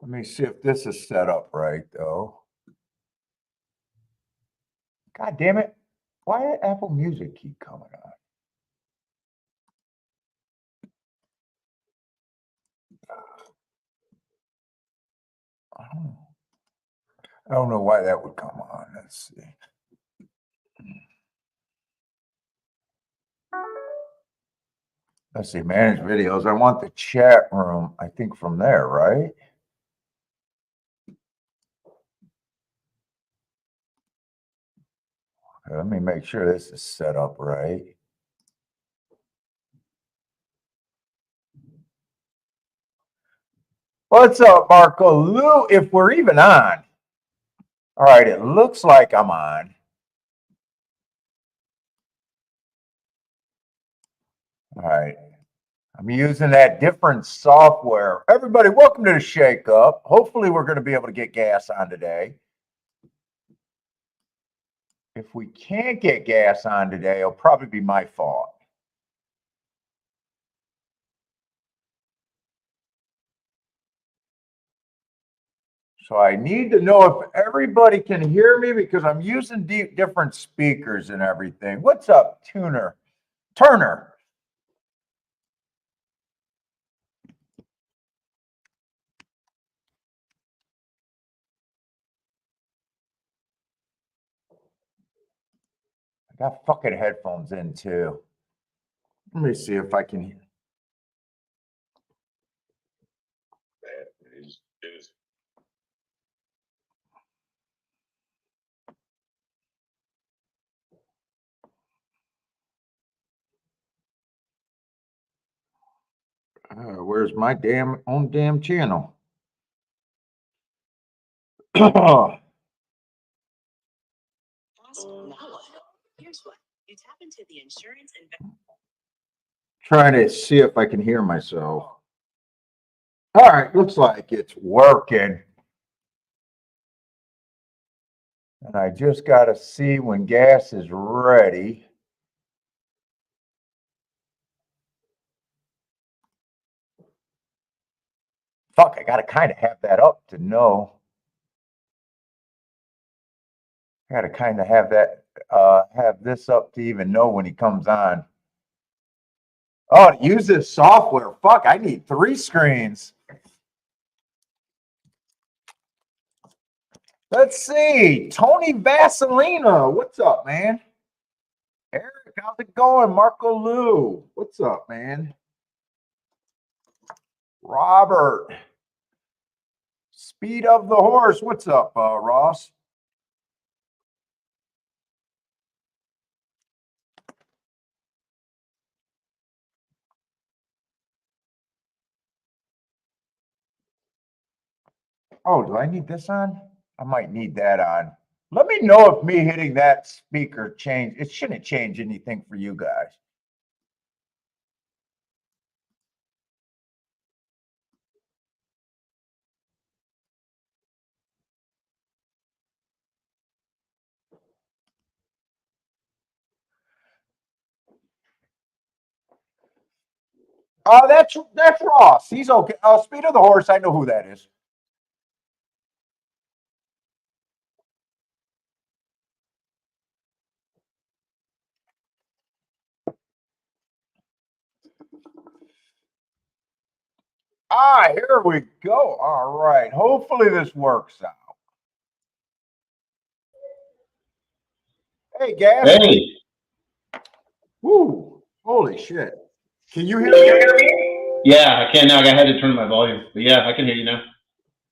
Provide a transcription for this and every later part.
Let me see if this is set up right, though. God damn it. Why did Apple Music keep coming on? I don't know why that would come on. Let's see. Let's see, manage videos. I want the chat room, I think, from there, right? Okay, let me make sure this is set up right. What's up, Marco Lou? If we're even on. All right, it looks like I'm on. All right. I'm using that different software. Everybody, welcome to the ShakeUp. Hopefully, we're going to be able to get gas on today. If we can't get gas on today, it'll probably be my fault. So I need to know if everybody can hear me because I'm using different speakers and everything. What's up, Turner? I got fucking headphones in too. Let me see if I can hear. Where's my own damn channel? Here's what. You tap into the insurance and Trying to see if I can hear myself. All right, looks like it's working. And I just got to see when gas is ready. Fuck, I got to kind of have that up to know. I got to kind of have that, have this up to even know when he comes on. Oh, to use this software. Fuck, I need 3 screens. Let's see. Tony Vaselina. What's up, man? Eric, how's it going? Marco Lou. What's up, man? Robert. Speed of the Horse. What's up, Ross? Oh, do I need this on? I might need that on. Let me know if me hitting that speaker changed. It shouldn't change anything for you guys. Oh, that's Ross. He's okay. Speed of the Horse. I know who that is. Ah, here we go. All right. Hopefully this works out. Hey, Gas. Hey. Woo. Holy shit. Can you hear me? Yeah, I can now. I had to turn my volume. But yeah, I can hear you now.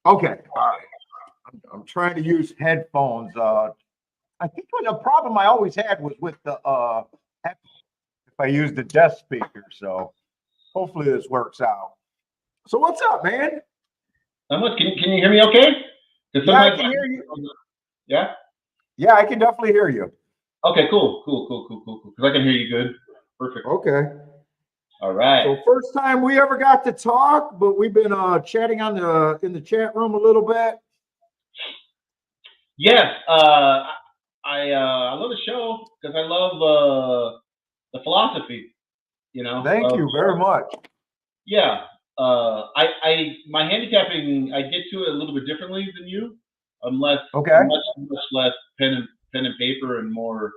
Okay. All right. I'm trying to use headphones. I think the problem I always had was with the if I use the desk speaker. So hopefully this works out. So what's up, man? Can you hear me okay? Yeah, I can hear you. Yeah? Yeah, I can definitely hear you. Okay, cool. Because I can hear you good. Perfect. Okay. All right. So first time we ever got to talk, but we've been chatting in the chat room a little bit. Yes. I love the show because I love the philosophy, you know. Thank you very much. Yeah. my handicapping, I get to it a little bit differently than you. I'm Okay. much less pen and paper and more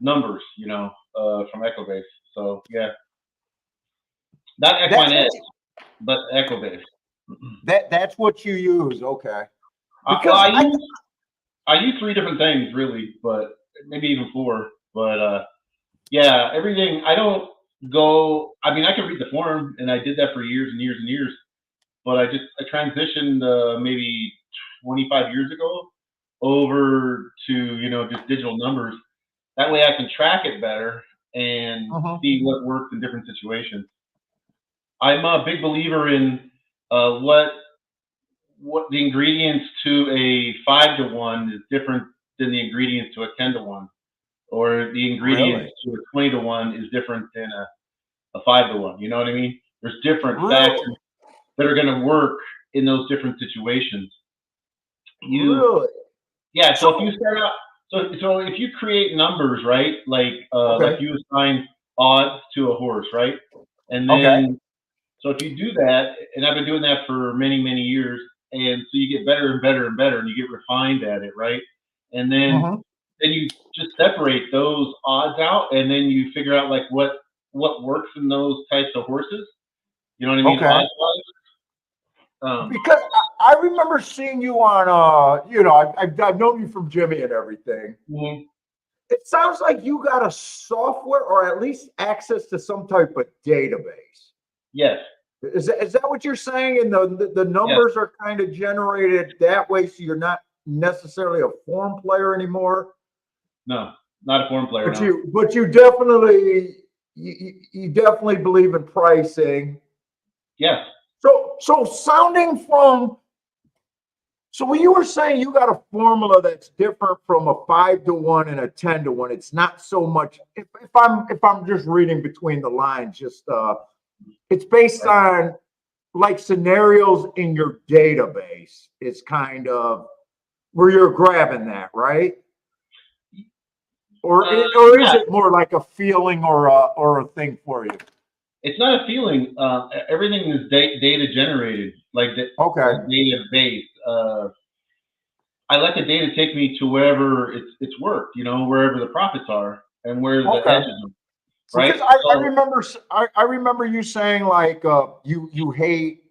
numbers, from Echo Base. So yeah, not That's Equine what Edge, but Echo Base. that's what you use. Okay. Well, Because I use 3 different things really, but maybe even 4. But yeah, everything. I don't go. I mean, I can read the form, and I did that for years and years and years. But I transitioned maybe 25 years ago over to just digital numbers. That way, I can track it better and see what works in different situations. I'm a big believer in what the ingredients to a 5-to-1 is different than the ingredients to a 10-to-1, or the ingredients to a 20-to-1 is different than a 5-to-1. You know what I mean? There's different factors that are going to work in those different situations. Yeah. So if you start out, so if you create numbers, right, like you assign odds to a horse, right, and then so if you do that, and I've been doing that for many, many years, and so you get better and better and better, and you get refined at it, right, and then you just separate those odds out, and then you figure out like what works in those types of horses. You know what I mean? Odds-wise. Because I remember seeing you on, I've known you from Jimmy and everything. It sounds like you got a software or at least access to some type of database. Yes. Is that what you're saying? And the numbers are kind of generated that way, so you're not necessarily a form player anymore? No, not a form player. But you definitely you definitely believe in pricing. Yes. So sounding from, so when you were saying you got a formula that's different from a 5-to-1 and a 10-to-1, it's not so much. If I'm just reading between the lines, it's based on like scenarios in your database. It's kind of where you're grabbing that, right? Or is it more like a feeling or a thing for you? It's not a feeling. Everything is data generated, like data based. I let the data take me to wherever it's worked, wherever the profits are and where the edges are. Right? Because I remember you saying like you hate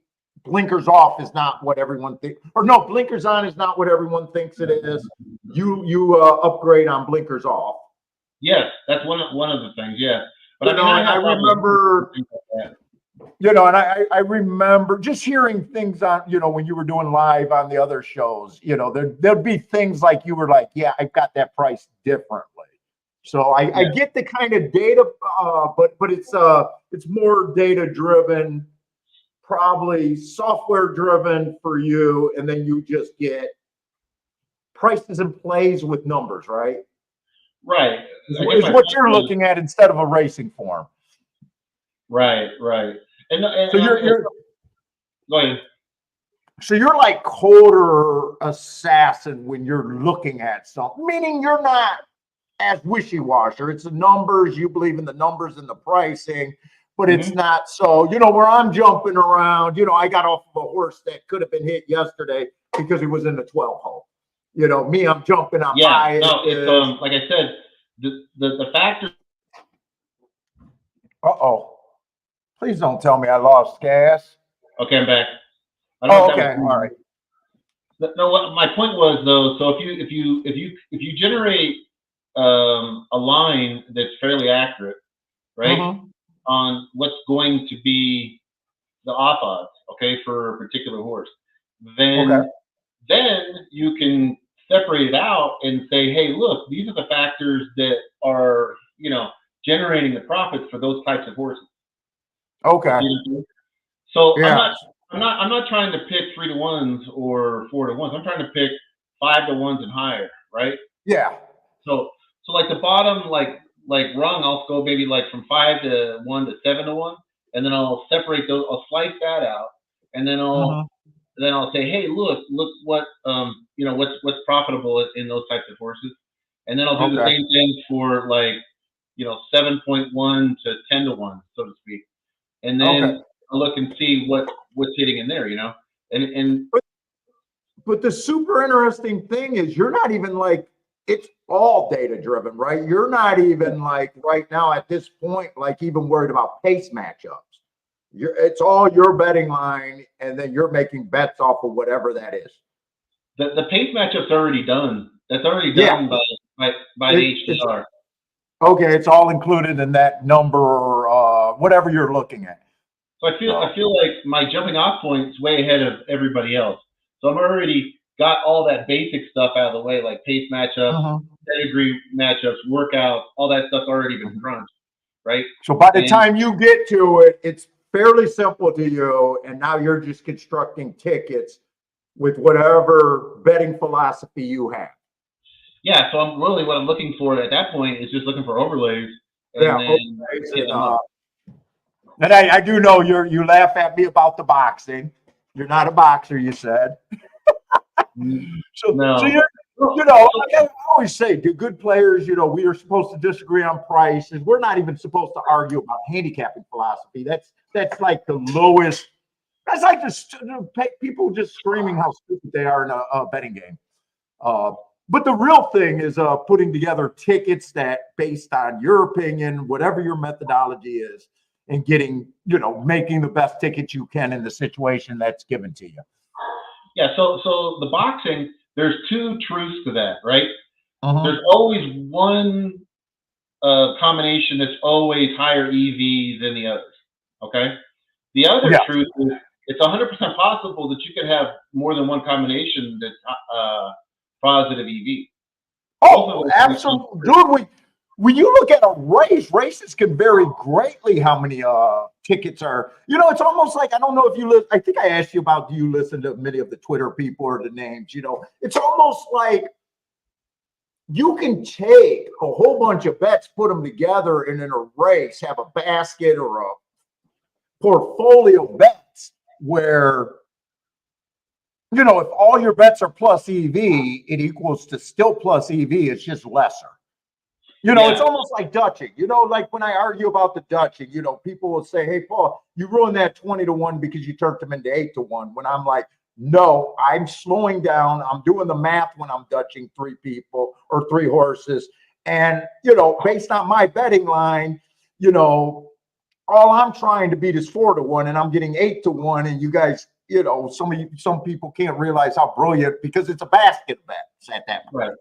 blinkers off is not what everyone thinks, or no, blinkers on is not what everyone thinks it is. You upgrade on blinkers off. Yes, that's one of the things. Yes. But I remember, and I remember just hearing things on, when you were doing live on the other shows, there'd be things like you were like, yeah, I've got that price differently. So I get the kind of data, but it's more data driven, probably software driven for you, and then you just get prices and plays with numbers, right? Right. Is what you're looking at instead of a racing form. Right. And so you're go ahead. So you're like coder assassin when you're looking at something, meaning you're not as wishy-washy. It's the numbers, you believe in the numbers and the pricing, but it's not so, where I'm jumping around, I got off of a horse that could have been hit yesterday because he was in the 12 hole. Me, I'm jumping on my. No, it's like I said, the factor. Please don't tell me I lost gas. Okay, I'm back. Okay, all right. No, what my point was though. So if you generate a line that's fairly accurate, right, on what's going to be the off odds, okay, for a particular horse, then you can separate it out and say, hey, look, these are the factors that are, generating the profits for those types of horses. Okay. So I'm not trying to pick 3-to-1s or 4-to-1s. I'm trying to pick 5-to-1s and higher, right? Yeah. So like the bottom, like rung, I'll go maybe like from 5-to-1 to 7-to-1, and then I'll separate those. I'll slice that out, and then I'll say, hey, look what what's profitable in those types of horses, and then I'll do the same thing for like 7.1 to 10-to-1, so to speak, and then look and see what's hitting in there, and But the super interesting thing is you're not even like, it's all data driven, right? You're not even like right now at this point, like even worried about pace matchups. It's all your betting line, and then you're making bets off of whatever that is. the pace matchup's already done. That's already done by the HDR. Okay, it's all included in that number or whatever you're looking at. So I feel like my jumping off point's way ahead of everybody else. So I'm already got all that basic stuff out of the way, like pace matchups, pedigree matchups, workouts, all that stuff's already been crunched, right? So by the time you get to it, it's fairly simple to you, and now you're just constructing tickets with whatever betting philosophy you have. Yeah, so what I'm looking for at that point is just looking for overlays. And I do know you laugh at me about the boxing. You're not a boxer, you said. So like I always say, do good players, we are supposed to disagree on prices. We're not even supposed to argue about handicapping philosophy. That's like the lowest. That's like just people just screaming how stupid they are in a betting game. But the real thing is putting together tickets that, based on your opinion, whatever your methodology is, and getting, making the best tickets you can in the situation that's given to you. Yeah. So the boxing, there's two truths to that, right? There's always one combination that's always higher EV than the others. Okay. The other truth is it's 100% possible that you could have more than one combination that's positive EV. Oh, absolutely. Dude, when you look at a races can vary greatly how many tickets are. It's almost like, I don't know if you listen. I think I asked you about, do you listen to many of the Twitter people or the names? It's almost like you can take a whole bunch of bets, put them together, and in a race have a basket or a portfolio of bets where, if all your bets are plus EV, it equals to still plus EV. It's just lesser. It's almost like Dutching. Like when I argue about the Dutching, people will say, hey, Paul, you ruined that 20-1 because you turned them into 8-1. When I'm like, no, I'm slowing down. I'm doing the math when I'm Dutching 3 people or 3 horses. And, based on my betting line, all I'm trying to beat is 4-1, and I'm getting 8-1. And you guys, some people can't realize how brilliant, because it's a basket bet at that point.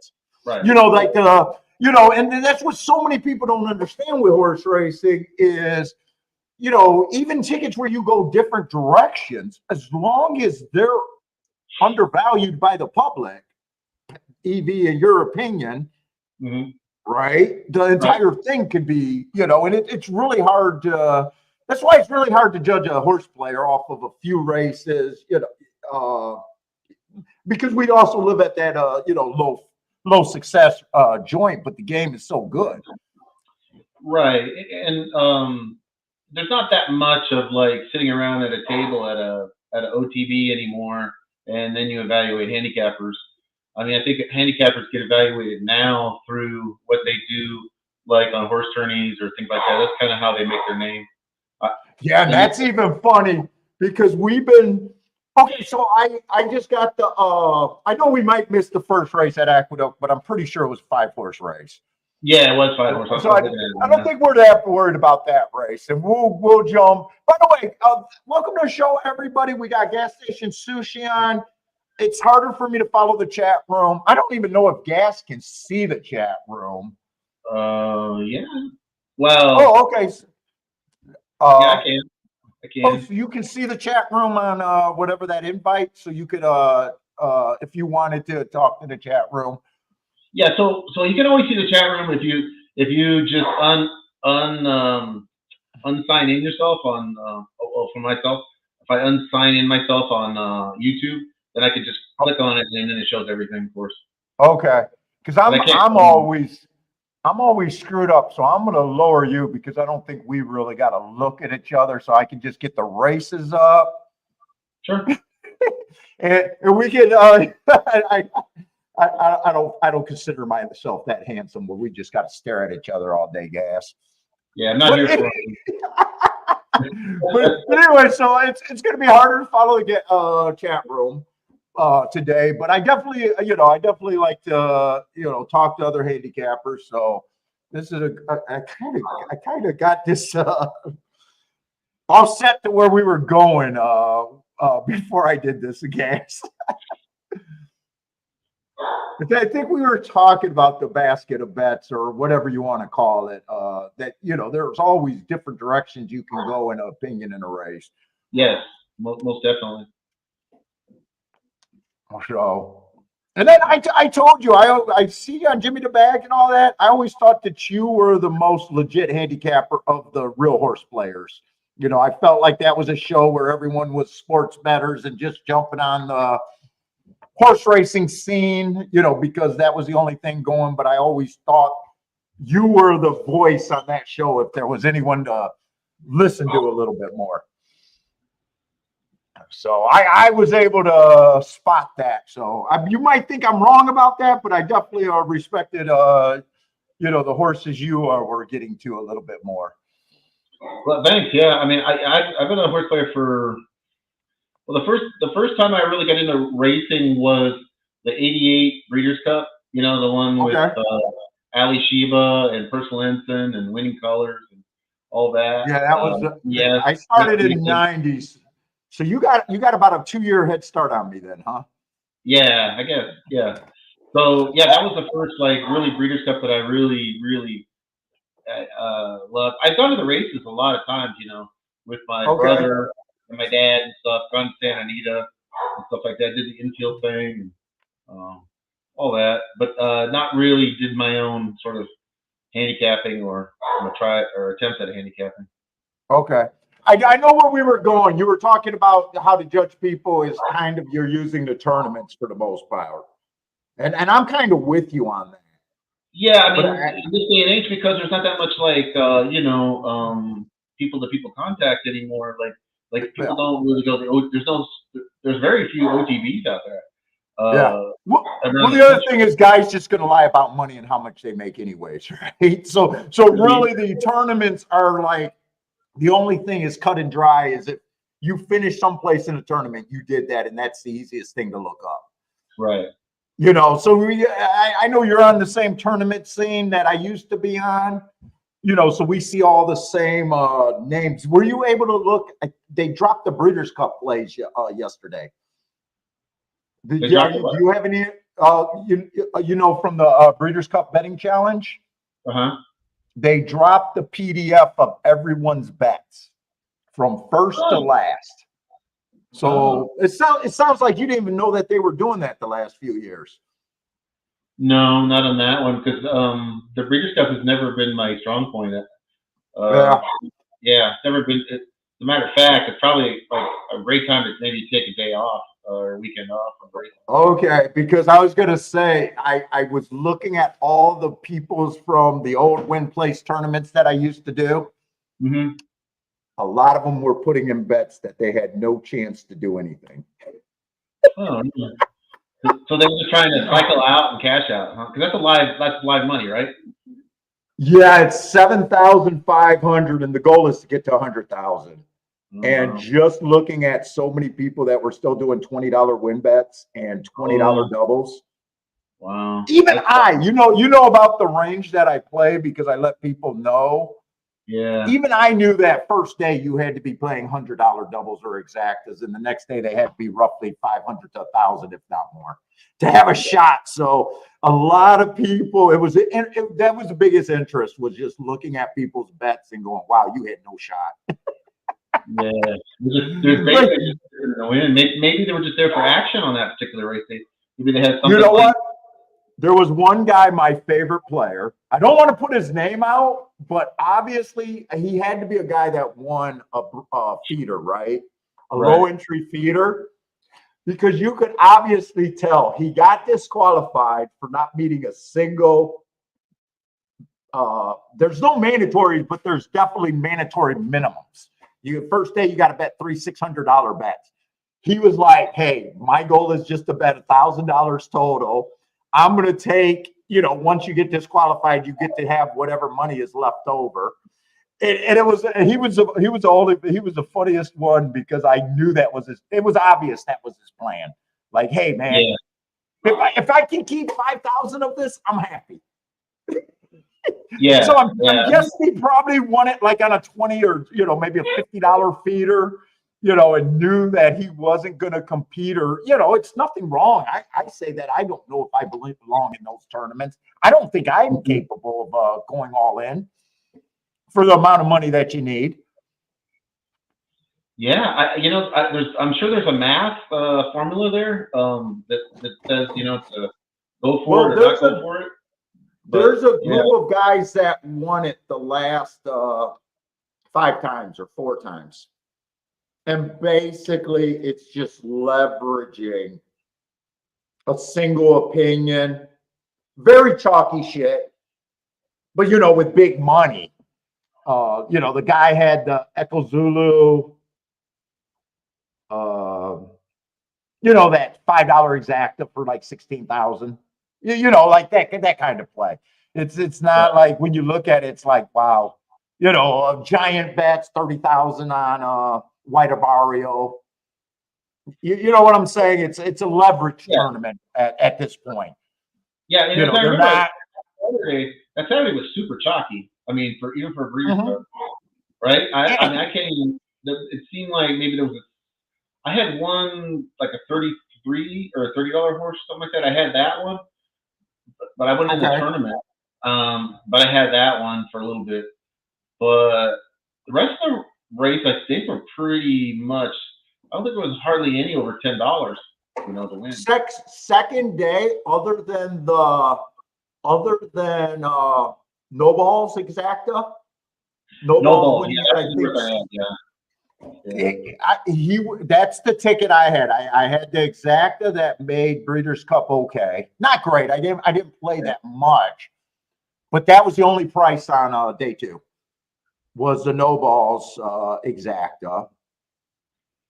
Right. And that's what so many people don't understand with horse racing is, even tickets where you go different directions, as long as they're undervalued by the public, EV in your opinion, right? The entire thing could be, and it's really hard to, that's why it's really hard to judge a horse player off of a few races, because we also live at that, low success joint, but the game is so good. Right. And there's not that much of like sitting around at a table at an OTB anymore, and then you evaluate handicappers. I mean, I think handicappers get evaluated now through what they do, like on horse tourneys or things like that. That's kind of how they make their name. And that's even funny because we've been okay. So I just got the I know we might miss the first race at Aqueduct, but I'm pretty sure it was a 5-horse race. Yeah, it was 5 horse. So I don't think we're that worried about that race, and we'll jump. By the way, welcome to the show, everybody. We got Gas Station Sushi on. It's harder for me to follow the chat room. I don't even know if Gas can see the chat room. Yeah. Well. Oh, okay. Yeah, I can. Oh, so you can see the chat room on whatever that invite. So you could, if you wanted to talk to the chat room. Yeah. So you can always see the chat room if you just unsign in yourself on for myself. If I unsign in myself on YouTube, then I could just click on it and then it shows everything for us. Okay. Because I'm always screwed up, so I'm going to lower you because I don't think we really got to look at each other, so I can just get the races up. Sure. and we can. I don't consider myself that handsome, where we just got to stare at each other all day, Gas. Yeah, I'm not here for it. but anyway, so it's going to be harder to follow the chat room today, but I definitely like to talk to other handicappers. So this is I kind of got this all set to where we were going before I did this again. I think we were talking about the basket of bets or whatever you want to call it. That there's always different directions you can go in an opinion in a race. Yes, most definitely. So, and then I told you I see you on Jimmy the Bag and all that. I always thought that you were the most legit handicapper of the real horse players. I felt like that was a show where everyone was sports bettors and just jumping on the horse racing scene, because that was the only thing going. But I always thought you were the voice on that show if there was anyone to listen to a little bit more. So I was able to spot that. So you might think I'm wrong about that, but I definitely respected, the horses you were getting to a little bit more. Well, thanks. Yeah, I mean, I've been a horse player for. Well, the first time I really got into racing was the '88 Breeders' Cup. The one with Ali Sheba and Personal Ensign and Winning Colors and all that. Yeah, that was. Yeah, I started in the '90s, so you got about a 2-year head start on me then, huh? Yeah, I guess. Yeah. So yeah, that was the first really Breeders' Cup that I really loved. I've gone to the races a lot of times, with my brother and my dad and stuff, gone to Santa Anita and stuff like that. Did the infield thing and all that, but not really did my own sort of handicapping or attempt at handicapping. Okay. I know where we were going. You were talking about how to judge people is kind of you're using the tournaments for the most part. And I'm kind of with you on that. Yeah, I mean, in this day and age, because there's not that much people to people contact anymore. Like people don't really go. There's very few OTBs out there. Well, the other thing is guys just going to lie about money and how much they make anyways, right? So really the tournaments are like the only thing is cut and dry is if you finish someplace in a tournament, you did that, and that's the easiest thing to look up. Right. So I know you're on the same tournament scene that I used to be on, so we see all the same names. Were you able to look? They dropped the Breeders' Cup plays yesterday. Do you have any, from the Breeders' Cup betting challenge? Uh-huh. They dropped the PDF of everyone's bets from first to last. So it sounds like you didn't even know that they were doing that the last few years. No, not on that one, because the Breeders' Cup has never been my strong point. Yeah, it's never been. As a matter of fact, it's probably like a great time to maybe take a day off or a weekend off. Okay, because I was gonna say I was looking at all the peoples from the old Win Place tournaments that I used to do. Mm-hmm. A lot of them were putting in bets that they had no chance to do anything. Oh, yeah. So they were just trying to cycle out and cash out, huh? Because that's live money, right? Yeah, it's 7,500, and the goal is to get to 100,000. And just looking at so many people that were still doing $20 win bets and $20 doubles. Wow. Even you know about the range that I play because I let people know. Yeah. Even I knew that first day you had to be playing $100 doubles or exactas, and the next day they had to be roughly 500 to 1,000, if not more, to have a shot. So a lot of people, that was the biggest interest, was just looking at people's bets and going, "Wow, you had no shot." Yeah, maybe they were just there for action on that particular race. Maybe they had something. You know what? There was one guy, my favorite player. I don't want to put his name out, but obviously he had to be a guy that won a feeder, right? A low entry feeder, because you could obviously tell he got disqualified for not meeting a single. There's no mandatories, but there's definitely mandatory minimums. First day you got to bet $600 bets. He was like, "Hey, my goal is just to bet $1,000 total. I'm going to take, once you get disqualified, you get to have whatever money is left over." And he was the funniest one because I knew it was obvious that was his plan. Like, hey man, Yeah. if I can keep 5,000 of this, I'm happy. Yeah. So I'm yeah. guessing he probably won it like on a 20 or maybe a $50 feeder, and knew that he wasn't going to compete, or it's nothing wrong. I say that I don't know if I belong in those tournaments. I don't think I'm capable of going all in for the amount of money that you need. Yeah, I'm sure there's a math formula there that says to go for it or not go for it. There's a group of guys that won it the last 5 times or 4 times. And basically, it's just leveraging a single opinion, very chalky shit, but with big money. The guy had the Echo Zulu, that $5 exacta for like 16,000. Like that kind of play. It's not like when you look at it, it's like, wow, a giant bets 30,000 on White Barrio. You know what I'm saying? It's a leverage tournament at this point. Yeah, and they're not. That Saturday was super chalky. I mean, even for a breeze, right? I mean, I can't even. It seemed like maybe there was I had one like a 33 or a $30 horse, something like that. I had that one, but I went in the tournament. But I had that one for a little bit. But the rest of the race, I think, were pretty much. I don't think there was hardly any over $10, to win. Second day, other than no balls exacta. No balls. That's the ticket I had. I had the exacta that made Breeders' Cup okay. Not great. I didn't play that much, but that was the only price on day 2. Was the no balls exacta.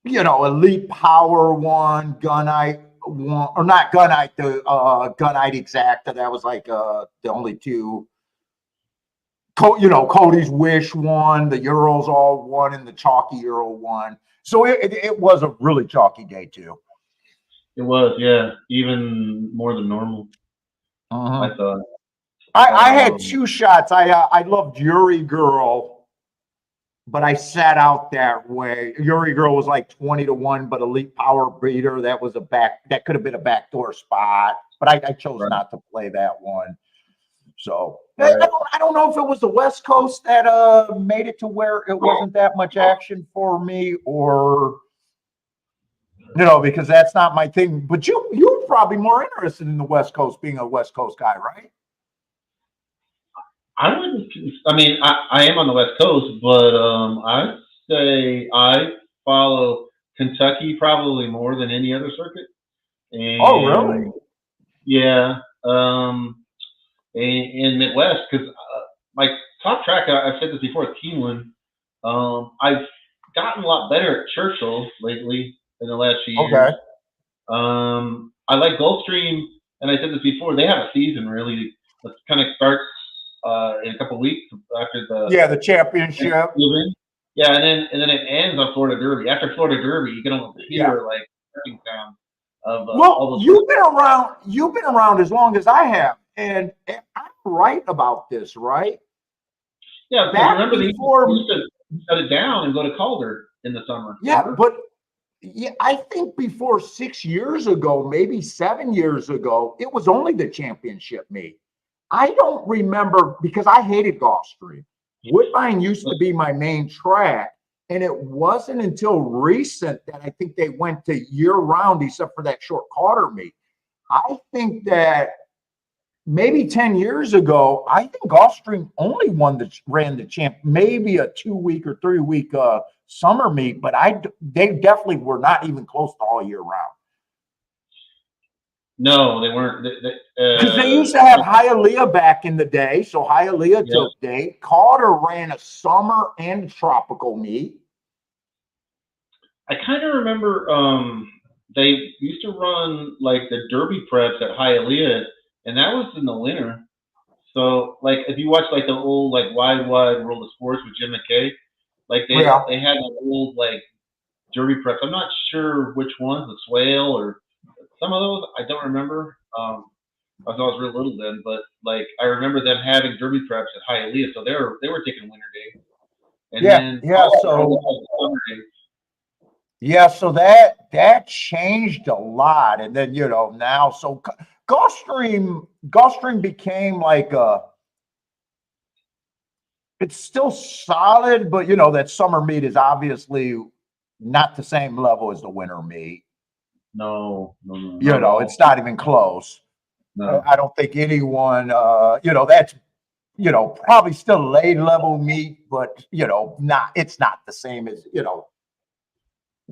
Elite Power one, Gunite one, or not Gunite, the Gunite exacta. That was like the only 2. Cody's Wish won, the Euros all won, and the chalky Euro won. So it was a really chalky day too. It was, yeah, even more than normal. I thought. I had 2 shots. I loved Yuri Girl, but I sat out that way. Yuri Girl was like 20-1, but Elite Power Breeder, that could have been a backdoor spot, but I chose not to play that one. So I don't know if it was the West Coast that made it to where it wasn't that much action for me, or because that's not my thing. But you're probably more interested in the West Coast, being a West Coast guy, right? I wouldn't. I mean, I am on the West Coast, but I'd say I follow Kentucky probably more than any other circuit. And, oh, really? Yeah. In Midwest, because my top track, I've said this before, Keeneland, I've gotten a lot better at Churchill lately in the last few years. I like Gulfstream, and I said this before, they have a season really that kind of starts in a couple of weeks after the championship. Yeah, and then it ends on Florida Derby. After Florida Derby, you can almost hear like sound of all those. You've been around as long as I have, and I'm right about this, right? Yeah, because remember they used to shut it down and go to Calder in the summer. Yeah, remember? But I think before 6 years ago, maybe 7 years ago, it was only the championship meet. I don't remember, because I hated Gulfstream. Woodbine used to be my main track, and it wasn't until recent that I think they went to year-round, except for that short Calder meet. I think that maybe 10 years ago, I think Gulfstream only ran the champ, maybe a 2-week or 3-week summer meet, but they definitely were not even close to all year round. No, they weren't. Because they used to have Hialeah back in the day, so Hialeah took date. Calder ran a summer and a tropical meet. I kind of remember they used to run like the Derby preps at Hialeah, and that was in the winter. So like if you watch like the old like Wide World of Sports with Jim McKay, like Yeah. they had the old like derby preps. I'm not sure which ones, the Swale or some of those. I don't remember. I was real little then, but like I remember them having derby preps at Hialeah, so they were taking winter days, and Yeah. then Yeah. So. summer days. Yeah, so that changed a lot, and then now Gulfstream became like it's still solid, but that summer meet is obviously not the same level as the winter meet. No. It's not even close. No. I don't think anyone, that's probably still late level meet, but it's not the same as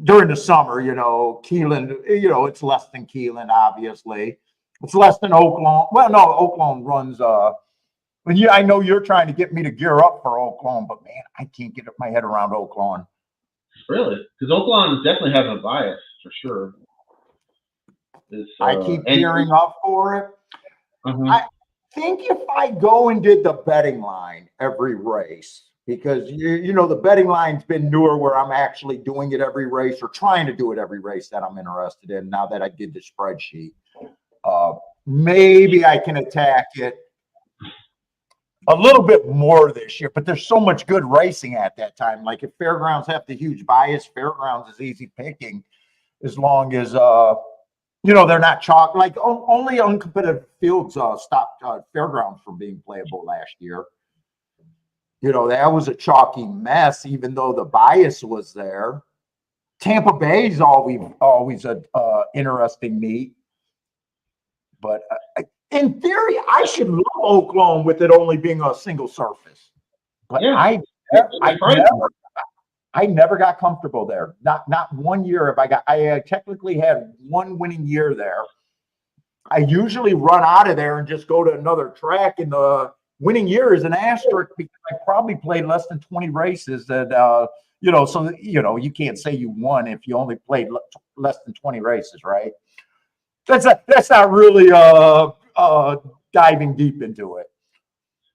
during the summer, Keelan, it's less than Keelan, obviously. It's less than Oaklawn. Well, no, Oaklawn runs, but yeah, I know you're trying to get me to gear up for Oaklawn, but man, I can't get my head around Oaklawn. Really? Because Oaklawn definitely has a bias, for sure. I keep gearing up for it. Uh-huh. I think if I go and did the betting line every race, because the betting line's been newer where I'm actually doing it every race or trying to do it every race that I'm interested in now that I did the spreadsheet. Maybe I can attack it a little bit more this year, but there's so much good racing at that time. Like if Fairgrounds have the huge bias, Fairgrounds is easy picking as long as they're not chalk. Like only uncompetitive fields stopped Fairgrounds from being playable last year. That was a chalky mess, even though the bias was there. Tampa Bay's always a interesting meet. But in theory, I should love Oaklawn with it only being a single surface. But yeah. I never got comfortable there. Not 1 year I technically had one winning year there. I usually run out of there and just go to another track, and the winning year is an asterisk because I probably played less than 20 races that so you can't say you won if you only played less than 20 races, right? That's not really diving deep into it.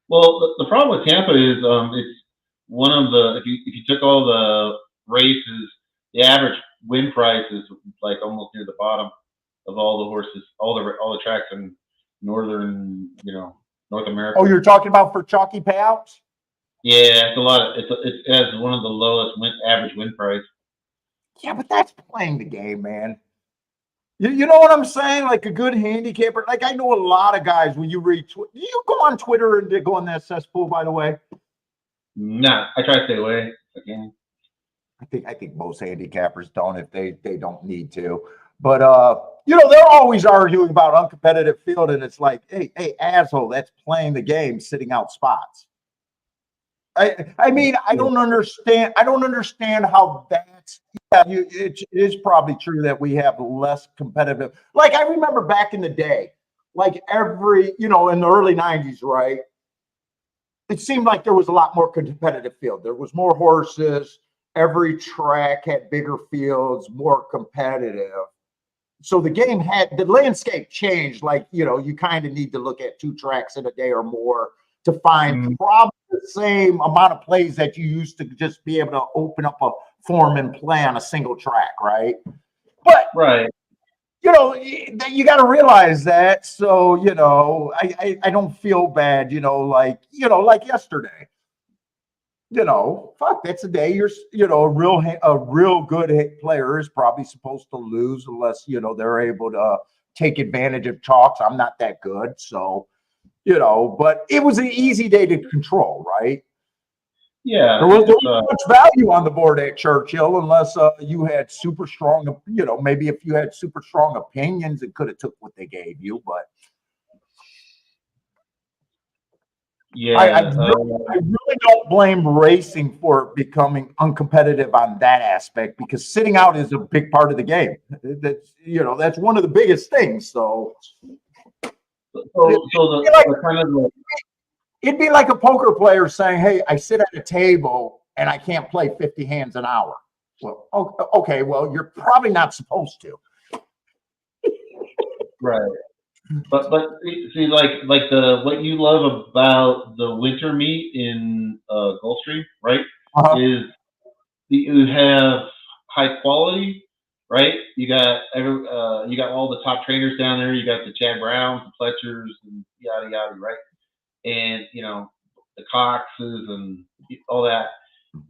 Well, the problem with Tampa is it's one of the if you took all the races, the average win price is like almost near the bottom of all the horses, all the tracks in northern, North America. Oh, you're talking about for chalky payouts? Yeah, it's a lot. It has one of the lowest average win price. Yeah, but that's playing the game, man. You know what I'm saying? Like a good handicapper. Like I know a lot of guys when you read. Do you go on Twitter and go on that cesspool? By the way. Nah, I try to stay away if I can. I think most handicappers don't if they don't need to. But they're always arguing about uncompetitive field, and it's like, hey, asshole, that's playing the game, sitting out spots. I mean, I don't understand. I don't understand how that's. Yeah, it is probably true that we have less competitive. Like I remember back in the day, like every in the early '90s, right? It seemed like there was a lot more competitive field. There was more horses. Every track had bigger fields, more competitive. So the game the landscape changed. Like, you kind of need to look at 2 tracks in a day or more to find probably the same amount of plays that you used to just be able to open up a form and play on a single track, right? But right. You got to realize that. So, I don't feel bad, like yesterday. Fuck, that's a day a real good player is probably supposed to lose unless, they're able to take advantage of chalks. I'm not that good. So, but it was an easy day to control, right? Yeah. There wasn't much value on the board at Churchill unless you had super strong, maybe if you had super strong opinions, it could have took what they gave you, but. Yeah, I really don't blame racing for becoming uncompetitive on that aspect because sitting out is a big part of the game. That's one of the biggest things. So it'd be like a poker player saying, "Hey, I sit at a table and I can't play 50 hands an hour." Well, okay, well, you're probably not supposed to. Right. see, like the what you love about the winter meet in Gulfstream, right? Uh-huh. Is you have high quality, right? You got all the top trainers down there. You got the Chad Browns, the Fletchers, and yada yada, right? And the Coxes and all that.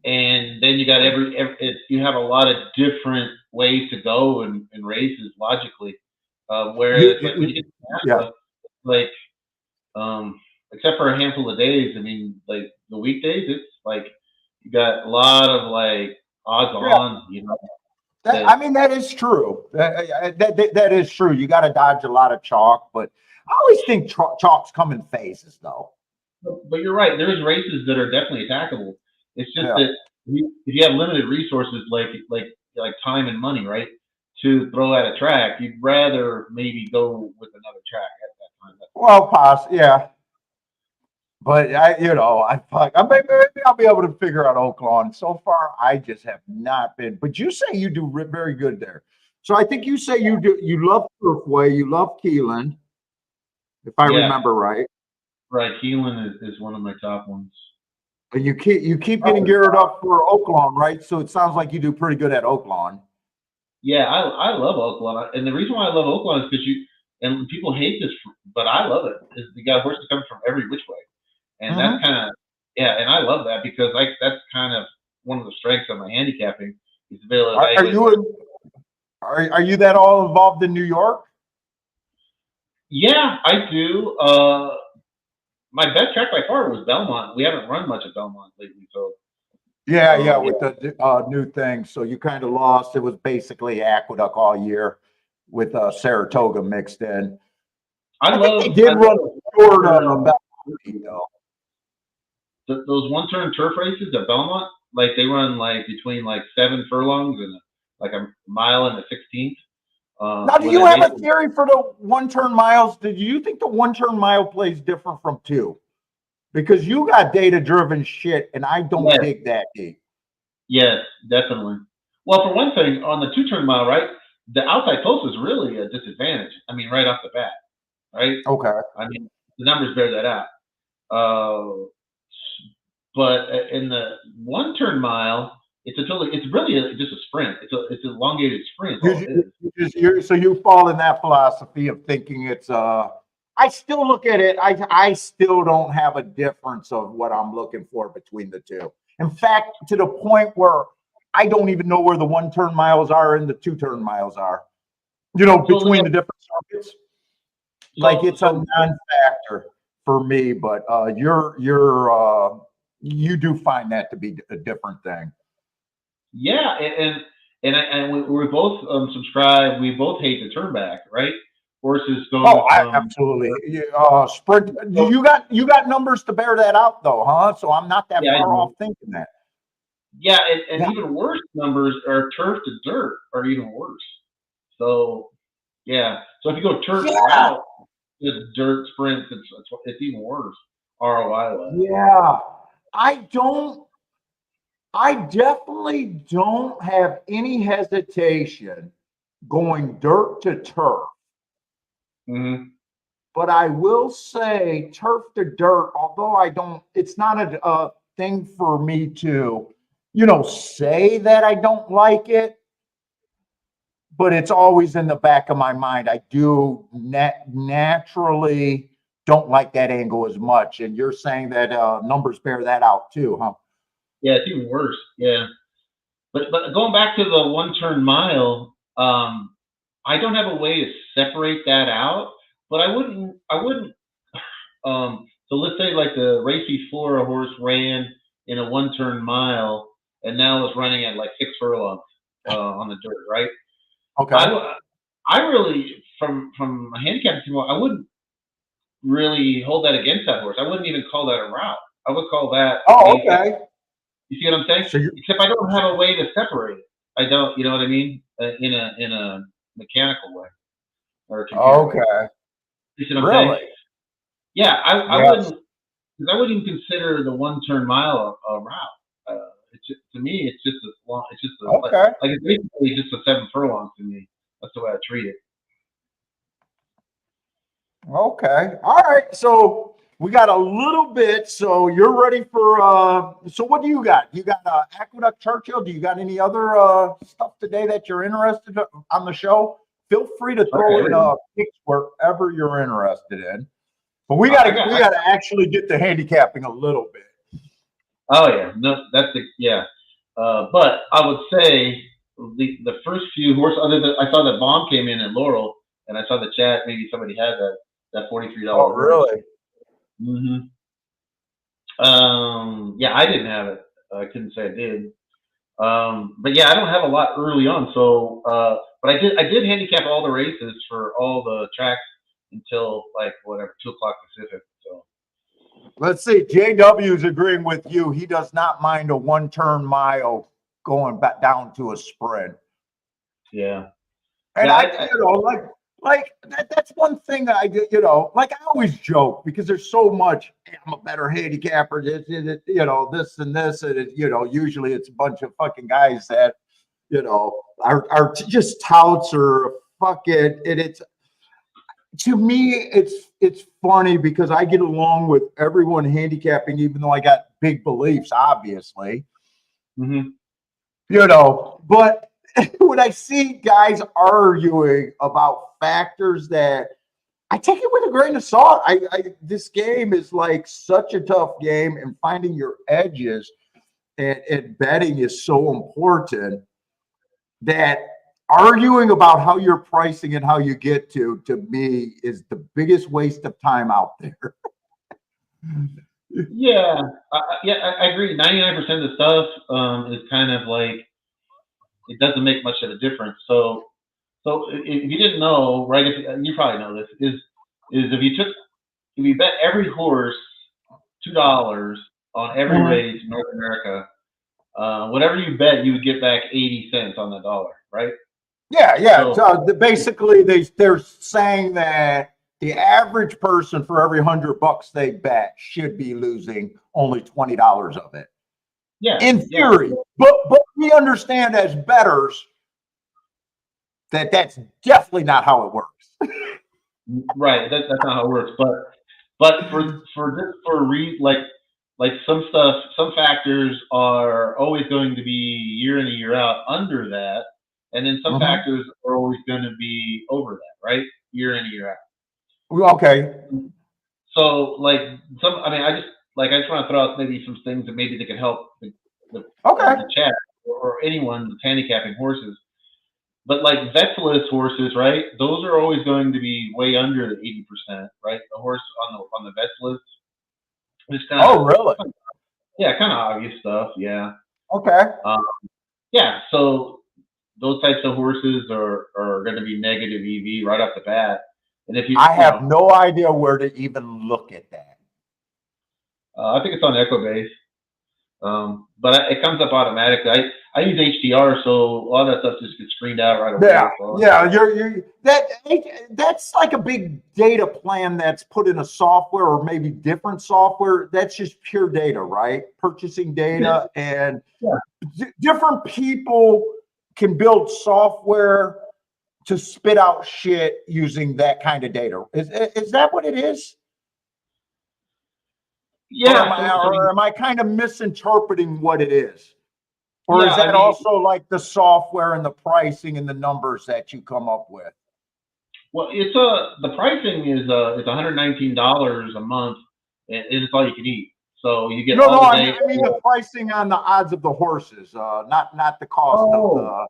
And then you got you have a lot of different ways to go in races logically. You, Whereas like when you get to yeah. NASCAR, like except for a handful of days, I mean, like the weekdays, it's like you got a lot of like odds Yeah. on, I that mean, that is true. That is true. You got to dodge a lot of chalk, but I always think chalks come in phases, though. but you're right. There's races that are definitely attackable. It's just Yeah. that if you have limited resources like time and money, right, to throw at a track, you'd rather maybe go with another track at that time. Well, yeah. But maybe I'll be able to figure out Oaklawn. So far, I just have not been. But you say you do very good there. So I think you say you do. You love Turfway. You love Keelan, if I Yeah, remember right. right. Keelan is one of my top ones. And you keep getting geared up for Oaklawn, right? So it sounds like you do pretty good at Oaklawn. Yeah, I love Oaklawn, and the reason why I love Oaklawn is because and people hate this, but I love it. Is you got horses coming from every which way, and that's Mm-hmm. kind of and I love that because that's kind of one of the strengths of my handicapping is to be able to Are evaluate horses. you are you that all involved in New York? Yeah, I do. My best track by far was Belmont. We haven't run much at Belmont lately, so Yeah, yeah, with the new thing. So you kind of lost. It was basically Aqueduct all year with Saratoga mixed in. I think they I did run love a short Belmont, though. those one-turn turf races at Belmont. Like they run like between like 7 furlongs and like a mile and a 16th. Now, do Where you they have a basically theory for the one-turn miles? Do you think the one-turn mile plays different from two? Because you got data-driven shit, and I don't yes, dig that deep. yes, definitely. Well, for one thing, on the two-turn mile, right, the outside post is really a disadvantage. I mean, right off the bat, right? Okay. I mean, the numbers bear that out. But in the one-turn mile, it's really just a sprint. It's an elongated sprint. All it is. So you fall in that philosophy of thinking it's I still look at it. I still don't have a difference of what I'm looking for between the two. In fact, to the point where I don't even know where the one-turn miles are and the two-turn miles are. So yeah, Between the different circuits. Like so it's a so non-factor for me, but you do find that to be a different thing. yeah, we both subscribe. We both hate the turn back, right? Horses Oh, going I from absolutely. Sprint. You got numbers to bear that out, though, huh? So I'm not that yeah, I far do. off thinking that. Yeah, and Yeah, even worse numbers are turf to dirt are even worse. So yeah, so if you go turf yeah, route to dirt sprints, it's even worse ROI wise. yeah. I don't. I definitely don't have any hesitation going dirt to turf. Mm-hmm. But I will say turf to dirt, although I don't, it's not a thing for me to, say that I don't like it, but it's always in the back of my mind. I do naturally don't like that angle as much. And you're saying that numbers bear that out too, huh? Yeah, it's even worse. Yeah. But going back to the one turn mile, I don't have a way to separate that out. But I wouldn't. So let's say like the race before a horse ran in a one turn mile, and now is running at like 6 furlongs on the dirt, right? I Okay. w- I really from a handicapping standpoint, I wouldn't really hold that against that horse. I wouldn't even call that a route. I would call that Oh, basic. okay. You see what I'm saying? So you Except I don't have a way to separate it. I don't. You know what I mean? In a mechanical way or a computer way. okay. You see what I'm saying? Really? Yeah, I Yes. wouldn't. Because I wouldn't even consider the one turn mile a route. It's just, to me, it's just a long. It's just a Okay. like it's basically just a 7 furlongs to me. That's the way I treat it. Okay. All right. So we got a little bit. So you're ready for so what do you got? You got Aqueduct Churchill. Do you got any other stuff today that you're interested on the show? Feel free to throw in Okay. picks wherever you're interested in. But we I gotta got. we gotta actually get to handicapping a little bit. Oh yeah, no, that's the yeah. But I would say the first few horse other than I saw that bomb came in at Laurel, and I saw the chat. Maybe somebody had that $43 Oh, horse. really? hmm Yeah, I didn't have it. I couldn't say I did. But yeah, I don't have a lot early on. So, but I did handicap all the races for all the tracks until like whatever 2 o'clock Pacific. So Let's see. JW is agreeing with you. He does not mind a one-turn mile going back down to a spread. yeah, And yeah, that's one thing that I did, like I always joke because there's so much, "Hey, I'm a better handicapper, this and this. And usually it's a bunch of fucking guys that, are just touts or fuck it. And it's, to me, it's funny because I get along with everyone handicapping, even though I got big beliefs, obviously, hmm but when I see guys arguing about factors that I take it with a grain of salt. This game is like such a tough game, and finding your edges and betting is so important that arguing about how you're pricing and how you get to me is the biggest waste of time out there. yeah, I agree. 99% of the stuff is kind of like it doesn't make much of a difference. So if you didn't know, right? If you probably know this, is if you bet every horse $2 on every Mhm. race in North America, whatever you bet, you would get back 80 cents on the dollar, right? Yeah, yeah. So So basically, they're saying that the average person for every $100 they bet should be losing only $20 of it, yeah, in yeah, theory. But we understand as bettors that that's definitely not how it works. right. That's not how it works. But like some stuff, some factors are always going to be year in and year out under that, and then some Mhm. factors are always going to be over that, right? Year in and year out. Okay. So like I mean, I just want to throw out maybe some things that maybe they can help Okay. the chat or anyone that's handicapping horses. But like vetsless horses, right? Those are always going to be way under the 80%, right? The horse on the vetsless is kind Oh, of really? yeah, kind of obvious stuff. Yeah, Okay. um, yeah. So those types of horses are going to be negative EV right off the bat. And if I have no idea where to even look at that. I think it's on Equibase. But it comes up automatically. I use HDR, so a lot of that stuff just gets screened out right Yeah, away. So yeah, that's like a big data plan that's put in a software or maybe different software. That's just pure data, right? Purchasing yeah, data, and yeah, different people can build software to spit out shit using that kind of data. Is that what it is? Or am yeah. I So or am I kind of misinterpreting what it is? Or yeah, is I that mean, also like the software and the pricing and the numbers that you come up with? well, the pricing is $119 a month, and it's all you can eat. So you get No, no, all the I mean, day. I mean the pricing on the odds of the horses, not the cost of Oh, the.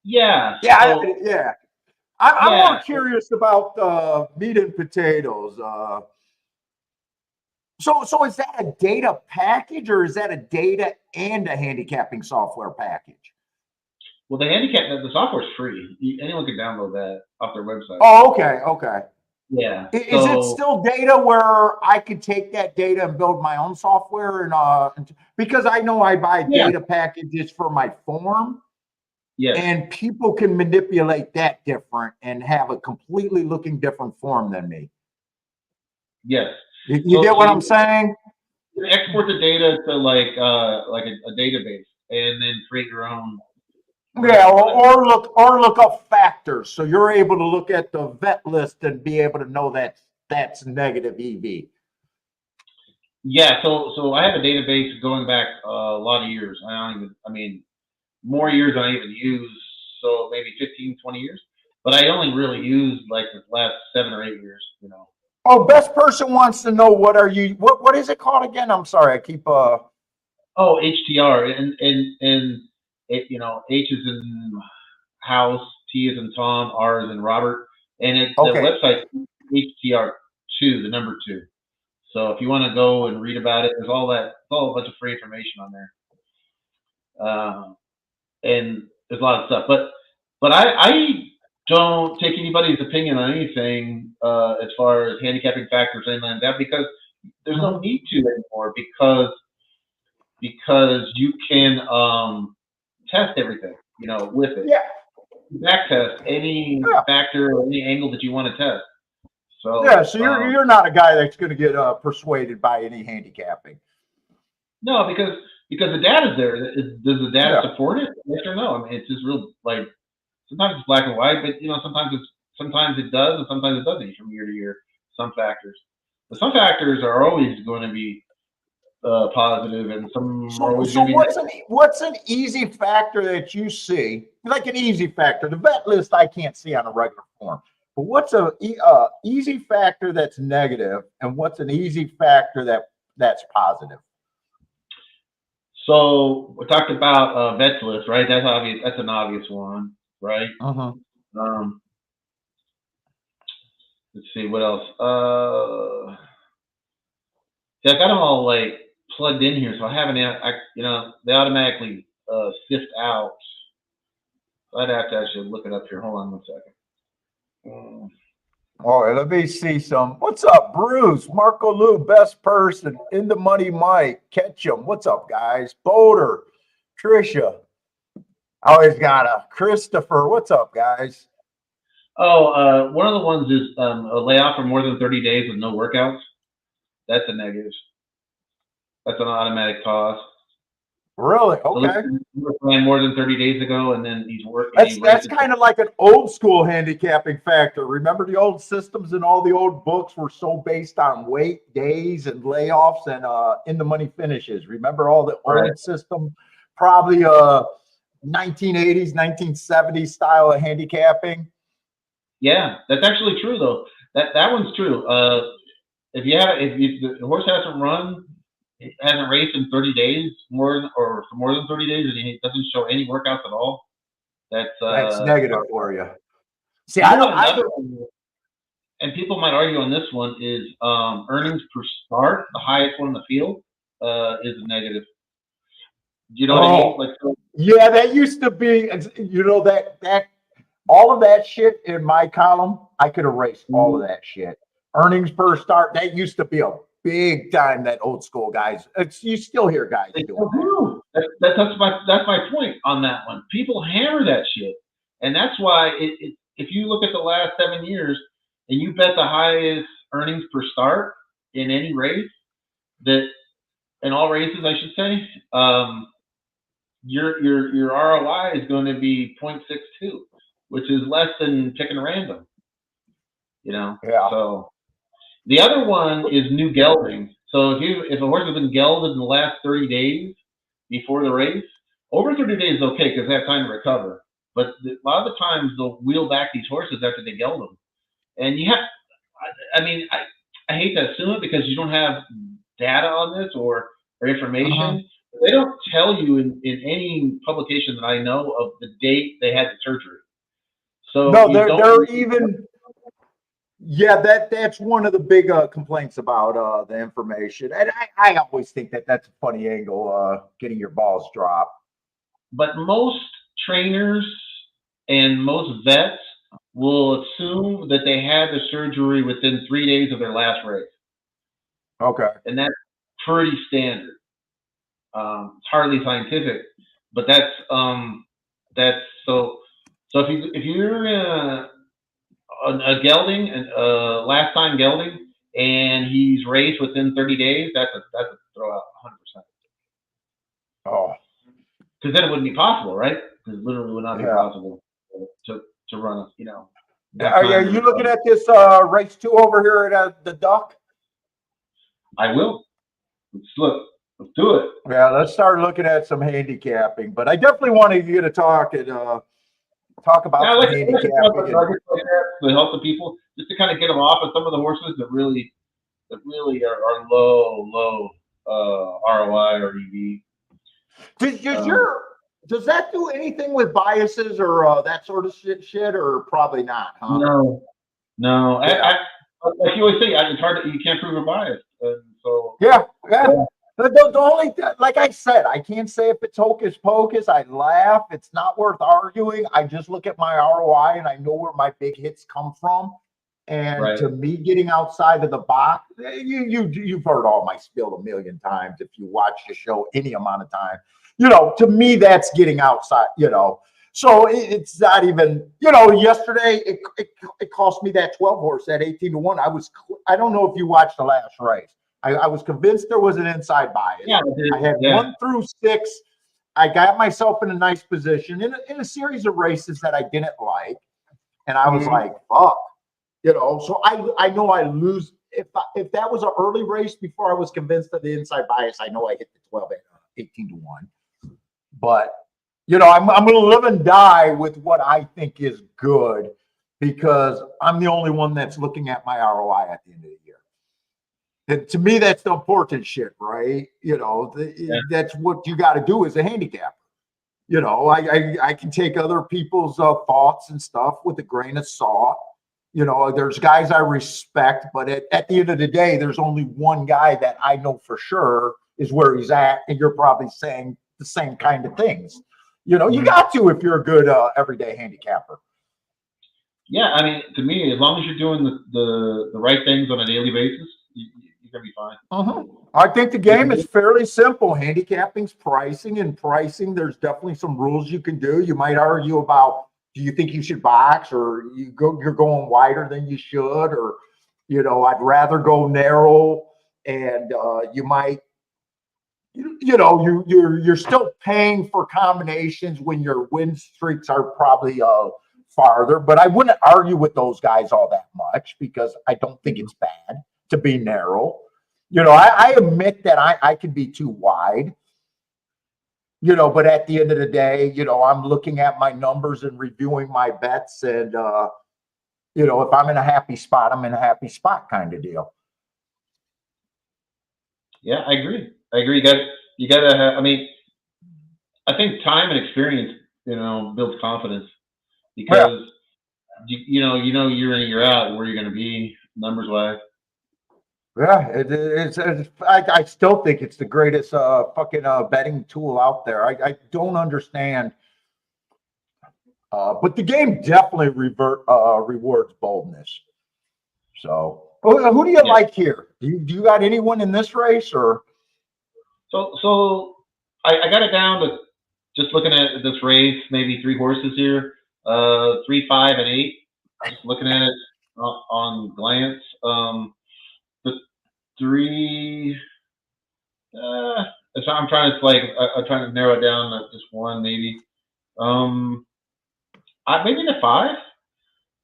yeah. Yeah, So yeah. I'm more yeah. curious about meat and potatoes. So is that a data package or is that a data and a handicapping software package? Well, the software is free. Anyone can download that off their website. Oh, okay, okay. Yeah. Is it So still data where I could take that data and build my own software because I know I buy yeah. data packages for my form. Yes. And people can manipulate that different and have a completely looking different form than me. Yes. You get what I'm saying? You export the data to like a database, and then create your own Yeah, or look up factors. So you're able to look at the vet list and be able to know that that's negative EV. Yeah, so I have a database going back a lot of years. I mean, more years than I even use, so maybe 15, 20 years. But I only really used like the last 7 or 8 years, you know. Oh, best person wants to know what is it called again? I'm sorry, I keep Oh, HTR, and it, you know, H is in house, T is in Tom, R is in Robert, and it's the okay. website HTR2, the number 2. So if you want to go and read about it, there's all a bunch of free information on there, and there's a lot of stuff. But I don't take anybody's opinion on anything as far as handicapping factors or anything like that, because there's no need to anymore, because you can test everything, you know, with it. Yeah. Back test any factor or any angle that you want to test. So yeah, so you're not a guy that's going to get persuaded by any handicapping. No, because the data's there. Does the data support it? Yes or no? I mean, it's just real, like, sometimes it's black and white, but you know, sometimes it does, and sometimes it doesn't from year to year. Some factors, but some factors are always going to be positive, and some are always going to be. What's an easy factor that you see? Like an easy factor, the vet list I can't see on a regular form. But what's a easy factor that's negative, and what's an easy factor that's positive? So we talked about vets list, right? That's obvious. That's an obvious one, right? Let's see what else. See, I got them all like plugged in here, so I haven't. You know, they automatically sift out. So I'd have to actually look it up here. Hold on 1 second. All right, let me see some. What's up, Bruce? Marco Lou, best person. In the money, Mike. Ketchum. What's up, guys? Boulder. Trisha. I always got a Christopher. What's up, guys? Oh, one of the ones is a layoff for more than 30 days with no workouts. That's a negative. That's an automatic toss. Really? Okay. So he was playing more than 30 days ago, and then he's working. That's kind of like an old school handicapping factor. Remember the old systems and all the old books were so based on weight, days, and layoffs and in the money finishes. Remember all the old system, probably 1980s, 1970s style of handicapping. Yeah, that's actually true though. That one's true. If the horse hasn't run, it hasn't raced in 30 days, for more than 30 days, and he doesn't show any workouts at all, that's negative for you. See, another one, and people might argue on this one, is earnings per start. The highest one in the field is a negative. You know what I mean? Like, yeah, that used to be. You know that all of that shit in my column, I could erase all of that shit. Earnings per start, that used to be a big time, that old school guys. You still hear guys doing that. That's my point on that one. People hammer that shit. And that's why if you look at the last 7 years and you bet the highest earnings per start in any race, that in all races, I should say, your ROI is going to be 0.62, which is less than picking random. You know? Yeah. So the other one is new gelding. So if a horse has been gelded in the last 30 days before the race, over 30 days is okay because they have time to recover. But a lot of the times they'll wheel back these horses after they geld them. And you have, I mean, I hate to assume it because you don't have data on this or information. They don't tell you in any publication that I know of the date they had the surgery. So no, they're even. Yeah, that's one of the big complaints about the information. And I always think that's a funny angle, getting your balls dropped. But most trainers and most vets will assume that they had the surgery within 3 days of their last race. Okay. And that's pretty standard. It's hardly scientific, but that's so if you're a gelding and last time gelding and he's raced within 30 days, that's a throw out 100%. Oh, because then it wouldn't be possible, right? because literally would not be Yeah. possible to run. That Are time you to- looking at this race 2 over here at the Duck? I will. Let's do it. Yeah, let's start looking at some handicapping. But I definitely want to get a talk and talk about Yeah, I some like to talk handicapping. about nuggets like that to help the people, just to kind of get them off of some of the horses that really are low ROI or EV. Does that do anything with biases or that sort of shit, or probably not? Huh? No. Yeah. Like you always say, it's hard. You can't prove a bias. So Yeah. The only, like I said, I can't say if it's hocus pocus. I laugh. It's not worth arguing. I just look at my ROI and I know where my big hits come from. And Right. to me, getting outside of the box, you've heard all my spiel a million times if you watch the show any amount of time. To me, that's getting outside. So it's not even. Yesterday it cost me that 12 horse at 18-1. I don't know if you watched the last race. I was convinced there was an inside bias. Yeah, I had 1 through 6. I got myself in a nice position in a series of races that I didn't like, and I was like, "Fuck," So I know I lose if that was an early race before I was convinced of the inside bias. I know I hit the 12 at 18-1, but I'm going to live and die with what I think is good because I'm the only one that's looking at my ROI at the end of the year. And to me, that's the important shit, right? That's what you got to do as a handicapper. I can take other people's thoughts and stuff with a grain of salt. There's guys I respect, but at the end of the day, there's only one guy that I know for sure is where he's at, and you're probably saying the same kind of things. You got to if you're a good everyday handicapper. Yeah, I mean, to me, as long as you're doing the right things on a daily basis, you're gonna be fine. I think the game is fairly simple. Handicapping's pricing, and pricing, there's definitely some rules you can do. You might argue about, do you think you should box, or you're going wider than you should, or I'd rather go narrow, and you might. You're still paying for combinations when your win streaks are probably farther, but I wouldn't argue with those guys all that much because I don't think it's bad to be narrow. I admit that I could be too wide, but at the end of the day, I'm looking at my numbers and reviewing my bets, and if I'm in a happy spot, I'm in a happy spot kind of deal. Yeah, I agree. You gotta have, I mean, I think time and experience, builds confidence because you know year in and year out where you're going to be numbers wise. Yeah, I still think it's the greatest fucking betting tool out there. I don't understand, but the game definitely rewards boldness. So, who do you like here? Do you got anyone in this race, or? So I got it down to just looking at this race, maybe 3 horses here, 3, 5, and 8. Just looking at it on glance. The 3. So I'm trying to narrow it down to just one maybe. Maybe the 5.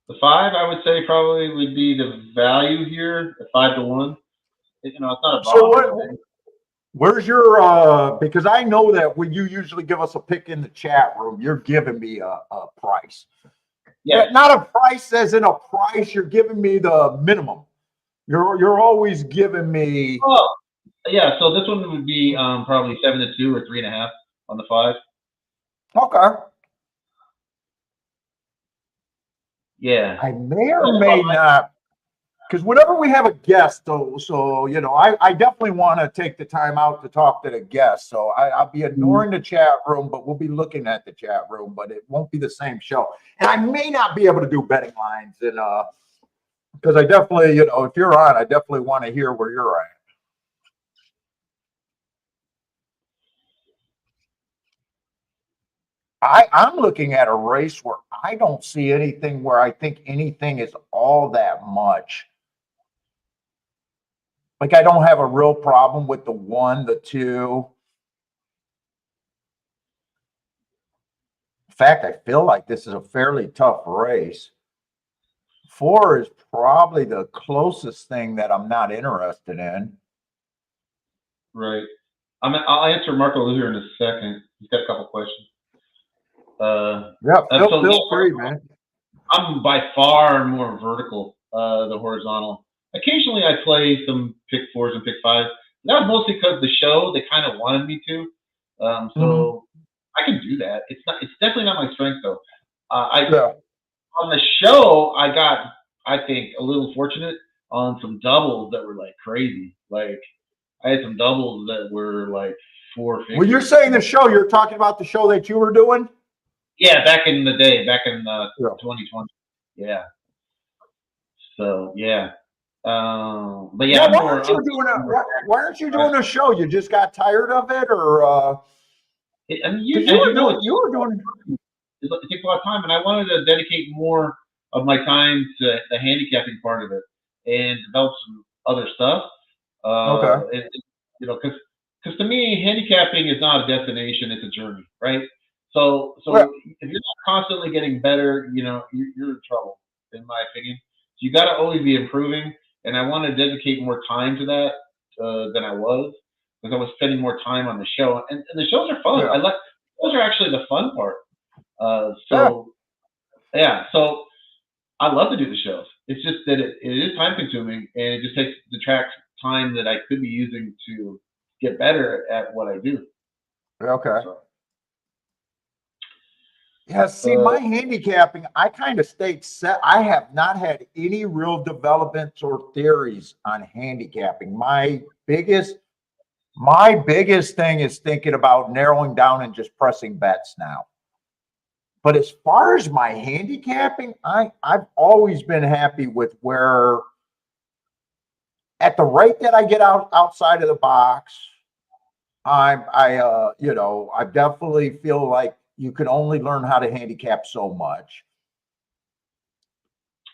The 5 I would say probably would be the value here, the 5-1. It's not a So where's your because I know that when you usually give us a pick in the chat room, you're giving me a price. Yeah, not a price as in a price, you're giving me the minimum. You're always giving me. Oh, yeah, so this one would be probably 7-2 or 3.5 on the 5. Okay. Yeah. I may or may not, because whenever we have a guest, so I definitely want to take the time out to talk to the guest. So I'll be ignoring the chat room, but we'll be looking at the chat room, but it won't be the same show. And I may not be able to do betting lines, and because I definitely, if you're on, I definitely want to hear where you're at. I'm looking at a race where I don't see anything where I think anything is all that much. Like, I don't have a real problem with the 1, the 2. fact, I feel like this is a fairly tough race. 4 is probably the closest thing that I'm not interested in. Right. I'll answer Marco Lou here in a second. He's got a couple questions. Yeah, So feel free, man. I'm by far more vertical, the horizontal. Occasionally I play some pick 4s and pick 5s. That was mostly because the show, they kind of wanted me to. So I can do that. It's definitely not my strength though. On the show, I got, I think, a little fortunate on some doubles that were like crazy. Like I had some doubles that were like 4 figures. When you're saying the show, you're talking about the show that you were doing? Yeah, back in the day, back in 2020. Yeah. So yeah. But yeah, why aren't you doing a show? You just got tired of it, or I mean, you were doing. It takes a lot of time, and I wanted to dedicate more of my time to the handicapping part of it and develop some other stuff. Okay. You know, because to me, handicapping is not a destination; it's a journey, right? So if you're not constantly getting better, you know, you're in trouble, in my opinion. So you got to always be improving, and I want to dedicate more time to that than I was, because I was spending more time on the show, and the shows are fun. Yeah. Those are actually the fun part. So I love to do the shows. It's just that it is time consuming, and it just detracts time that I could be using to get better at what I do. Okay. So. Yeah, see, my handicapping, I kind of stayed set. I have not had any real developments or theories on handicapping. My biggest thing is thinking about narrowing down and just pressing bets now. But as far as my handicapping, I've always been happy with where, at the rate that I get outside of the box, I definitely feel like you can only learn how to handicap so much.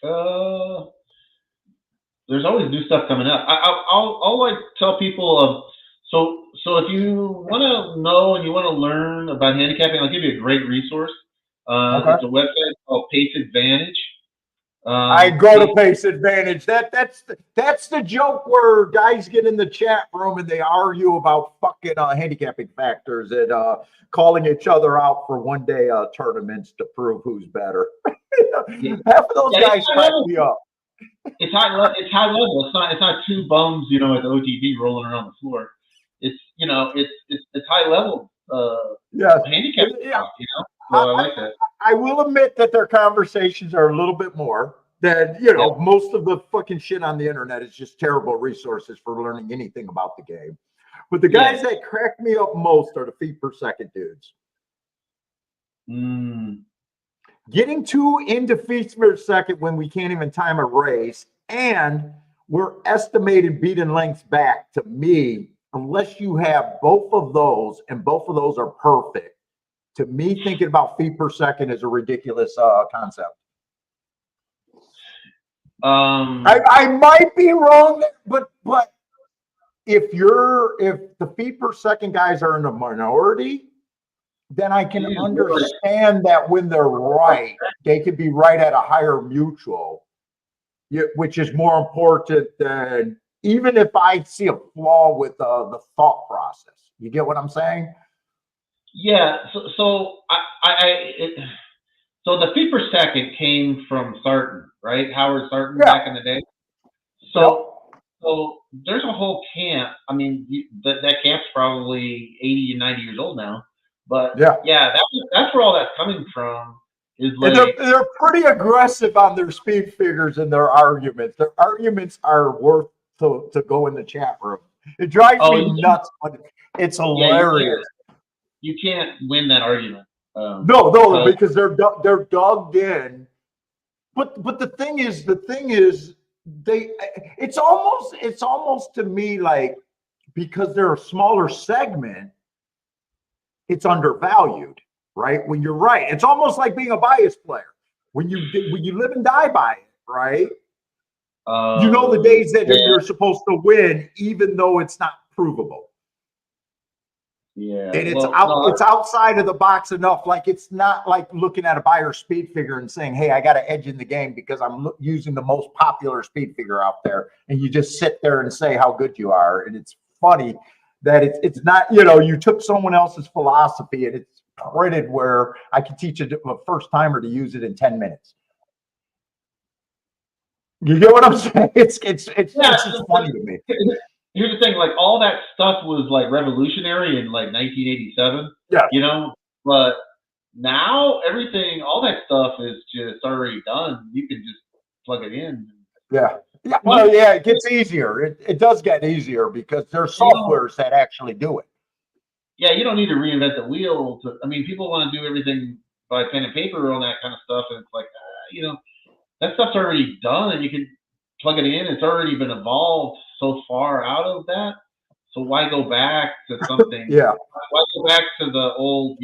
There's always new stuff coming up. I'll like tell people so if you want to know and you want to learn about handicapping, I'll give you a great resource. It's a website called Pace Advantage. I go to Pace Advantage. That's the joke where guys get in the chat room and they argue about fucking handicapping factors and calling each other out for one-day tournaments to prove who's better. Half of those guys crack me up. It's high level. It's not two bums, you know, at the OTB rolling around the floor. It's high level. Handicapping stuff, you know. So I like that. I will admit that their conversations are a little bit more than, most of the fucking shit on the internet is just terrible resources for learning anything about the game. But the guys that crack me up most are the feet per second dudes. Getting 2 into feet per second when we can't even time a race, and we're estimated beating lengths back, to me, unless you have both of those and both of those are perfect. To me, thinking about feet per second is a ridiculous concept. I might be wrong, but if the feet per second guys are in the minority, then I can understand that when they're right, they could be right at a higher mutual, which is more important than even if I see a flaw with the thought process. You get what I'm saying? Yeah, so the feet per second came from Sarton, right? Howard Sarton back in the day. So there's a whole camp. I mean, that camp's probably 80 and 90 years old now. But that's where all that's coming from. Is like, and they're pretty aggressive on their speed figures and their arguments. Their arguments are worth to go in the chat room. It drives me nuts, but it's hilarious. You can't win that argument. No, because they're dogged in. But the thing is, it's almost to me like, because they're a smaller segment, it's undervalued, right? When you're right, it's almost like being a bias player. When you live and die by it, right? You know the days that you're supposed to win, even though it's not provable. Yeah. And it's Well, out, no, it's outside of the box enough. Like it's not like looking at a buyer speed figure and saying, "Hey, I got an edge in the game because I'm using the most popular speed figure out there." And you just sit there and say how good you are. And it's funny that it's not, you took someone else's philosophy and it's printed where I could teach a first timer to use it in 10 minutes. You get what I'm saying? It's yeah. just funny to me. Here's the thing, like all that stuff was like revolutionary in like 1987, Yeah. but now everything, all that stuff is just already done. You can just plug it in. Yeah. Yeah. Well, yeah, it gets easier. It does get easier because there's softwares that actually do it. Yeah, you don't need to reinvent the wheel. I mean, people want to do everything by pen and paper on that kind of stuff, and it's like, that stuff's already done, and you can plug it in. It's already been evolved so far out of that. So why go back to something? Yeah. Why go back to the old,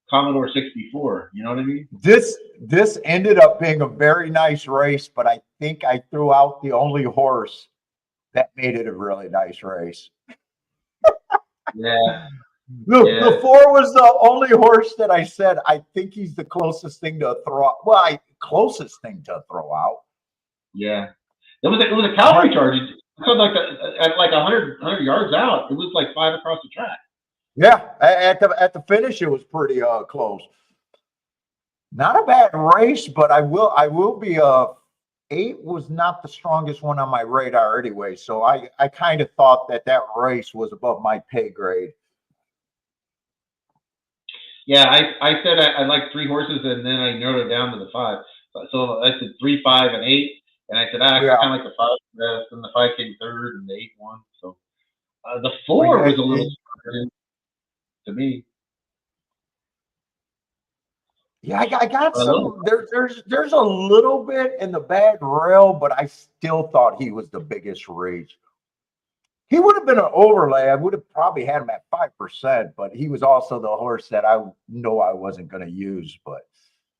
Commodore 64? You know what I mean? This ended up being a very nice race, but I think I threw out the only horse that made it a really nice race. Yeah. The 4 was the only horse that I said I think he's the closest thing to throw. Well, closest thing to throw out. Yeah. It was a cavalry charge. It was like at like 100 yards out. It was like 5 across the track. Yeah, at the finish it was pretty close. Not a bad race, but I will be 8 was not the strongest one on my radar anyway. So I kind of thought that race was above my pay grade. Yeah, I said I like 3 horses, and then I narrowed it down to the 5. So I said 3, 5, and 8, and I said I kind of like the 5 best, and the 5 came third, and the 8 won. So the 4 was a little stronger to me. Yeah, I got some. There's a little bit in the bag rail, but I still thought he was the biggest reach. He would have been an overlay. I would have probably had him at 5%, but he was also the horse that I know I wasn't going to use. But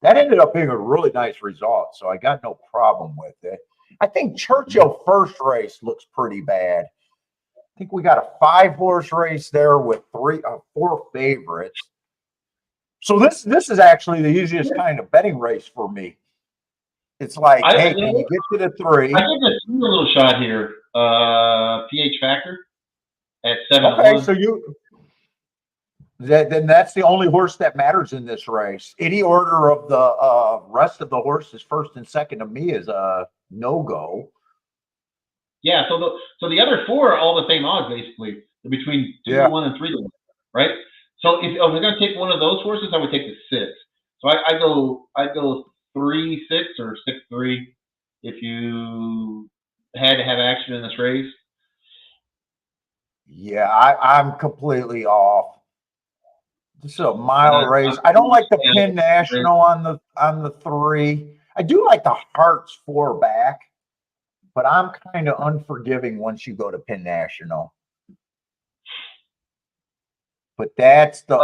that ended up being a really nice result, so I got no problem with it. I think Churchill first race looks pretty bad. I think we got a 5-horse race there with 4 favorites. So this is actually the easiest kind of betting race for me. It's like, hey, can you get to the 3? I think a little shot here. PH Factor at 7-1. Okay, so then that's the only horse that matters in this race. Any order of the rest of the horses, first and second, to me is a no-go. Yeah, so the other 4 are all the same odds basically. They're between 2-1 and 3-1, right? So if I was going to take one of those horses, I would take the 6. So I go 3-6 or 6-3 if you had to have action in this race. Yeah, I'm completely off. This is a mile race. I don't like the Pin National on the 3. I do like the Hearts 4 back, but I'm kind of unforgiving once you go to Pin National. But that's the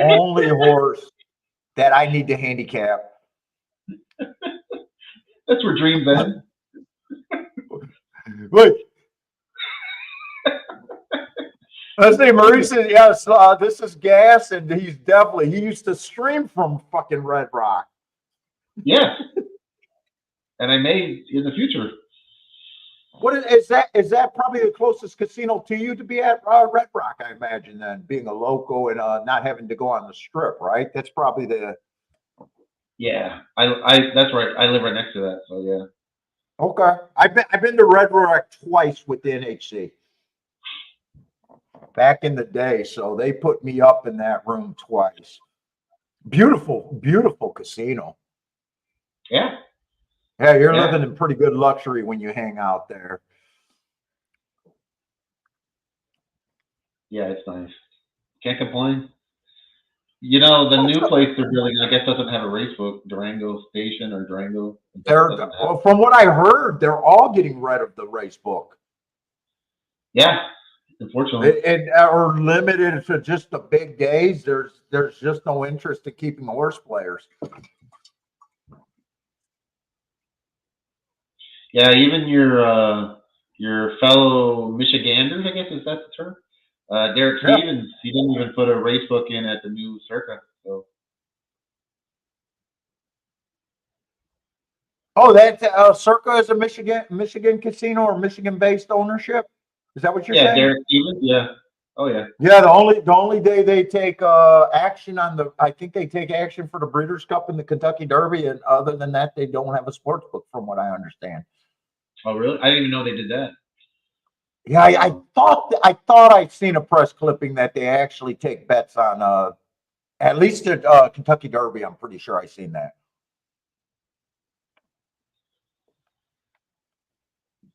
only horse that I need to handicap. That's where dreams end. Wait. Let's say Maurice said, yes, this is gas, and he used to stream from fucking Red Rock. Yeah. And I may in the future. What is that? Is that probably the closest casino to you to be at Red Rock, I imagine, then, being a local and not having to go on the strip, right? That's probably the... Yeah, that's right. I live right next to that, so yeah. Okay. I've been to Red Rock twice with the NHC. Back in the day, so they put me up in that room twice. Beautiful, beautiful casino. Yeah. Yeah, you're living in pretty good luxury when you hang out there. Yeah, it's nice. Can't complain. You know, the new place they're building, I guess, doesn't have a race book. Durango Station or Durango. From what I heard, they're all getting rid of the race book. Yeah, unfortunately. And are limited to just the big days. There's just no interest in keeping horse players. Yeah, even your fellow Michiganders, I guess, is that the term? Derek Yeah. Stevens, he didn't even put a race book in at the new Circa. So Oh, that Circa is a Michigan casino or Michigan-based ownership. Is that what you're yeah, saying? Derek Stevens, yeah. Oh yeah. Yeah, the only day they take action I think they take action for the Breeders' Cup and the Kentucky Derby, and other than that, they don't have a sports book, from what I understand. Oh really? I didn't even know they did that. Yeah, I thought I'd seen a press clipping that they actually take bets on at least the Kentucky Derby. I'm pretty sure I seen that.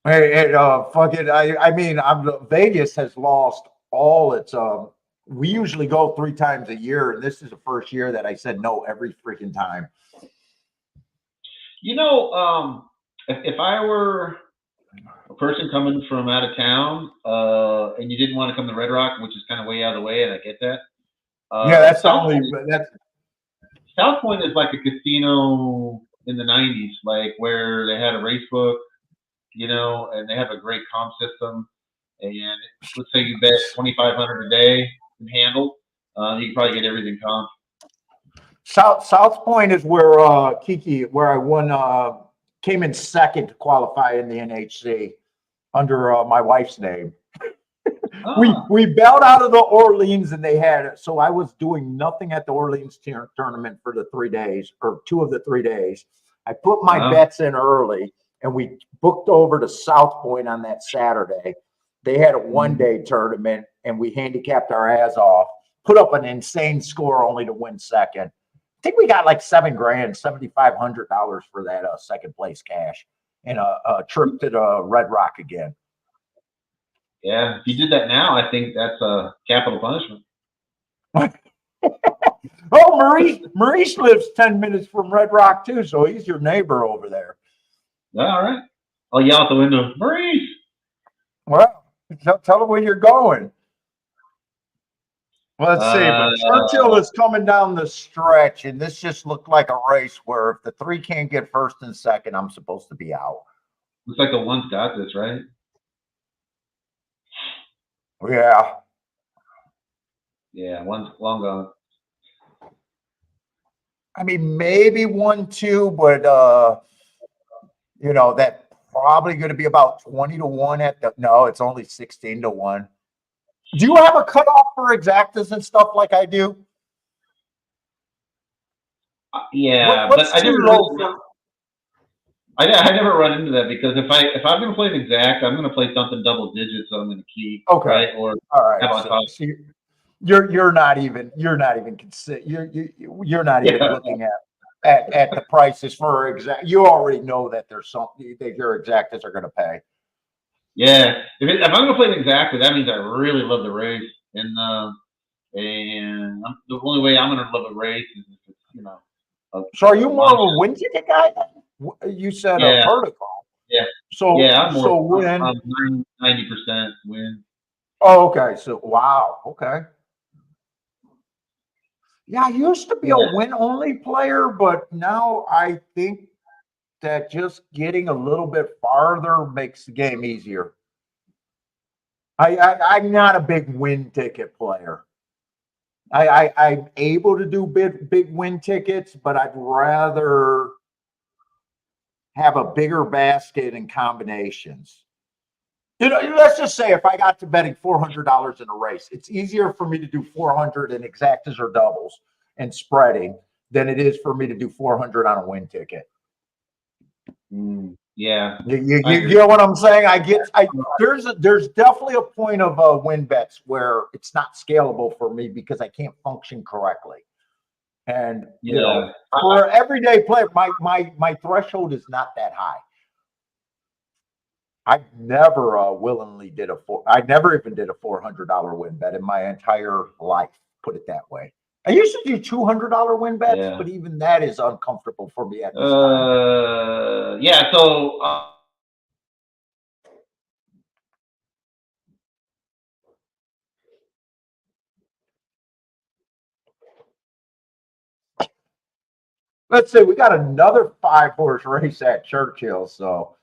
Hey, fuck it. I mean, Vegas has lost all its. We usually go 3 times a year, and this is the first year that I said no every freaking time. You know, if I were a person coming from out of town, and you didn't want to come to Red Rock, which is kind of way out of the way, and I get that. Yeah, that's the South only. Point, That's South Point is like a casino in the '90s, like where they had a race book, you know, and they have a great comp system. And let's say you bet 2,500 a day in handle, you can probably get everything comp. South Point is where where I won, came in second to qualify in the NHC under my wife's name. We bailed out of the Orleans, and they had it. So I was doing nothing at the Orleans tournament for the 3 days, or 2 of the 3 days. I put my bets in early, and we booked over to South Point on that Saturday. They had a 1-day tournament, and we handicapped our ass off, put up an insane score only to win second. I think we got like $7,000, $7,500 for that second place cash, and a trip to the Red Rock again. Yeah, if you did that now, I think that's a capital punishment. Oh, Maurice lives 10 minutes from Red Rock too, so he's your neighbor over there. All right. I'll yell out the window, Maurice. Well, tell him where you're going. Let's see, but Churchill is coming down the stretch, and this just looked like a race where if the 3 can't get first and second, I'm supposed to be out. Looks like the one's got this, right? Yeah. Yeah, one's long gone. I mean, maybe 1-2, but you know, that probably going to be about 20 to 1 at the. No, it's only 16 to 1. Do you have a cutoff for exactas and stuff like I do? Yeah, What's but I too never. low I never run into that because if I'm going to play an exact, I'm going to play something double digits that I'm going to keep. Okay. Right? Or all right. have on top. So you're not even you're not even looking at the prices for exact. You already know that there's something that your exactas are going to pay. Yeah, if I'm going to play an exacta, that means I really love the race, and the only way I'm going to love a race is if it's, you know. So are you more of a win ticket guy? You said a protocol. Yeah. So yeah, I'm more. So win. I'm 90% win. Oh, okay. So wow. Okay. Yeah, I used to be a win-only player, but now I think that just getting a little bit farther makes the game easier. I'm not a big win ticket player. I'm able to do big win tickets, but I'd rather have a bigger basket and combinations. You know, let's just say if I got to betting $400 in a race, it's easier for me to do 400 in exactas or doubles and spreading than it is for me to do 400 on a win ticket. Yeah, you get what I'm saying? There's definitely a point of win bets where it's not scalable for me because I can't function correctly. And you know, for an everyday player, my threshold is not that high. I never willingly did I never even did a $400 win bet in my entire life. Put it that way. I used to do $200 win bets, but even that is uncomfortable for me at this time. Yeah. So. Let's say we got another 5-horse race at Churchill. So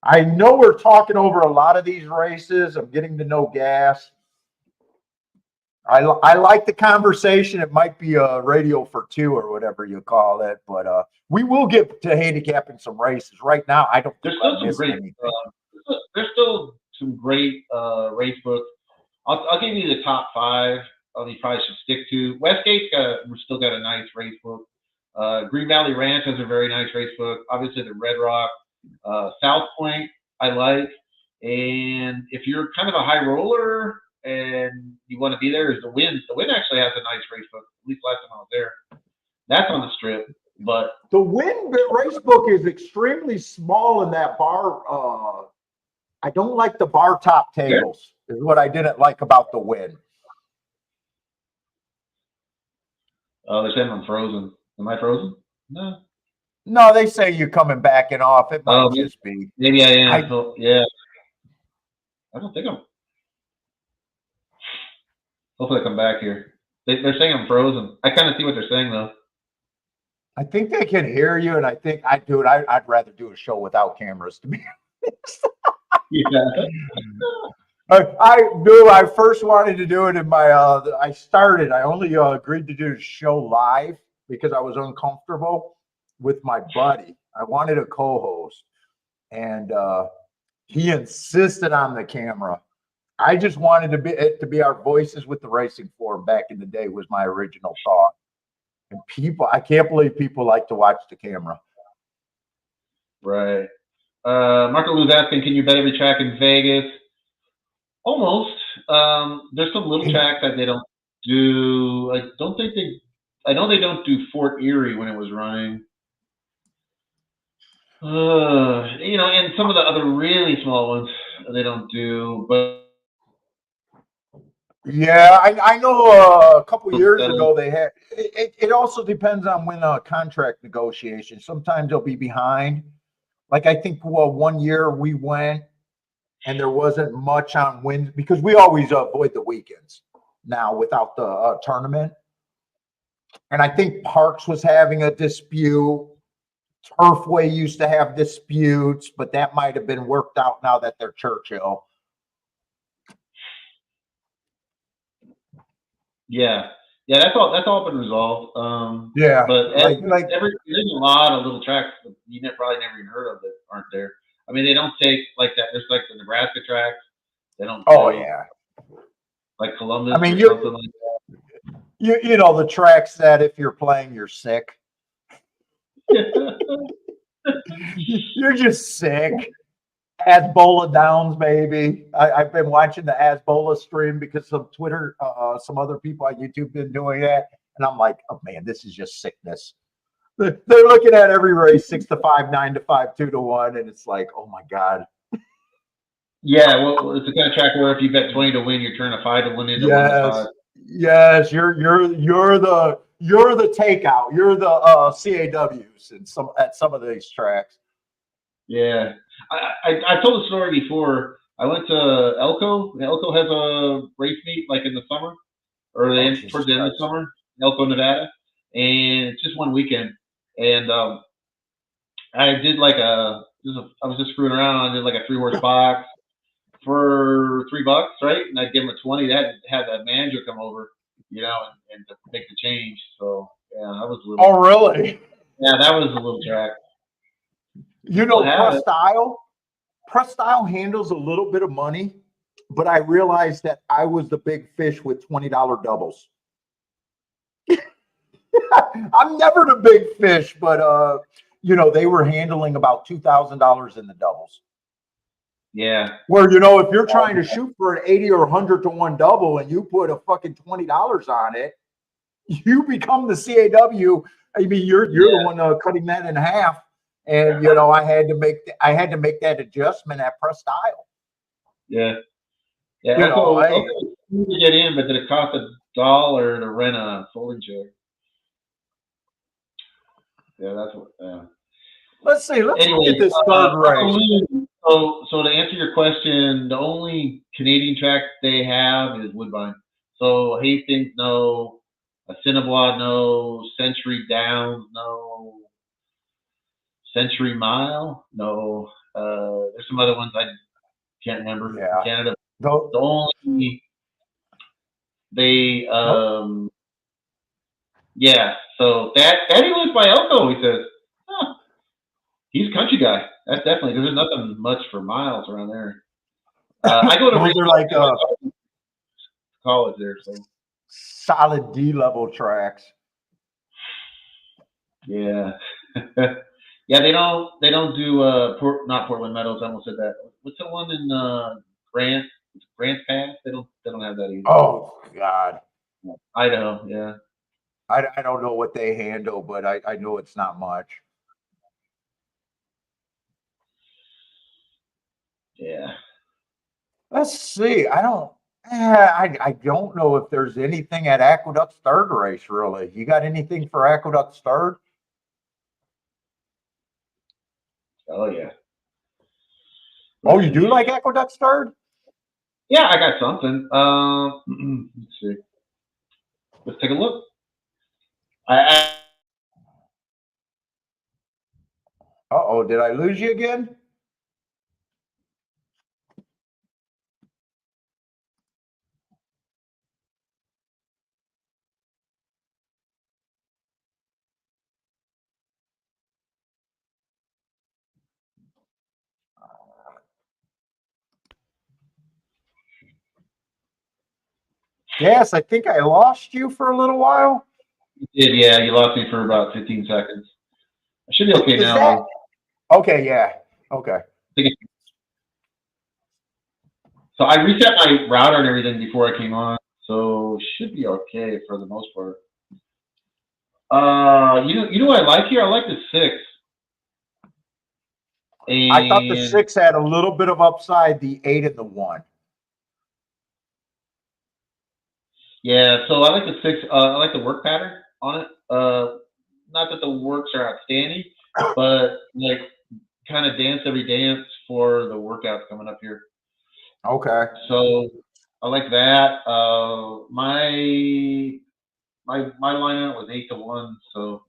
I know we're talking over a lot of these races. I'm getting to know gas. I like the conversation. It might be a radio for two or whatever you call it, but we will get to handicapping some races. Right now, I don't think I'm missing anything. There's still some great race books. I'll give you the top 5. You probably should stick to. Westgate's still got a nice race book. Green Valley Ranch has a very nice race book. Obviously, the Red Rock, South Point, I like. And if you're kind of a high roller and you want to be there, is the Wind. The Wind actually has a nice race book. At least last time I was there. That's on the strip, but the Wind race book is extremely small in that bar. I don't like the bar top tables. Is what I didn't like about the Wind. Oh, they're saying I'm frozen. Am I frozen? No. No, they say you're coming back and off. It might just be. Maybe I am. Yeah. I don't think I'm. Hopefully I come back here. They're saying I'm frozen. I kind of see what they're saying, though. I think they can hear you, and I think I'd rather do a show without cameras, to be honest. Yeah. I first wanted to do it in my, I only agreed to do the show live because I was uncomfortable with my buddy. I wanted a co-host, and he insisted on the camera. I just wanted to be our voices with the racing forum back in the day was my original thought. And I can't believe people like to watch the camera. Right. Marco Lou's asking, can you bet every track in Vegas? Almost. There's some little tracks that they don't do. I know they don't do Fort Erie when it was running. And some of the other really small ones they don't do, but yeah, I know a couple years ago they had it also depends on when contract negotiations. Sometimes they'll be behind. Like I think 1 year we went and there wasn't much on wins because we always avoid the weekends now without the tournament. And I think Parks was having a dispute. Turfway used to have disputes, but that might have been worked out now that they're Churchill. Yeah, that's all been resolved. Yeah, but there's a lot of little tracks that you probably never even heard of that aren't there. I mean, they don't take like that. There's like the Nebraska tracks. They don't. Yeah. Like Columbus. I mean, or something like that. You know the tracks that if you're playing, you're sick. You're just sick. Asbola Downs, baby. I've been watching the Asbola stream because some Twitter, some other people on YouTube been doing that, and I'm like, oh man, this is just sickness. They're looking at every race 6-5, 9-5, 2-1, and it's like, oh my god. Yeah, well, it's the kind of track where if you bet 20 to win, you turn a 5 to win into 1-5. Yes, you're the takeout. You're the CAWs at some of these tracks. Yeah, I told the story before. I went to Elko. Elko has a race meet like in the summer or towards the end of the summer, Elko, Nevada, and it's just one weekend. And I did I was just screwing around. I did like a 3-horse box for $3, right? And I'd give them a 20. That had the manager come over, and to make the change. So yeah, that was a little. Oh, really? Yeah, that was a little track. Press style handles a little bit of money, but I realized that I was the big fish with $20 doubles. I'm never the big fish, but they were handling about $2,000 in the doubles. Yeah. Where if you're trying to shoot for an 80 or 100 to 1 double and you put a fucking $20 on it, you become the CAW. I mean, you're the one cutting that in half. And I had to make that adjustment at press style. Yeah. Yeah. Also, to get in, but did it cost $1 to rent a folding chair? Yeah, that's what. Let's see. Let's look at this third race. So to answer your question, the only Canadian track they have is Woodbine. So Hastings, no. Assiniboia, no. Century Downs, no. Century Mile, no. There's some other ones I can't remember. Yeah. Canada. The only They yeah. So that he lives by Elko. He says, huh, he's a country guy. That's definitely because there's nothing much for miles around there. I go to Those are like college there, so solid D level tracks. yeah. Yeah, they don't do not Portland Meadows. I almost said that. What's the one in Grant Pass? They don't have that either. Oh God, Idaho, yeah. I don't know what they handle, but I know it's not much. Yeah. Let's see. I don't know if there's anything at Aqueduct's third race really. You got anything for Aqueduct's third? Oh yeah. Oh, you do like Aqueduct's third? Yeah, I got something. Let's see. Let's take a look. Uh-oh, did I lose you again? Yes, I think I lost you for a little while. You did, yeah. You lost me for about 15 seconds. I should be okay Is now. that okay? Yeah. Okay. So I reset my router and everything before I came on, so should be okay for the most part. You know what I like here? I like the 6. And I thought the 6 had a little bit of upside, the 8 and the 1. yeah, so I like the 6. I like the work pattern on it. Not that the works are outstanding, but like kind of dance every dance for the workouts coming up here. Okay. So I like that. My lineup was 8-1, so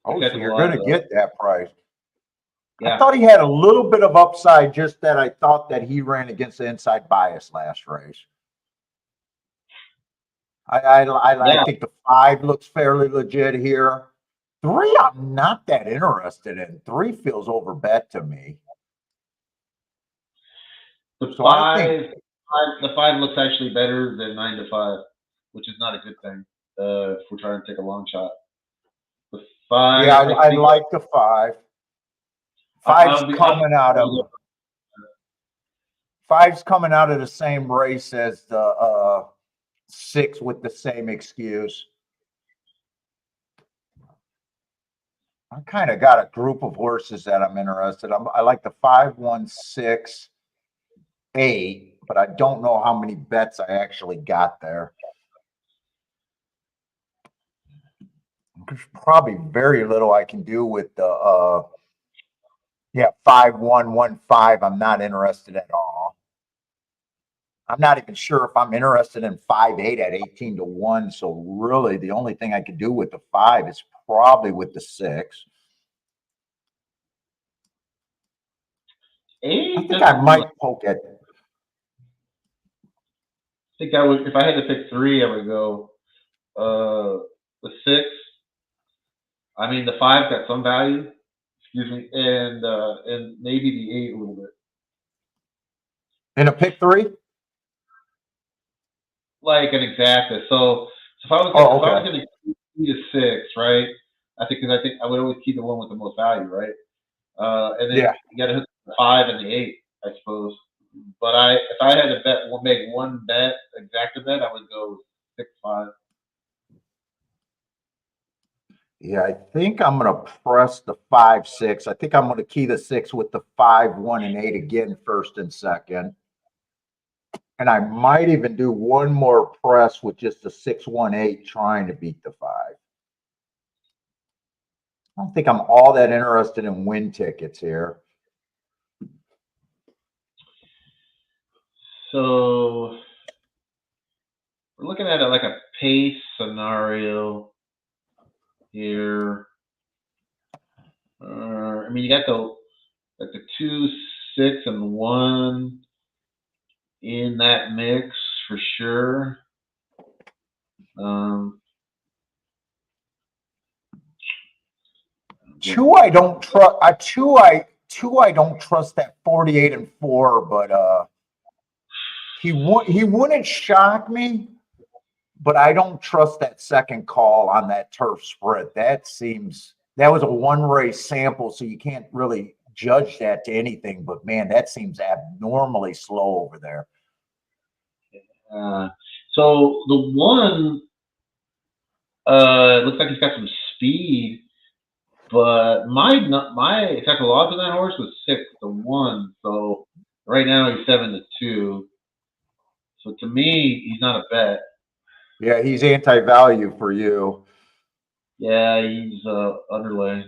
Oh, so you're going to get that price. Yeah. I thought he had a little bit of upside, just that I thought that he ran against the inside bias last race. I think the 5 looks fairly legit here. 3, I'm not that interested in. 3 feels overbet to me. The So 5 looks actually better than 9-5, which is not a good thing if we're trying to take a long shot. The 5. Yeah, I like the 5. 5's coming out of 5's coming out of the same race as the 6 with the same excuse. I kind of got a group of horses that I'm interested. I like the 5, 1, 6, 8, but I don't know how many bets I actually got there. There's probably very little I can do with the 5, 1, 1, 5. I'm not interested at all. I'm not even sure if I'm interested in 5, 8 at 18-1. So really, the only thing I could do with the 5 is probably with the 6. 8. I think I might poke it. I think I would, if I had to pick 3, I would go the 6. I mean, the 5 got some value. Excuse me, and maybe the 8 a little bit. In a pick 3? Like an exacta. So if I was going to keep the 6, right? I think I would always keep the one with the most value, right? And then you got to hit the 5 and the 8, I suppose. But if I had to make one bet, exacta bet, I would go 6, 5. Yeah, I think I'm going to press the 5, 6. I think I'm going to key the 6 with the 5, 1, and 8 again, first and second. And I might even do one more press with just the 6, 1, 8, trying to beat the 5. I don't think I'm all that interested in win tickets here. So we're looking at like a pace scenario here. I mean, you got the 2, 6, and 1 in that mix for sure. Two, I don't trust. Two, I don't trust that 48-4, but he wouldn't shock me, but I don't trust that second call on that turf spread. That was a one race sample, so you can't really judge that to anything. But man, that seems abnormally slow over there. So the one looks like he's got some speed. But my exact odds on that horse was 6-1. So right now he's 7-2. So to me, he's not a bet. Yeah, he's anti-value for you. Yeah, he's underlay.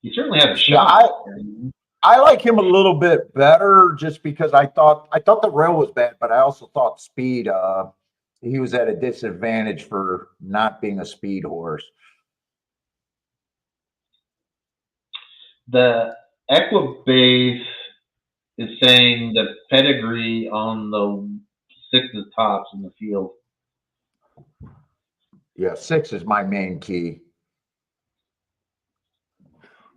He certainly has a shot. I like him a little bit better just because I thought the rail was bad, but I also thought speed. He was at a disadvantage for not being a speed horse. The Equibase is saying the pedigree on the 6 is tops in the field. Yeah, 6 is my main key.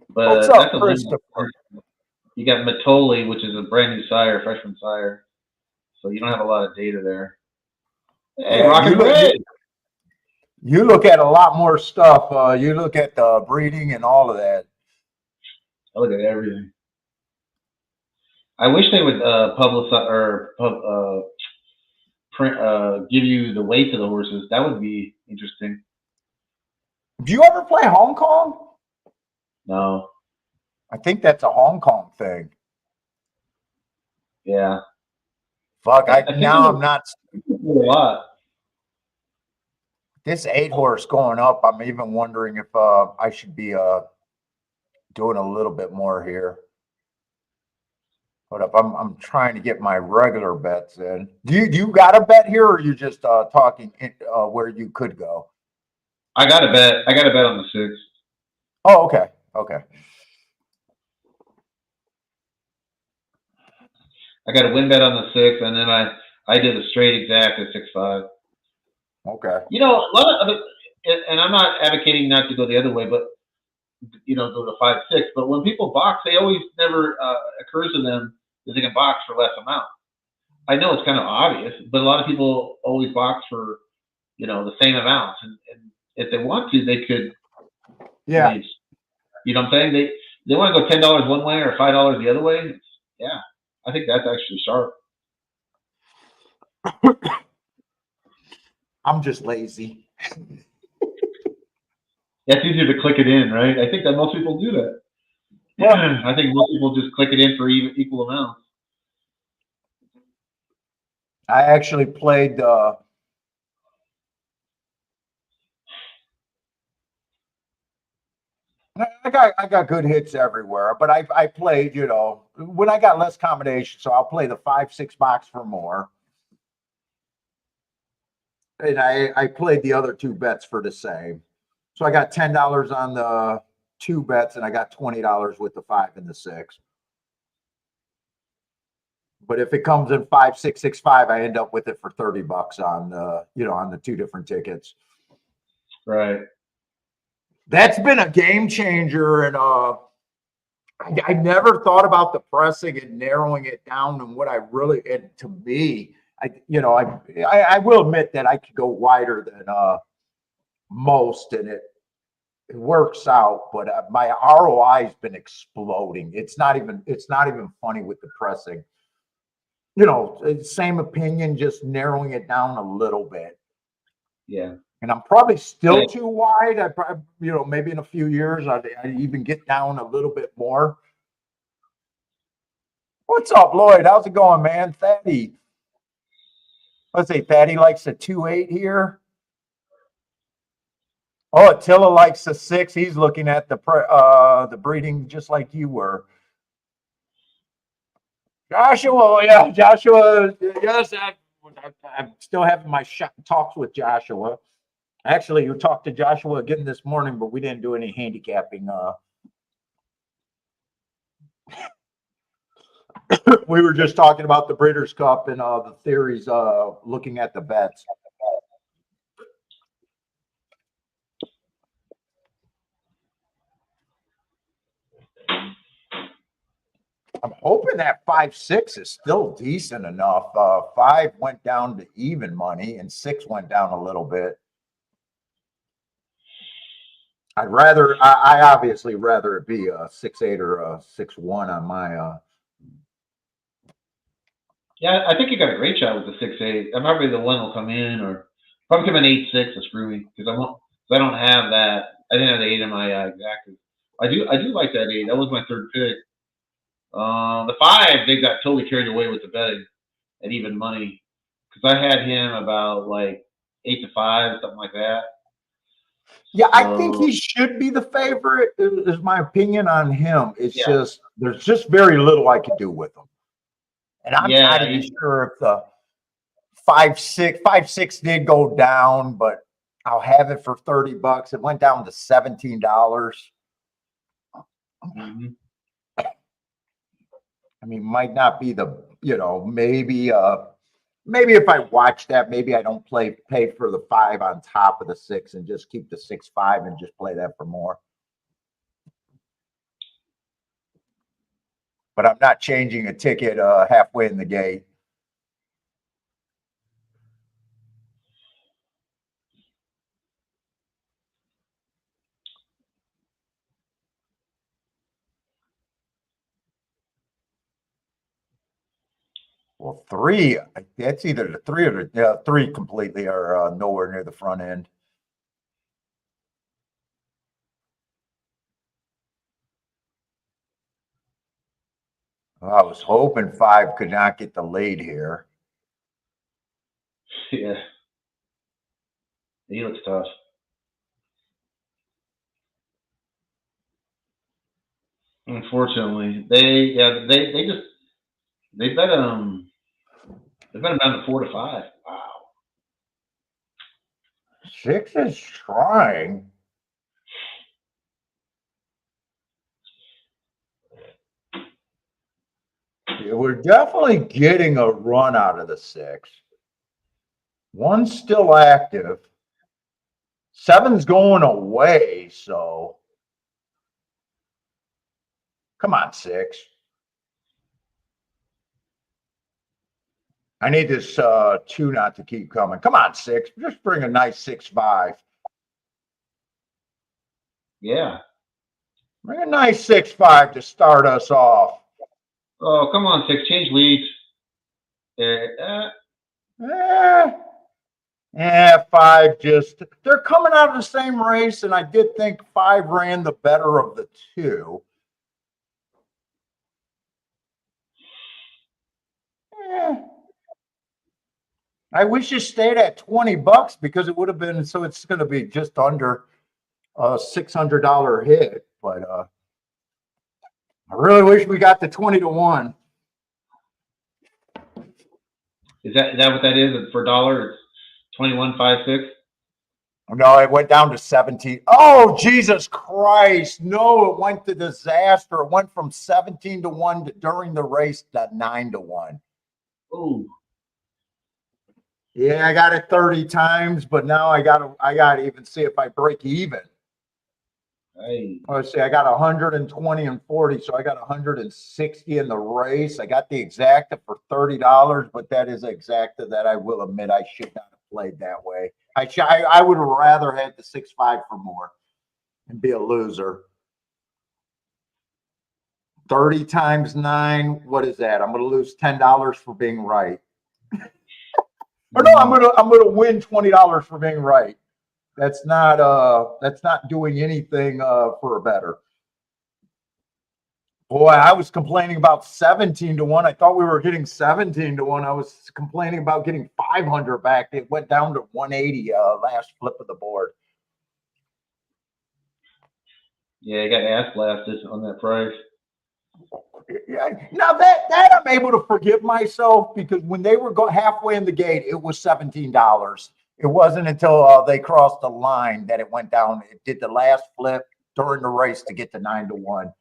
But What's up, Christopher? You got Matoli, which is a brand new sire, freshman sire. So you don't have a lot of data there. Hey, Yeah, Rocket Red! You look at a lot more stuff. You look at the breeding and all of that. I look at everything. I wish they would publicize or print, give you the weight of the horses. That would be interesting. Do you ever play Hong Kong? No. I think that's a Hong Kong thing. Yeah. Fuck, now I'm not. A lot. This 8 horse going up, I'm even wondering if I should be doing a little bit more here. Hold up, I'm trying to get my regular bets in. Do you got a bet here, or are you just talking where you could go? I got a bet. I got a bet on the 6. Oh, okay, okay. I got a win bet on the 6, and then I did a straight exact at 6-5. Okay. You know, a lot of and I'm not advocating not to go the other way, but go to 5-6. But when people box, they always never occurs to them that they can box for less amount. I know it's kind of obvious, but a lot of people always box for the same amounts, and if they want to, they could. Yeah. You know what I'm saying? They want to go $10 one way or $5 the other way. Yeah, I think that's actually sharp. I'm just lazy. Yeah, it's easier to click it in, right? I think that most people do that. Yeah, I think most people just click it in for equal amounts. I actually played. I got good hits everywhere, but I played. When I got less combination, so I'll play the 5-6 box for more. And I played the other 2 bets for the same. So I got $10 on the 2 bets, and I got $20 with the 5 and the 6. But if it comes in 5, 6, 6, 5, I end up with it for $30 on the 2 different tickets. Right. That's been a game changer, and I never thought about the pressing and narrowing it down, and what I really, and to me, I will admit that I could go wider than most, and it works out. But my ROI has been exploding. It's not even funny with the pressing. Same opinion, just narrowing it down a little bit. Yeah. And I'm probably still too wide. I probably, maybe in a few years I'd even get down a little bit more. What's up, Lloyd? How's it going, man? Thaddy. Let's say Thaddy likes a 2-8 here. Oh, Attila likes a 6. He's looking at the breeding just like you were. Joshua, yeah, Joshua. Yes, I'm still having my talks with Joshua. Actually, you talked to Joshua again this morning, but we didn't do any handicapping. We were just talking about the Breeders' Cup and the theories, looking at the bets. I'm hoping that 5-6 is still decent enough. 5 went down to even money and 6 went down a little bit. I obviously rather it be a 6-8 or a 6-1 on my. Yeah, I think you got a great shot with the 6-8. I'm probably the one will come in, or probably come in 8-6 to screw me because I don't have that. I didn't have the 8 in my exactly. I do like that 8. That was my third pick. The 5, they got totally carried away with the betting at even money because I had him about like 8-5, something like that. Yeah, I think he should be the favorite. Is my opinion on him. It's just there's just very little I could do with him, and I'm not even sure if the 5-6 did go down, but I'll have it for $30. It went down to $17. Mm-hmm. I mean, might not be the, maybe if I watch that, maybe I don't pay for the 5 on top of the 6 and just keep the 6-5 and just play that for more. But I'm not changing a ticket halfway in the gate. Well, 3, that's either the 3 or the 3 completely are nowhere near the front end. I was hoping 5 could not get the lead here. Yeah. He looks tough. Unfortunately, they bet him down to 4-5. Wow. 6 is trying. We're definitely getting a run out of the 6. 1's still active. 7's going away, so come on, 6. I need this 2 not to keep coming. Come on, 6. Just bring a nice 6-5. Yeah. Bring a nice 6-5 to start us off. Oh, come on, 6. Change leads. 5 just, they're coming out of the same race, and I did think 5 ran the better of the 2. I wish it stayed at $20 because it would have been, so it's going to be just under a $600 hit, but I really wish we got the 20-1. Is that what that is for $1? It's 21.56. No, it went down to 17. Oh, Jesus Christ. No, it went to disaster. It went from 17-1 to during the race to 9-1. Oh. Yeah, I got it 30 times, but now I gotta even see if I break even. Hey. Let's see, I got 120 and 40, so I got 160 in the race. I got the exacta for $30, but that is exacta that I will admit I should not have played that way. I would have rather had the 6-5 for more and be a loser. 30 times 9, what is that? I'm going to lose $10 for being right. Or no, I'm going to win $20 for being right. That's not doing anything for a better. Boy, I was complaining about 17-1. I thought we were getting 17-1. I was complaining about getting 500 back. It went down to 180 last flip of the board. Yeah, I got ass blasted on that price. Yeah, now that I'm able to forgive myself because when they were halfway in the gate, it was $17. It wasn't until they crossed the line that it went down. It did the last flip during the race to get to 9-1.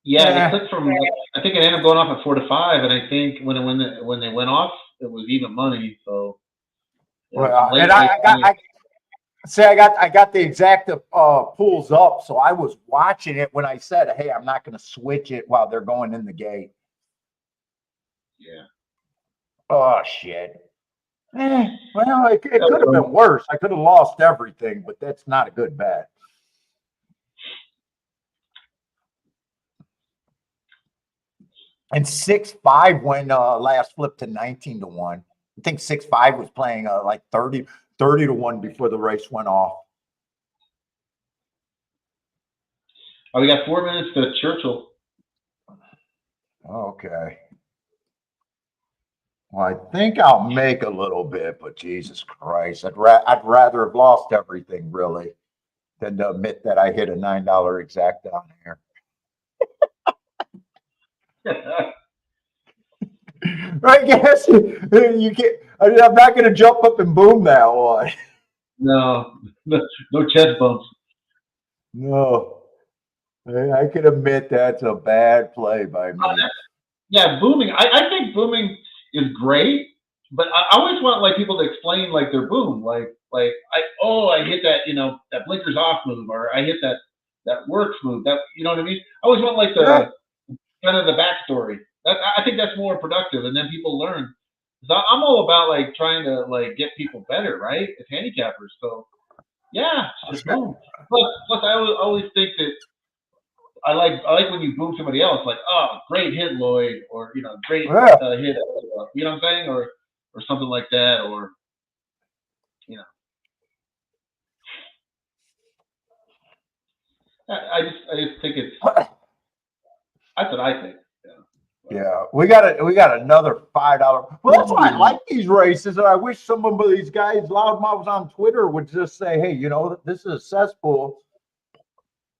Yeah, Yeah. they clicked from. I think it ended up going off at 4 to 5, and I think when they went off, it was even money. So yeah, some Well, late and night money. I got the exact pools up, so I was watching it when I said, "Hey, I'm not going to switch it while they're going in the gate." Yeah. Oh shit. Well, it could have been worse. I could have lost everything, but that's not a good bet. And 6-5 when last flipped to 19-1. I think 6-5 was playing like 30-1 before the race went off. Oh, we got 4 minutes to Churchill. Okay. Well, I think I'll make a little bit, but Jesus Christ, I'd rather have lost everything really than to admit that I hit a $9 exact down here. I guess you can't. I'm not going to jump up and boom that one. No chest bumps. No, I can admit that's a bad play by me. Yeah, booming. I think booming is great, but I always want like people to explain like their boom, like I hit that that blinkers off move, or I hit that works move. That you know what I mean? I always want like the kind of the backstory. I think that's more productive, and then people learn. I'm all about like trying to like get people better, right? As handicappers, so yeah, just boom. Plus, I always think that I like when you boom somebody else, like, oh, great hit, Lloyd, or great hit, you know what I'm saying, or something like that, or I just think it's that's what I think. Yeah, we got another $5. Well, that's why I like these races, and I wish some of these guys, loudmouths on Twitter, would just say, "Hey, this is a cesspool."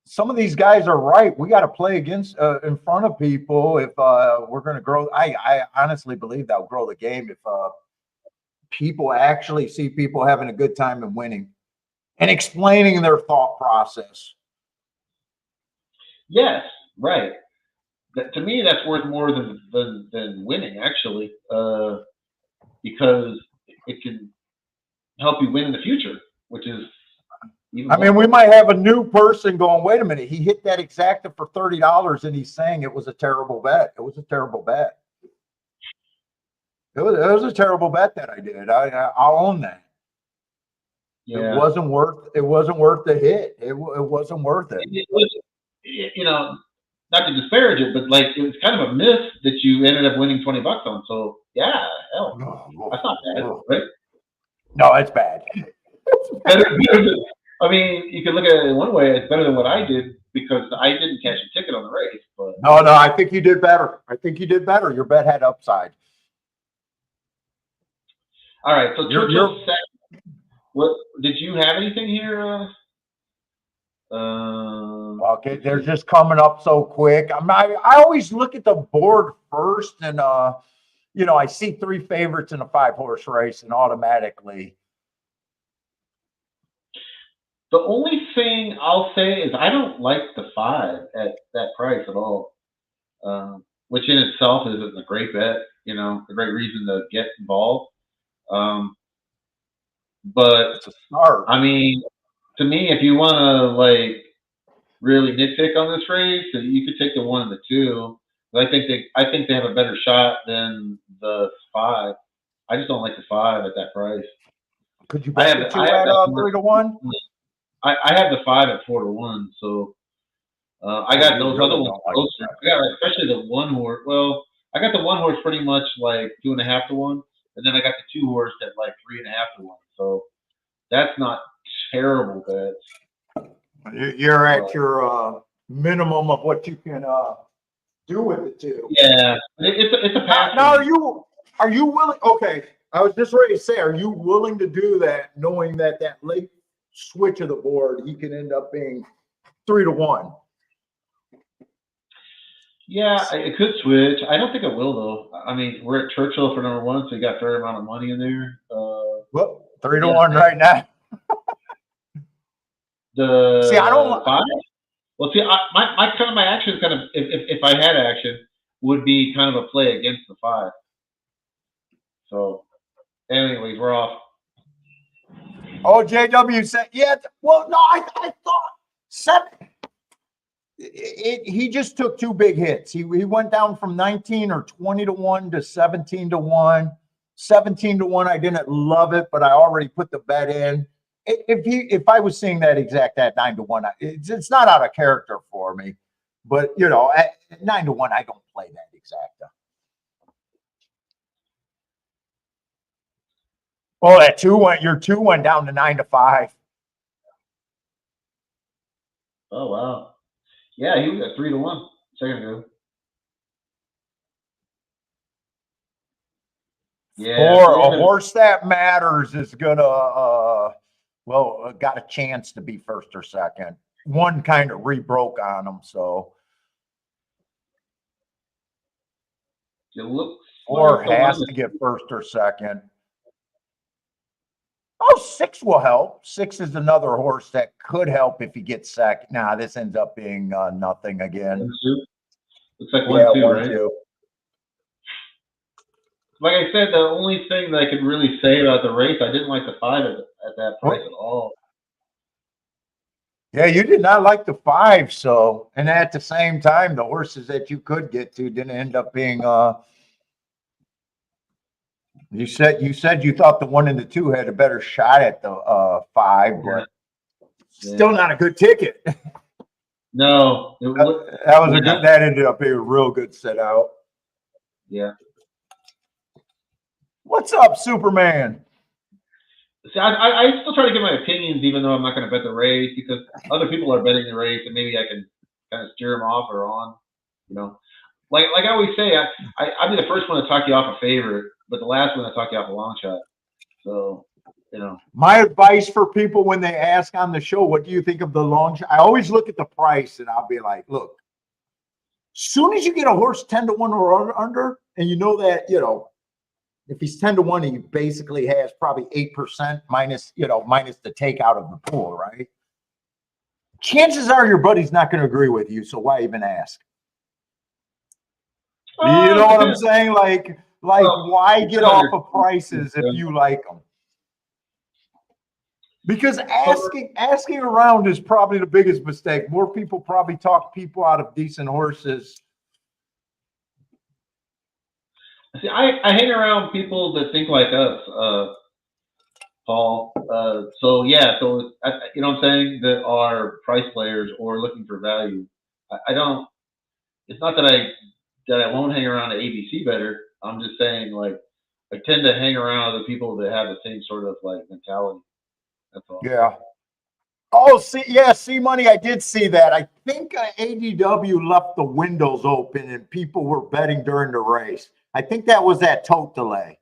Some of these guys are right. We got to play against in front of people if we're going to grow. I honestly believe that will grow the game if people actually see people having a good time and winning and explaining their thought process. Yes, right. To me, that's worth more than winning, actually, because it can help you win in the future, which is even I mean, we might have a new person going, wait a minute, he hit that exacta for $30 and he's saying it was a terrible bet. It was a terrible bet. It was a terrible bet that I did. I'll own that. Yeah. It wasn't worth the hit. It wasn't worth it. It was, not to disparage it, but like it was kind of a miss that you ended up winning $20 on. So yeah, hell, that's not bad, right? No, it's bad. better than, I mean, you can look at it one way. It's better than what I did because I didn't cash a ticket on the race. But no, I think you did better. Your bet had upside. All right, so Churchill second. What did you have anything here? Okay, they're just coming up so quick. I always look at the board first, and I see 3 favorites in a 5-horse race, and automatically. The only thing I'll say is I don't like the 5 at that price at all, which in itself isn't a great bet. A great reason to get involved. But it's a start. I mean, to me, if you want to like really nitpick on this race, you could take the 1 and the 2. But I think they have a better shot than the 5. I just don't like the 5 at that price. Could you bet the 2 at 3-1? I have the 5 at 4-1. So I got those other ones closer. I got especially the 1 horse. Well, I got the 1 horse pretty much like 2.5 to 1, and then I got the 2 horse at like 3.5 to 1. So that's not terrible bets. You're at your minimum of what you can do with the 2. Yeah, it's a pass. Now, are you willing? Okay, I was just ready to say, are you willing to do that, knowing that late switch of the board, he can end up being 3-1? Yeah, it could switch. I don't think it will though. I mean, we're at Churchill for number 1, so you got a fair amount of money in there. Well, 3-1 right now. The see, I don't 5. Well, see, my action kind of, if I had action, would be kind of a play against the 5. So, anyways, we're off. Oh, JW said, yeah. Well, no, I thought 7. He just took 2 big hits. He went down from 19 or 20 to 1 to 17 to 1. 17 to 1, I didn't love it, but I already put the bet in. If I was seeing that exact at 9 to 1, it's not out of character for me. But you know, at 9 to 1, I don't play that exacta. Oh, that 2 went. Your 2 went down to 9 to 5. Oh wow. Yeah, he was at 3 to 1 a second ago. Yeah, Or a horse that matters is gonna got a chance to be first or second. One kind of rebroke on him, so it looks or like the has line to get first or second. Oh, 6 will help. 6 is another horse that could help if he gets second. Nah, this ends up being nothing again. 1-2. Looks like 1-2, Yeah, right? 1-2. Like I said, the only thing that I could really say about the race, I didn't like the 5 at that price at all. Yeah, you did not like the 5, so, and at the same time, the horses that you could get to didn't end up being you said you thought the 1 and the 2 had a better shot at the 5, but still not a good ticket. No, that was a good. That ended up being a real good set out. Yeah. What's up, Superman? See, I still try to give my opinions, even though I'm not going to bet the race, because other people are betting the race, and maybe I can kind of steer them off or on. You know, like I always say, I'll be the first one to talk you off a favorite, but the last one to talk you off a long shot. So, you know. My advice for people when they ask on the show, what do you think of the long shot? I always look at the price, and I'll be like, look, soon as you get a horse 10 to 1 or under, and you know that, you know, if he's 10 to 1, he basically has probably 8% minus the takeout of the pool, right? Chances are your buddy's not going to agree with you, so why even ask? You know what I'm saying? Like why get off of prices if you like them? Because asking around is probably the biggest mistake. More people probably talk people out of decent horses. See, I hang around people that think like us, Paul. So yeah, so you know what I'm saying, that are price players or looking for value. I don't. It's not that I won't hang around an ABC better. I'm just saying, like, I tend to hang around other people that have the same sort of like mentality. That's all. Yeah. Oh, see money. I did see that. I think ADW left the windows open and people were betting during the race. I think that was that tote delay.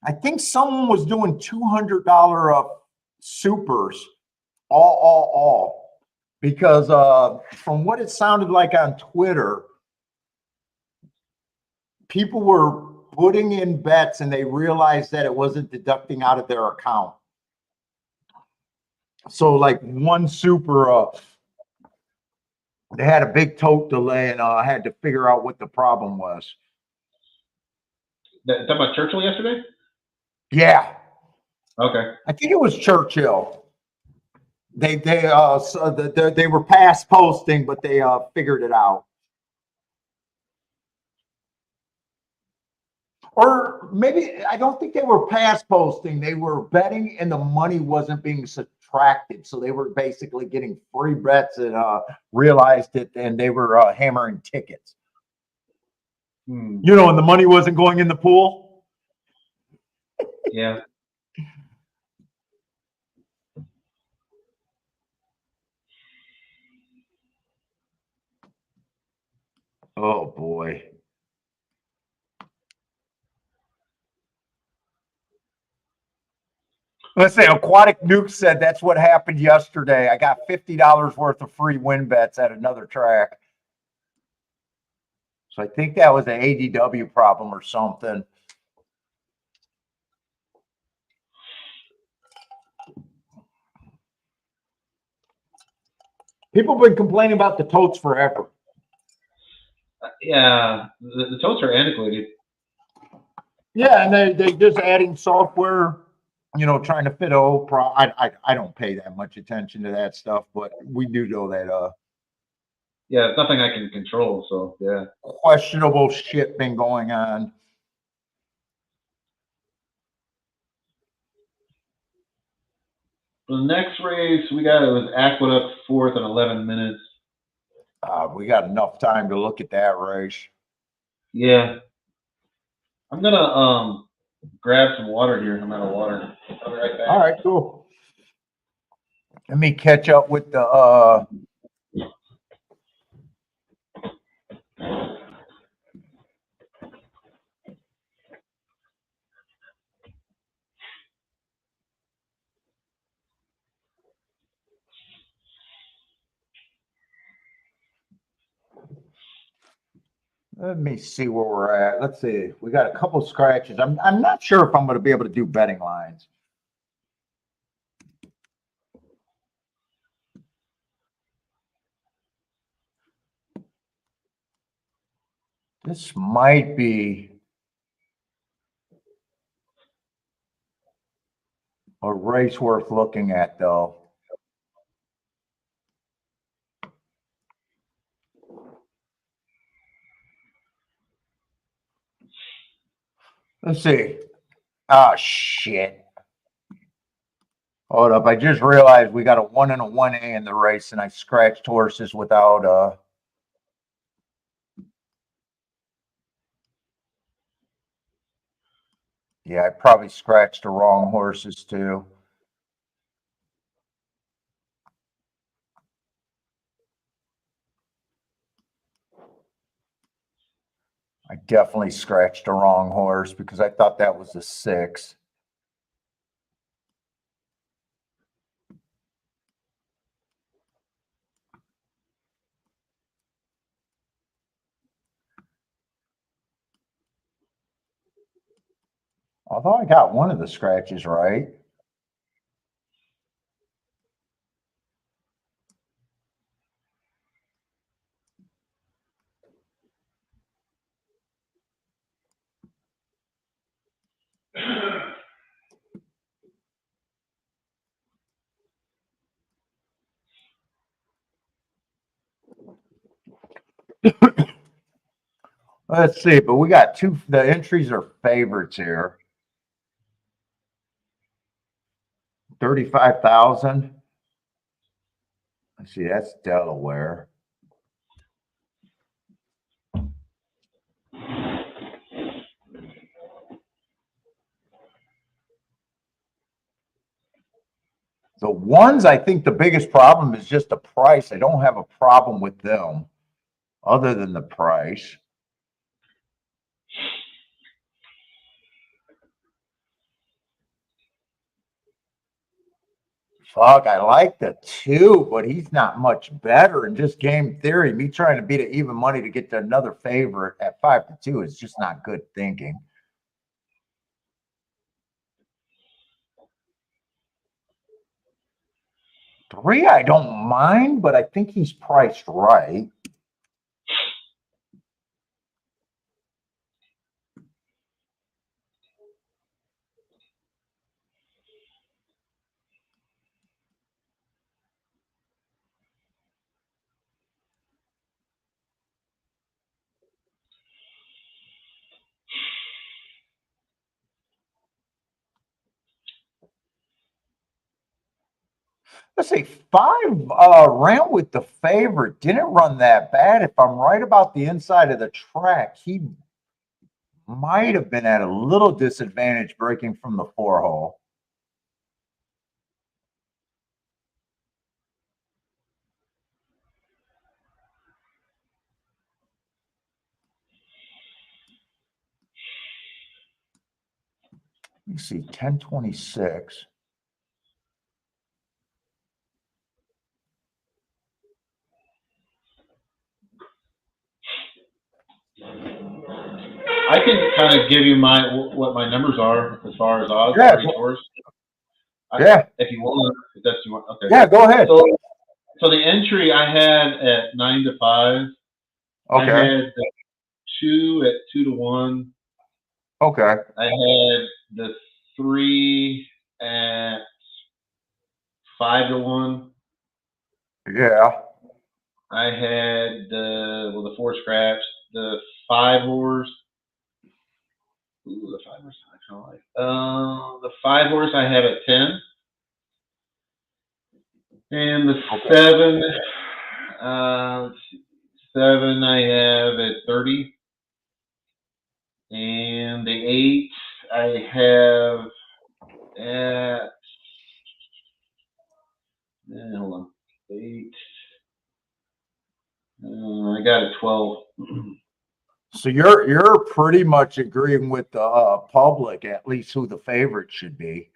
I think someone was doing $200 supers, all, because from what it sounded like on Twitter, people were putting in bets and they realized that it wasn't deducting out of their account. So like one super, they had a big tote delay and I had to figure out what the problem was. Talking about Churchill yesterday? Yeah. Okay. I think it was Churchill. They were past posting, but they figured it out. Or maybe I don't think they were past posting. They were betting and the money wasn't being subtracted. So they were basically getting free bets and realized it and they were hammering tickets. You know, and the money wasn't going in the pool. Yeah. Oh boy. Let's say Aquatic Nuke said that's what happened yesterday. I got $50 worth of free win bets at another track. So I think that was an ADW problem or something. People have been complaining about the totes forever. Yeah, the totes are antiquated. Yeah, and they just adding software, you know, trying to fit I don't pay that much attention to that stuff, but we do know that Yeah, it's nothing I can control. So yeah. questionable shit been going on. The next race we got, it was Aqueduct fourth in 11 minutes. We got enough time to look at that race. Yeah. I'm gonna grab some water here. I'm out of water. I'll be right back. All right, cool. Let me catch up with the let me see where we're at. Let's see. We got a couple scratches. I'm not sure if I'm going to be able to do betting lines. This might be a race worth looking at, though. Let's see. Oh, shit. Hold up. I just realized we got a 1 and a 1A in the race, and I scratched horses without yeah, I probably scratched the wrong horses, too. I definitely scratched the wrong horse because I thought that was a 6. Although I got one of the scratches right. Let's see, but we got two. The entries are favorites here. 35,000. Let's see, that's Delaware. The ones, I think the biggest problem is just the price. I don't have a problem with them other than the price. Fuck, I like the 2, but he's not much better in just game theory. Me trying to beat an even money to get to another favorite at 5-2 is just not good thinking. Three, I don't mind, but I think he's priced right. Let's see, 5 ran with the favorite. Didn't run that bad. If I'm right about the inside of the track, he might have been at a little disadvantage breaking from the 4-hole. Let me see, 1026. I can kind of give you what my numbers are as far as odds Yeah, for each horse. Yeah. If you want, if that's you want. Okay. Yeah, go ahead. So So the entry I had at 9-5. I Okay. had the 2 at 2-1. Okay. I had the 3 at 5-1. Yeah. I had the 4 scratch, the 5 horse. Ooh, the 5 horse I kind of like. The 5 horse I have at 10, and the Okay. 7. Let's see, 7 I have at 30, and the 8 I have at. Hold on, 8. I got it 12. So you're pretty much agreeing with the public, at least who the favorite should be.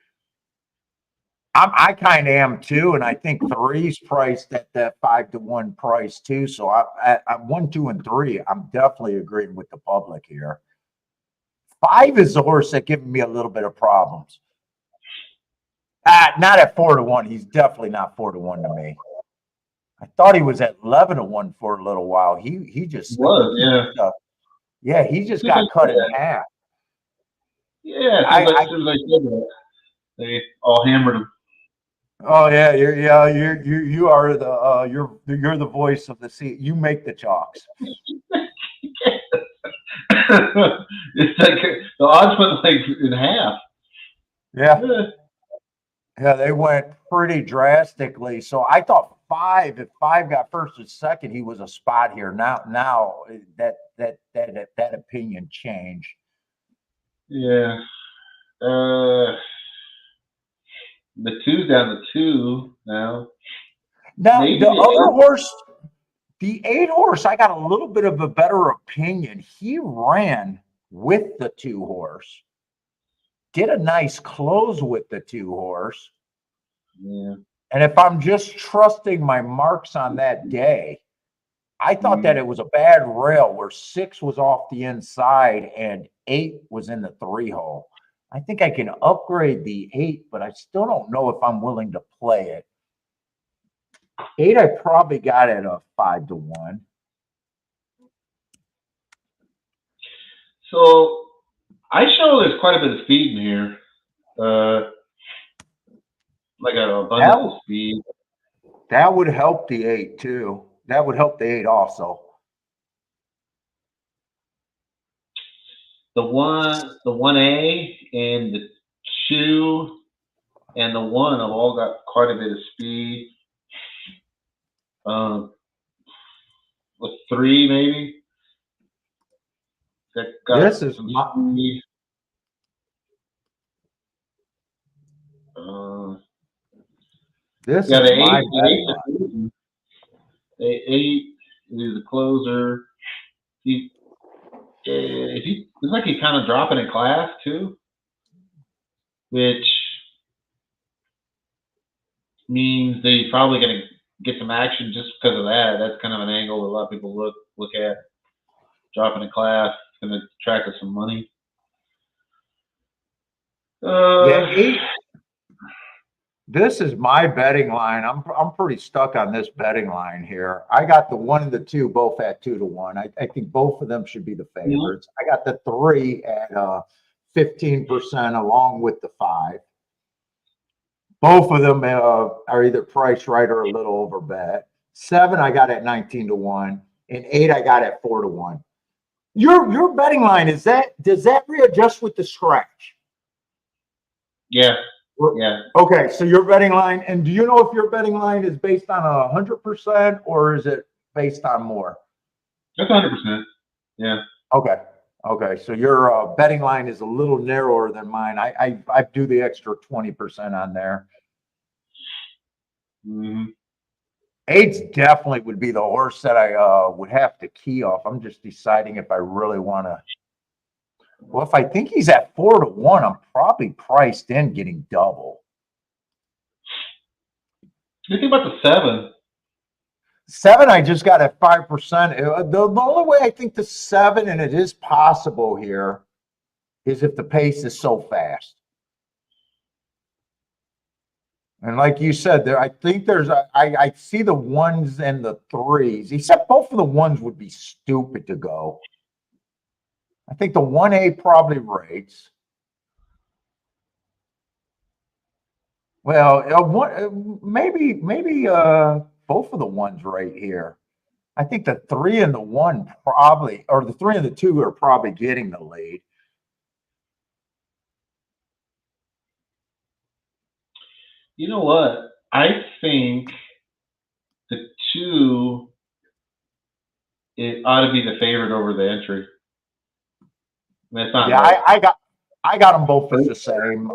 I kind of am too, and I think 3's priced at that 5-1 price too. So I'm 1, 2, and 3. I'm definitely agreeing with the public here. 5 is the horse that giving me a little bit of problems. Not at 4-1. He's definitely not 4-1 to me. I thought he was at 11-1 for a little while. He just Was, yeah. Yeah, he just got cut in half. Yeah, as soon as I said that, they all hammered him. Oh yeah, you are the you're the voice of the sea. You make the chalks. It's like the odds went like in half. Yeah, they went pretty drastically. So I thought 5, if 5 got first and second, he was a spot here. Now that opinion changed. Yeah. The 2's down to 2 now. Now Maybe the other 8. horse, the 8 horse, I got a little bit of a better opinion. He ran with the 2 horse. Did a nice close with the 2 horse. Yeah. And if I'm just trusting my marks on that day, I thought that it was a bad rail where 6 was off the inside and 8 was in the 3 hole. I think I can upgrade the 8, but I still don't know if I'm willing to play it. 8, I probably got at a 5-1. So I show there's quite a bit of speed in here. Like an abundance of speed. That would help the 8 too. That would help the 8 also. The 1A and the 2 and the 1 have all got quite a bit of speed. With 3 maybe. This is my. This is my the 8 is the closer. It's like he's kind of dropping in class too, which means that he's probably going to get some action just because of that. That's kind of an angle that a lot of people look at. Dropping in class, it's going to attract us some money. Yeah, 8. This is my betting line. I'm pretty stuck on this betting line here. I got the 1 and the 2 both at 2-1. I think both of them should be the favorites. I got the 3 at 15% along with the 5. Both of them are either priced right or a little over bet. 7 I got at 19-1, and 8 I got at 4-1. Your betting line does that readjust with the scratch? Yeah. Yeah. Okay, so your betting line, and do you know if your betting line is based on 100% or is it based on more? That's 100%. Yeah. Okay. So your betting line is a little narrower than mine. I do the extra 20% on there. Mm-hmm. 8's definitely would be the horse that I would have to key off. I'm just deciding if I really want to. Well, if I think he's at 4-1, I'm probably priced in getting double. You think about the 7? 7, I just got at 5%. The only way I think the 7, and it is possible here, is if the pace is so fast. And like you said, there, I think I see the ones and the threes, except both of the ones would be stupid to go. I think the 1A probably rates. Well, maybe both of the ones right here. I think the 3 and the 1 probably, or the 3 and the 2 are probably getting the lead. You know what? I think the 2, it ought to be the favorite over the entry. That's not Yeah, right. I got them both as the same.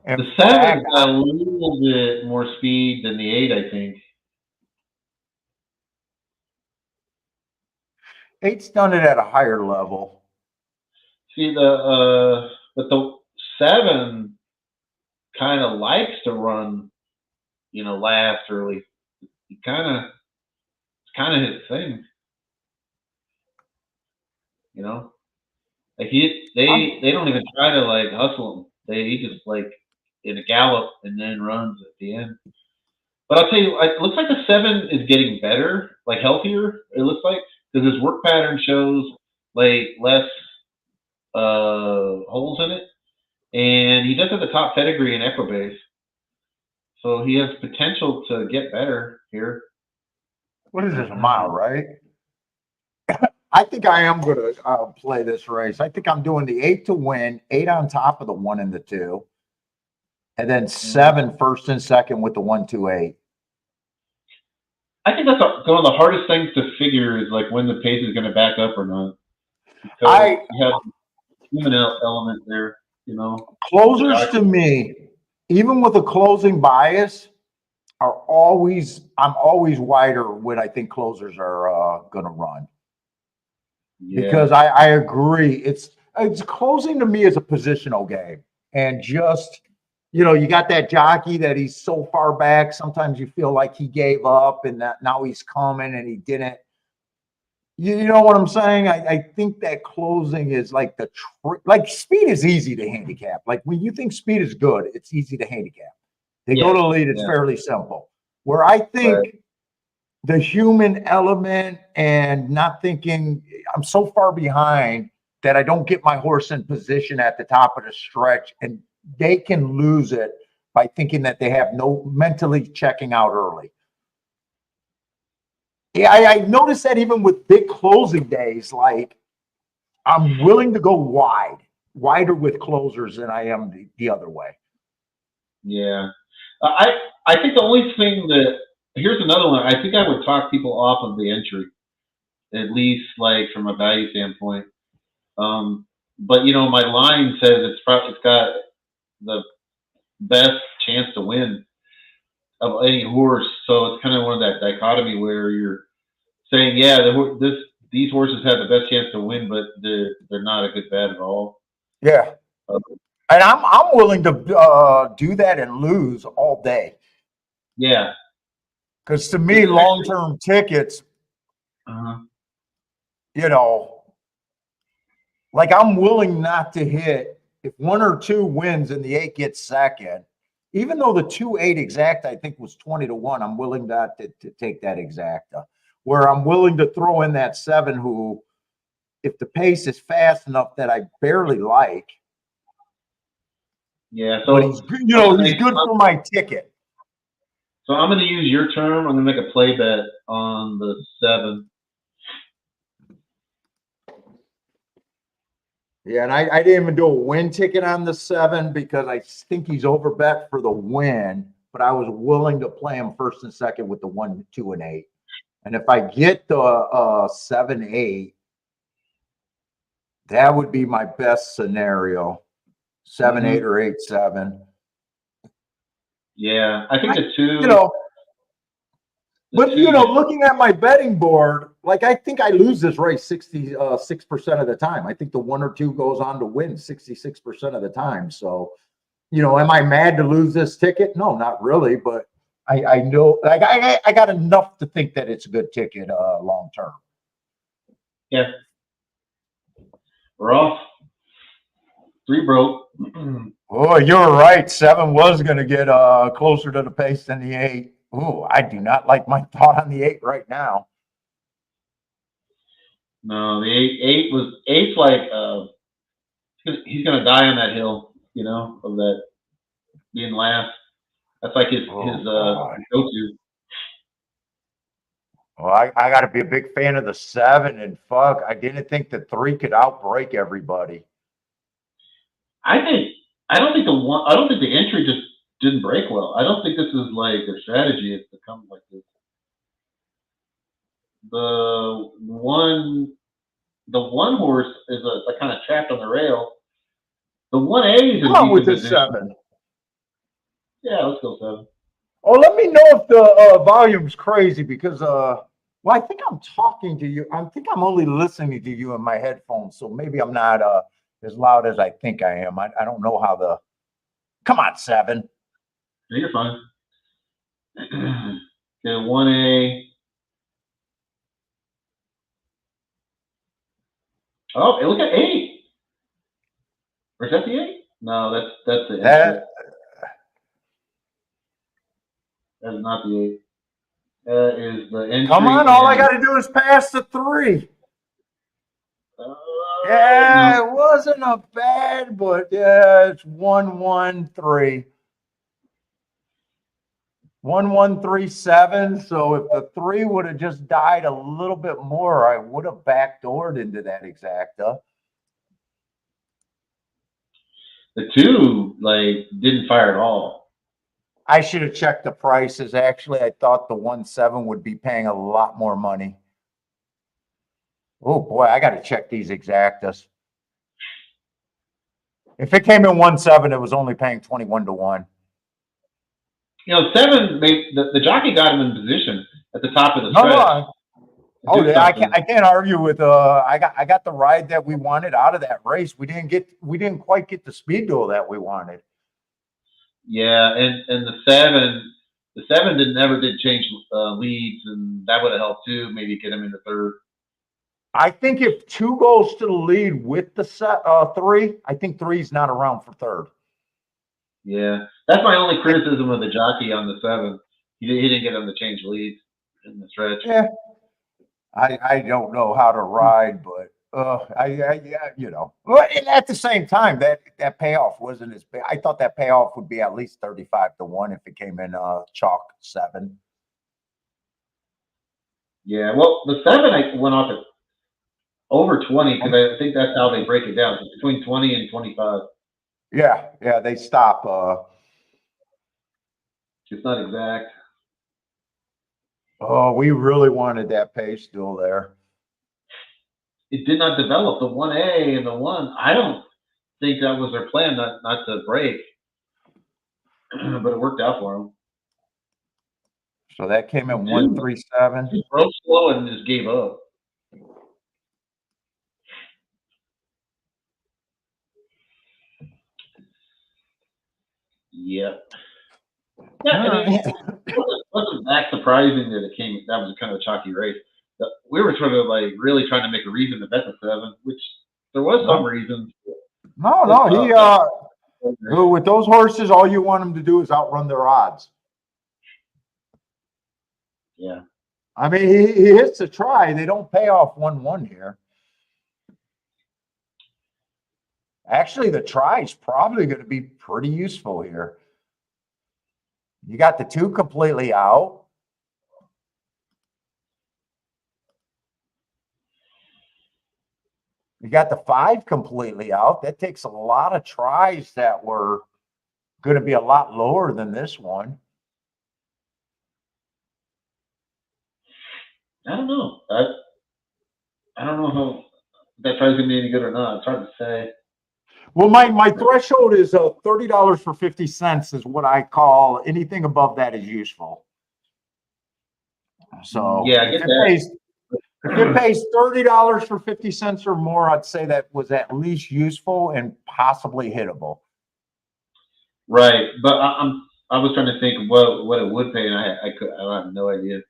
In The 7's fact, got a little bit more speed than the 8, I think. 8's done it at a higher level. See, but the 7 kind of likes to run, last early. It's kind of his thing. Like they don't even try to like hustle him. He just like in a gallop and then runs at the end. But I'll tell you, it looks like the 7 is getting better, like healthier. It looks like because his work pattern shows like less holes in it, and he does have the top pedigree in Equibase, so he has potential to get better here. What is this, a mile, right? I think I am going to play this race. I think I'm doing the 8 to win, 8 on top of the 1 and the 2, and then 7 first and second with the 1, 2, 8. I think that's one of the hardest things to figure is like when the pace is going to back up or not. I you have human element there, Closers to me, even with a closing bias, I'm always wider when I think closers are going to run. Yeah. Because I agree. It's closing to me is a positional game. And just, you got that jockey that he's so far back. Sometimes you feel like he gave up and that now he's coming and he didn't. You know what I'm saying? I think that closing is like like speed is easy to handicap. Like when you think speed is good, it's easy to handicap. They go to the lead, it's fairly simple. Where I think the human element and not thinking I'm so far behind that I don't get my horse in position at the top of the stretch, and they can lose it by thinking that they have no mentally checking out early. Yeah, I noticed that even with big closing days, like I'm willing to go wider with closers than I am the other way. Yeah. I think the only thing here's another one. I think I would talk people off of the entry, at least like from a value standpoint. But my line says it's got the best chance to win of any horse. So it's kind of one of that dichotomy where you're saying, yeah, these horses have the best chance to win, but they're not a good bet at all. Yeah. And I'm willing to do that and lose all day. Yeah. Because to me, long-term tickets, like I'm willing not to hit if 1 or 2 wins and the 8 gets second. Even though the 2-8 exact, I think, was 20 to 1, I'm willing not to take that exacta. Where I'm willing to throw in that 7 who, if the pace is fast enough that I barely like. Yeah, so but he's good for my ticket. So I'm going to use your term. I'm going to make a play bet on the 7. Yeah, and I didn't even do a win ticket on the 7 because I think he's overbet for the win, but I was willing to play him first and second with the 1, 2, and 8. And if I get the 7, 8, that would be my best scenario. 7, 8, or 8, 7. Yeah, I think the 2. But looking at my betting board, like I think I lose this race 66% of the time. I think the 1 or 2 goes on to win 66% of the time. So, am I mad to lose this ticket? No, not really. But I know, like I got enough to think that it's a good ticket long term. Yeah. We're off. 3 broke. Oh, you're right. 7 was going to get closer to the pace than the 8. Oh, I do not like my thought on the 8 right now. No, the 8's like he's gonna die on that hill, of that being last. That's like his God. go-to. Well, I got to be a big fan of the 7, and fuck, I didn't think the 3 could outbreak everybody. I don't think the entry just didn't break well. I don't think this is like their strategy is to come like this. The one horse is kind of trapped on the rail. The 1A is in Come on with decent this position. 7. Yeah, let's go 7. Oh, let me know if the volume's crazy because well, I think I'm talking to you. I think I'm only listening to you in my headphones, so maybe I'm not as loud as I think I am. I don't know how the. Come on, 7. Yeah, you're fine. Okay, 1A. Oh, hey, look at 8. Or is that the 8? No, that's the entry. That is not the 8. That is the entry. Come on, all I got to do is pass the 3. Yeah, no. It wasn't a bad, but yeah, it's 1-1-3. 1-1-3-7. So if the 3 would have just died a little bit more, I would have backdoored into that exacta. The 2 didn't fire at all. I should have checked the prices. Actually, I thought the 1-7 would be paying a lot more money. Oh boy, I got to check these exactas. If it came in 1-7, it was only paying 21-1. 7 the jockey got him in position at the top of the stretch. No. Oh, yeah, I can't argue with. I got the ride that we wanted out of that race. We didn't quite get the speed duel that we wanted. Yeah, and the 7 never did change leads, and that would have helped too. Maybe get him into 3rd. I think if 2 goes to the lead with the 3, I think 3's not around for 3rd. Yeah, that's my only criticism of the jockey on the 7. He didn't get him to change leads in the stretch. Yeah, I don't know how to ride, but Well, and at the same time, that payoff wasn't as big. I thought that payoff would be at least 35-1 if it came in chalk 7. Yeah, well, the 7 I went off at over 20 because I think that's how they break it down. It's between 20 and 25. Yeah, they stop. It's not exact. Oh, we really wanted that pace still there. It did not develop. The 1A and the 1, I don't think that was their plan, not to break. But it worked out for them. So that came in 137. He broke slow and just gave up. Yep. Yeah, it wasn't that surprising that it came. That was kind of a chalky race. We were sort of like really trying to make a reason to bet the 7, which there was some reason. No, with those horses, all you want them to do is outrun their odds. Yeah. I mean, he hits a try. They don't pay off 1-1 here. Actually, the try is probably going to be pretty useful here. You got the 2 completely out. You got the 5 completely out. That takes a lot of tries that were going to be a lot lower than this one. I don't know. I don't know how that tries to be any good or not. It's hard to say. Well, my threshold is $30 for 50 cents is what I call anything above that is useful. So yeah, I get that. If it pays $30 for 50 cents or more, I'd say that was at least useful and possibly hittable. Right, but I was trying to think of what it would pay, and I have no idea.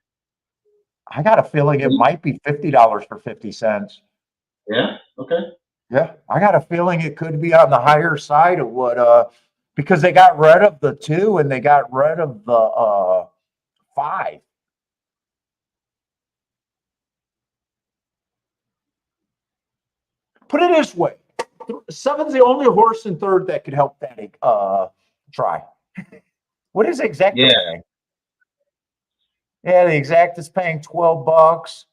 I got a feeling it might be $50 for 50 cents. Yeah. Okay. Yeah, I got a feeling it could be on the higher side of what, because they got rid of the 2 and they got rid of the 5. Put it this way, 7's the only horse in third that could help that try. What is Exacta Yeah. paying? Yeah, the Exact is paying $12,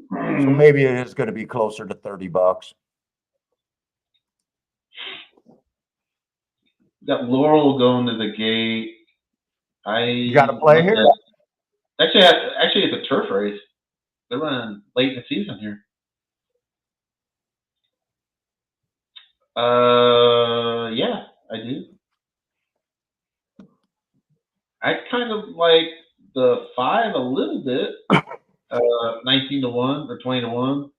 so maybe it is going to be closer to $30. Got Laurel going to the gate. You got to play here. Actually, it's a turf race. They're running late in the season here. Yeah, I do. I kind of like the 5 a little bit, 19-1 or 20-1,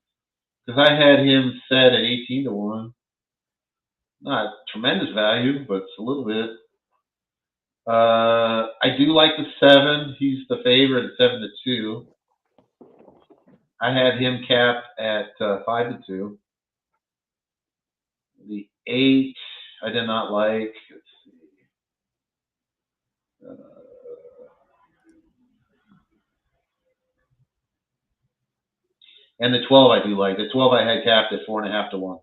because I had him set at 18-1. Not tremendous value, but it's a little bit. I do like the 7. He's the favorite at 7-2. I had him capped at 5-2. The 8 I did not like. Let's see. And the 12 I do like. The 12 I had capped at 4.5-1.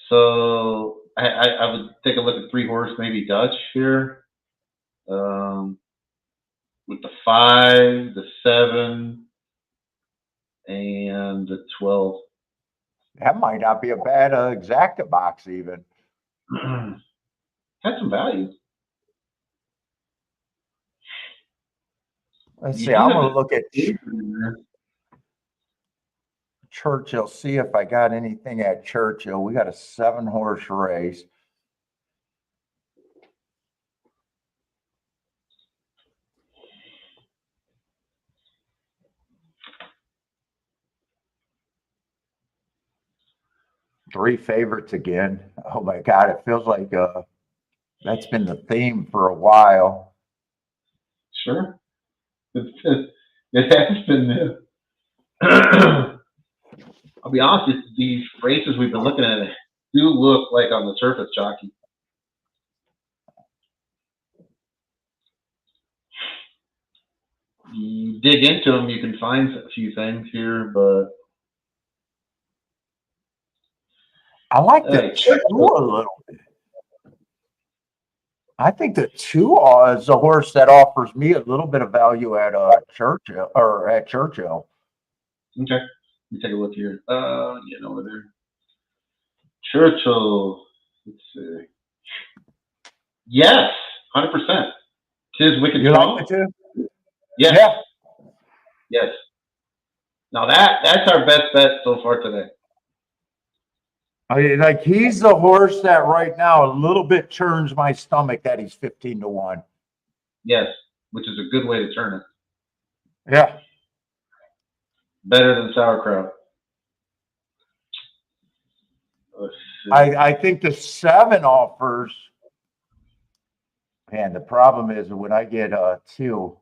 So I would take a look at 3 horse, maybe Dutch here. With the 5, the 7, and the 12. That might not be a bad Exacta box even. Had some value. Let's You see. do I'm have going to look at the- Churchill, see if I got anything at Churchill. We got a 7-horse race. Three favorites again. Oh my God, it feels like that's been the theme for a while. Sure. It has been. I'll be honest, these races we've been looking at do look like on the surface chalky. You dig into them, you can find a few things here, but I like the 2 a little bit. I think the 2 is a horse that offers me a little bit of value at Churchill or at Churchill. Okay, let me take a look here. Over there. Churchill. Let's see. Yes, 100%. Tis wicked You strong. like the 2? Yes. Yeah. Yes. Now that's our best bet so far today. I mean, like he's the horse that right now a little bit churns my stomach that he's 15-1. Yes, which is a good way to turn it. Yeah. Better than sauerkraut. I think the 7 offers, and the problem is when I get 2,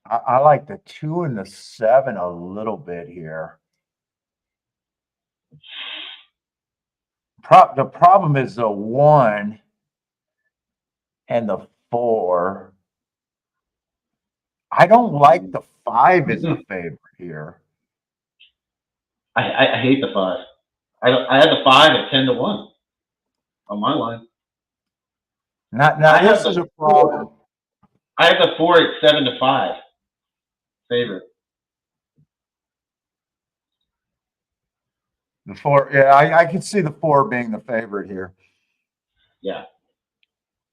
I like the 2 and the 7 a little bit here. The problem is the 1 and the 4. I don't like the 5 as a favorite here. I hate the 5. I had the 5 at 10-1 on my line. Now this is a problem. I have the 4 at 7-5 favorite. The 4, yeah, I can see the 4 being the favorite here. Yeah.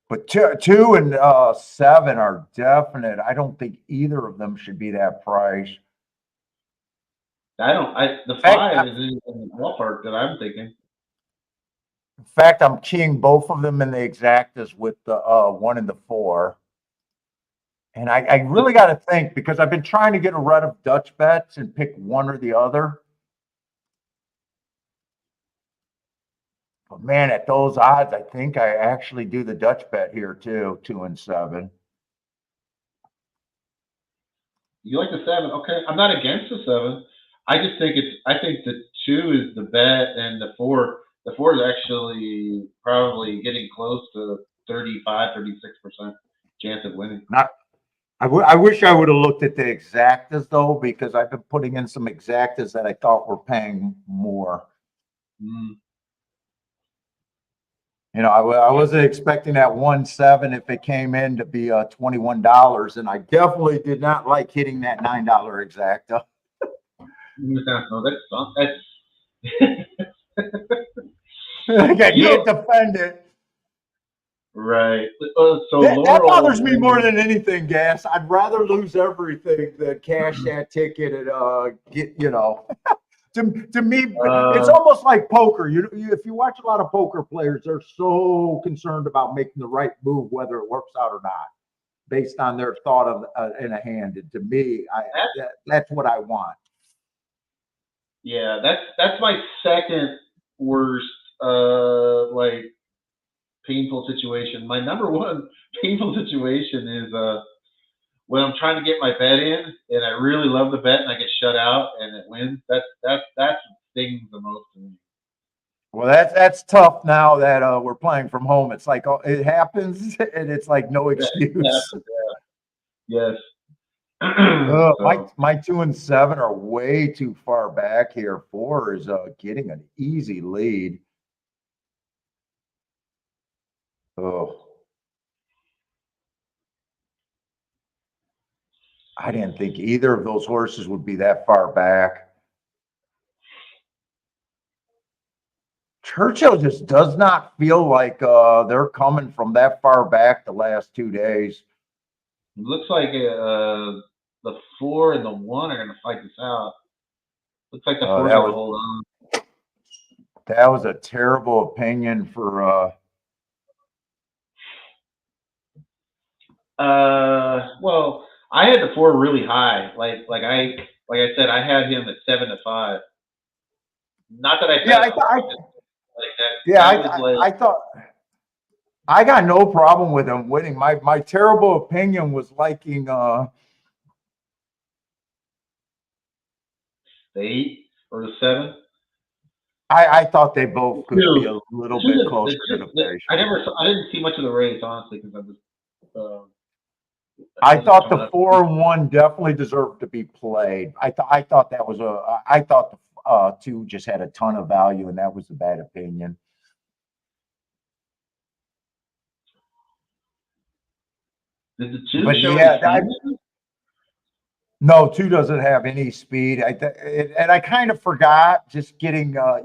But 2 and 7 are definite. I don't think either of them should be that price. The 5 is in the ballpark that I'm thinking. In fact, I'm keying both of them in the exactas with the 1 and the 4. And I really got to think because I've been trying to get a run of Dutch bets and pick one or the other. But man, at those odds, I think I actually do the Dutch bet here too, 2 and 7. You like the 7? Okay, I'm not against the 7. I just think I think the 2 is the bet, and the 4 is actually probably getting close to 35, 36% chance of winning. Not. I wish I would have looked at the exactas though, because I've been putting in some exactas that I thought were paying more. Mm. You know, I wasn't expecting that 1.7 if it came in to be $21, and I definitely did not like hitting that $9 exacta. No, that's I you can't know, defend it. right. So That Laurel, bothers me more than anything, Gas. I'd rather lose everything than cash that ticket and get, you know. To me, it's almost like poker. If you watch a lot of poker players, they're so concerned about making the right move, whether it works out or not, based on their thought of in a hand. And to me, that's what I want. yeah, that's my second worst like painful situation. My number one painful situation is when I'm trying to get my bet in and I really love the bet and I get shut out and it wins. That's what stings the most to me. Well, that's tough now that we're playing from home. It's like it happens, and it's like no excuse. Yes. My 2 and 7 are way too far back here. 4 is getting an easy lead. Oh, I didn't think either of those horses would be that far back. Churchill just does not feel like they're coming from that far back the last 2 days. It looks like the 4 and the 1 are going to fight this out. Looks like the 4 is going to hold on. That was a terrible opinion for. Well, I had the 4 really high. Like I said, I had him at 7-5. Not that I said I thought I got no problem with him winning. My terrible opinion was liking the 8 or the 7. I thought they both could be a little bit closer to the finish. I didn't see much of the race, honestly, because I was. I thought the 4 and 1 definitely deserved to be played. I thought that was I thought the 2 just had a ton of value, and that was a bad opinion. Did the 2 But show no, 2 doesn't have any speed. And I kind of forgot just getting, I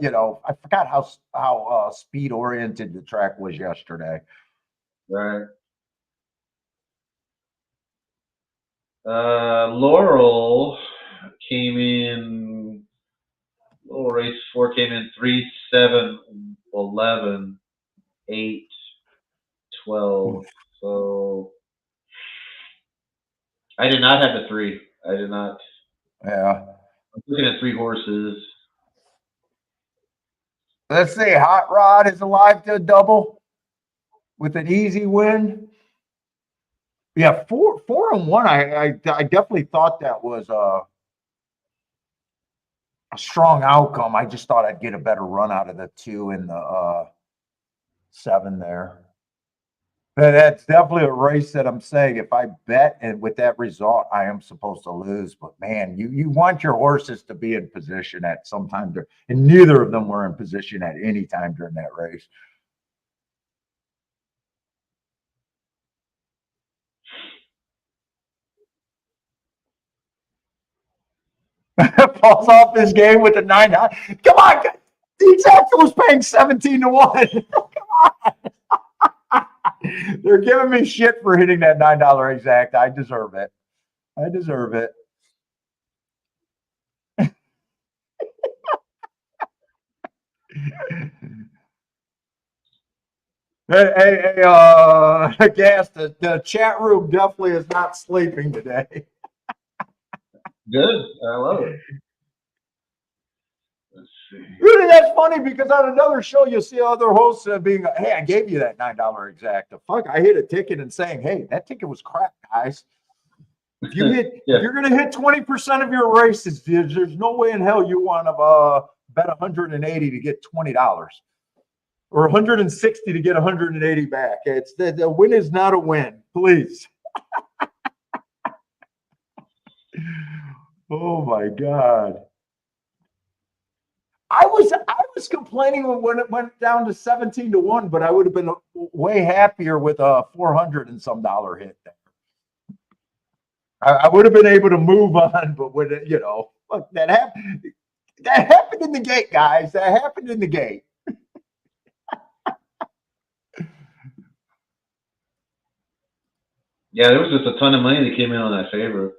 forgot how speed oriented the track was yesterday. Right. Laurel came in. Laurel race 4 came in 3, 7, 11, 8, 12. So I did not have the 3. I did not. Yeah. I'm looking at 3 horses. Let's see. Hot Rod is alive to a double with an easy win. Yeah, 4 and 1. I definitely thought that was a strong outcome. I just thought I'd get a better run out of the 2 and the 7 there. But that's definitely a race that I'm saying if I bet and with that result, I am supposed to lose. But man, you want your horses to be in position at some time there, and neither of them were in position at any time during that race. Falls off this game with a 9. Come on, the exacta was paying 17-1. Come on. They're giving me shit for hitting that $9 exacta. I deserve it. I deserve it. Hey, Gas, the chat room definitely is not sleeping today. Good. I love it. Let's see. Really, that's funny because on another show, you'll see other hosts being, hey, I gave you that $9 exacta. Fuck, I hit a ticket and saying, hey, that ticket was crap, guys. If you hit, Yeah. if you're going to hit 20% of your races, there's no way in hell you want to bet 180 to get $20 or 160 to get 180 back. It's the win is not a win, please. Oh my God. I was complaining when it went down to 17-1, but I would have been way happier with a $400 and some dollar hit there. I would have been able to move on, but when it, look, that happened in the gate, guys. That happened in the gate. Yeah, there was just a ton of money that came in on that favorite.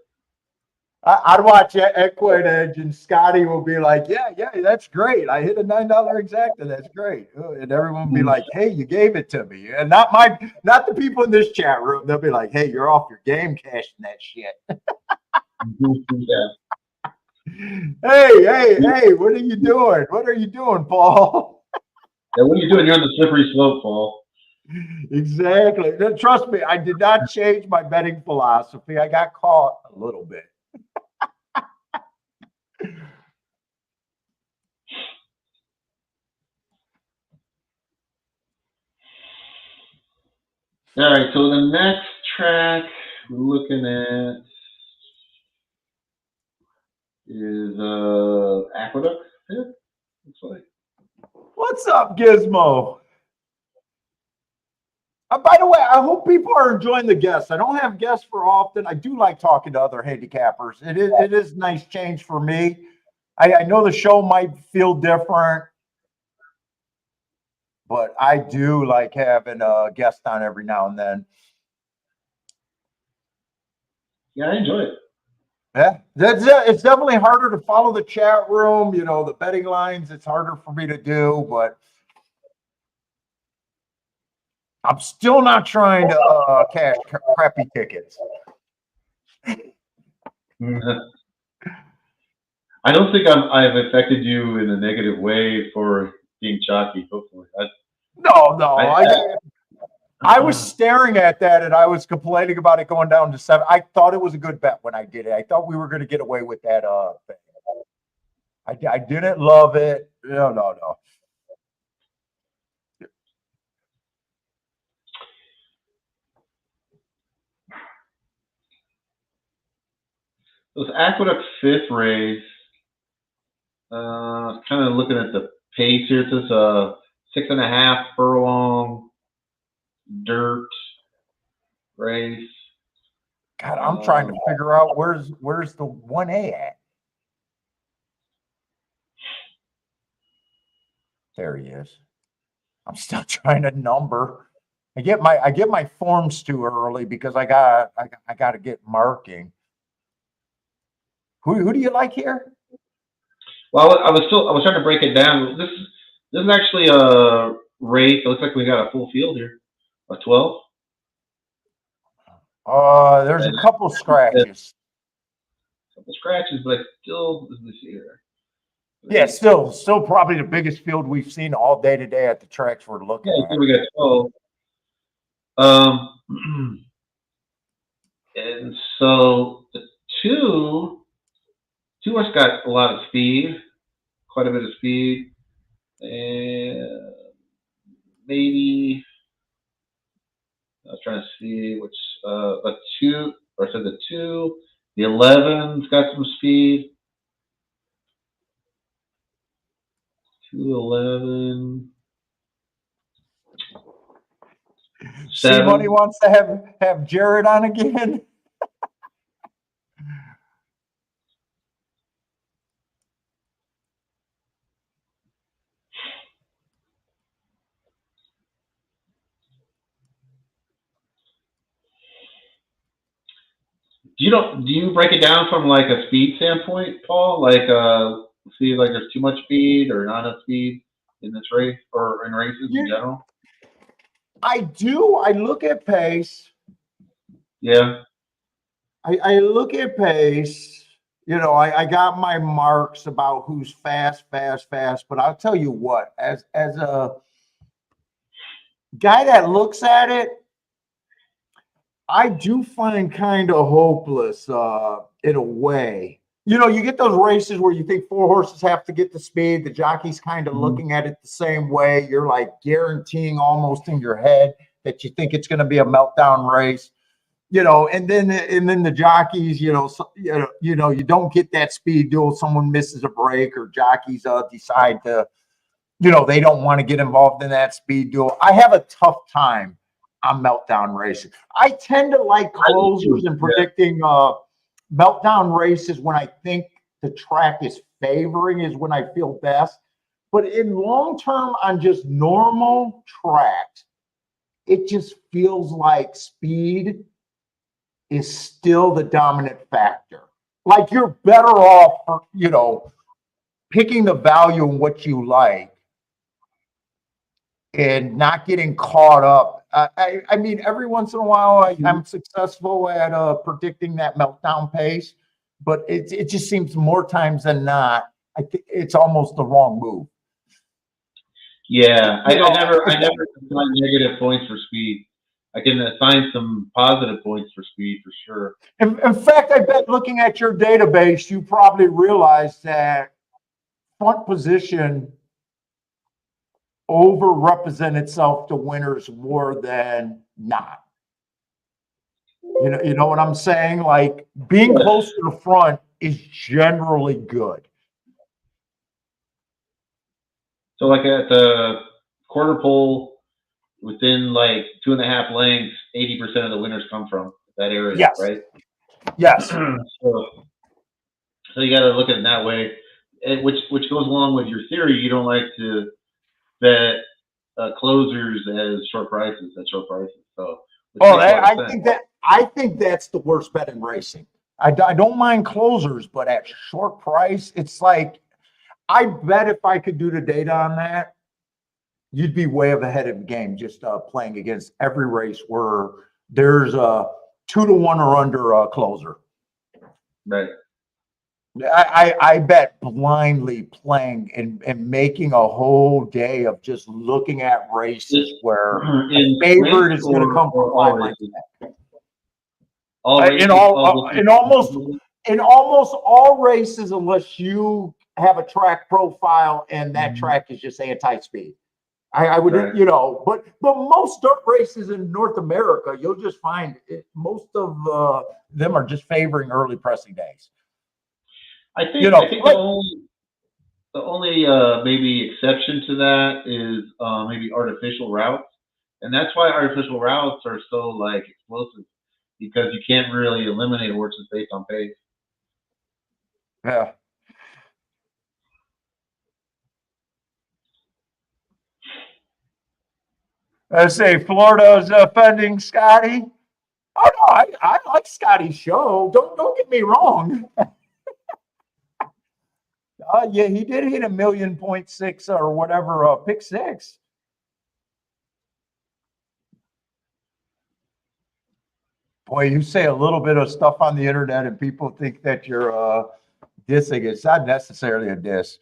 I'd watch Aqueduct and Scotty will be like, yeah, that's great. I hit a $9 exacta. That's great. And everyone will be like, hey, you gave it to me. And not the people in this chat room. They'll be like, hey, you're off your game cashing that shit. Yeah. Hey, what are you doing? What are you doing, Paul? Yeah, what are you doing? You're on the slippery slope, Paul. Exactly. Trust me, I did not change my betting philosophy. I got caught a little bit. All right, so the next track we're looking at is Aqueduct. Yeah, looks like. What's up, Gizmo? By the way, I hope people are enjoying the guests. I don't have guests for often. I do like talking to other handicappers. It is nice change for me. I know the show might feel different, but I do like having a guest on every now and then. Yeah, I enjoy it. Yeah, it's definitely harder to follow the chat room. The betting lines. It's harder for me to do, but I'm still not trying to cash crappy tickets. I don't think I've affected you in a negative way for being chalky. Hopefully, No. I was staring at that and I was complaining about it going down to 7. I thought it was a good bet when I did it. I thought we were going to get away with that thing. I didn't love it. No. This Aqueduct 5th race. Kind of looking at the pace here. It's a 6.5 furlong dirt race. God, I'm trying to figure out where's the 1A at. There he is. I'm still trying to number. I get my forms too early because I got to get marking. Who do you like here? Well, I was trying to break it down. This is actually a race. It looks like we got a full field here. A 12. There's a couple scratches. Couple scratches, but still this year. Yeah, still probably the biggest field we've seen all day today at the tracks we're looking at. Yeah, we got 12. And so the two has got a lot of speed, quite a bit of speed, and maybe I was trying to see which a 2, or I said the 2, the 11's got some speed. 211. C-Money wants to have Jared on again. Do you break it down from like a speed standpoint, Paul? Like see like there's too much speed or not enough speed in this race or in races in general? I do. I look at pace. Yeah. I look at pace. I got my marks about who's fast, but I'll tell you what, as a guy that looks at it, I do find kind of hopeless in a way. You get those races where you think four horses have to get the speed. The jockey's kind of looking at it the same way. You're like guaranteeing almost in your head that you think it's going to be a meltdown race. And then the jockeys, you don't get that speed duel. Someone misses a break, or jockeys decide to, they don't want to get involved in that speed duel. I have a tough time on meltdown races. I tend to like closers and predicting meltdown races when I think the track is favoring is when I feel best. But in long term on just normal tracks, it just feels like speed is still the dominant factor. Like you're better off, picking the value in what you like and not getting caught up. I mean, every once in a while, I'm successful at predicting that meltdown pace, but it just seems more times than not, I think it's almost the wrong move. Yeah, I never assign negative points for speed. I can assign some positive points for speed for sure. In fact, I bet looking at your database, you probably realize that front position overrepresent itself to winners more than not. You know what I'm saying? Like being close to the front is generally good. So like at the quarter pole, within like 2.5 lengths, 80% of the winners come from that area, Yes. right? Yes. So you got to look at it that way, which goes along with your theory. You don't like to bet closers as short prices So I think that's the worst bet in racing. I don't mind closers, but at short price, it's like, I bet if I could do the data on that, you'd be way ahead of the game just playing against every race where there's a 2-to-1 or under a closer. Right. I bet blindly playing and making a whole day of just looking at races where the favorite is going to come from all races. In almost all races, unless you have a track profile and that track is just anti-speed. I would, right. But most dirt races in North America, you'll just find most of them are just favoring early pressing days. I think the only maybe exception to that is maybe artificial routes, and that's why artificial routes are so like explosive, because you can't really eliminate horses based on pace. Yeah. Let's say Florida's offending Scotty. Oh no, I like Scotty's show. Don't get me wrong. Yeah, he did hit 1.6 million or whatever, pick six. Boy, you say a little bit of stuff on the internet and people think that you're dissing. It's not necessarily a diss.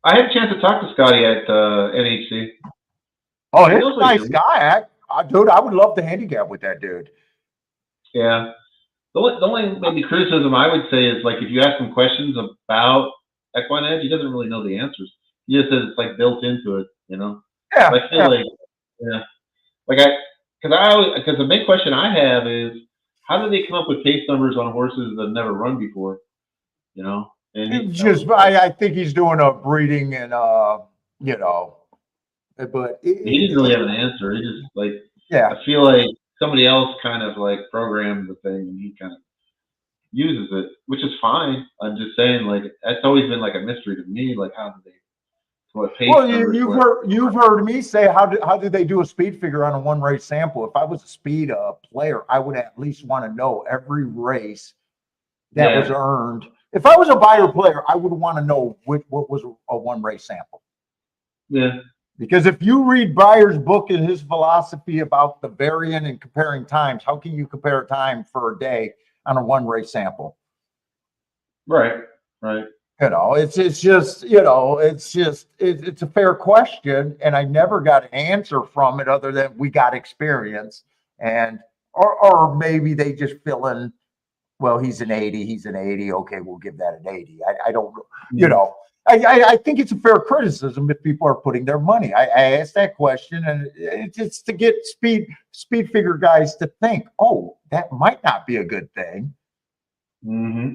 I had a chance to talk to Scotty at NHC. Oh, he's a nice guy. Dude, I would love to handicap with that dude. Yeah. The only maybe criticism I would say is, like, if you ask him questions about equine edge, he doesn't really know the answers. He just says it's like built into it, Yeah. So I feel because the main question I have is, how do they come up with pace numbers on horses that have never run before? And I think he's doing a breeding and but he didn't really have an answer. He just I feel like somebody else kind of like programmed the thing and he kind of uses it, which is fine. I'm just saying, like, that's always been like a mystery to me. Like, how do they? Well, you've heard me say, how do they do a speed figure on a one race sample? If I was a speed player, I would at least want to know every race that was earned. If I was a buyer player, I would want to know what was a one race sample. Yeah. Because if you read Byer's book and his philosophy about the variant and comparing times, how can you compare time for a day on a one race sample? Right. It's a fair question, and I never got an answer from it other than we got experience, And or maybe they just fill in, well, he's an 80, he's an 80. Okay, we'll give that an 80. I don't, you know, I think it's a fair criticism if people are putting their money. I asked that question, and it's to get speed figure guys to think, oh, that might not be a good thing. Mm-hmm.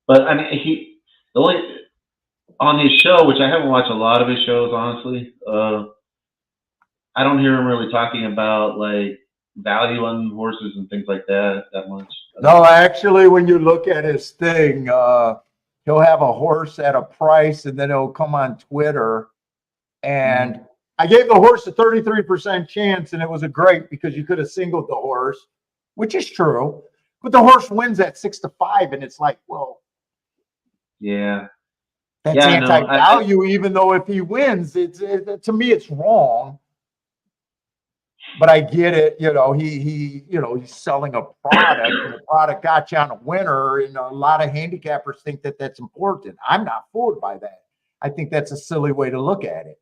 But I mean, the only on his show, which I haven't watched a lot of his shows, honestly. I don't hear him really talking about like value on horses and things like that much. No, actually, when you look at his thing, he'll have a horse at a price, and then he'll come on Twitter. And I gave the horse a 33% chance, and it was a great because you could have singled the horse, which is true. But the horse wins at 6-5, and it's like, well, yeah, that's anti-value. Even though if he wins, to me, it's wrong. But I get it, you know, he's selling a product, and the product got you on a winner, and a lot of handicappers think that that's important. I'm not fooled by that. I think that's a silly way to look at it.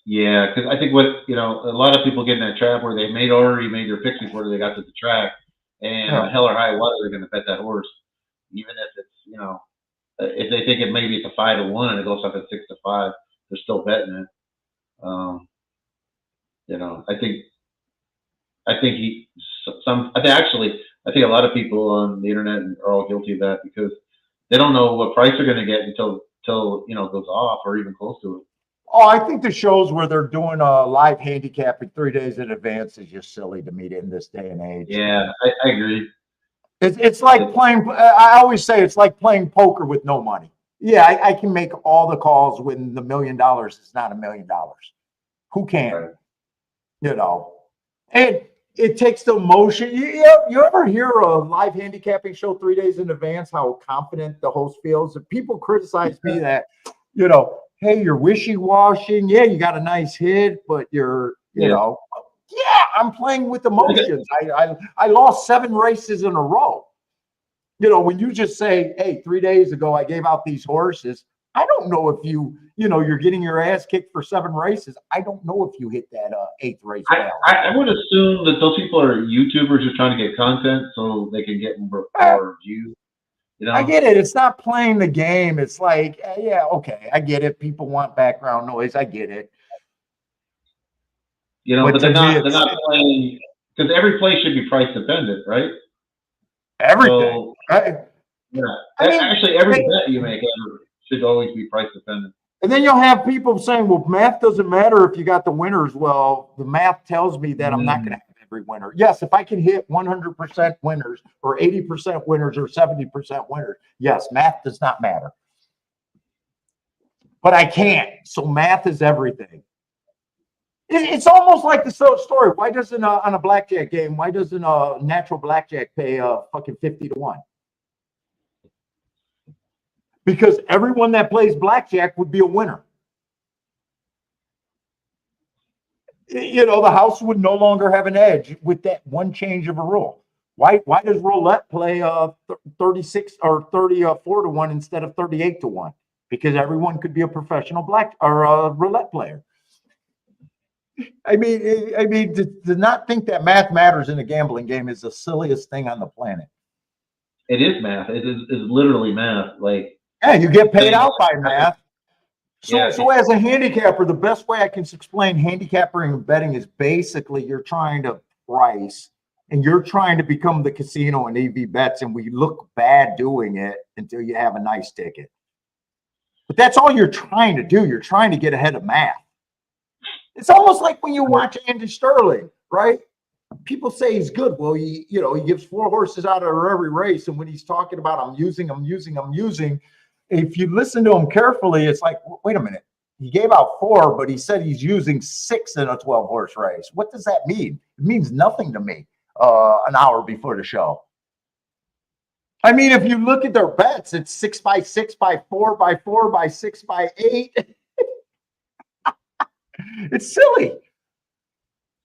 Yeah, because I think what, a lot of people get in that trap where they already made their picks before they got to the track, and hell or high water, they're going to bet that horse, even if it's, if they think maybe it's a 5-1 and it goes up at 6-5, they're still betting it. I think a lot of people on the internet are all guilty of that because they don't know what price they're going to get until it goes off or even close to it. Oh, I think the shows where they're doing live handicapping 3 days in advance is just silly to me in this day and age. Yeah, I agree. It's like playing. I always say it's like playing poker with no money. Yeah, I can make all the calls when the $1 million is not $1 million. Who can? Right. And it takes the emotion. You ever hear a live handicapping show 3 days in advance, how confident the host feels? And people criticize me that, hey, you're wishy-washing. Yeah, you got a nice hit, but you're, I'm playing with emotions. I lost 7 races in a row. When you just say, hey, 3 days ago, I gave out these horses. I don't know if you're getting your ass kicked for 7 races. I don't know if you hit that 8th race. I would assume that those people are YouTubers who are trying to get content so they can get more views. I get it. It's not playing the game. It's like, yeah, okay, I get it. People want background noise. I get it. But they're not playing because every play should be price dependent, right? Everything. So, actually, every bet you make should always be price dependent. And then you'll have people saying, well, math doesn't matter if you got the winners. Well, the math tells me that I'm not going to have every winner. Yes, if I can hit 100% winners or 80% winners or 70% winners, yes, math does not matter. But I can't. So math is everything. It's almost like the story. Why doesn't on a blackjack game, why doesn't a natural blackjack pay fucking 50-1? Because everyone that plays blackjack would be a winner. The house would no longer have an edge with that one change of a rule. Why does roulette play 36 or 34-1 instead of 38-1? Because everyone could be a professional roulette player. I mean, to not think that math matters in a gambling game is the silliest thing on the planet. It is math. It is literally math. Yeah, you get paid out by math. So as a handicapper, the best way I can explain handicapping and betting is basically you're trying to price and you're trying to become the casino and EV bets, and we look bad doing it until you have a nice ticket. But that's all you're trying to do. You're trying to get ahead of math. It's almost like when you watch Andy Sterling, right? People say he's good. Well, he gives 4 horses out of every race, and when he's talking about I'm using, if you listen to him carefully, it's like, wait a minute. He gave out 4, but he said he's using 6 in a 12-horse race. What does that mean? It means nothing to me an hour before the show. I mean, if you look at their bets, it's 6 by 6 by 4 by 4 by 6 by 8. It's silly.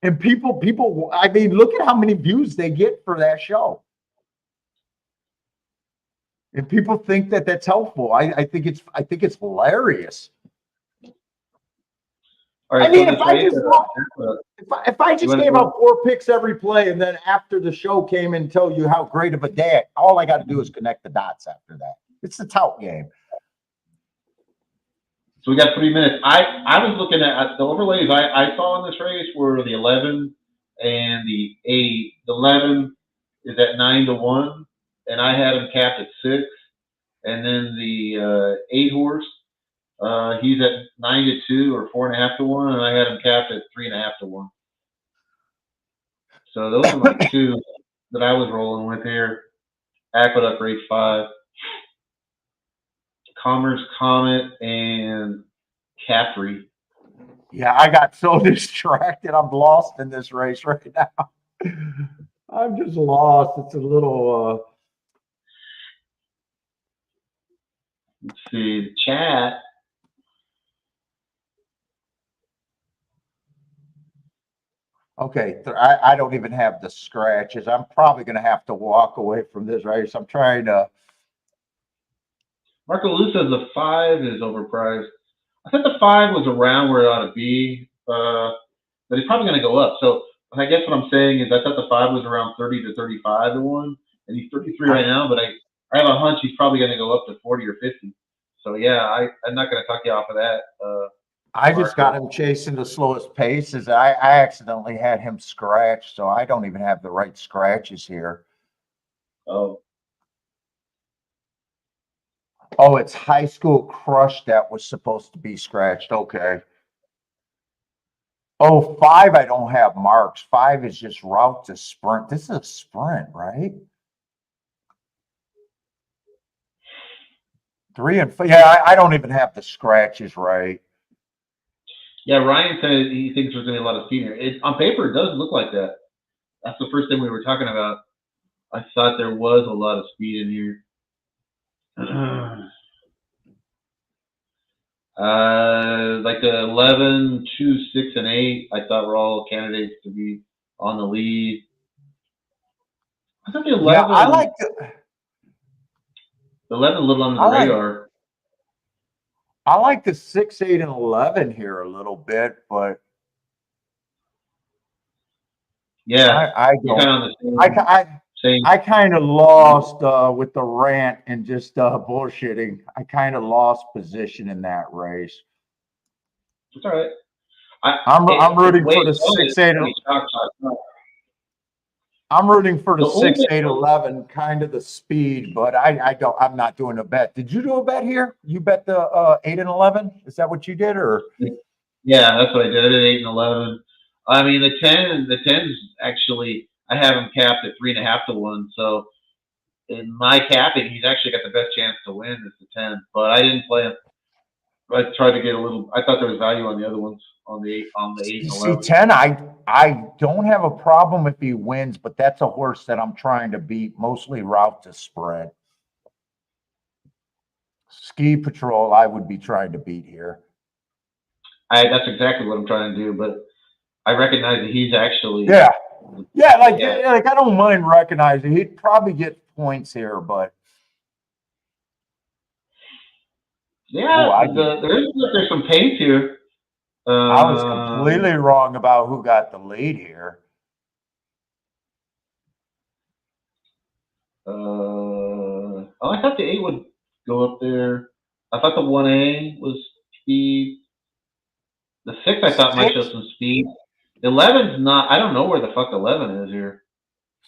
And people, I mean, look at how many views they get for that show. And people think that that's helpful. I think it's hilarious. All right, I mean, so if this I race, just if I just gave out 4 picks every play, and then after the show came and tell you how great of a dad, all I got to do is connect the dots after that. It's the tout game. so we got 3 minutes. I was looking at the overlays I saw in this race were the 11 and the 8. The 11 is at 9-1, and I had him capped at 6. And then the 8 horse, he's at 9-2 or 4.5-1, and I had him capped at 3.5-1. So those are my two that I was rolling with here. Aqueduct race 5, Commerce Comet, and Capri. Yeah, I got so distracted. I'm lost in this race right now. I'm just lost. It's a little. Let's see, the chat. Okay, I don't even have the scratches. I'm probably going to have to walk away from this race. I'm trying to. Marco Lou says the 5 is overpriced. I thought the 5 was around where it ought to be, but it's probably going to go up. So I guess what I'm saying is I thought the 5 was around 30 to 35-1, and he's 33 right now, but I have a hunch he's probably going to go up to 40 or 50. So yeah, I'm not going to talk you off of that. I just got him chasing the slowest paces. I accidentally had him scratched, so I don't even have the right scratches here. Oh, It's High School Crush that was supposed to be scratched. Okay. 5, I don't have marks. 5 is just route to sprint. This is a sprint, right? 3 and 4. Yeah, I don't even have the scratches right. yeah. Ryan said he thinks there's going to be a lot of speed here. On paper, it does look like that. That's the first thing we were talking about. I thought there was a lot of speed in here. Like the 11, 2, 6, and 8, I thought were all candidates to be on the lead. I thought the 11. Yeah, I like the 11 a little under the radar. I like the 6, 8, and 11 here a little bit, but yeah, I kind of lost with the rant and just bullshitting. I kind of lost position in that race. It's all right. I'm rooting for the 6, 8. I'm rooting for the 6, 8, 11, kind of the speed, but I'm not doing a bet. Did you do a bet here? You bet the 8 and 11? Is that what you did, or? Yeah, that's what I did. I did 8 and 11. I mean, the 10's actually, I have him capped at 3.5-1. So in my capping, he's actually got the best chance to win is the 10. But I didn't play him. I tried to get a little. I thought there was value on the other ones, on the 8 and 11. 10, I don't have a problem if he wins, but that's a horse that I'm trying to beat, mostly route to spread. Ski Patrol, I would be trying to beat here. That's exactly what I'm trying to do, but I recognize that he's actually. Yeah, like I don't mind recognizing he'd probably get points here, but. Yeah, there's some pace here. I was completely wrong about who got the lead here. I thought the 8 would go up there. I thought the 1A was speed. The 6 I thought might show some speed. The 11's not. I don't know where the fuck the 11 is here.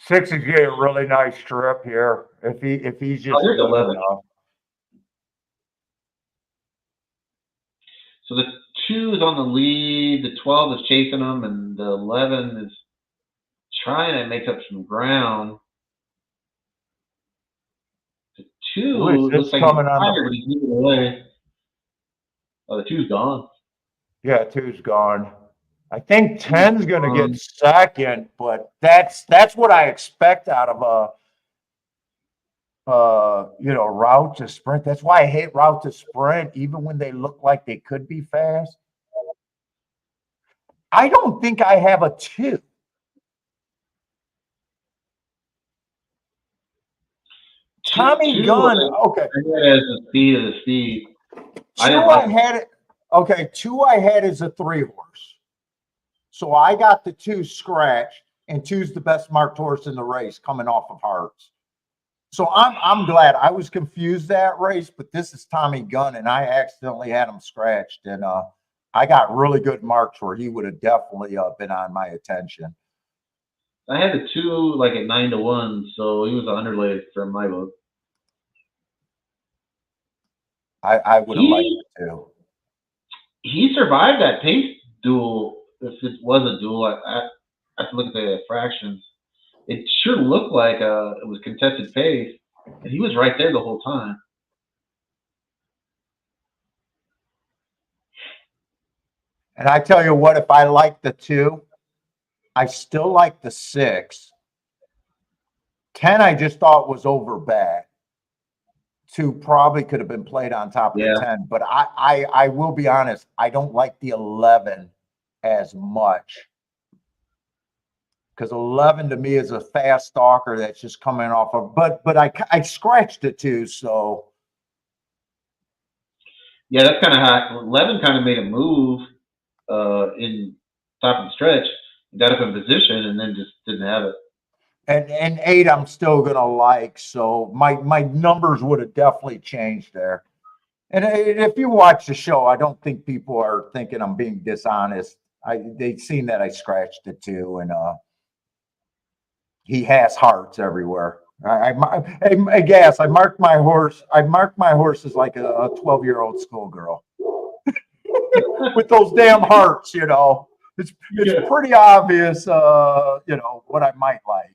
6 is getting a really nice trip here. If he's just there's 11. Enough. So the 2 is on the lead, the 12 is chasing him, and the 11 is trying to make up some ground. The 2 looks like he's tired, but he's moving away. Oh, the 2's gone. Yeah, 2's gone. I think 10's going to get second, but that's what I expect out of a route to sprint. That's why I hate route to sprint, even when they look like they could be fast. I don't think I have a 2. Tommy Gunn. Okay. I had it as the speed of the speed. I had it. Okay, 2 I had is a 3-horse. So I got the 2 scratched, and 2's the best marked horse in the race coming off of hearts. So I'm glad. I was confused that race, but this is Tommy Gunn, and I accidentally had him scratched, and I got really good marks where he would have definitely been on my attention. I had the 2 like at 9-1, so he was an underlay from my book. I would have liked it too. He survived that pace duel. If it was a duel, I have to look at the fractions. It sure looked like it was contested pace, and he was right there the whole time. And I tell you what, if I like the 2, I still like the 6. 10 I just thought was over bad. 2 probably could have been played on top of the 10, but I will be honest, I don't like the 11 as much. Because 11 to me is a fast stalker that's just coming off of, but I scratched it too, so. Yeah, that's kind of how 11 kind of made a move in top of the stretch, got up in position, and then just didn't have it. And 8 I'm still gonna like, so my numbers would have definitely changed there. And if you watch the show, I don't think people are thinking I'm being dishonest. They've seen that I scratched it too, and he has hearts everywhere. I guess I marked my horse. I marked my horses like a 12-year-old schoolgirl with those damn hearts. You know, it's pretty obvious. You know what I might like.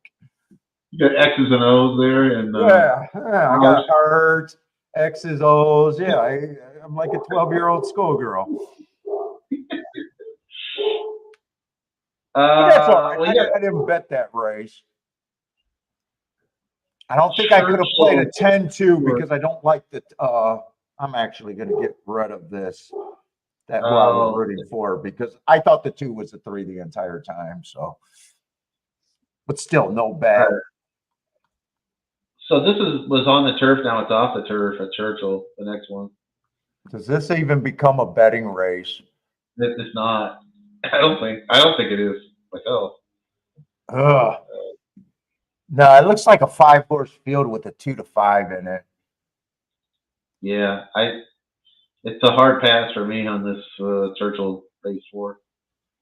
You got X's and O's there, and yeah, I got hearts, X's, O's. Yeah, I'm like a 12-year-old schoolgirl. That's all right. I didn't bet that race. I don't think I could have played a 10-2 because I don't like the. I'm actually going to get rid of this. That who I was rooting for, because I thought the 2 was a 3 the entire time. So, but still, no bet. So this was on the turf. Now it's off the turf at Churchill. The next one. Does this even become a betting race? It's not. I don't think it is myself. No, it looks like a 5-horse field with a 2 to 5 in it. Yeah, it's a hard pass for me on this Churchill race 4.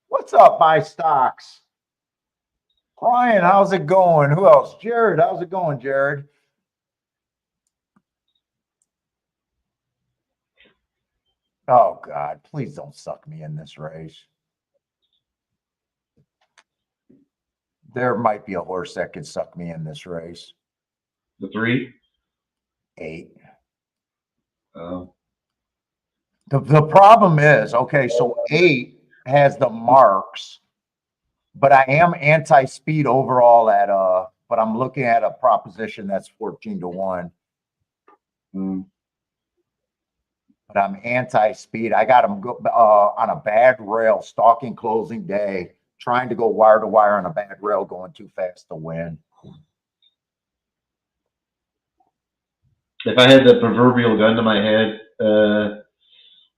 What's up, my stocks? Brian, how's it going? Who else? Jared, how's it going, Jared? Oh, God, please don't suck me in this race. There might be a horse that can suck me in this race. The 3? 8. Oh. The problem is, okay, so 8 has the marks, but I am anti-speed overall at but I'm looking at a proposition that's 14-1. But I'm anti-speed. I got him on a bad rail, stalking closing day, trying to go wire to wire on a bad rail, going too fast to win. If I had the proverbial gun to my head,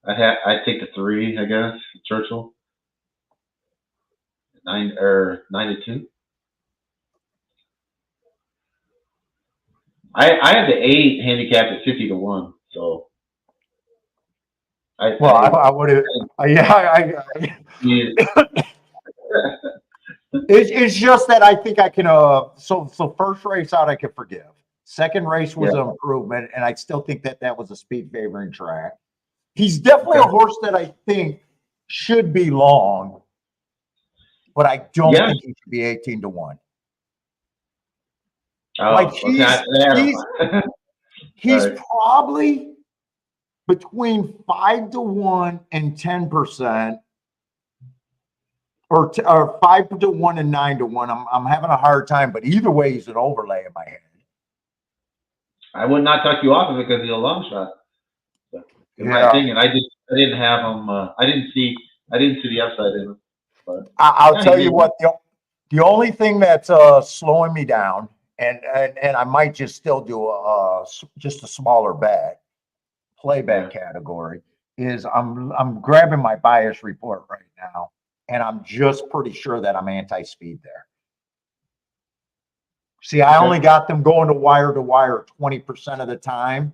I'd take the 3, I guess. Churchill. 9-2. I had the 8 handicapped at 50-1, so. I would have. Yeah. It's just that I think I can. So first race out, I can forgive. Second race was an improvement, and I still think that was a speed favoring track. He's definitely a horse that I think should be long, but I don't think he should be 18-1. Like he's probably between 5-1 and 10%, or 5-1 and 9-1. I'm having a hard time, but either way, he's an overlay in my head. I would not talk you off of it because he's a long shot. In my opinion, I didn't have him. I didn't see the upside in him. But I'll tell you what, the only thing that's slowing me down, and I might just still do just a smaller bet, playback category, is I'm grabbing my bias report right now, and I'm just pretty sure that I'm anti-speed there. See, I Okay. only got them going to wire 20% of the time.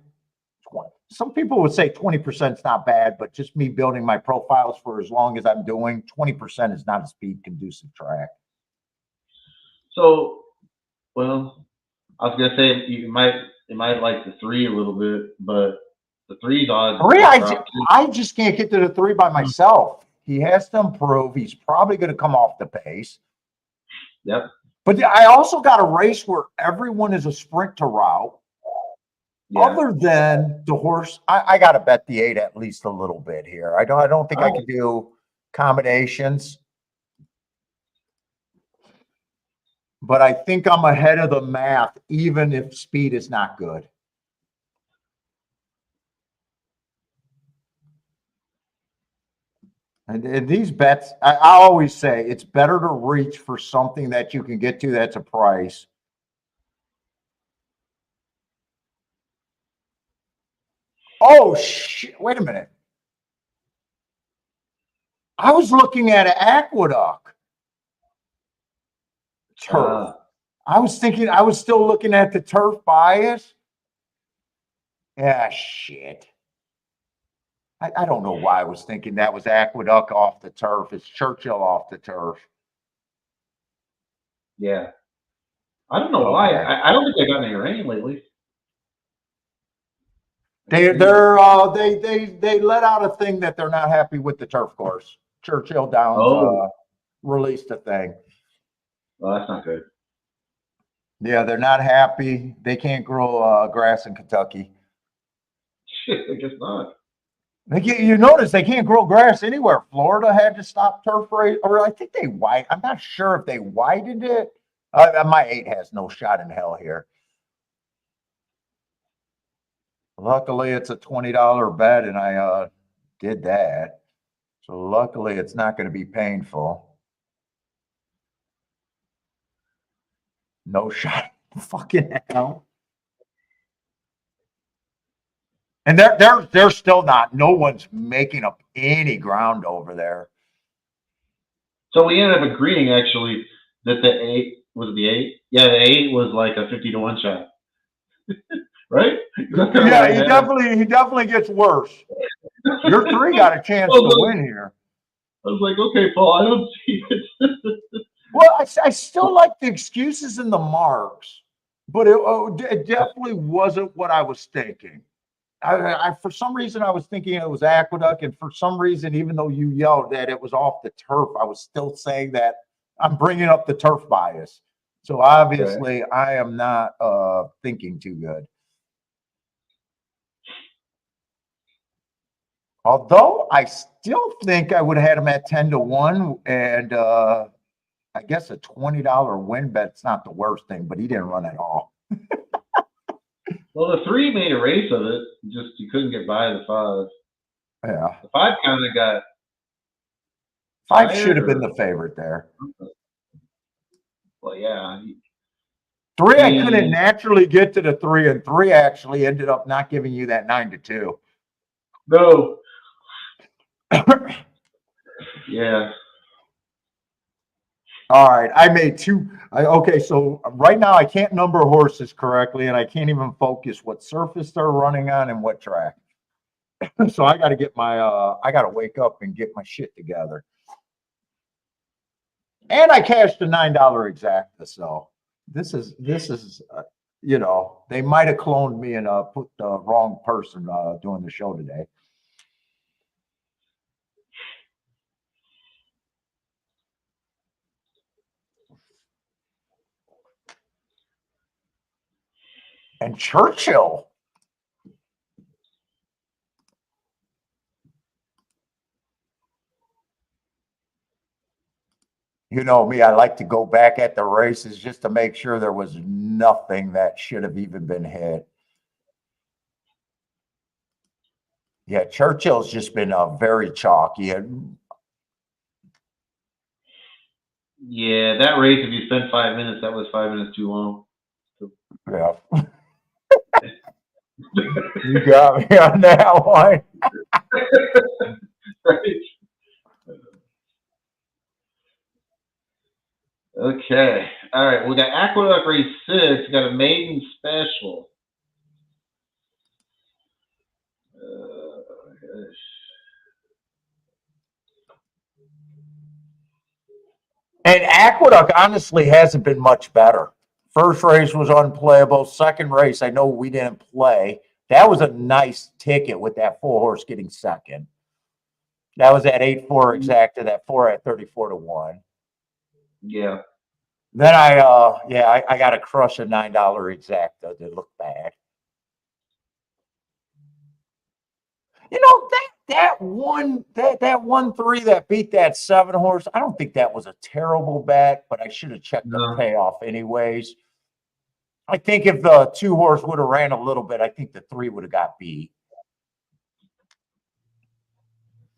Some people would say 20% is not bad, but just me building my profiles for as long as I'm doing, 20% is not a speed conducive track. So, well, I was gonna say you might like the 3 a little bit, but the 3's odds. Three, I just can't get to the 3 by myself. He has to improve. He's probably going to come off the pace. Yep. But I also got a race where everyone is a sprint to route. Yeah. Other than the horse, I got to bet the 8 at least a little bit here. I don't think I can do combinations, but I think I'm ahead of the math, even if speed is not good. And these bets, I always say it's better to reach for something that you can get to that's a price. Oh, shit. Wait a minute. I was looking at an Aqueduct turf. I was still looking at the turf bias. Yeah, shit. I don't know why I was thinking that was Aqueduct off the turf. It's Churchill off the turf. Yeah. I don't know why. I don't think they got any rain lately. They let out a thing that they're not happy with the turf course. Churchill Downs released a thing. Well, that's not good. Yeah, they're not happy. They can't grow grass in Kentucky. Shit, I guess not. You notice they can't grow grass anywhere. Florida had to stop turf race, or I think I'm not sure if they widened it. My 8 has no shot in hell here. Luckily, it's a $20 bet, and I did that. So luckily, it's not going to be painful. No shot. Fucking hell. And they're still not. No one's making up any ground over there. So we ended up agreeing actually that the 8 was the 8. Yeah, the 8 was like a 50-1 shot. Right? Yeah, he definitely gets worse. Your 3 got a chance to win here. I was like, okay, Paul, I don't see it. Well, I still like the excuses and the marks, but it definitely wasn't what I was thinking. I for some reason I was thinking it was Aqueduct, and for some reason, even though you yelled that it was off the turf, I was still saying that I'm bringing up the turf bias. So obviously, I am not thinking too good. Although I still think I would have had him at 10-1, and I guess a $20 win bet's not the worst thing, but he didn't run at all. Well, the 3 made a race of it. Just you couldn't get by the 5. Yeah, the 5 kind of got. 5 should have been the favorite there. Well, yeah. 3, I couldn't naturally get to the 3, and 3 actually ended up not giving you that 9-2. No. Yeah. All right, I made 2. Okay, so right now I can't number horses correctly, and I can't even focus what surface they're running on and what track. So I got to get my I got to wake up and get my shit together. And I cashed a $9 exacta. So this is they might have cloned me and put the wrong person doing the show today. And Churchill. You know me, I like to go back at the races just to make sure there was nothing that should have even been hit. Yeah, Churchill's just been very chalky. Yeah, that race, if you spent 5 minutes, that was 5 minutes too long. Yeah. You got me on that one. Right. Okay. All right. We got Aqueduct race 6. We got a maiden special. And Aqueduct honestly hasn't been much better. First race was unplayable. Second race, I know we didn't play. That was a nice ticket with that 4-horse getting second. That was at 8-4 exacta, that 4 at 34-1. Yeah. Then I got to crush a $9 exacta to look bad. You know, that 1-3 that beat that 7-horse, I don't think that was a terrible bet, but I should have checked the payoff anyways. I think if the 2-horse would have ran a little bit, I think the 3 would have got beat.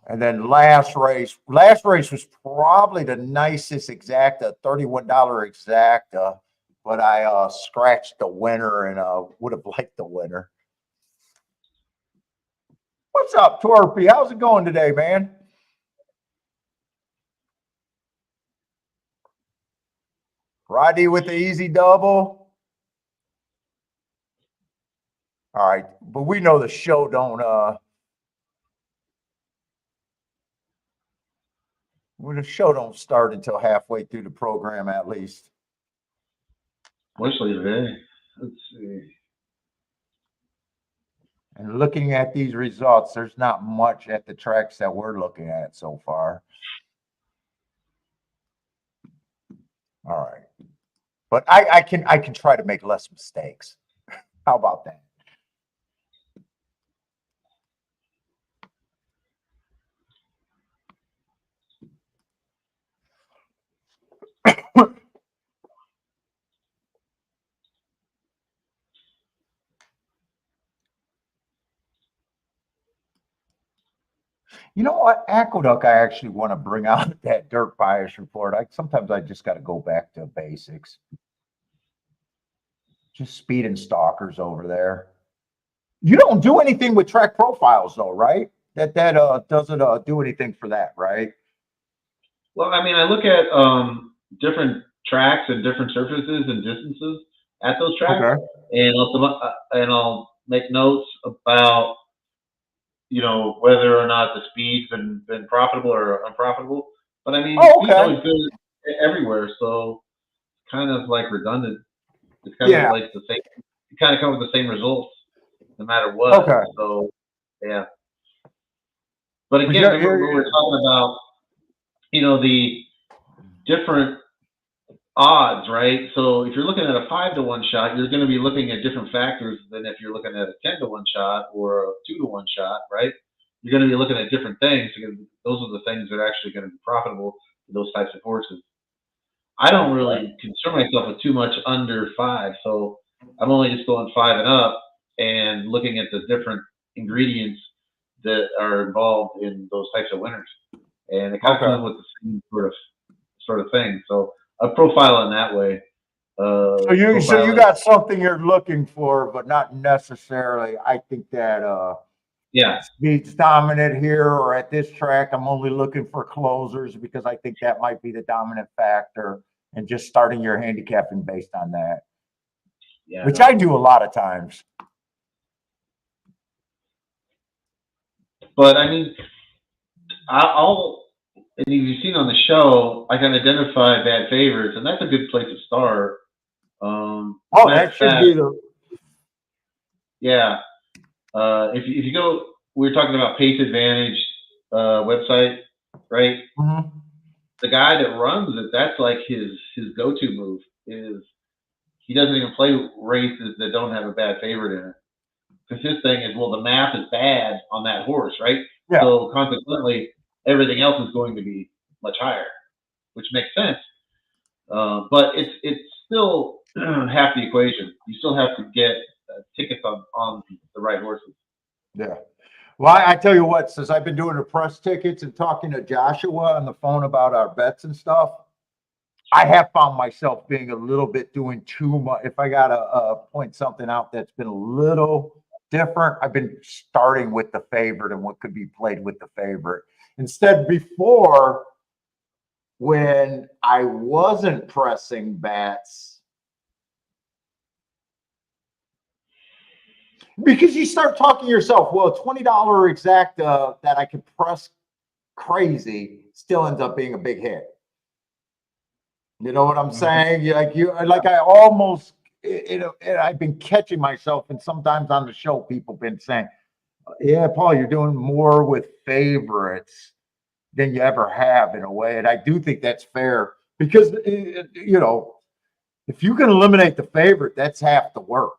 And then last race was probably the nicest exacta, $31 exacta, but I scratched the winner and would have liked the winner. What's up, Torpy? How's it going today, man? Rodney with the easy double. All right, but we know the show don't start until halfway through the program at least. Mostly today. Let's see. And looking at these results, there's not much at the tracks that we're looking at so far. All right. But I can try to make less mistakes. How about that? You know what? Aqueduct, I actually want to bring out that dirt bias report. Sometimes I just got to go back to basics. Just speed and stalkers over there. You don't do anything with track profiles though, right? That doesn't do anything for that, right? Well, I mean, I look at different tracks and different surfaces and distances at those tracks, okay. And I'll make notes about, you know, whether or not the speed's been profitable or unprofitable. But I mean, speed's always good everywhere, so kind of like redundant. It's kind of like the same. You kind of come with the same results no matter what. Okay. So yeah. But again, remember we were talking about, you know, the different odds, right? So if you're looking at a 5-to-1 shot, you're going to be looking at different factors than if you're looking at a 10-to-1 shot or a 2-to-1 shot, right? You're going to be looking at different things because those are the things that are actually going to be profitable for those types of horses. I don't really concern myself with too much under 5, so I'm only just going 5 and up and looking at the different ingredients that are involved in those types of winners, and it kind of comes with the same sort of thing. So a profile in that way. So you got something you're looking for, but not necessarily. I think that speed's dominant here or at this track. I'm only looking for closers because I think that might be the dominant factor, and just starting your handicapping based on that. Yeah, which I do a lot of times. But I mean, and you've seen on the show, I can identify bad favorites, and that's a good place to start. That should be the. Yeah. If you go, we were talking about Pace Advantage website, right? Mm-hmm. The guy that runs it, that's like his go-to move is he doesn't even play races that don't have a bad favorite in it. Because his thing is, well, the math is bad on that horse, right? Yeah. So consequently, everything else is going to be much higher, which makes sense. But it's still half the equation. You still have to get tickets on the right horses. Yeah. Well, I tell you what, since I've been doing the press tickets and talking to Joshua on the phone about our bets and stuff, I have found myself being a little bit doing too much. If I got to point something out that's been a little different. I've been starting with the favorite and what could be played with the favorite. Instead, before, when I wasn't pressing bets, because you start talking to yourself, well, $20 exacta that I could press crazy still ends up being a big hit. You know what I'm saying? Like I almost, I've been catching myself, and sometimes on the show, people been saying, yeah, Paul, you're doing more with favorites than you ever have in a way. And I do think that's fair because, you know, if you can eliminate the favorite, that's half the work.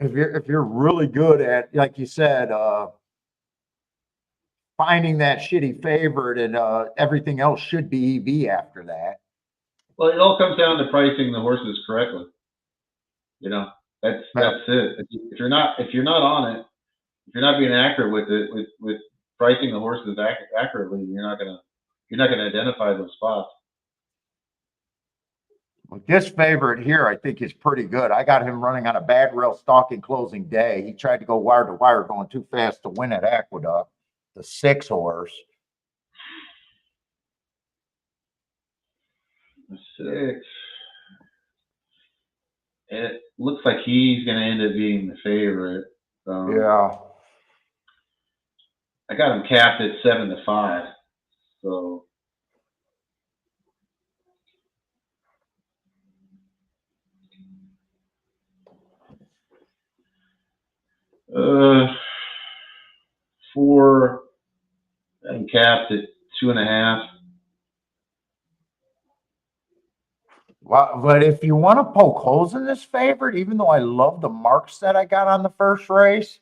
If you're really good at, like you said, finding that shitty favorite, and everything else should be EV after that. Well, it all comes down to pricing the horses correctly. You know, that's it. If you're not on it, if you're not being accurate with it, with pricing the horses accurately, you're not gonna identify those spots. Well, this favorite here, I think, is pretty good. I got him running on a bad rail stalking closing day. He tried to go wire to wire, going too fast to win at Aqueduct, the 6 horse. The 6. It looks like he's going to end up being the favorite. Yeah. I got him capped at 7-5. So. Four. I'm capped at 2.5. Well, but if you want to poke holes in this favorite, even though I love the marks that I got on the first race,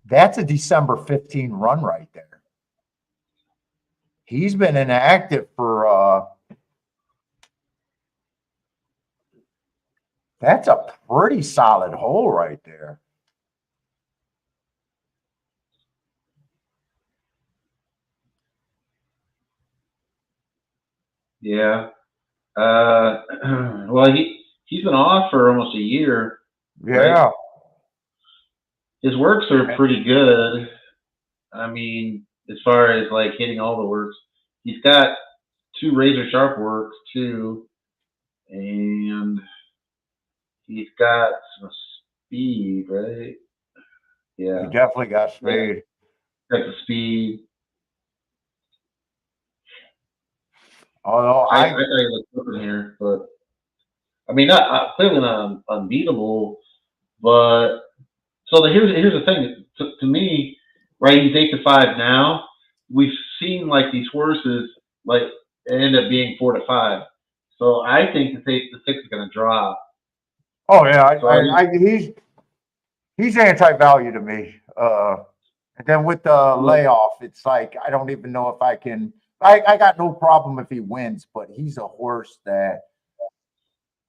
that's a December 15 run right there. He's been inactive for that's a pretty solid hole right there. Yeah. Well, he's been off for almost a year. Yeah. Right? His works are pretty good. I mean, as far as like hitting all the works, he's got 2 razor sharp works too, and he's got some speed, right? Yeah. He definitely got speed. Got the speed. Although I thought he looked good in here, but I mean, not clearly not unbeatable. But so here's the thing. To me, right? He's 8-5 now. We've seen like these horses like end up being 4-5. So I think the 6 is going to drop. Oh yeah, he's anti-value to me. And then with the layoff, it's like I don't even know if I can. I got no problem if he wins, but he's a horse that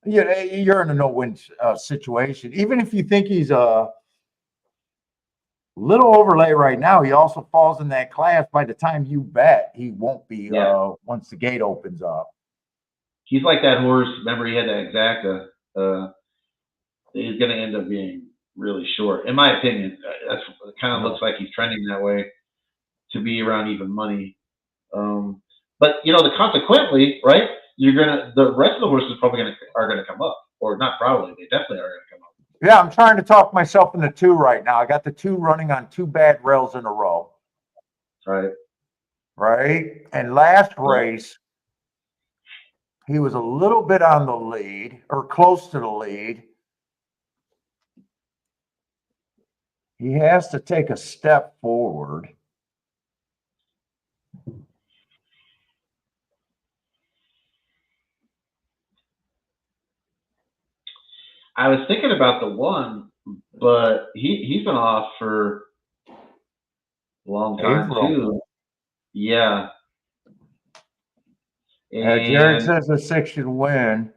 you're in a no-win situation. Even if you think he's a little overlay right now, he also falls in that class. By the time you bet, he won't be once the gate opens up. He's like that horse. Remember, he had that exacta. He's going to end up being really short, in my opinion. That's it kind of looks like he's trending that way to be around even money. But you know, consequently, right? The rest of the horses probably are gonna come up, or not probably. They definitely are gonna come up. Yeah, I'm trying to talk myself into 2 right now. I got the 2 running on 2 bad rails in a row. Right. Right. And last race, he was a little bit on the lead or close to the lead. He has to take a step forward. I was thinking about the 1, but he's been off for a long time too. Yeah. And Jared says the 6 should win.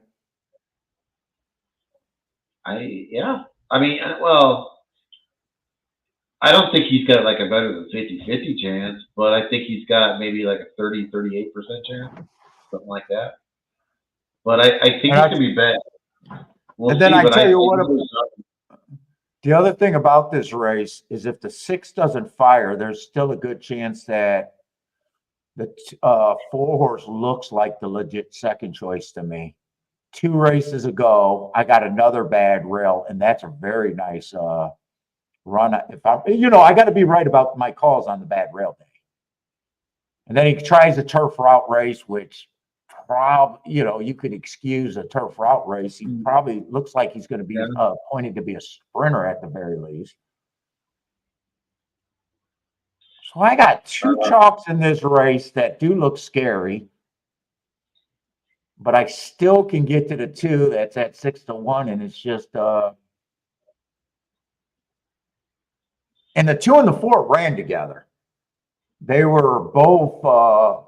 I mean, well, I don't think he's got like a better than 50-50 chance, but I think he's got maybe like a 30-38% chance, something like that. But I think he can be bet. We'll and then see, I tell you what, The other thing about this race is if the 6 doesn't fire, there's still a good chance that the 4-horse looks like the legit second choice to me. 2 races ago, I got another bad rail, and that's a very nice run. If I'm, I got to be right about my calls on the bad rail day. And then he tries a turf route race, which you could excuse a turf route race. He probably looks like he's going to be pointed to be a sprinter at the very least. So I got 2 chalks in this race that do look scary, but I still can get to the 2 that's at 6-1, and it's just and the 2 and the 4 ran together. They were both,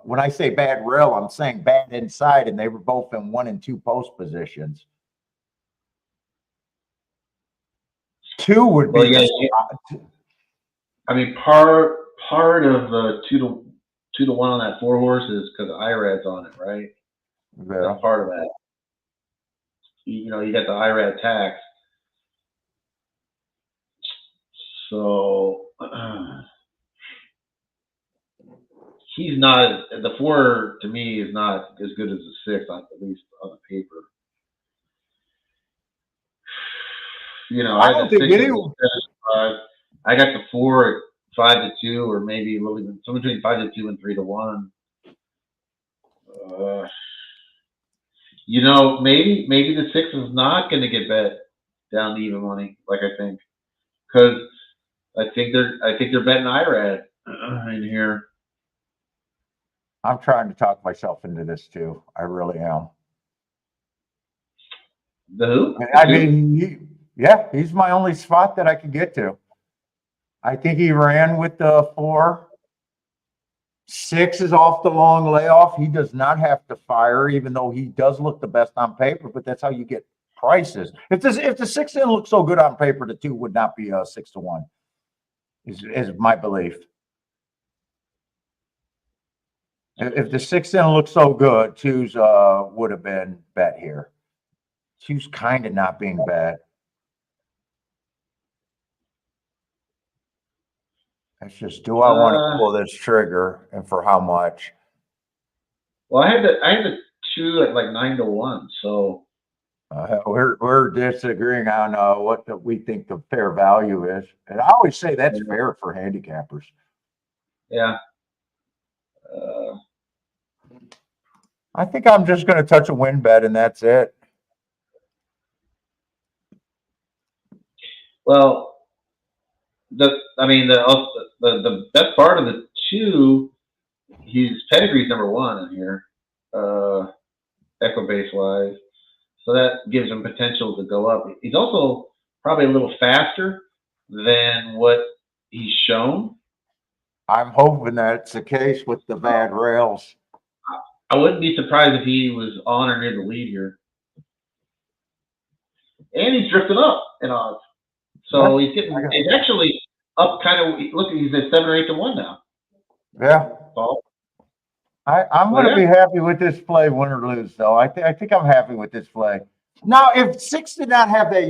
when I say bad rail, I'm saying bad inside, and they were both in 1 and 2 post positions. 2 would be. Well, yeah, I mean, part of the 2 to 1 on that 4-horse is because IRAD's on it, right? Yeah. That's part of that. You got the IRAD tax. So he's not, the 4 to me is not as good as the 6, at least on the paper. I don't think anyone. I got the 4 at 5-2, or maybe a little even somewhere between 5-2 and 3-1. Maybe the 6 is not going to get bet down to even money, like I think, because I think they're betting IRAD in here. I'm trying to talk myself into this too. I really am. The who? I mean, he's my only spot that I could get to. I think he ran with the 4. 6 is off the long layoff. He does not have to fire, even though he does look the best on paper, but that's how you get prices. If the 6 didn't look so good on paper, the 2 would not be 6-1, is my belief. If the 6 didn't look so good, 2s would have been bet here. 2's kind of not being bet. It's just, do I want to pull this trigger, and for how much? Well, I had the 2 at like 9-1, so we're disagreeing on what we think the fair value is, and I always say that's fair for handicappers. Yeah. I think I'm just going to touch a win bet, and that's it. Well, the best part of the 2, his pedigree's number 1 in here, echo base wise, so that gives him potential to go up. He's also probably a little faster than what he's shown. I'm hoping that's the case with the bad rails. I wouldn't be surprised if he was on or near the lead here. And he's drifting up in odds. So he's actually up kind of, look, he's at 7 or 8-1 now. Yeah. Paul? I'm going to be happy with this play, win or lose, though. I think I'm happy with this play. Now, if 6 did not have that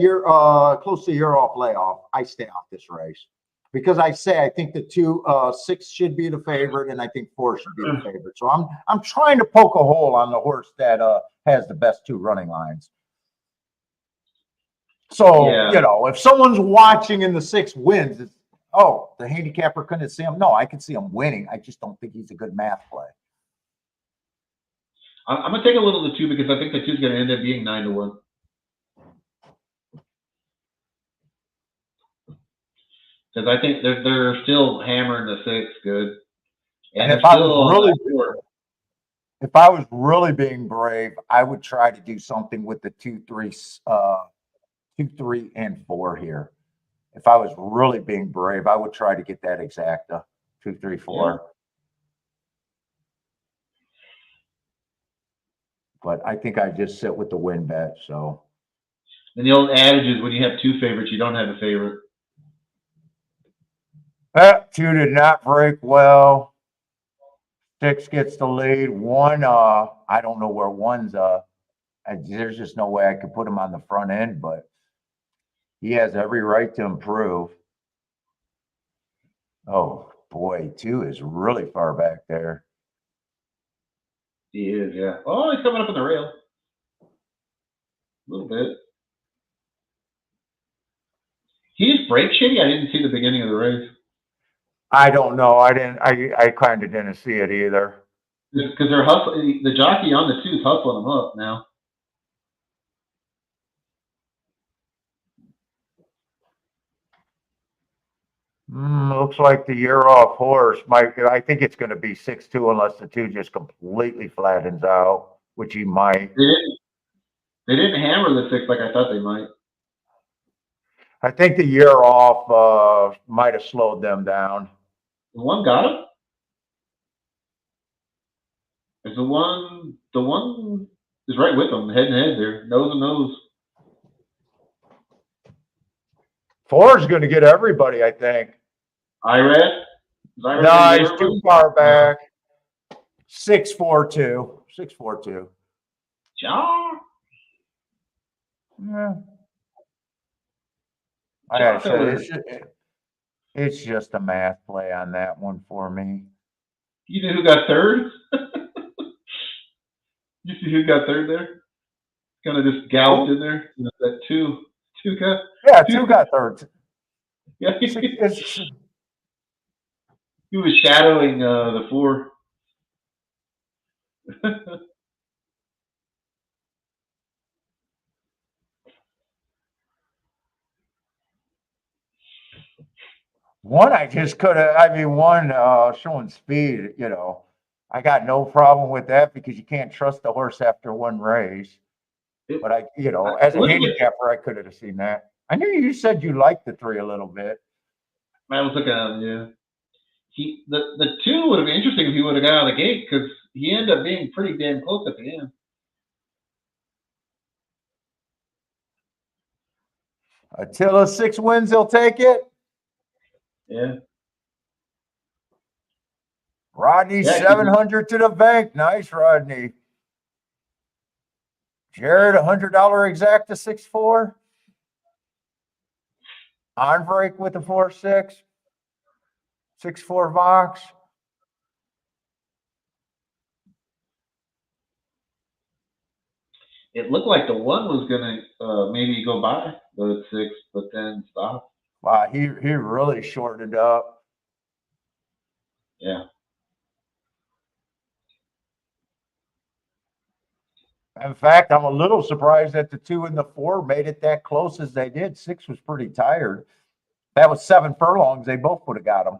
close to year off layoff, I stay off this race. Because I think the 6 should be the favorite, and I think 4 should be the favorite. So I'm trying to poke a hole on the horse that has the best 2 running lines. So, if someone's watching and the 6 wins, it's, the handicapper couldn't see him. No, I can see him winning. I just don't think he's a good math play. I'm going to take a little of the 2 because I think the 2 is going to end up being 9-1. Because I think they're still hammering the 6 good. And if I was really being brave, I would try to do something with the 2, 3, and 4 here. If I was really being brave, I would try to get that exacta 2, 3, 4. Yeah. But I think I just sit with the win bet. So. And the old adage is when you have 2 favorites, you don't have a favorite. 2 did not break well. 6 gets the lead. 1, I don't know where 1's. There's just no way I could put him on the front end, but He has every right to improve. Oh boy, 2 is really far back there. He is, yeah. Oh, he's coming up on the rail. A little bit. He's brake shitty. I didn't see the beginning of the race. I don't know. I kind of didn't see it either. Because they're hustling. The jockey on the 2 is hustling him up now. Looks like the year off horse might. I think it's going to be 6-2 unless the 2 just completely flattens out, which he might. They didn't hammer the 6 like I thought they might. I think the year off might have slowed them down. The 1 got him? Is the one is right with them, head and head there, nose and nose. 4 is going to get everybody, I think. Irad? No, he's too far back. 6-4-2. 6-4-2. John? Yeah. I gotta say, it's just a math play on that one for me. You know who got third? You see who got third there? Kind of just galloped in there. That 2 got. Yeah, 2 got third. Yeah, he was shadowing the 4. One, I just could have. I mean, one showing speed. I got no problem with that because you can't trust the horse after one race. But as a handicapper, I could have seen that. I knew you said you liked the 3 a little bit. I was looking at him, yeah. The 2 would have been interesting if he would have got out of the gate because he ended up being pretty damn close at the end. Attila 6 wins, he'll take it. Yeah. Rodney 700 to the bank. Nice, Rodney. Jared $100 exact to 6-4. On break with the 4-6. 6-4 Vox. It looked like the 1 was gonna maybe go by the 6, but then stop. Wow, he really shortened up. Yeah. In fact, I'm a little surprised that the 2 and the 4 made it that close as they did. 6 was pretty tired. That was 7 furlongs. They both would have got them.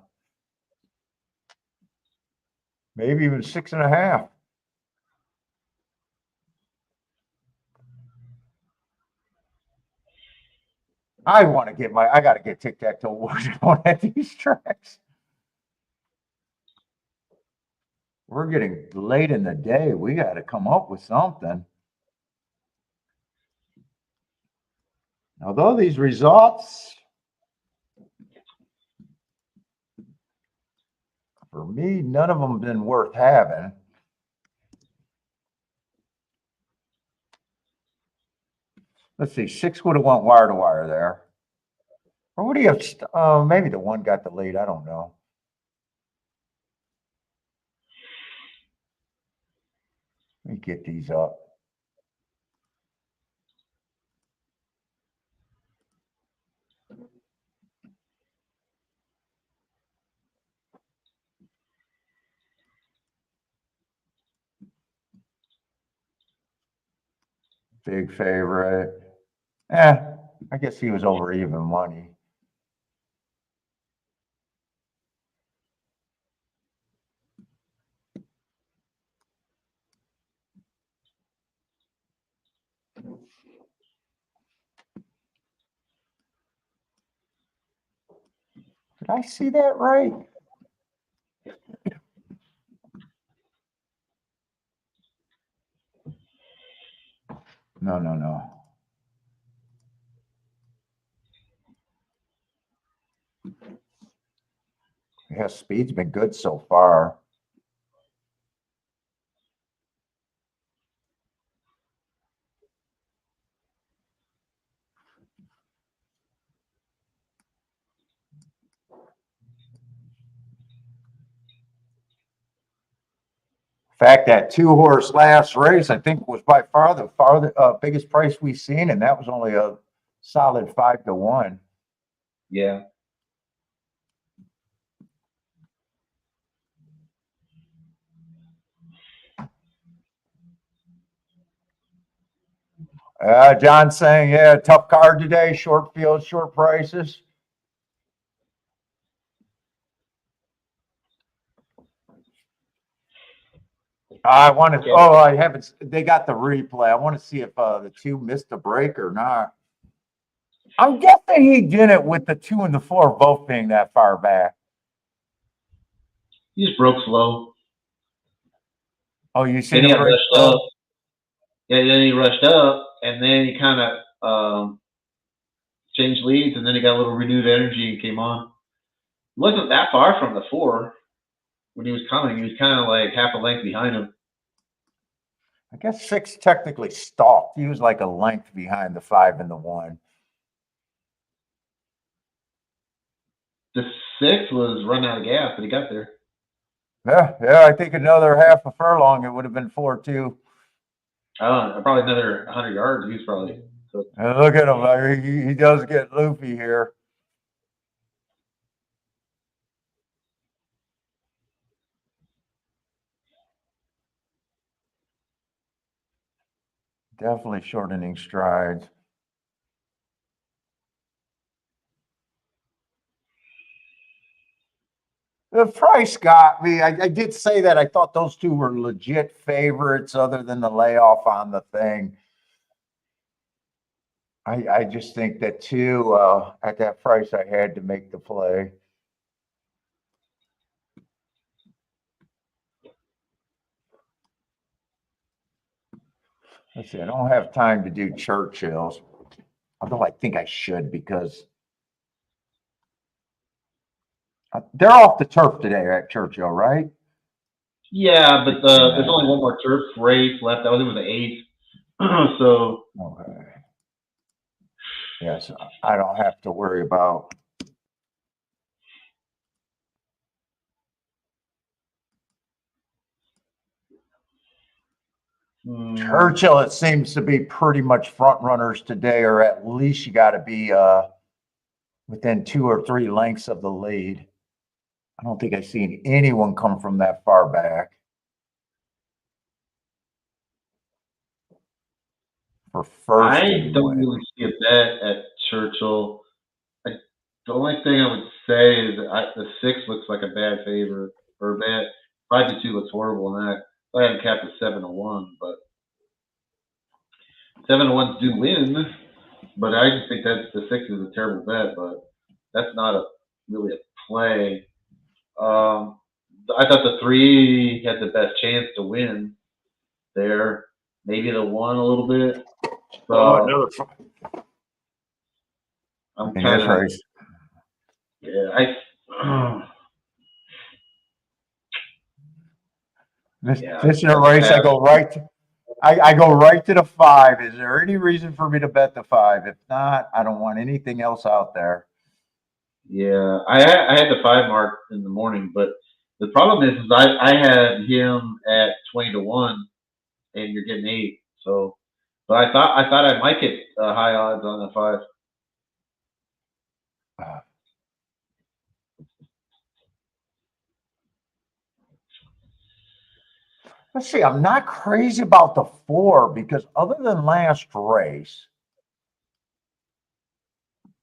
Maybe even 6.5. I got to get tic-tac-toe on at these tracks. We're getting late in the day. We got to come up with something. Although these results, for me, none of them been worth having. Let's see, 6 would have went wire to wire there. Or would he have? Maybe the 1 got the lead. I don't know. Let me get these up. Big favorite. I guess he was over even money. Did I see that right? No. Yeah, speed's been good so far. fact, that 2-horse last race, I think, was by far the biggest price we've seen, and that was only a solid 5-1. Yeah. John saying, yeah, tough card today, short field, short prices. I want to, oh, I haven't, they got the replay. I want to see if the 2 missed a break or not. I'm guessing he did it with the 2 and the 4 both being that far back. He just broke slow. Oh, you see Then he him got break rushed up. Yeah, then he rushed up, and then he kind of changed leads, and then he got a little renewed energy and came on. He wasn't that far from the 4 when he was coming. He was kind of like half a length behind him. I guess 6 technically stalked. He was like a length behind the 5 and the 1. The 6 was running out of gas, but he got there. Yeah, I think another half a furlong, it would have been 4-2. Probably another 100 yards. He's probably. Look at him. He does get loopy here. Definitely shortening strides. The price got me. I did say that I thought those 2 were legit favorites other than the layoff on the thing. I just think that 2 at that price I had to make the play. Let's see, I don't have time to do Churchills, although I think I should because they're off the turf today at Churchill, right? Yeah, but there's only one more turf race left. That was the 8th. So. Okay. Yes, I don't have to worry about. Churchill, it seems to be pretty much front runners today, or at least you got to be within 2 or 3 lengths of the lead. I don't think I've seen anyone come from that far back. For first, I don't really see a bet at Churchill. The only thing I would say is the 6 looks like a bad favorite or a bad 5-2 looks horrible in that. I haven't capped at 7-1, but 7-1s do win. But I just think that the 6 is a terrible bet, but that's not really a play. I thought the 3 had the best chance to win there. Maybe the 1 a little bit. So I'm kind of. Yeah, this is a race. I go right. I go right to the 5. Is there any reason for me to bet the 5? If not, I don't want anything else out there. Yeah, I had the 5 mark in the morning, but the problem is I had him at 20-1, and you're getting 8. So, but I thought I might get high odds on the 5. Let's see. I'm not crazy about the 4 because other than last race,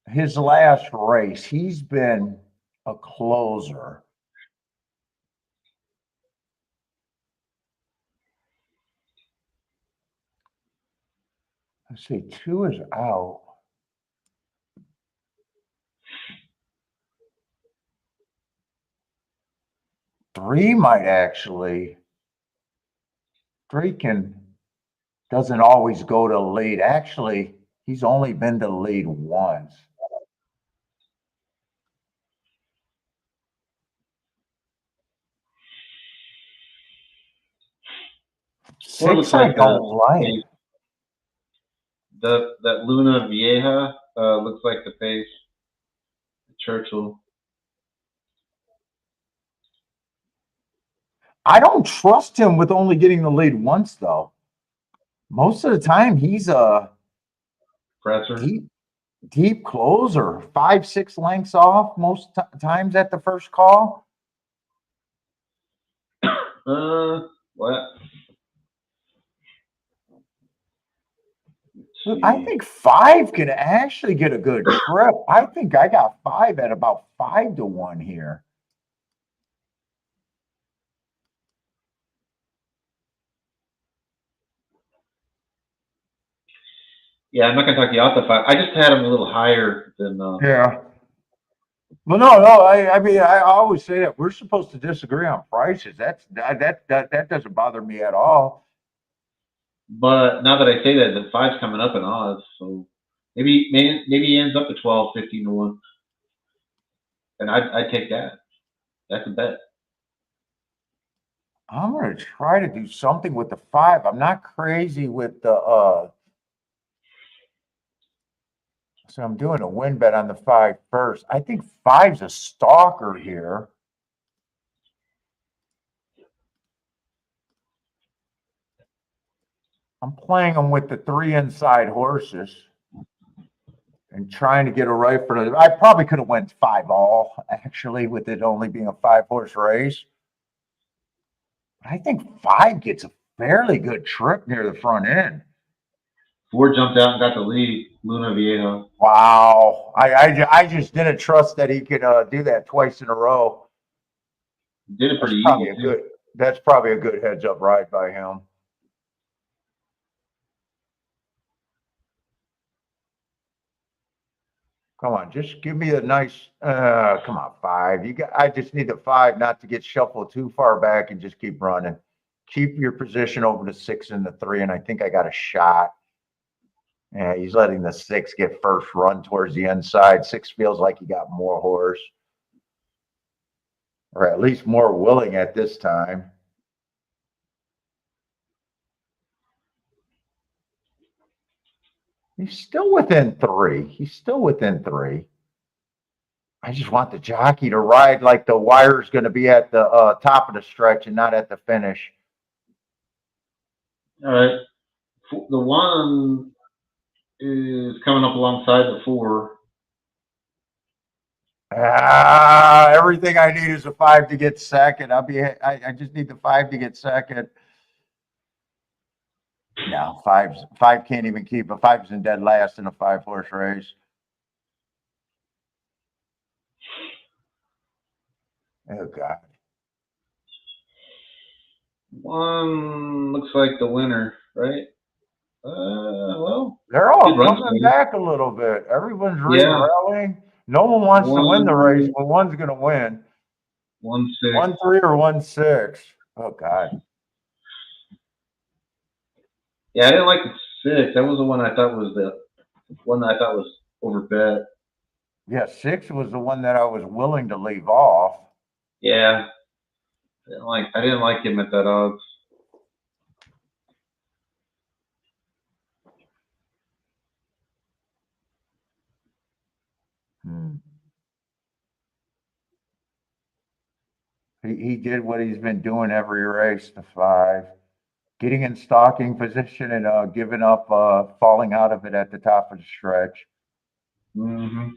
his last race, he's been a closer. Let's see. 2 is out. Three might actually. 3 doesn't always go to lead. Actually, he's only been to lead once. Six, I don't like. That Luna Vieja looks like the face. Churchill. I don't trust him with only getting the lead once, though. Most of the time, he's a Presser. deep closer, 5-6 lengths off most times at the first call. What? I think 5 can actually get a good trip. I think I got 5 at about 5-1 here. Yeah, I'm not gonna talk you out the 5. I just had him a little higher than. Yeah. Well, no. I mean, I always say that we're supposed to disagree on prices. That doesn't bother me at all. But now that I say that, the 5's coming up in odds, so maybe he ends up at 12, 15-1, and I'd take that. That's a bet. I'm gonna try to do something with the 5. I'm not crazy with the so I'm doing a win bet on the 5 first. I think 5's a stalker here. I'm playing them with the 3 inside horses and trying to get a right for the. I probably could have went 5 all actually with it only being a 5-horse race. I think 5 gets a fairly good trip near the front end. 4 jumped out and got the lead. Luna Viejo. Wow, I just didn't trust that he could do that twice in a row. Did it pretty Probably easy. a good. That's probably a good heads up ride by him. Come on, just give me a nice. Come on, 5. I just need the 5 not to get shuffled too far back and just keep running. Keep your position over the 6 and the 3, and I think I got a shot. Yeah, he's letting the 6 get first run towards the inside. 6 feels like he got more horse, or at least more willing at this time. He's still within 3. He's still within 3. I just want the jockey to ride like the wire's going to be at the top of the stretch and not at the finish. All right. The 1 is coming up alongside the 4. Everything I need is a 5 to get second. I just need the 5 to get second. No, 5 can't even keep. A 5's in dead last in a 5-horse race. Oh God. 1 looks like the winner, right? Well, They're all good run coming together. back a little bit. Everyone's Yeah. rallying. No one wants to win the 1, race, but one's going to win. 1-6. 1-3 or 1-6. Oh God. Yeah, I didn't like the 6. That was the one I thought was over bet. Yeah, 6 was the one that I was willing to leave off. Yeah, I didn't like him at that odds. He did what he's been doing every race, the 5. Getting in stalking position and giving up, falling out of it at the top of the stretch. Mm-hmm.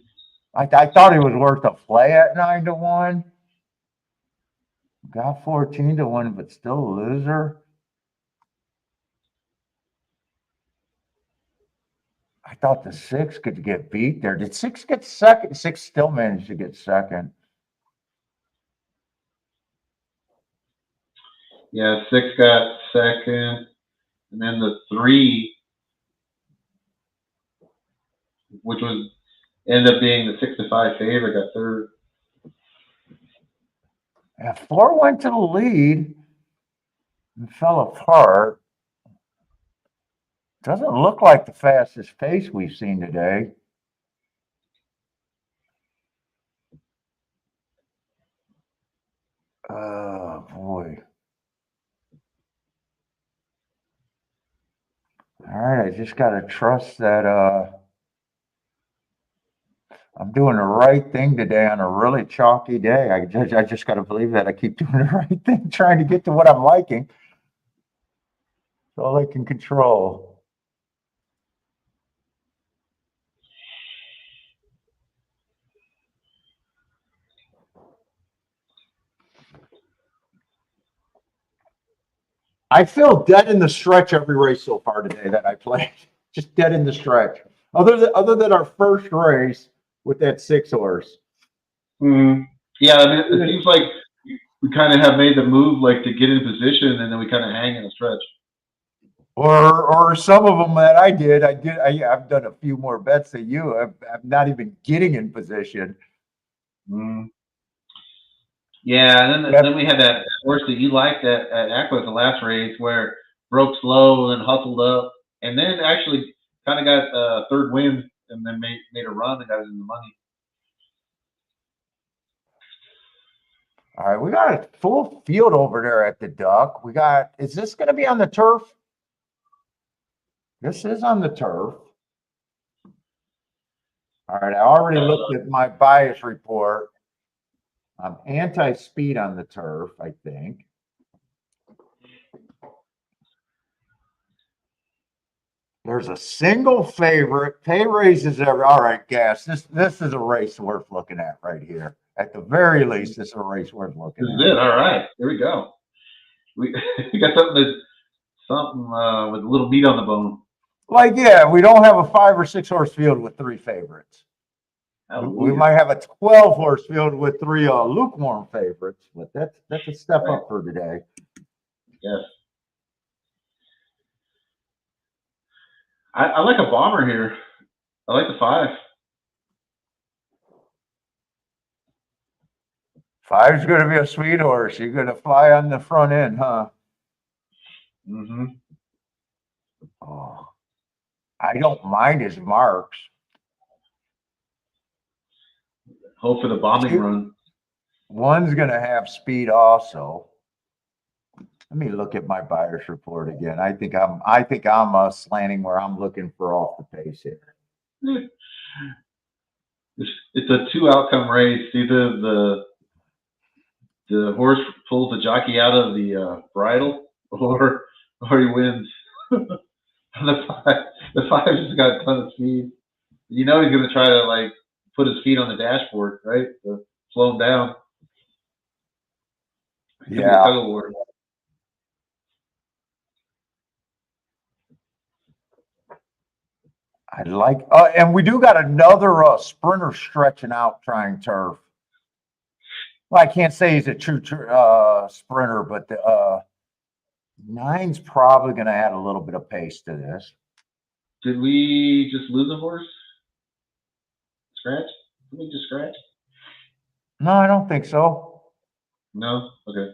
I thought he was worth a play at 9-1. Got 14-1, but still a loser. I thought the 6 could get beat there. Did 6 get second? 6 still managed to get second. Yeah, 6 got second, and then the 3, which ended up being the 6-5 favorite, got third. And 4 went to the lead and fell apart. Doesn't look like the fastest pace we've seen today. Oh boy. All right, I just got to trust that I'm doing the right thing today on a really chalky day. I just got to believe that I keep doing the right thing, trying to get to what I'm liking. It's all I can control. I feel dead in the stretch every race so far today that I played. Just dead in the stretch. Other than our first race with that 6-horse. Yeah, I mean, it seems like we kind of have made the move, like to get in position, and then we kind of hang in the stretch. Or some of them that I've done a few more bets than you. I'm not even getting in position. Yeah, and then we had that horse that you liked at Aqueduct the last race where broke slow and hustled up, and then actually kind of got third wind and then made a run and got it in the money. All right, we got a full field over there at the Duck. Is this going to be on the turf? This is on the turf. All right, I already looked at my bias report. I'm anti-speed on the turf, I think. There's a single favorite. Pay raises every. All right, Gas. This is a race worth looking at right here. At the very least, this is a race worth looking This at. is it. All right, here we go. We got something with a little meat on the bone. Like, yeah, we don't have a 5 or 6 horse field with 3 favorites. We might have a 12 horse field with 3 lukewarm favorites, but that's a step up for today. Yes. I like a bomber here. I like the 5. 5's going to be a sweet horse. You're going to fly on the front end, huh? Mm-hmm. Oh, I don't mind his marks. Hope for the bombing run. One's going to have speed also. Let me look at my buyer's report again. I think I'm slanting where I'm looking for off the pace here. It's a 2 outcome race. Either the horse pulls the jockey out of the bridle, or he wins. the 5 just got a ton of speed. You know he's going to try to like put his feet on the dashboard, right, to slow him down. Yeah. I like, and we do got another sprinter stretching out trying turf. Well, I can't say he's a true sprinter, but the 9's probably going to add a little bit of pace to this. Did we just lose a horse? Scratch? Did we just scratch? No, I don't think so. No? Okay.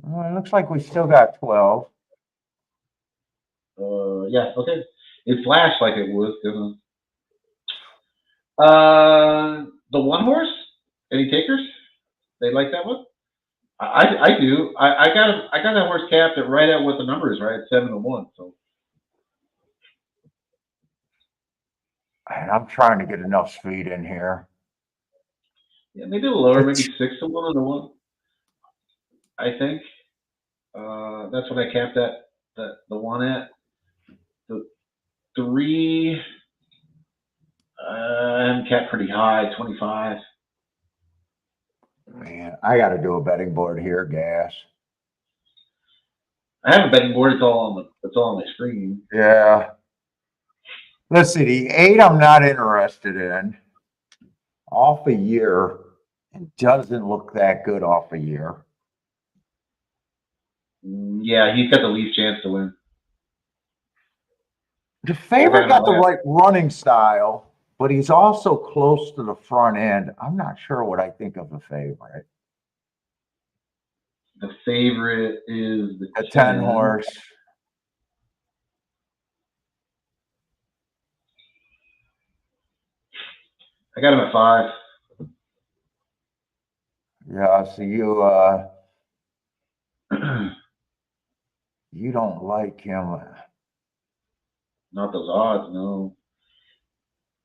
Well, it looks like we still got 12. Yeah, okay. It flashed like it was, didn't it? The 1 horse? Any takers? They like that one? I do. I got that horse capped at right at what the number is, right? 7-1. So. And I'm trying to get enough speed in here. Yeah, maybe a little lower, maybe 6-1 on the 1. I think. That's what I capped the 1 at. The 3, I'm capped pretty high, 25. Man, I got to do a betting board here, Gas. I have a betting board. It's all on my screen. Yeah. Let's see. The 8 I'm not interested in. Off a year. It doesn't look that good off a year. Yeah, he's got the least chance to win. The favorite got the right running style, but he's also close to the front end. I'm not sure what I think of the favorite. The favorite is the 10 horse. I got him at 5. Yeah, so you don't like him. Not those odds, no.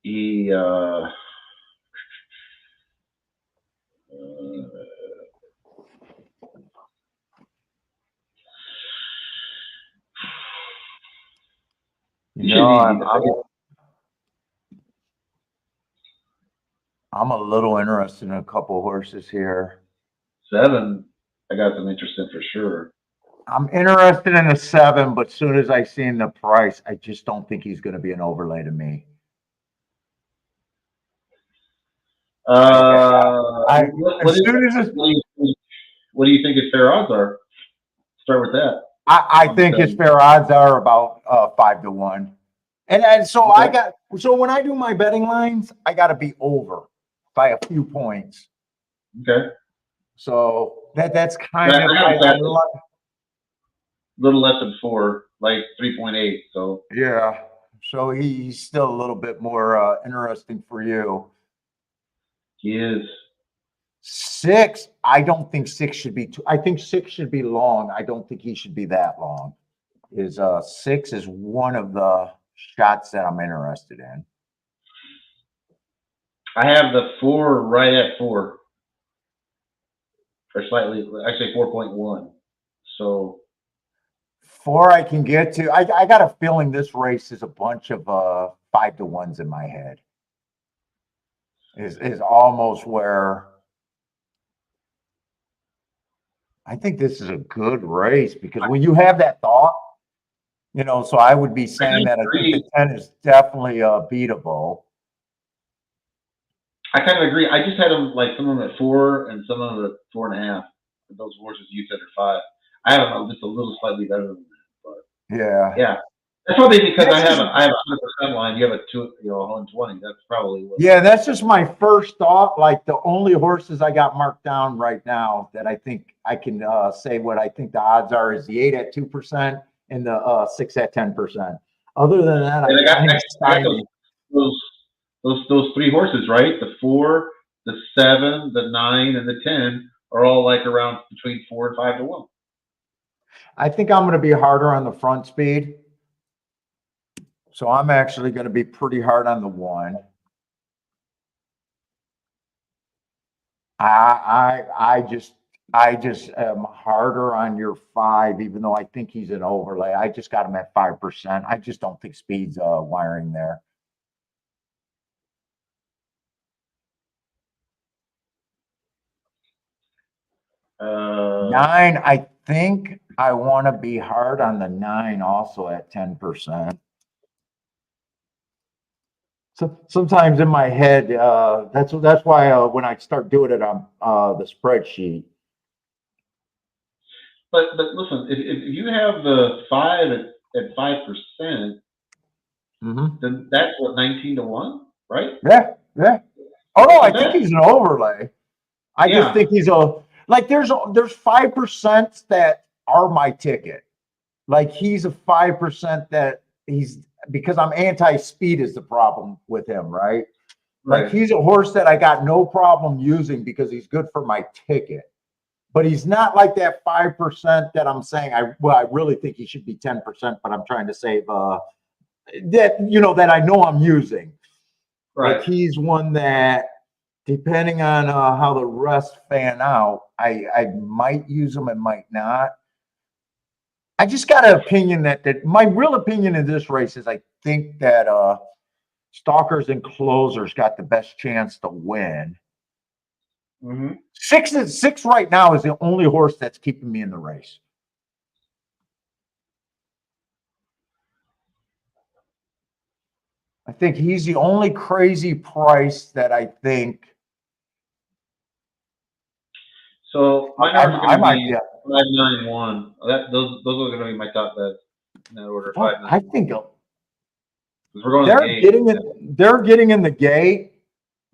He You should I'm a little interested in a couple horses here. 7. I got some interest in for sure. I'm interested in a 7, but soon as I seen the price, I just don't think he's going to be an overlay to me. What do you think his fair odds are? Start with that. I think his fair odds are about 5 to 1. And so Okay. so when I do my betting lines, I got to be over by a few points. Okay. So that's kind I of got a little less than 4, like 3.8. So yeah. So he's still a little bit more interesting for you. he is. 6, I don't think 6 should be I think 6 should be long. I don't think he should be that long. 6 is one of the shots that I'm interested in. I have the 4 right at 4. Or slightly, actually 4.1. So 4 I can get to. I got a feeling this race is a bunch of 5 to 1s in my head. Is almost where I think this is a good race, because when you have that thought, so I would be saying that I think the 10 is definitely beatable. I kind of agree. I just had them like some of them at 4 and some of them at 4.5. Those horses you said are 5. I have them just a little slightly better than that, but Yeah. that's probably because I have a 100% line. You have a 120. That's probably what. Yeah, that's just my first thought. Like, the only horses I got marked down right now that I think I can say what I think the odds are is the 8 at 2% and the 6 at 10%. Other than that, And I got stymied. those 3 horses, right? The 4, the 7, the 9, and the 10 are all like around between 4 and 5 to 1. I think I'm going to be harder on the front speed. So I'm actually going to be pretty hard on the 1. I just am harder on your 5, even though I think he's an overlay. I just got him at 5%. I just don't think speed's wiring there. 9, I think I want to be hard on the 9 also at 10%. So sometimes in my head, that's why when I start doing it on the spreadsheet. But listen, if you have the 5 at 5%, then that's what, 19 to 1, right? Yeah. Oh no, I think he's an overlay. I just think he's there's 5% that are my ticket. Like, he's a 5% that because I'm anti-speed is the problem with him, right? Like, he's a horse that I got no problem using because he's good for my ticket. But he's not like that 5% that I'm saying I really think he should be 10%, but I'm trying to save that I know I'm using. Right. Like, he's one that, depending on how the rest fan out, I might use him and might not. I just got an opinion that my real opinion in this race is I think that Stalkers and Closers got the best chance to win. 6 right now is the only horse that's keeping me in the race. I think he's the only crazy price that I think. So my numbers are going to be 5, 9, 1. Those are going to be my top bets in that order. 5, 9, I think we're going they're getting in the gate.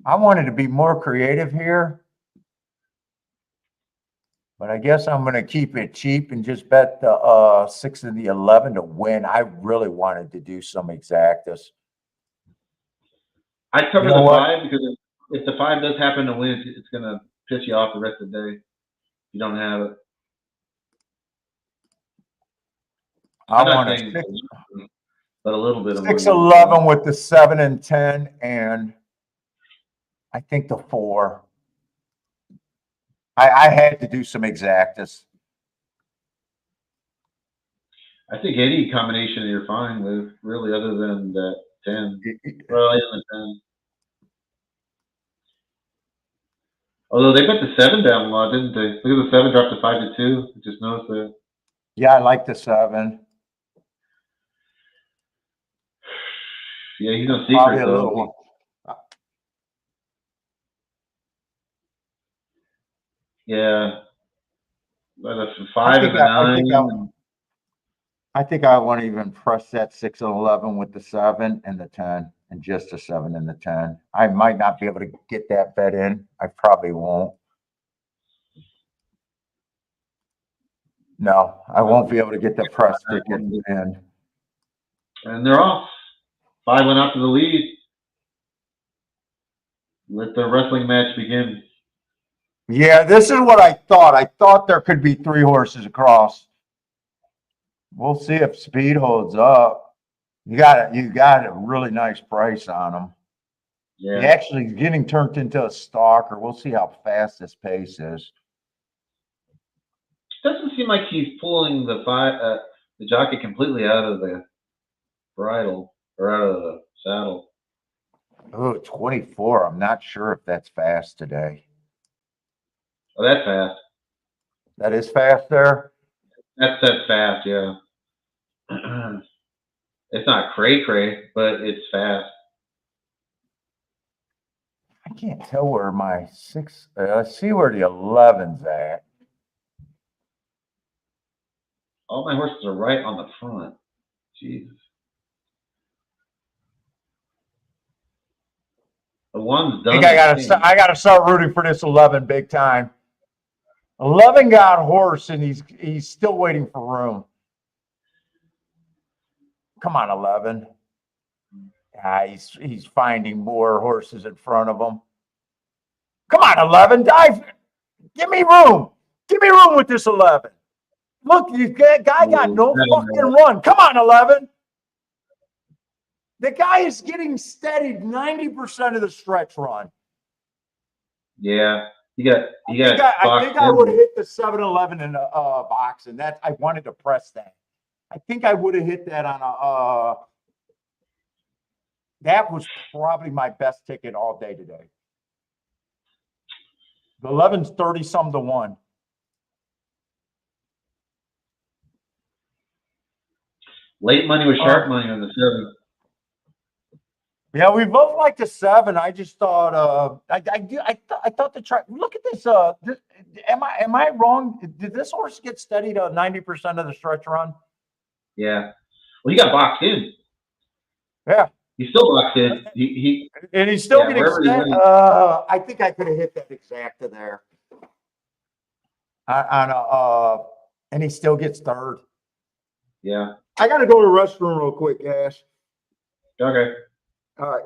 I wanted to be more creative here, but I guess I'm going to keep it cheap and just bet the 6 and the 11 to win. I really wanted to do some exactas. I cover the 5 because if the 5 does happen to win, it's going to piss you off the rest of the day. You don't have it. I want a 6, but a little bit of 6, 11 with the 7 and 10, and I think the 4. I had to do some exactas. I think any combination you're fine with, really, other than that 10. Well, yeah, the 10. Although they bet the 7 down a lot, didn't they? Look at the 7 dropped to 5-2. I just noticed that. Yeah, I like the 7. Yeah, he's no Probably secret a though. little. Yeah, but the 5 and the 9. I think I want to even press that 6 and 11 with the 7 and the 10, and just the 7 and the 10. I might not be able to get that bet in. I probably won't. No, I won't be able to get the press ticket in. And they're off. 5 went out to the lead. Let the wrestling match begin. Yeah, this is what I thought. I thought there could be 3 horses across. We'll see if speed holds up. You got a really nice price on them. Yeah. He actually is getting turned into a stalker. We'll see how fast this pace is. Doesn't seem like he's pulling the jockey completely out of the bridle or out of the saddle. Oh, 24. I'm not sure if that's fast today. Oh, that's fast. That is fast there? That's fast, yeah. It's not cray, but it's fast. I can't tell where my 6, let's see where the 11's at. All my horses are right on the front. Jesus. The one's done. I gotta start rooting for this 11 big time. 11 got horse and he's still waiting for room. Come on, 11. He's finding more horses in front of him. Come on, 11, dive. Give me room. Give me room with this 11. Look, this guy got no fucking run. Come on, 11. The guy is getting steadied 90% of the stretch run. Yeah, I think I would have hit the 7-11 in the box, and that I wanted to press that. I think I would have hit that on a. That was probably my best ticket all day today. The 11's 30-some to 1. Late money was sharp money on the 7. Yeah, we both like the 7. I just thought I thought the track. Look at this. Am I wrong? Did this horse get steady to 90% of the stretch run? Yeah. Well, he got boxed in. Yeah. He's still boxed in. And he's still getting steady. I think I could have hit that exacta there. And he still gets third. Yeah. I got to go to the restroom real quick, Ash. Okay. All right.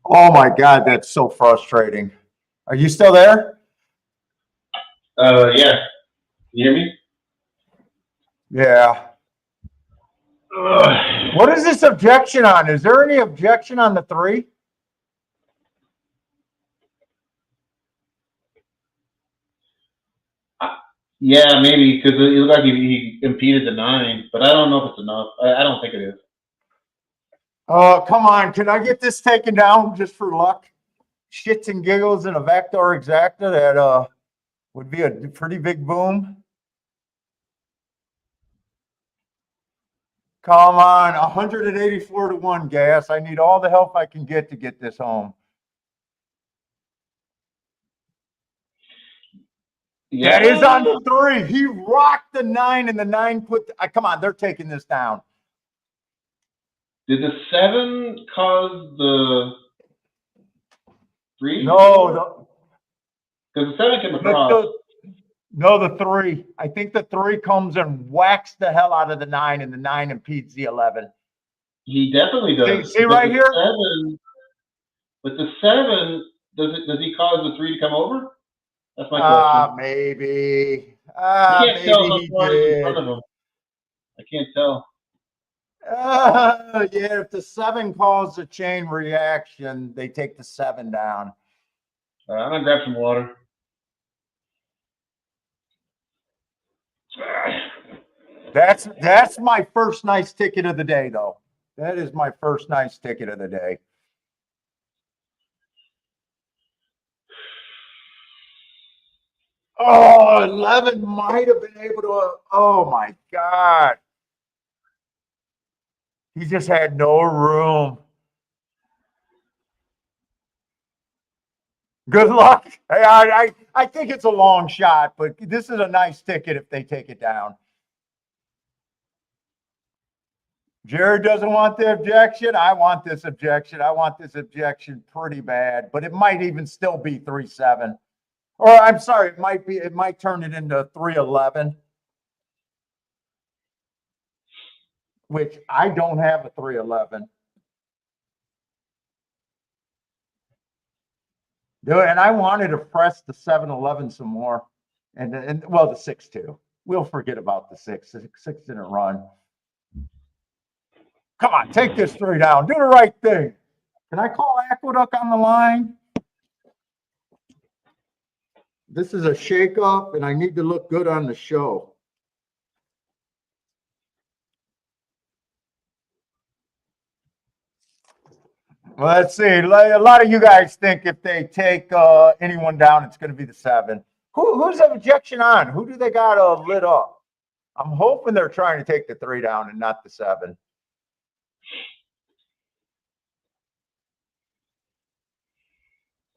Oh my God, that's so frustrating. Are you still there? Yeah. You hear me? Yeah. Ugh. What is this objection on? Is there any objection on the 3? Yeah, maybe because it looked like he impeded the 9, but I don't know if it's enough. I don't think it is. Oh, come on. Can I get this taken down just for luck? Shits and giggles and a backdoor exacta that would be a pretty big boom. Come on, 184 to 1 gas. I need all the help I can get to get this home. Yeah. That is on 3. He rocked the 9 and the 9 put, come on, they're taking this down. Did the 7 cause the 3? No, Because the 7 came across. no, the 3. I think the 3 comes and whacks the hell out of the 9 and the 9 impedes the 11. He definitely does. See right here? 7, but the 7, does he cause the 3 to come over? That's my question. Maybe. I can't tell Maybe he how far he's in front did. of him. I can't tell. Yeah, if the 7 calls a chain reaction, they take the 7 down. I'm gonna grab some water. That's my first nice ticket of the day, though. That is my first nice ticket of the day. Oh, 11 might have been able to. Oh my God. He just had no room. Good luck. Hey, I think it's a long shot, but this is a nice ticket if they take it down. Jared doesn't want the objection. I want this objection. I want this objection pretty bad, but it might even still be 3-7. Or I'm sorry, it might turn it into 3-11. Which I don't have a 3-11. And I wanted to press the 7-11 some more. And well, the 6-2. We'll forget about the 6. 6 didn't run. Come on, take this 3 down. Do the right thing. Can I call Aqueduct on the line? This is a shake-up, and I need to look good on the show. Well, let's see. A lot of you guys think if they take anyone down, it's going to be the 7. Who's the objection on? Who do they got lit up? I'm hoping they're trying to take the 3 down and not the 7.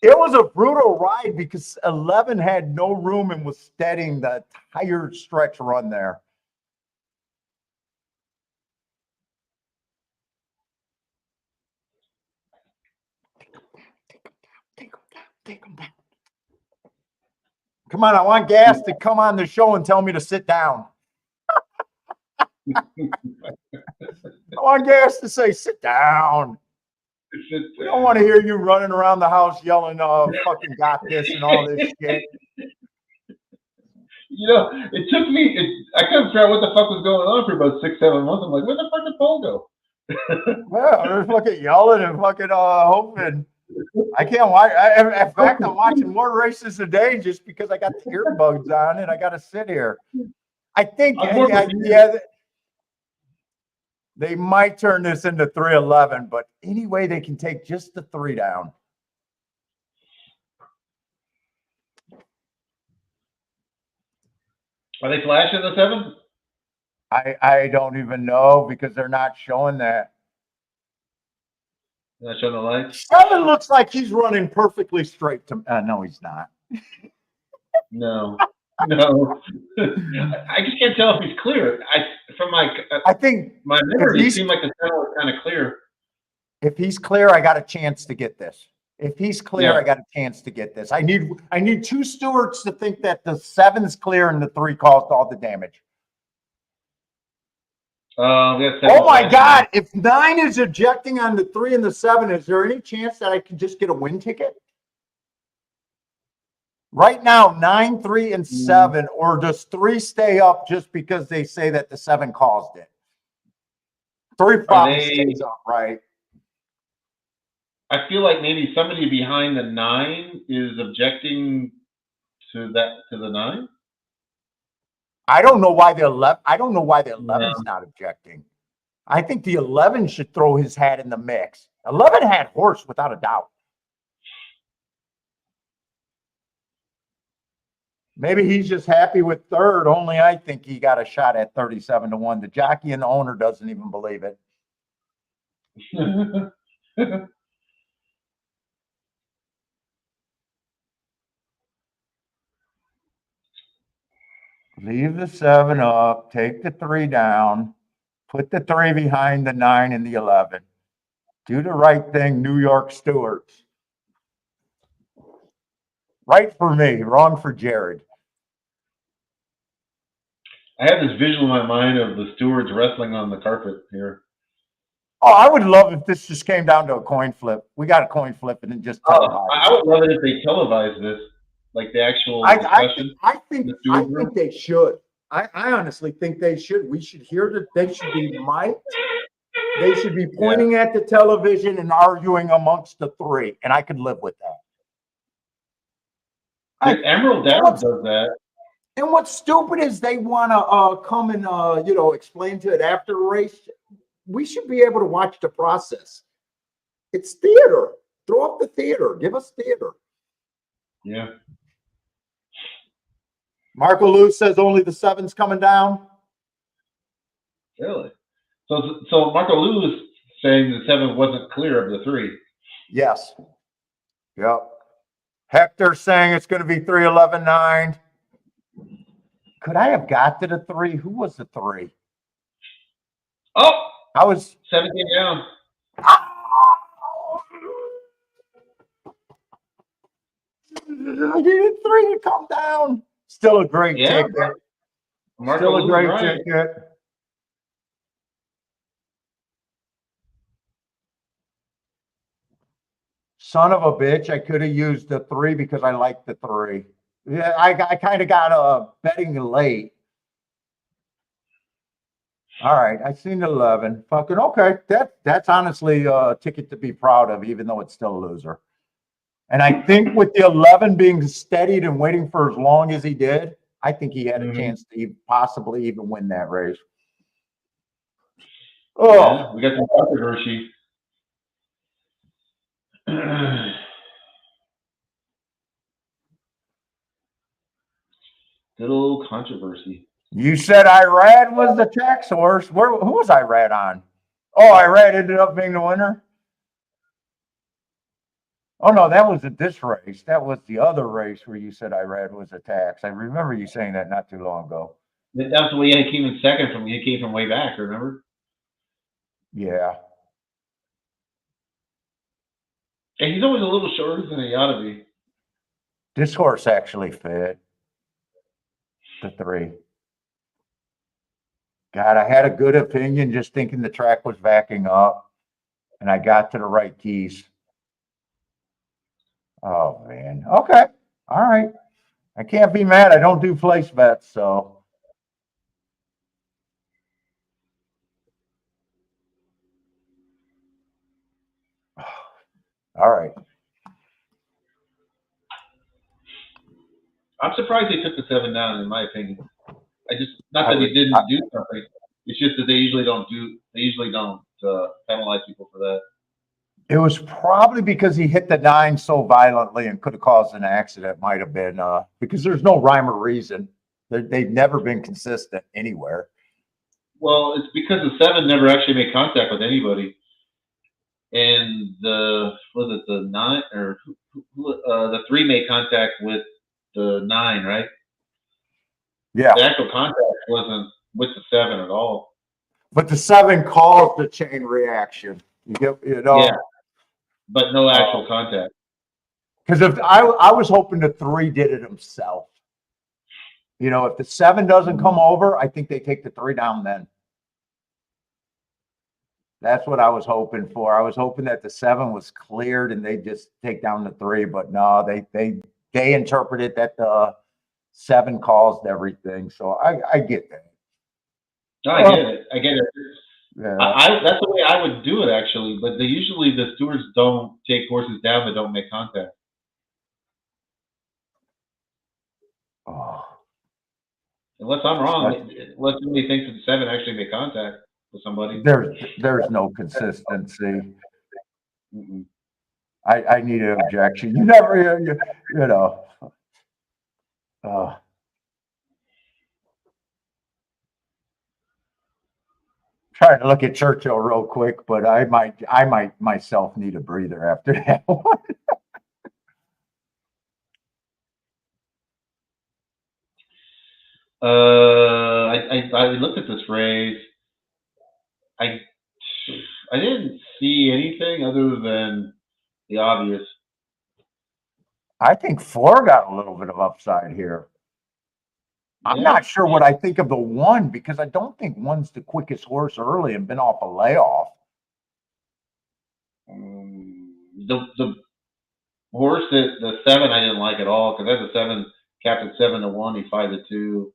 It was a brutal ride because 11 had no room and was steadying the entire stretch run there. Take them down. Come on, I want Gas to come on the show and tell me to sit down. I want Gas to say, sit down. We don't want to hear you running around the house yelling, fucking got this and all this shit. You know, it took me, I couldn't figure out what the fuck was going on for about 6-7 months. I'm like, where the fuck did Paul go? Well, they're fucking yelling and fucking hoping. I can't watch. In fact, I'm watching more races a day just because I got the earbuds on and I got to sit here. I think, they might turn this into 3-11, but anyway, they can take just the 3 down. Are they flashing the 7? I don't even know because they're not showing that. Not showing the lights? 7 looks like he's running perfectly straight to. No, he's not. No. I just can't tell if he's clear. I think my memory, it seemed like the 7 was kind of clear. If he's clear, I got a chance to get this. If he's clear, I got a chance to get this. I need 2 stewards to think that the 7's clear and the 3 caused all the damage. We got 7 Oh my flags. God, if 9 is objecting on the 3 and the 7, is there any chance that I can just get a win ticket? Right now, 9, 3, and 7, or does 3 stay up just because they say that the 7 caused it? 3 probably stays up, right? I feel like maybe somebody behind the 9 is objecting to the 9. I don't know why the 11. I don't know why the 11's not objecting. I think the 11 should throw his hat in the mix. 11 had horse without a doubt. Maybe he's just happy with third. Only I think he got a shot at 37-1. The jockey and the owner doesn't even believe it. Leave the 7 up, take the 3 down, put the 3 behind the 9 and the 11. Do the right thing, New York Stewards. Right for me, wrong for Jared. I have this visual in my mind of the stewards wrestling on the carpet here. Oh, I would love if this just came down to a coin flip. We got a coin flip and then just televise. I would love it if they televised this, like the actual discussion. I think they should. I honestly think they should. We should hear that. They should be mic'd. They should be pointing at the television and arguing amongst the 3, and I could live with that. Emerald Downs does that. And what's stupid is they want to come and explain to it after the race. We should be able to watch the process. It's theater. Throw up the theater. Give us theater. Yeah. Marco Lou says only the 7's coming down. Really? So Marco Lou is saying the 7 wasn't clear of the 3. Yes. Yep. Hector saying it's going to be 3, 11, 9. Could I have got to the 3? Who was the 3? Oh, I was 17 down. I needed 3 to come down. Still a great ticket. Still a great ticket. Son of a bitch. I could have used the 3 because I like the 3. Yeah, I kind of got betting late. All right, I seen the 11. Fucking okay. That's honestly a ticket to be proud of, even though it's still a loser. And I think with the 11 being steadied and waiting for as long as he did, I think he had a chance to possibly even win that race. Oh, yeah, we got some controversy. Good old controversy. You said Irad was the tax horse. Who was Irad on? Oh, Irad ended up being the winner. Oh no, that was at this race. That was the other race where you said Irad was a tax. I remember you saying that not too long ago. That's the way he came in second from. He came from way back. Remember? Yeah. And he's always a little shorter than he ought to be. This horse actually fit the 3. God, I had a good opinion just thinking the track was backing up, and I got to the right keys. Oh, man. Okay. All right. I can't be mad. I don't do place bets, so. All right. I'm surprised they took the 7 down, in my opinion. Not that he didn't do something. It's just that they usually don't penalize people for that. It was probably because he hit the 9 so violently and could have caused an accident. Might have been because there's no rhyme or reason. They've never been consistent anywhere. Well, it's because the 7 never actually made contact with anybody, and the 9 or the 3 made contact with the 9, right? Yeah. The actual contact wasn't with the 7 at all. But the 7 caused the chain reaction. Yeah. But no actual contact. Because if I was hoping the 3 did it himself. If the 7 doesn't come over, I think they take the 3 down then. That's what I was hoping for. I was hoping that the 7 was cleared and they just take down the 3, but no, they interpreted that the 7 caused everything. So I get that. No, I get it. I get it. Yeah. That's the way I would do it actually, but usually the stewards don't take horses down that don't make contact. Oh, Unless I'm wrong, unless somebody thinks that the 7 actually made contact with somebody. there's no consistency. I need an objection. You never, you know. Trying to look at Churchill real quick, but I might myself need a breather after that one. I looked at this race. I didn't see anything other than the obvious. I think 4 got a little bit of upside here. I'm not sure what I think of the 1 because I don't think 1's the quickest horse early and been off a layoff. The horse that the 7 I didn't like at all because that's a 7 capped at 7-1. He's 5-2.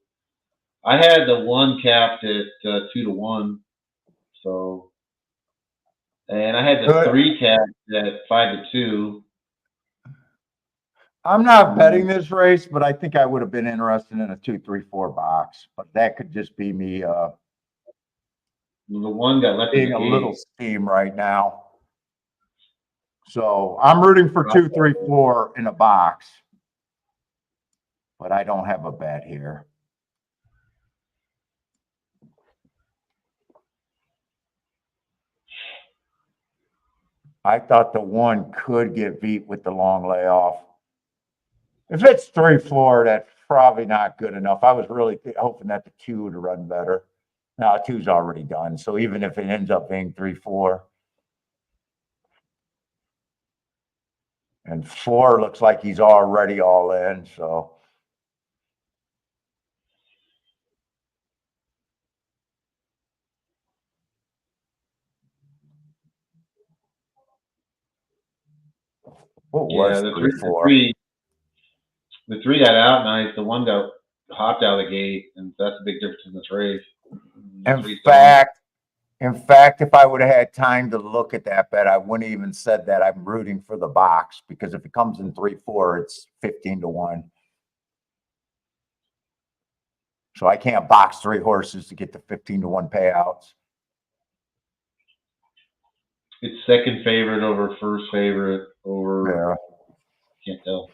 I had the 1 capped at 2-1. So, and I had the 3 capped at 5-2. I'm not betting this race, but I think I would have been interested in a 2, 3, 4 box. But that could just be me. The 1 got left being a little steam right now. So I'm rooting for 2, 3, 4 in a box, but I don't have a bet here. I thought the 1 could get beat with the long layoff. If it's 3, 4, that's probably not good enough. I was really hoping that the 2 would run better. Now 2's already done. So even if it ends up being 3, 4. And 4 looks like he's already all in. So. What was 3, 4? The 3 got out nice. The 1 got hopped out of the gate, and that's a big difference in this race. In fact, if I would have had time to look at that bet, I wouldn't have even said that I'm rooting for the box because if it comes in 3, 4, it's 15-1. So I can't box 3 horses to get the 15-1 payouts. It's second favorite over first favorite over. Yeah. Can't tell.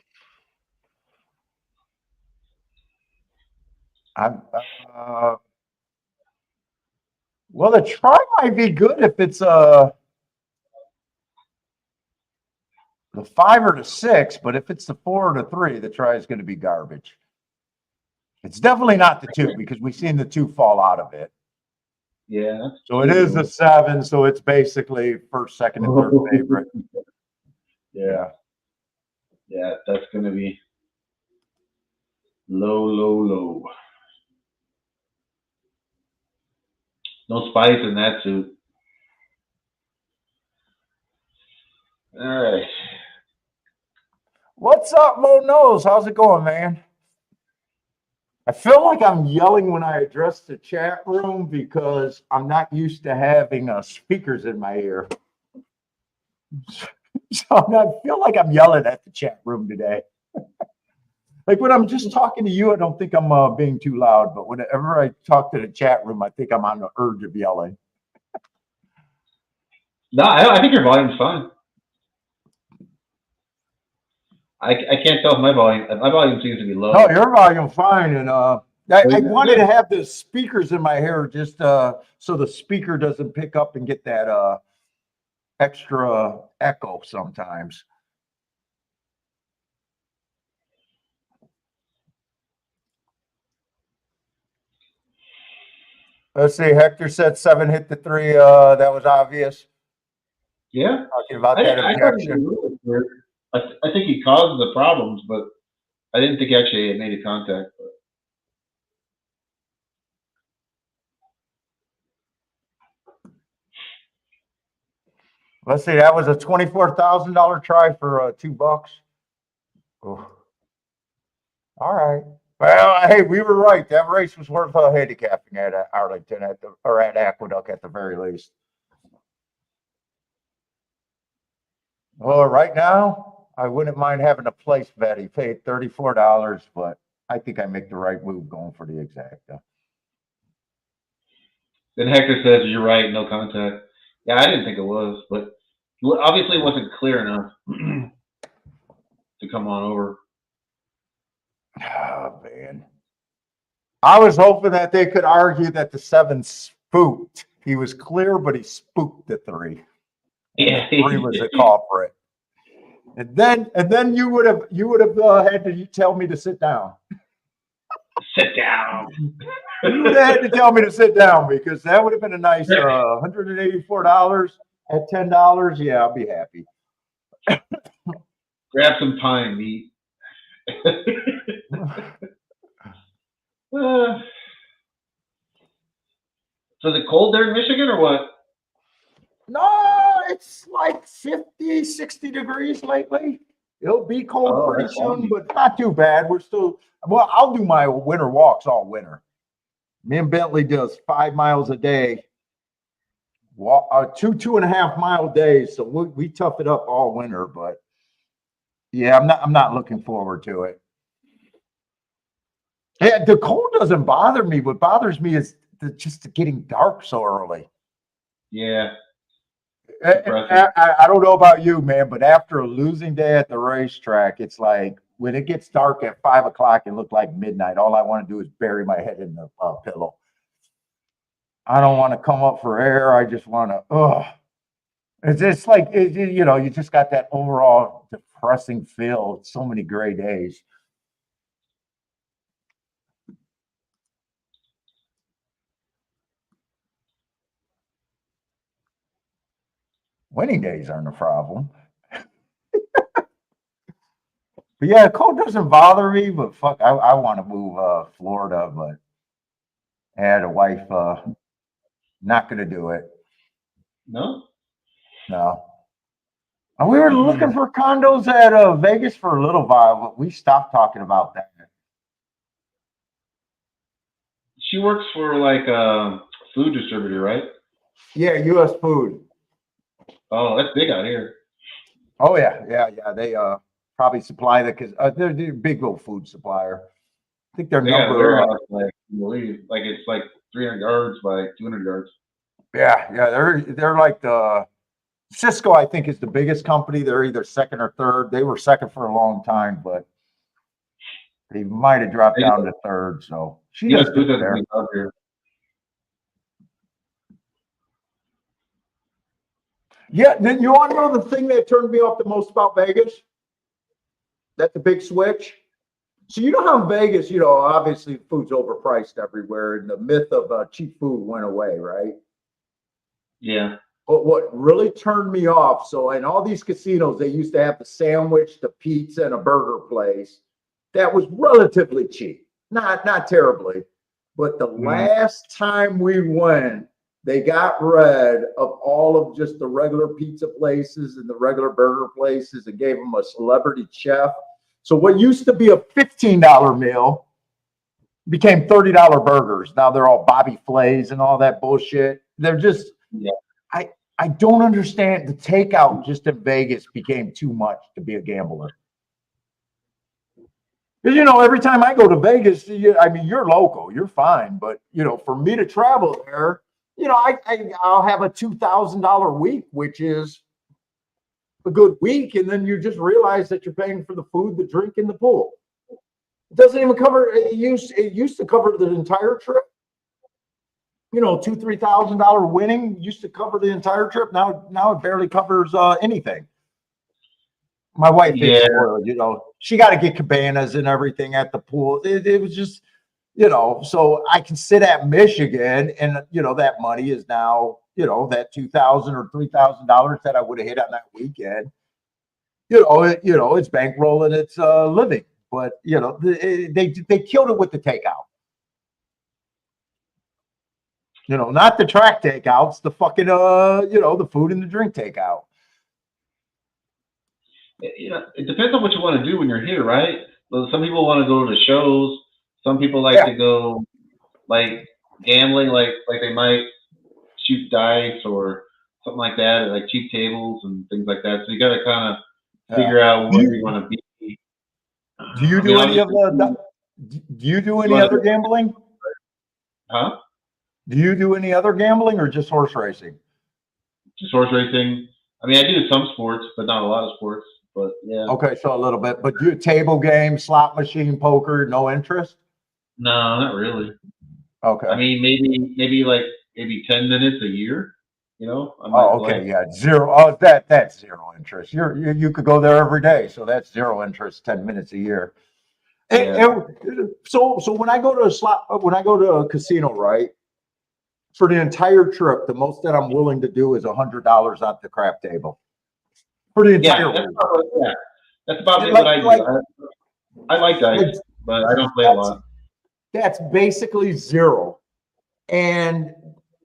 Well, the try might be good if it's the 5 or the 6, but if it's the 4 or the 3, the try is going to be garbage. It's definitely not the 2 because we've seen the 2 fall out of it. Yeah. So it is the 7, so it's basically first, second, and third favorite. Yeah. Yeah, that's going to be low. No spice in that suit. All right. What's up, Mo Nose? How's it going, man? I feel like I'm yelling when I address the chat room because I'm not used to having speakers in my ear. So I feel like I'm yelling at the chat room today. Like when I'm just talking to you, I don't think I'm being too loud, but whenever I talk to the chat room, I think I'm on the urge of yelling. No, I think your volume's fine. I can't tell if my volume seems to be low. No, your volume's fine, and I wanted to have the speakers in my hair just so the speaker doesn't pick up and get that extra echo sometimes. Let's see. Hector said 7 hit the 3. That was obvious. Yeah. Talking about that objection. I think he caused the problems, but I didn't think actually it made a contact. But. Let's see, that was a $24,000 try for $2. Oh. All right. Well, hey, we were right. That race was worth handicapping at Arlington or at Aqueduct at the very least. Well, right now, I wouldn't mind having a place bet. He paid $34, but I think I make the right move going for the exacta. Then Hector says, you're right, no contact. Yeah, I didn't think it was, but obviously it wasn't clear enough to come on over. Oh, man. I was hoping that they could argue that the 7 spooked. He was clear, but he spooked the 3. Yeah. The 3 was the culprit. And then you would have had to tell me to sit down. Sit down. You would have had to tell me to sit down because that would have been a nice $184 at $10. Yeah, I'll be happy. Grab some pine meat. So is it cold there in Michigan or what? No, it's like 50, 60 degrees lately. It'll be cold pretty soon, but not too bad. We're still, well, I'll do my winter walks all winter. Me and Bentley does 5 miles a day, 2.5 mile days. So we tough it up all winter, but yeah, I'm not looking forward to it. Yeah, the cold doesn't bother me. What bothers me is just getting dark so early. Yeah. I don't know about you, man, but after a losing day at the racetrack, it's like when it gets dark at 5 o'clock and look like midnight, all I want to do is bury my head in the pillow. I don't want to come up for air. I just want to, it's just like, you know, you just got that overall depressing feel. So many gray days. Winning days aren't a problem. But yeah, cold doesn't bother me, but fuck, I want to move Florida, but I had a wife not gonna do it. No? No. And we were looking for condos at Vegas for a little while, but we stopped talking about that. She works for like a food distributor, right? Yeah, US Food. Oh, that's big out here. Oh yeah. They probably supply that because they're a big old food supplier. I think their They got a number. warehouse, like, I believe, like it's like 300 yards by 200 yards. Yeah, they're like the Cisco. I think is the biggest company. They're either second or third. They were second for a long time, but they might have dropped down to third. So she does good there. Yeah, then you want to know the thing that turned me off the most about Vegas? That's the big switch. So you know how in Vegas, you know, obviously food's overpriced everywhere, and the myth of cheap food went away, right? Yeah. But what really turned me off, so in all these casinos, they used to have the sandwich, the pizza, and a burger place that was relatively cheap. Not terribly. But the last time we went, they got rid of all of just the regular pizza places and the regular burger places and gave them a celebrity chef. So what used to be a $15 meal became $30 burgers. Now they're all Bobby Flays and all that bullshit. They're just, I don't understand. The takeout just in Vegas became too much to be a gambler. Because, you know, every time I go to Vegas, I mean, you're local, you're fine. But, you know, for me to travel there, you know, I'll have a $2,000 week, which is a good week. And then you just realize that you're paying for the food, the drink, and the pool. It doesn't even cover, it used to cover the entire trip. You know, $2,000-3,000 winning used to cover the entire trip. Now it barely covers anything. My wife is spoiled, you know. She got to get cabanas and everything at the pool. It was just, you know, so I can sit at Michigan and, you know, that money is now, you know, that $2,000 or $3,000 that I would have hit on that weekend. You know, it's bankrolling, it's living. But, you know, they killed it with the takeout. You know, not the track takeouts, the fucking, you know, the food and the drink takeout. it depends on what you want to do when you're here, right? So some people want to go to shows. Some people like to go like gambling, like they might shoot dice or something like that, like cheap tables and things like that. So you got to kind of Yeah. figure out where you want to be. Do you I mean, do any of obviously, do you do any other gambling? huh? Do you do any other gambling or just horse racing? Just horse racing. I mean, I do some sports, but not a lot of sports. But yeah, Okay, so a little bit, but you table game, slot machine, poker, no interest? no, not really. Okay. I mean, maybe 10 minutes a year. I might Oh, play. okay, yeah, zero. Oh, that's zero interest. You could go there every day, so that's zero interest, 10 minutes a year. So when I go to a casino, right, for the entire trip, the most that I'm willing to do is $100 at the crap table for the entire week. That's about what I do. I like dice, but I don't play a lot. That's basically zero. And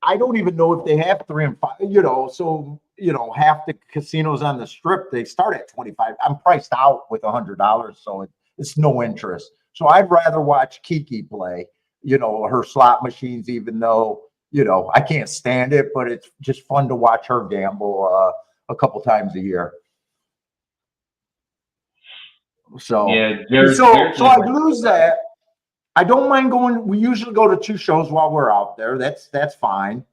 I don't even know if they have 3 and 5, so, half the casinos on the strip, they start at 25. I'm priced out with $100. So it's no interest. So I'd rather watch Kiki play, her slot machines, even though, I can't stand it, but it's just fun to watch her gamble a couple times a year. So, so I lose that. I don't mind going. We usually go to 2 shows while we're out there. That's fine.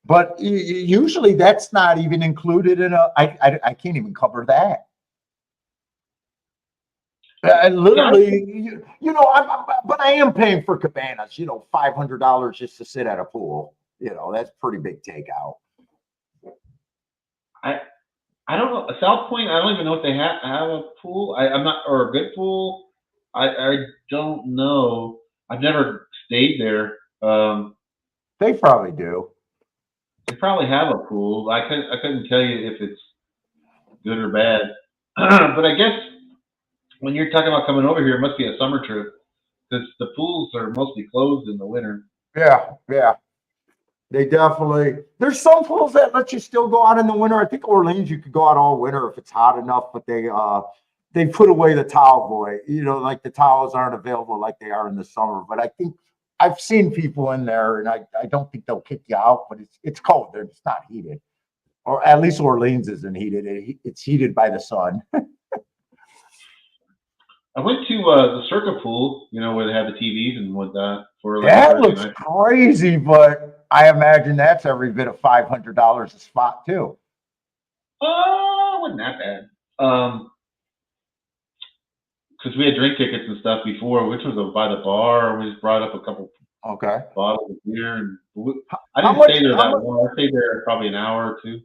But usually that's not even included in I can't even cover that. Literally, but I am paying for cabanas, $500 just to sit at a pool. That's pretty big takeout. I don't know. South Point, I don't even know if they have a pool. I'm not, or a good pool. I don't know. I've never stayed there. They probably do. They probably have a pool. I couldn't tell you if it's good or bad. But I guess when you're talking about coming over here, it must be a summer trip because the pools are mostly closed in the winter. Yeah. They definitely. There's some pools that let you still go out in the winter. I think Orleans, you could go out all winter if it's hot enough, but they put away the towel boy. Like the towels aren't available like they are in the summer. But I think I've seen people in there, and I don't think they'll kick you out. But it's cold there; it's not heated, or at least Orleans isn't heated. It's heated by the sun. I went to the Circa pool, where they have the TVs and whatnot. That looks crazy, but I imagine that's every bit of $500 a spot too. Wasn't that bad. Because we had drink tickets and stuff before, which was by the bar. We just brought up a couple bottles of beer, and I didn't stay there that long. I stayed there probably an hour or 2.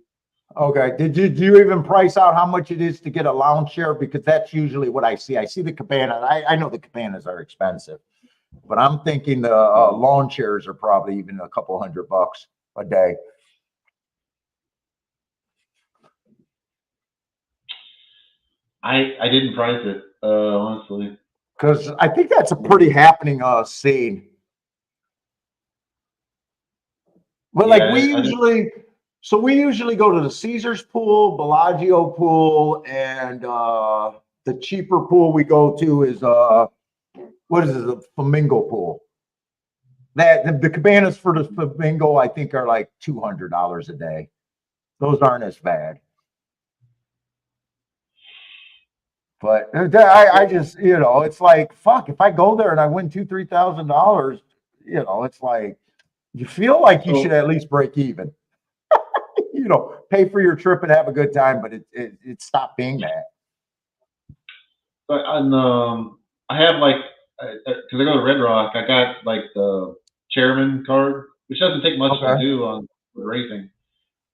Okay. Do you even price out how much it is to get a lounge chair? Because that's usually what I see. I see the cabana. I know the cabanas are expensive, but I'm thinking the lawn chairs are probably even a couple $100 a day. I didn't price it, honestly. Because I think that's a pretty happening scene. But we usually go to the Caesars pool, Bellagio pool, and the cheaper pool we go to is what is it, the Flamingo pool. The cabanas for the Flamingo, I think, are like $200 a day. Those aren't as bad. But I just, it's like, fuck, if I go there and I win $2,000-$3,000, it's like, you feel like you should at least break even. Pay for your trip and have a good time, but it stopped being that. But I have because I go to Red Rock, I got the chairman card, which doesn't take much to do on racing,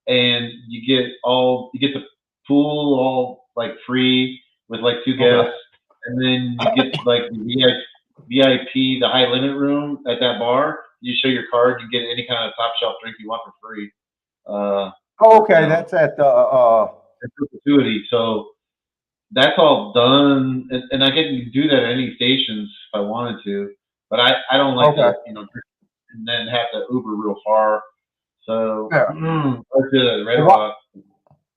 and you get the pool all free with 2 guests, and then you get the VIP, the high limit room at that bar. You show your card, you get any kind of top shelf drink you want for free. That's at the perpetuity. So that's all done, and I can do that at any stations if I wanted to. But I don't like to and then have to Uber real far. So let's do it at Red Rock.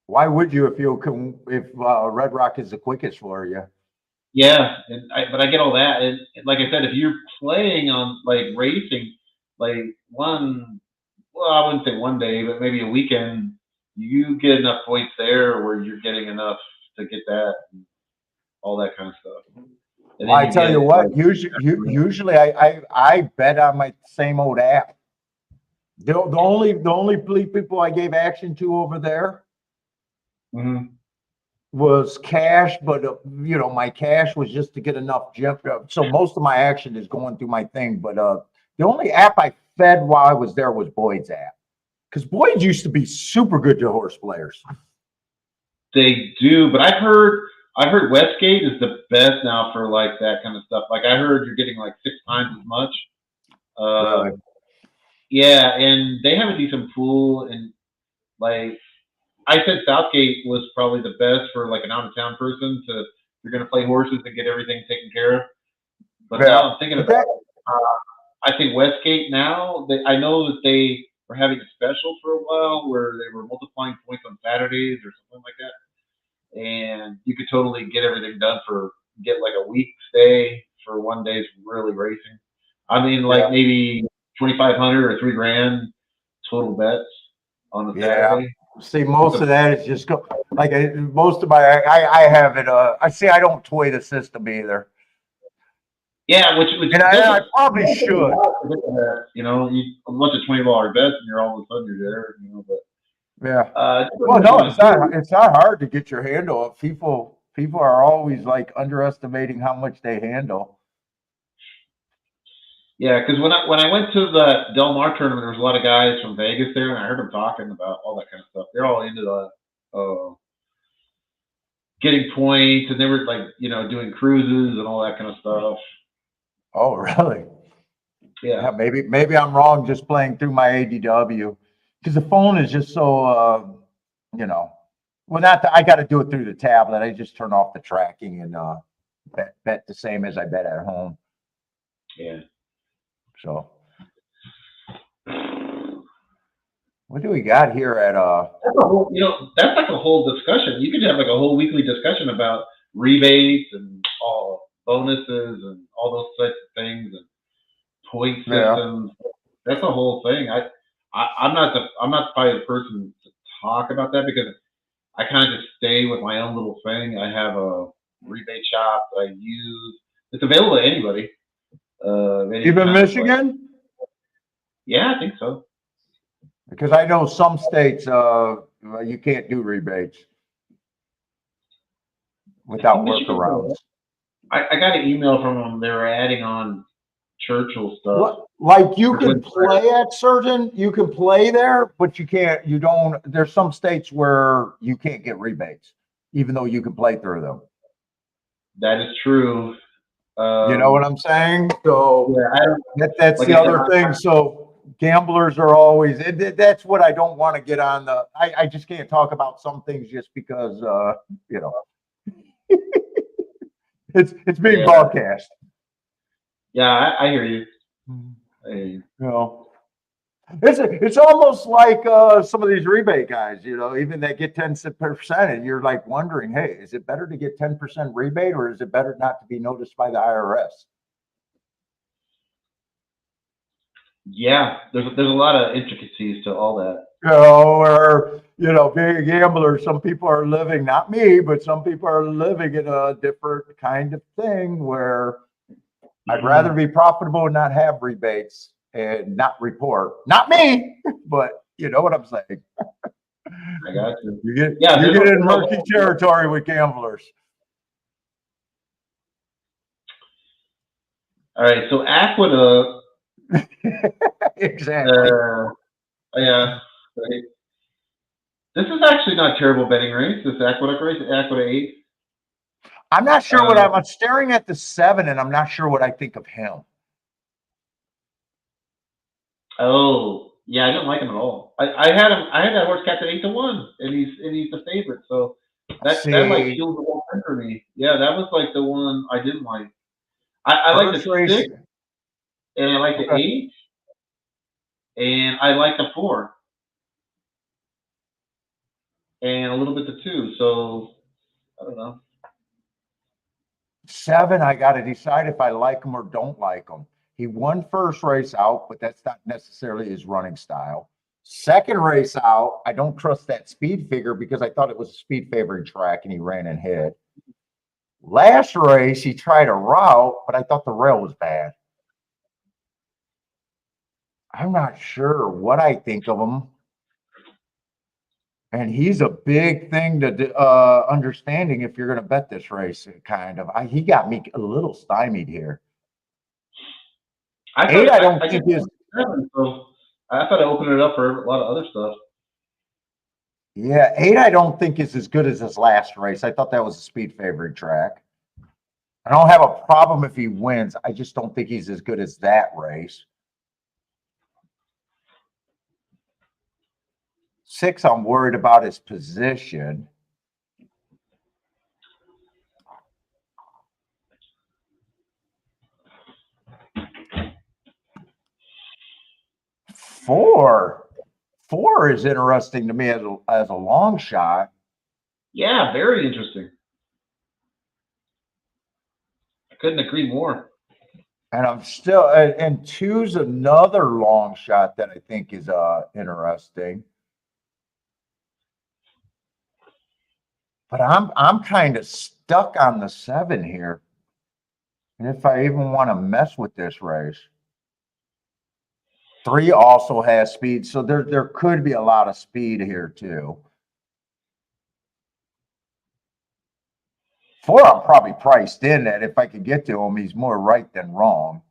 Why would you if Red Rock is the quickest for you? Yeah, but I get all that, and like I said, if you're playing on like racing, like well, I wouldn't say one day, but maybe a weekend, you get enough points there where you're getting enough to get that, and all that kind of stuff. And Well, then I tell you get, what, like, usually I bet on my same old app. The only people I gave action to over there mhm. was cash, but my cash was just to get enough jump. So most of my action is going through my thing. But the only app I fed while I was there was Boyd's app, because Boyd's used to be super good to horse players. They do, but I've heard Westgate is the best now for like that kind of stuff. Like I heard you're getting like 6 times as much. Really? Yeah, and they have a decent pool, and like I said, Southgate was probably the best for like an out of town person to if you're going to play horses and get everything taken care of. But Yeah. now I'm thinking But about that, it. I think Westgate now. I know that they were having a special for a while where they were multiplying points on Saturdays or something like that, and you could totally get everything done for get like a week stay for one day's really racing. I mean, like yeah, maybe 2,500 or $3,000 total bets on a yeah. Saturday. See, most of that is just like most of my. I have it. I see. I don't toy the system either, Yeah, which and I probably should. you know, a bunch of $20 bets, and you're all of a sudden you're there, you know. But Yeah. it's Well, really no, fun it's to do. not. It's not hard to get your handle up. People are always like underestimating how much they handle. Yeah, because when I went to the Del Mar tournament, there was a lot of guys from Vegas there, and I heard them talking about all that kind of stuff. They're all into the getting points, and they were like, doing cruises and all that kind of stuff. Oh, really? Yeah, Yeah, maybe I'm wrong just playing through my ADW, because the phone is just so you know. Well, not that I got to do it through the tablet. I just turn off the tracking and bet the same as I bet at home. yeah. So what do we got here at That's a whole, that's like a whole discussion. You could have like a whole weekly discussion about rebates and all bonuses and all those types of things and point yeah. systems. That's a whole thing. I'm not probably the person to talk about that because I kind of just stay with my own little thing. I have a rebate shop that I use. It's available to anybody. Any Even kind of like, Michigan? yeah, I think so. Because I know some states you can't do rebates without Michigan, workarounds. I got an email from them. They were adding on Churchill stuff. Like you can play there, but you don't, there's some states where you can't get rebates, even though you can play through them. That is true. You know what I'm saying? So Yeah, that's like the I other said, thing. So gamblers are always, that's what I don't want to get on I just can't talk about some things just because, it's being broadcast. Yeah, I hear you. You know, it's almost like some of these rebate guys, even they get 10%, and you're like wondering, hey, is it better to get 10% rebate, or is it better not to be noticed by the IRS? Yeah, there's a lot of intricacies to all that. Or being a gambler, some people are living, not me, but some people are living in a different kind of thing where I'd rather be profitable and not have rebates and not report. Not me, but you know what I'm saying. I got you. You get in murky territory with gamblers. All right, so Aqueduct. Exactly. Yeah. Right. This is actually not a terrible betting race. This Aqueduct race, Aqueduct 8. I'm not sure what I'm staring at the 7, and I'm not sure what I think of him. Oh, yeah, I didn't like him at all. I had that horse capped at 8-1, and he's the favorite. So that like killed the whole thing for me. Yeah, that was like the one I didn't like. I like the 6, and I like the 8, and I like the 4. and a little bit to 2. So I don't know. 7, I got to decide if I like him or don't like him. He won first race out, but that's not necessarily his running style. Second race out, I don't trust that speed figure because I thought it was a speed favoring track and he ran and hit. Last race, he tried a route, but I thought the rail was bad. I'm not sure what I think of him. And he's a big thing to understanding if you're going to bet this race, kind of. He got me a little stymied here. I 8, thought I don't think I, is. 7, so I thought I opened it up for a lot of other stuff. Yeah, 8, I don't think is as good as his last race. I thought that was a speed favoring track. I don't have a problem if he wins. I just don't think he's as good as that race. 6, I'm worried about his position. Four is interesting to me as a long shot. Yeah, very interesting. I couldn't agree more. And I'm still, and 2's another long shot that I think is interesting. But I'm kind of stuck on the 7 here. And if I even want to mess with this race. 3 also has speed, so there could be a lot of speed here too. 4, I'm probably priced in that if I could get to him, he's more right than wrong.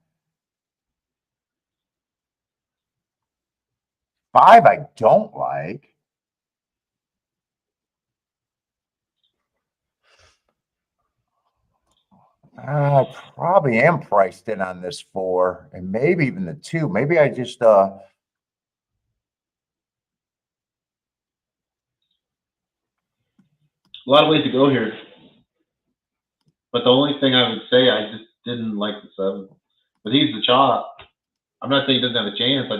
5, I don't like. I probably am priced in on this 4 and maybe even the 2. Maybe I just A lot of ways to go here. But the only thing I would say, I just didn't like the 7. But he's the chop. I'm not saying he doesn't have a chance.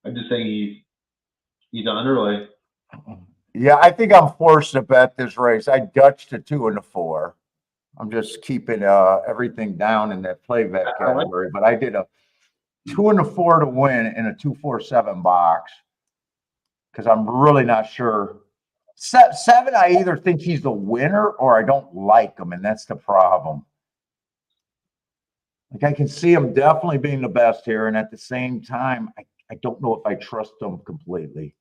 I'm just saying he's an underlay. yeah, I think I'm forced to bet this race. I Dutched the 2 and the 4. I'm just keeping everything down in that play bet category. But I did a 2 and a 4 to win in a 2-4-7 box because I'm really not sure. 7, I either think he's the winner or I don't like him, and that's the problem. Like I can see him definitely being the best here, and at the same time, I don't know if I trust him completely.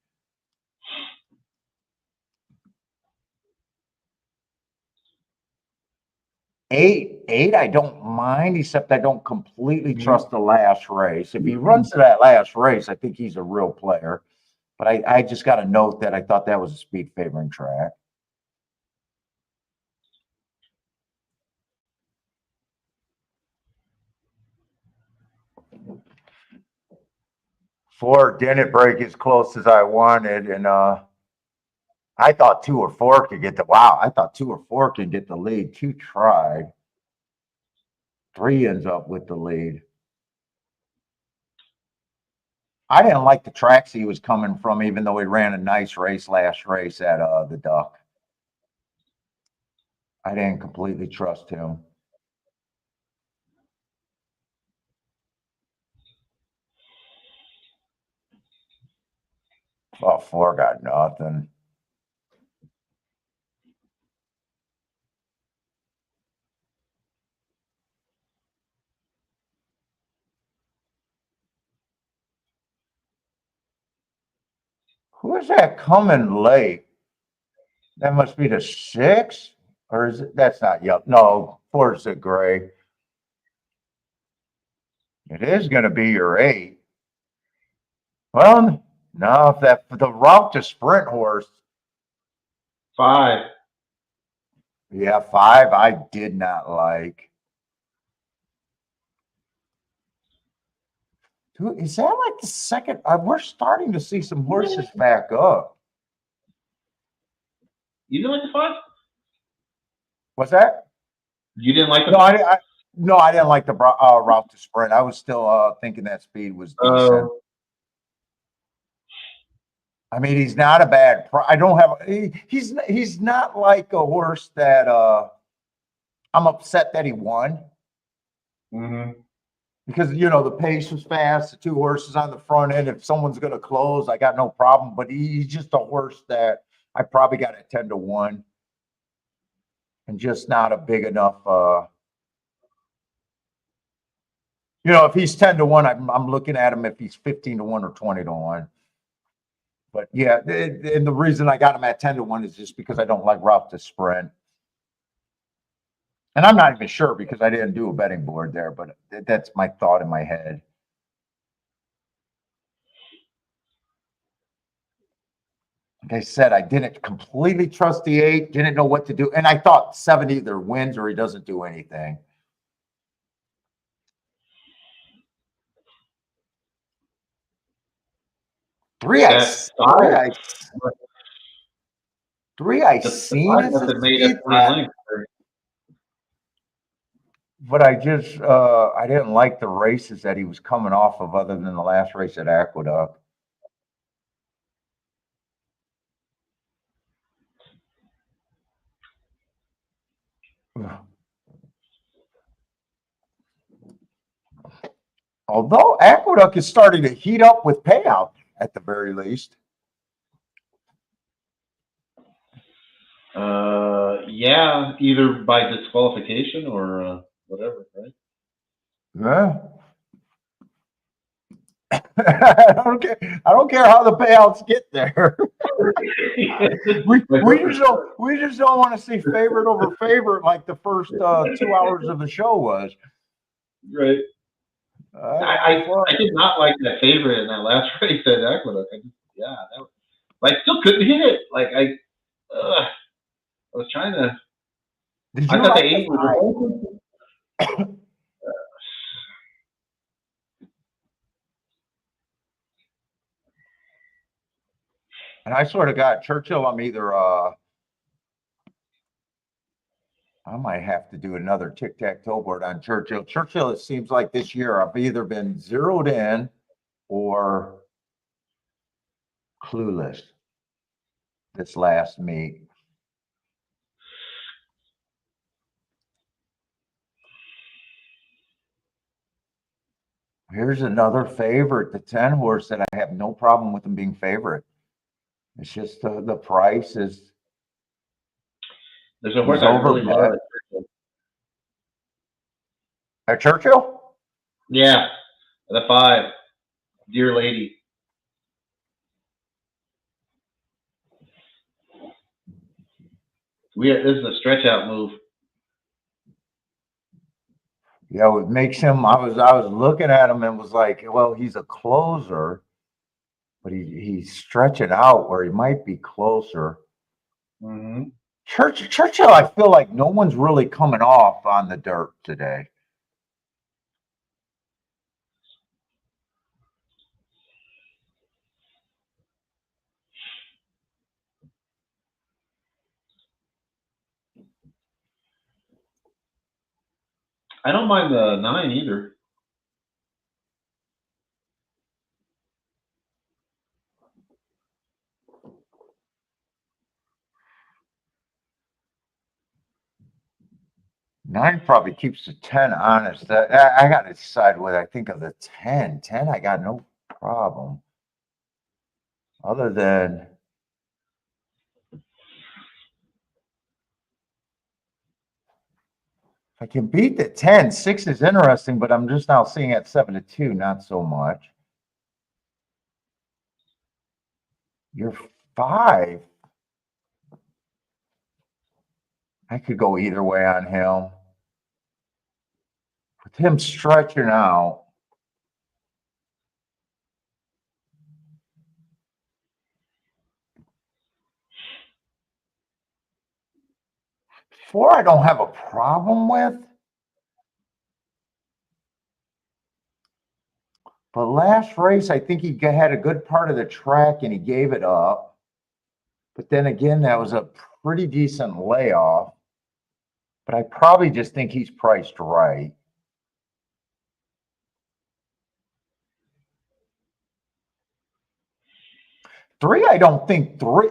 8, I don't mind, except I don't completely trust the last race. If he runs to that last race, I think he's a real player. But I just got to note that I thought that was a speed favoring track. Four didn't break as close as I wanted, and I thought 2 or 4 could get the I thought 2 or 4 could get the lead. 2 tried. 3 ends up with the lead. I didn't like the tracks he was coming from, even though he ran a nice race last race at the Duck. I didn't completely trust him. Oh, 4 got nothing. Who is that coming late? That must be the 6, or is it? That's not yellow. No, 4 is the gray. It is going to be your 8. Well, no, if the route to sprint horse. 5. Yeah, 5 I did not like. Dude, is that like the second? We're starting to see some horses back up. You didn't like the 5? What's that? You didn't like the No, 5? I didn't like the route to sprint. I was still thinking that speed was decent. I mean, he's not a bad. I don't have. He's not like a horse that I'm upset that he won. Mm-hmm. Because, you know, the pace was fast, the two horses on the front end. If someone's going to close, I got no problem. But he's just a horse that I probably got at 10-1 and just not a big enough. You know, if he's 10-1, I'm looking at him if he's 15-1 or 20-1. But yeah, and the reason I got him at 10-1 is just because I don't like Ralph to sprint. And I'm not even sure because I didn't do a betting board there, but that's my thought in my head. Like I said, I didn't completely trust the 8, didn't know what to do. And I thought 7 either wins or he doesn't do anything. Three I seen as a speed, but I just I didn't like the races that he was coming off of other than the last race at Aqueduct. Although Aqueduct is starting to heat up with payout at the very least. Yeah, either by disqualification or whatever, right? Yeah. I don't care how the payouts get there. we just don't want to see favorite over favorite like the first 2 hours of the show was. Right. I did not like that favorite in that last race at Aqueduct. I still couldn't hit it. Like I was trying to. Did you I thought like the 8 was. And I sort of got Churchill. I'm either I might have to do another tic-tac-toe board on Churchill. Churchill, it seems like this year I've either been zeroed in or clueless this last meet. Here's another favorite, the 10 horse that I have no problem with him being favorite. It's just the price is. There's a horse I really love. At Churchill? Yeah, the 5, Dear Lady. This is a stretch out move. Yeah, it makes him. I was looking at him and was like, well, he's a closer, but he's stretching out where he might be closer. Mm-hmm. Churchill, I feel like no one's really coming off on the dirt today. I don't mind the 9 either. Nine probably keeps the 10 honest. I got to decide what I think of the 10. 10, I got no problem. Other than I can beat the 10. 6 is interesting, but I'm just now seeing at 7-2, not so much. You're 5. I could go either way on him. With him stretching out. Four, I don't have a problem with. But last race, I think he had a good part of the track and he gave it up. But then again, that was a pretty decent layoff. But I probably just think he's priced right. Three, I don't think three.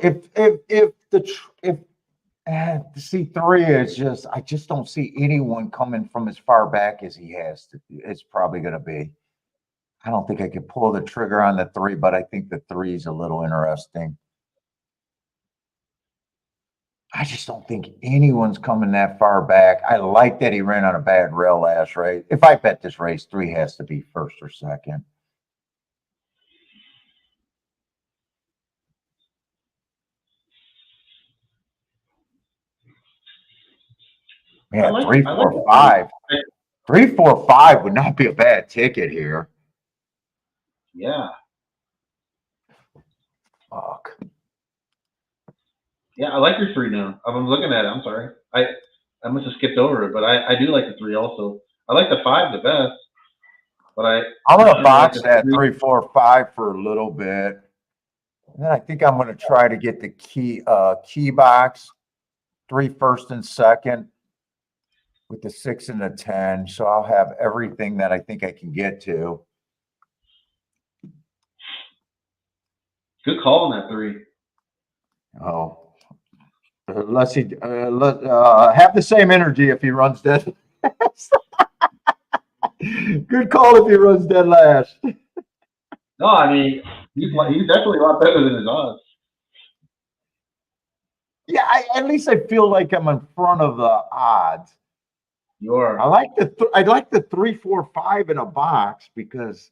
See, three is just, I just don't see anyone coming from as far back as he has to. It's probably going to be. I don't think I could pull the trigger on the three, but I think the three is a little interesting. I just don't think anyone's coming that far back. I like that he ran on a bad rail last race. If I bet this race, three has to be first or second. Yeah, like 3, 4, 5. 3, 4, 5 would not be a bad ticket here. Yeah. Fuck. Yeah, I like your three now. I'm looking at it. I'm sorry. I must have skipped over it, but I do like the three also. I like the five the best, but I'm gonna box like that 3, 4, 5 for a little bit. And then I think I'm gonna try to get the key box, 3 first and second, with the 6 and the 10. So I'll have everything that I think I can get to. Good call on that three. Oh, unless he have the same energy if he runs dead. Good call if he runs dead last. No, I mean he's definitely a lot better than his odds. Yeah, at least I feel like I'm in front of the odds. You are. I like the 3, 4, 5 in a box because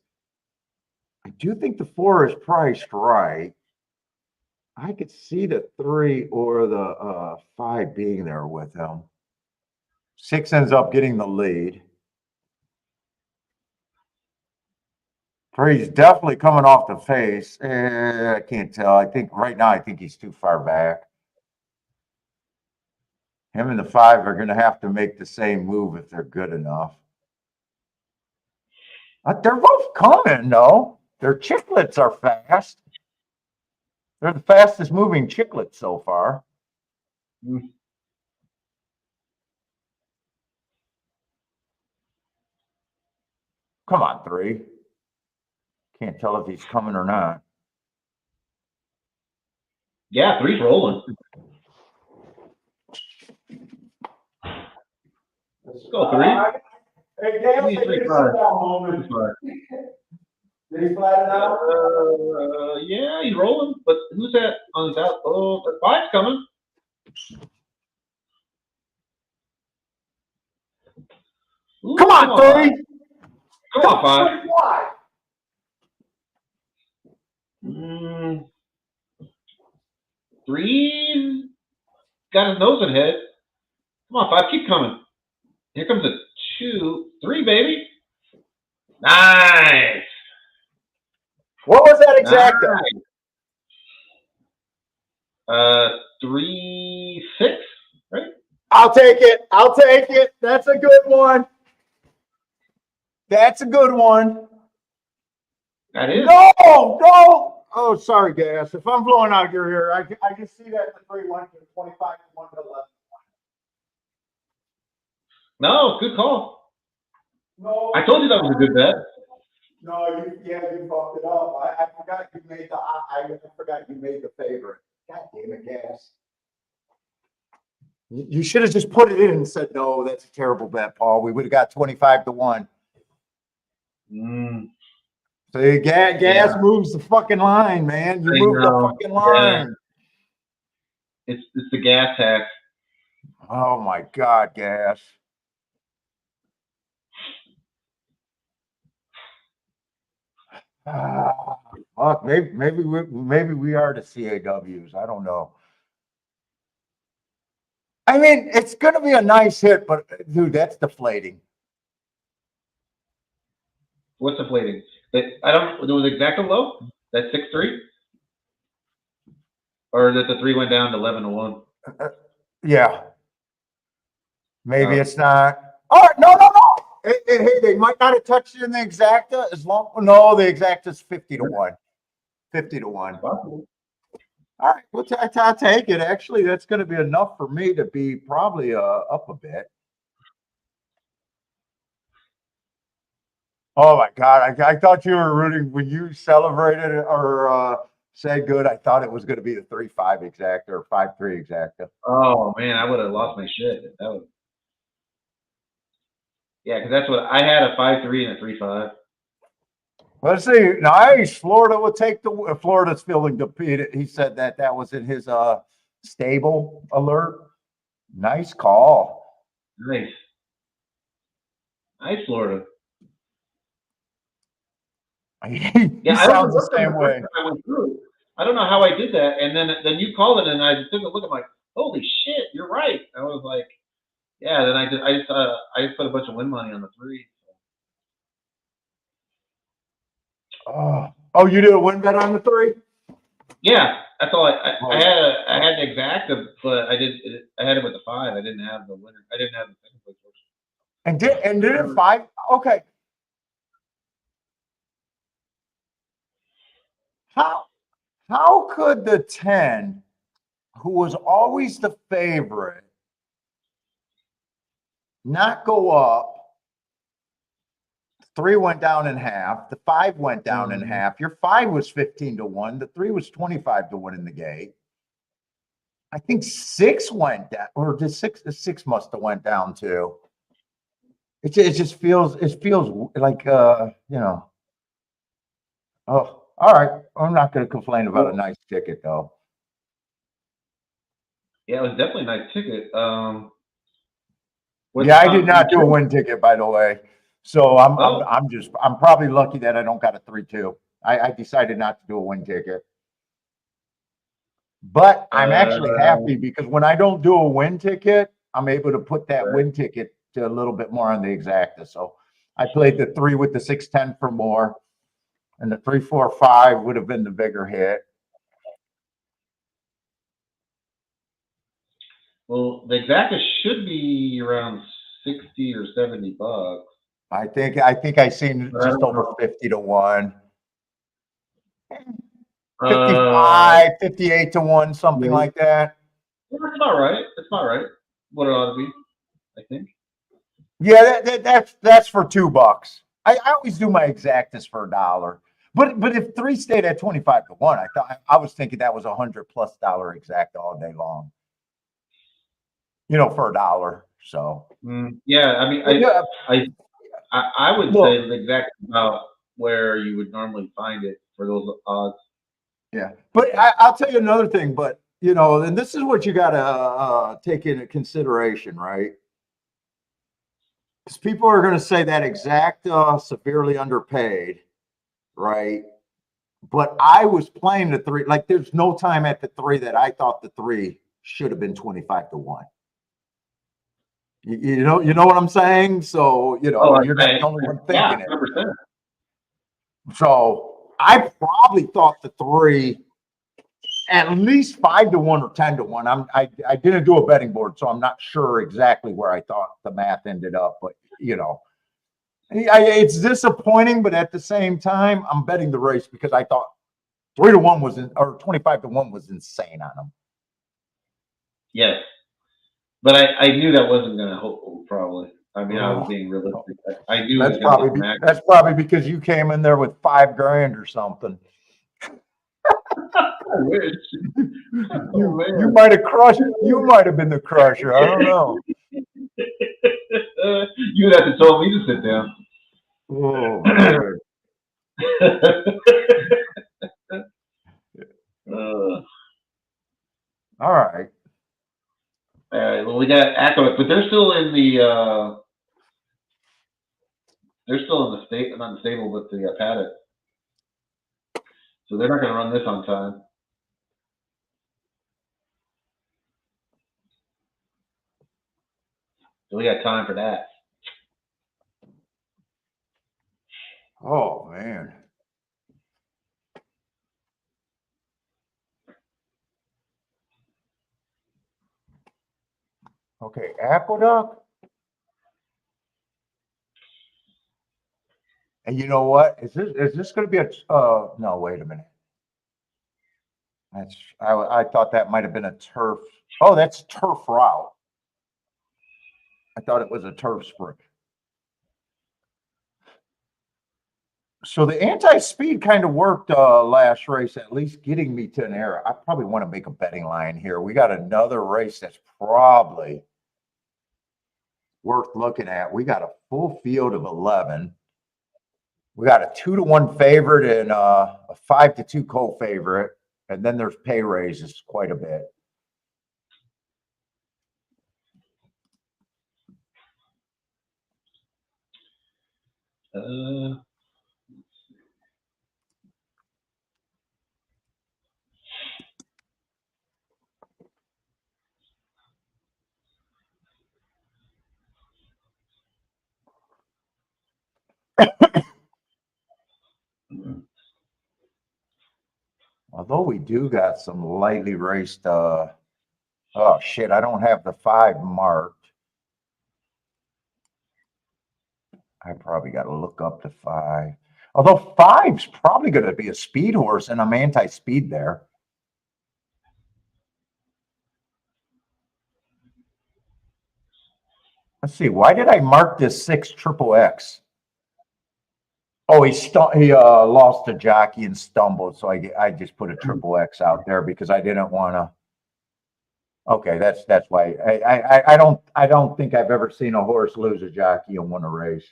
I do think the 4 is priced right. I could see the 3 or the 5 being there with him. 6 ends up getting the lead. 3 is definitely coming off the face. I can't tell. I think right now, I think he's too far back. Him and the 5 are going to have to make the same move if they're good enough. They're both coming, though. Their chicklets are fast. They're the fastest moving chicklets so far. Mm. Come on, 3. Can't tell if he's coming or not. Yeah, 3's rolling. Let's go 3. Hey, Dale, Give me 3 5. Did he flatten out? Yeah, he's rolling. But who's that on his out? Oh, the 5's coming. Ooh, Come on, 3. Come on, 5. 3's got his nose in head. Come on, 5, keep coming. Here comes a 2, 3, baby. Nice. What was that exacta? Nice. 3, 6, right? I'll take it. I'll take it. That's a good one. That's a good one. That is. No, no. Oh, sorry, Gas. If I'm blowing out your ear, I can see that the 3 went to 25 to 1 to 11. No, good call. No, I told you that was a good bet. No, you fucked it up. I forgot you made I forgot you made the favorite. God damn it, Gas. You should have just put it in and said, no, that's a terrible bet, Paul. We would have got 25 to 1. So gas moves the fucking line, man. You move the fucking line. Yeah. It's the gas tax. Oh my God, Gas. Fuck, maybe we are the CAWs. I don't know. I mean, it's gonna be a nice hit, but dude, that's deflating. What's deflating? I don't. There was exacta low. That's 6-3, or that the 3 went down to 11 to 1. Yeah. Maybe it's not. Oh no. Hey, they might not have touched it in the exacta as long. No, the exacta's 50 to 1. 50 to 1. All right, well, I'll take it. Actually, that's going to be enough for me to be probably up a bit. Oh my God! I thought you were rooting when you celebrated or Said good. I thought it was going to be the 3-5 exacta or 5-3 exacta. Oh man, I would have lost my shit. That was. Yeah, because that's what I had, a 5-3 and a 3-5. Let's see. Nice. Florida will take the. Florida's feeling defeated. He said that was in his stable alert. Nice call. Nice. Nice, Florida. He Yeah, I sounds the don't know same what way. I went through. I don't know how I did that, and then you called it, and I took a look. I'm like, holy shit, you're right. I was like, yeah. Then I just put a bunch of win money on the 3. Oh, you did a win bet on the 3? Yeah, that's all. I had the exact, but I had it with the 5. I didn't have the winner. I didn't have the second place horse. And did it 5? Okay. How could the 10, who was always the favorite, not go up? 3 went down in half. The 5 went down in half. Your 5 was 15-1. The 3 was 25-1 in the gate. I think 6 went down, or the 6 must have went down too. It just feels like Oh, all right. I'm not going to complain about a nice ticket though. Yeah, it was definitely a nice ticket. Yeah, I did not do a win ticket, by the way. So I'm probably lucky that I don't got a 3-2. I decided not to do a win ticket. But I'm actually happy because when I don't do a win ticket, I'm able to put that win ticket to a little bit more on the exacta. So I played the 3 with the 6-10 for more, and the 3-4-5 would have been the bigger hit. Well, the exacta should be around 60 or 70 bucks. I think I seen just over 50-1. 55, 58-1, something like that. That's about right. That's about right. What it ought to be, I think. Yeah, that's for $2. I always do my exactas for $1. But if 3 stayed at 25-1, I was thinking that was $100+ exacta all day long. For $1. So yeah, I mean, I would say the exact about where you would normally find it for those odds. Yeah, but I'll tell you another thing. But and this is what you got to take into consideration, right? Because people are going to say that exacta severely underpaid, right? But I was playing the 3. Like, there's no time at the 3 that I thought the 3 should have been 25-1. You know what I'm saying? So you're not the only one thinking it. 100%. So I probably thought the 3 at least 5-1 or 10-1. I didn't do a betting board, so I'm not sure exactly where I thought the math ended up. But it's disappointing. But at the same time, I'm betting the race because I thought 3-1 was or 25-1 was insane on them. Yes, but I knew that wasn't going to hold. Probably. I mean, I was being realistic. I knew that's probably because you came in there with $5,000 or something. I wish. You might have crushed. You might have been the crusher. I don't know. You'd have to tell me to sit down. Oh, man. All right. All right. Well, we got Aqueduct, but they're still in the. They're still in the state, not the stable, but the paddock. So they're not going to run this on time. So we got time for that. Oh, man. Okay, Aqueduct. And you know what? Is this going to be a? No, wait a minute. I thought that might have been a turf. Oh, that's turf route. I thought it was a turf sprint. So the anti-speed kind of worked last race, at least getting me to an error. I probably want to make a betting line here. We got another race that's probably worth looking at. We got a full field of 11. We got a 2-to-1 favorite and a 5-to-2 co-favorite, and then there's pay raises quite a bit. Although we do got some lightly raced, oh shit, I don't have the 5 marked. I probably got to look up the 5. Although 5's probably going to be a speed horse, and I'm anti-speed there. Let's see. Why did I mark this 6 triple X? Oh, he lost to jockey and stumbled, so I just put a triple X out there because I didn't want to. Okay, that's why I don't think I've ever seen a horse lose a jockey and win a race.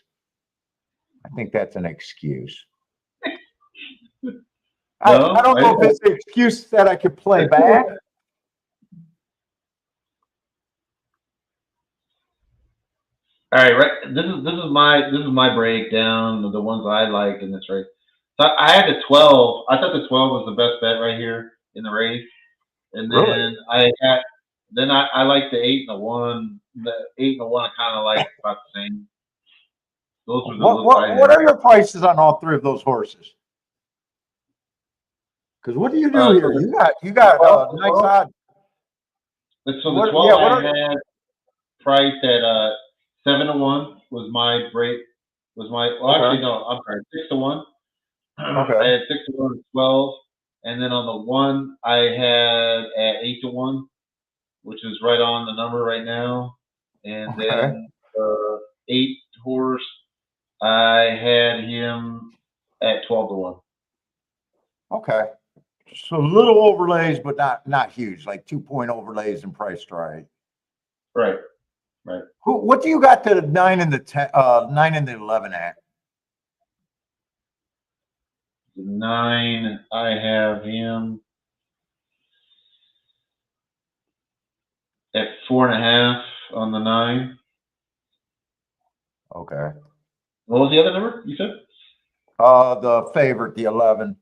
I think that's an excuse. I don't know if it's an excuse that I could play back. All right, this is my breakdown of the ones I like in this race. So I had the 12. I thought the 12 was the best bet right here in the race, and then Really? I like the 8 and the 1. The 8 and the 1 I kind of like about the same. Those were the what are your prices on all 3 of those horses? Because what do you do here? You got nice odds. So the 12 I had priced at 7-to-1 was my break. Actually no, I'm sorry, 6-to-1. Okay. I had 6-to-1 and 12, and then on the 1 I had at 8-to-1, which is right on the number right now. And then the 8 horse I had him at 12-to-1. Okay. So little overlays, but not huge, like 2-point overlays and price strike. Right. What do you got the 9 and the 10, 9 and the 11 at? The 9 I have him at 4.5 on the 9. Okay. What was the other number you said? The favorite, the 11.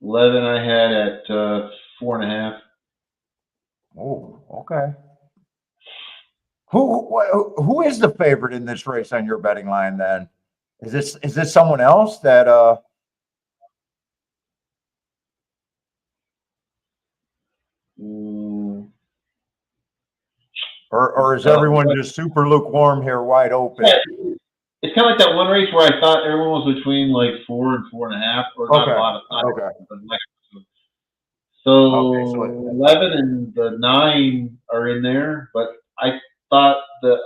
I had at 4.5. Oh, okay. Who is the favorite in this race on your betting line then? Is this someone else that or is everyone just super lukewarm here, wide open? Yeah, it's kind of like that one race where I thought everyone was between like 4 and 4.5, or not a lot of So 11 and the 9 are in there, but I thought the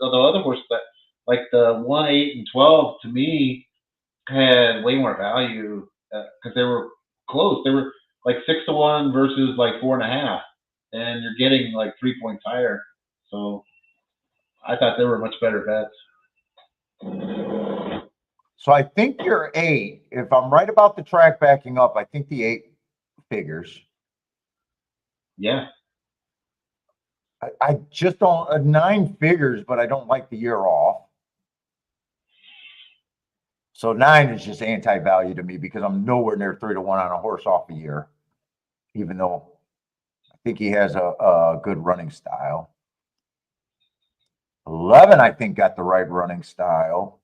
other horse that like the 1, 8, and 12 to me had way more value because they were close. They were like 6-to-1 versus like 4.5, and you're getting like 3 points higher. So I thought they were much better bets. So I think you're 8. If I'm right about the track backing up, I think the 8 figures. Yeah. I just don't 9 figures, but I don't like the year off. So 9 is just anti-value to me because I'm nowhere near 3-to-1 on a horse off a year, even though I think he has a good running style. 11, I think, got the right running style.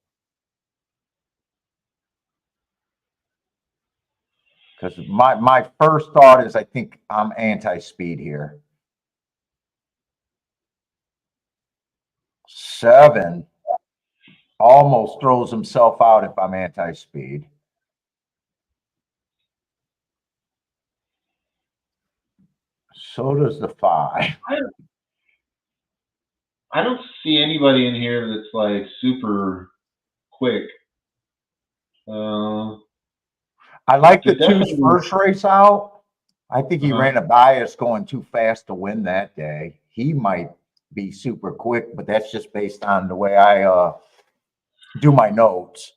Because my first thought is I think I'm anti-speed here. 7 almost throws himself out if I'm anti-speed. So does the 5. I don't see anybody in here that's like super quick. I like the There's two's definitely. first race out. I think he Uh-huh. ran a bias going too fast to win that day. He might be super quick, but that's just based on the way I do my notes.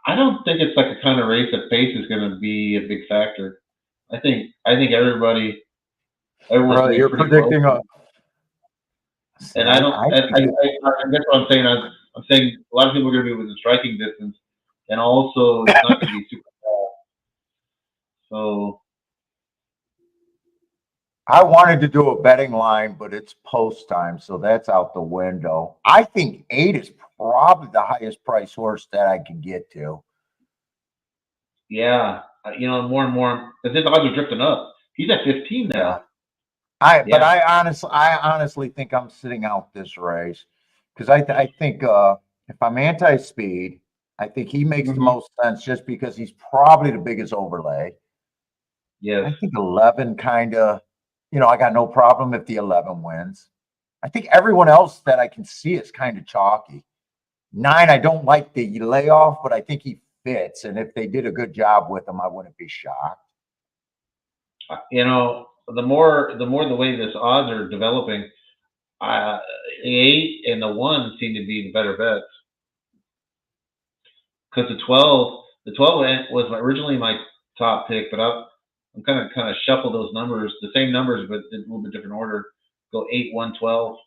I don't think it's like a kind of race that pace is going to be a big factor. I think everyone's Really, gonna be you're pretty close. predicting a. See, And I don't. I And think that's what I'm saying. I'm saying a lot of people are going to be within striking distance, and also it's not going to be super fast. So I wanted to do a betting line, but it's post time, so that's out the window. I think 8 is probably the highest price horse that I can get to. yeah, more and more. But this odds are drifting up. He's at 15 Yeah. now. But Yeah. I honestly think I'm sitting out this race because I think if I'm anti-speed, I think he makes the most sense just because he's probably the biggest overlay. Yes. I think 11 kind of, I got no problem if the 11 wins. I think everyone else that I can see is kind of chalky. 9, I don't like the layoff, but I think he fits. And if they did a good job with him, I wouldn't be shocked. The more the way this odds are developing, the 8 and the 1 seem to be the better bets. Because the 12 was originally my top pick, but I'm kind of shuffle those numbers, the same numbers, but in a little bit different order. Go 8, 1, 12.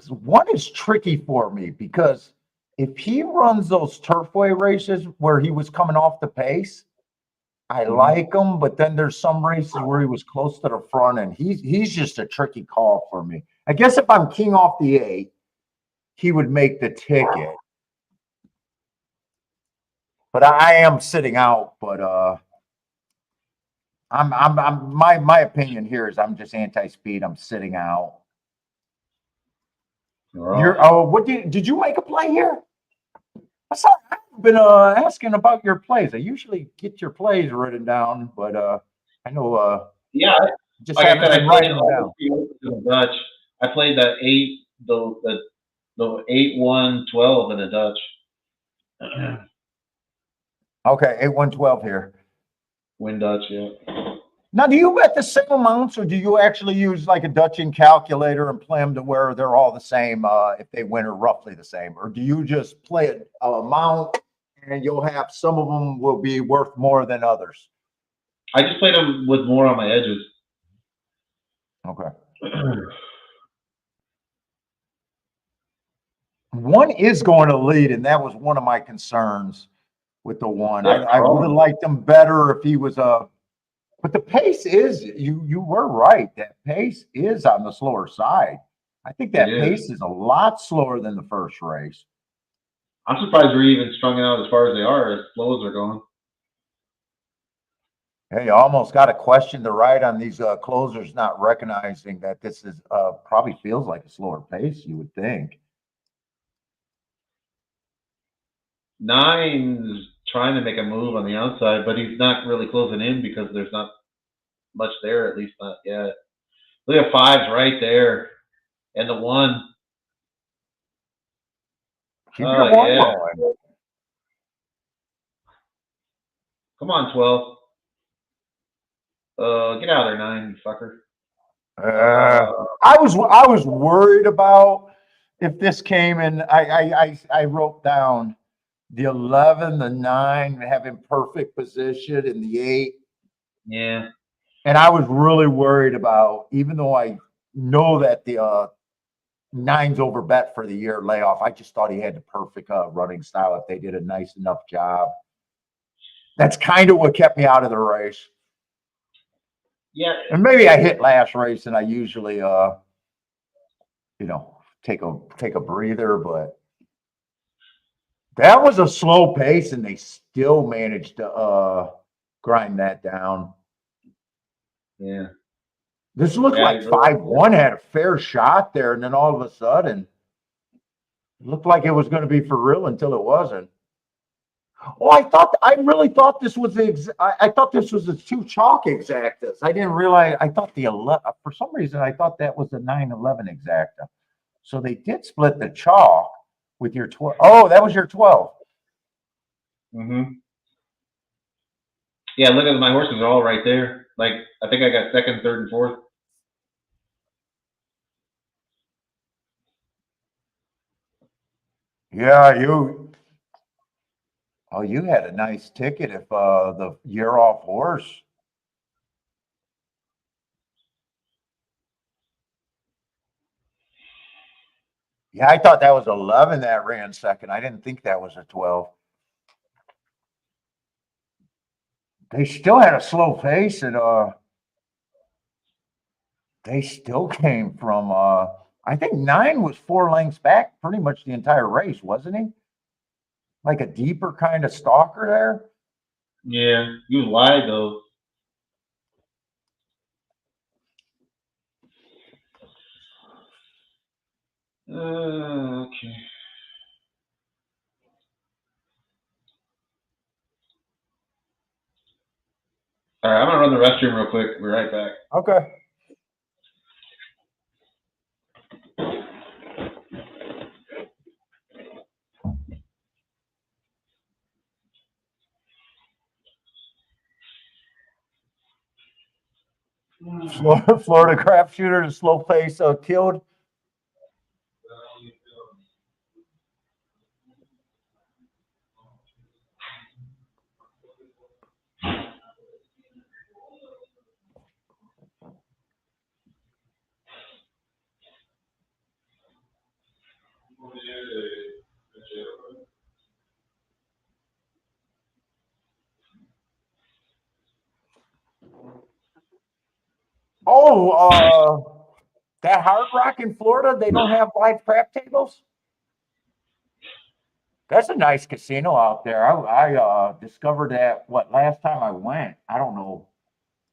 One is tricky for me because if he runs those turfway races where he was coming off the pace, I like him, but then there's some races where he was close to the front, and he's just a tricky call for me. I guess if I'm king off the 8, he would make the ticket. But I am sitting out, but my opinion here is I'm just anti-speed. I'm sitting out. What did you make a play here? I've been asking about your plays. I usually get your plays written down, but I know yeah, just like haven't been writing them down. Dutch. I played that 8, the 8, 1, 12 in a Dutch. Okay, 8, 1, 12 here. Win Dutch, yeah. Now, do you bet the same amounts, or do you actually use like a Dutching calculator and play them to where they're all the same if they win or roughly the same? Or do you just play an amount and you'll have some of them will be worth more than others? I just played them with more on my edges. Okay. 1 is going to lead, and that was one of my concerns with the 1. Yeah, I would have liked him better if he was but the pace is, you were right. That pace is on the slower side. I think that pace is a lot slower than the first race. I'm surprised we're even strung out as far as they are, as slow as they're going. Hey, you almost got to question the right on these closers not recognizing that this is probably feels like a slower pace, you would think. 9's trying to make a move on the outside, but he's not really closing in because there's not much there, at least not yet. Look at 5's right there, and the 1. Keep your 1 going. Come on, 12. Get out of there, 9, you fucker. I was worried about if this came and I wrote down the 11, the 9 having perfect position, and the 8. Yeah. And I was really worried about, even though I know that the 9's over bet for the year layoff, I just thought he had the perfect running style if they did a nice enough job. That's kind of what kept me out of the race. Yeah. And maybe I hit last race and I usually take a breather, but that was a slow pace and they still managed to grind that down. Yeah. This looked like 5-1 had a fair shot there, and then all of a sudden it looked like it was going to be for real until it wasn't. Oh, I really thought this was I thought this was the two chalk exactas. I didn't realize, I thought the 11, for some reason, I thought that was the 911 exacta. So they did split the chalk with your 12. Oh, that was your 12. Mm-hmm. Yeah, look at my horses are all right there. Like, I think I got second, third, and fourth. Yeah, you had a nice ticket if the year off horse. Yeah, I thought that was 11 that ran second. I didn't think that was a 12. They still had a slow pace and they still came from I think 9 was 4 lengths back pretty much the entire race, wasn't he? Like a deeper kind of stalker there. Yeah, you lied though. Okay. All right, I'm gonna run the restroom real quick. We're right back. Okay. Florida crapshooter, the slow pace killed. Oh, that Hard Rock in Florida, they don't have live crap tables. That's a nice casino out there. I discovered that last time I went. I don't know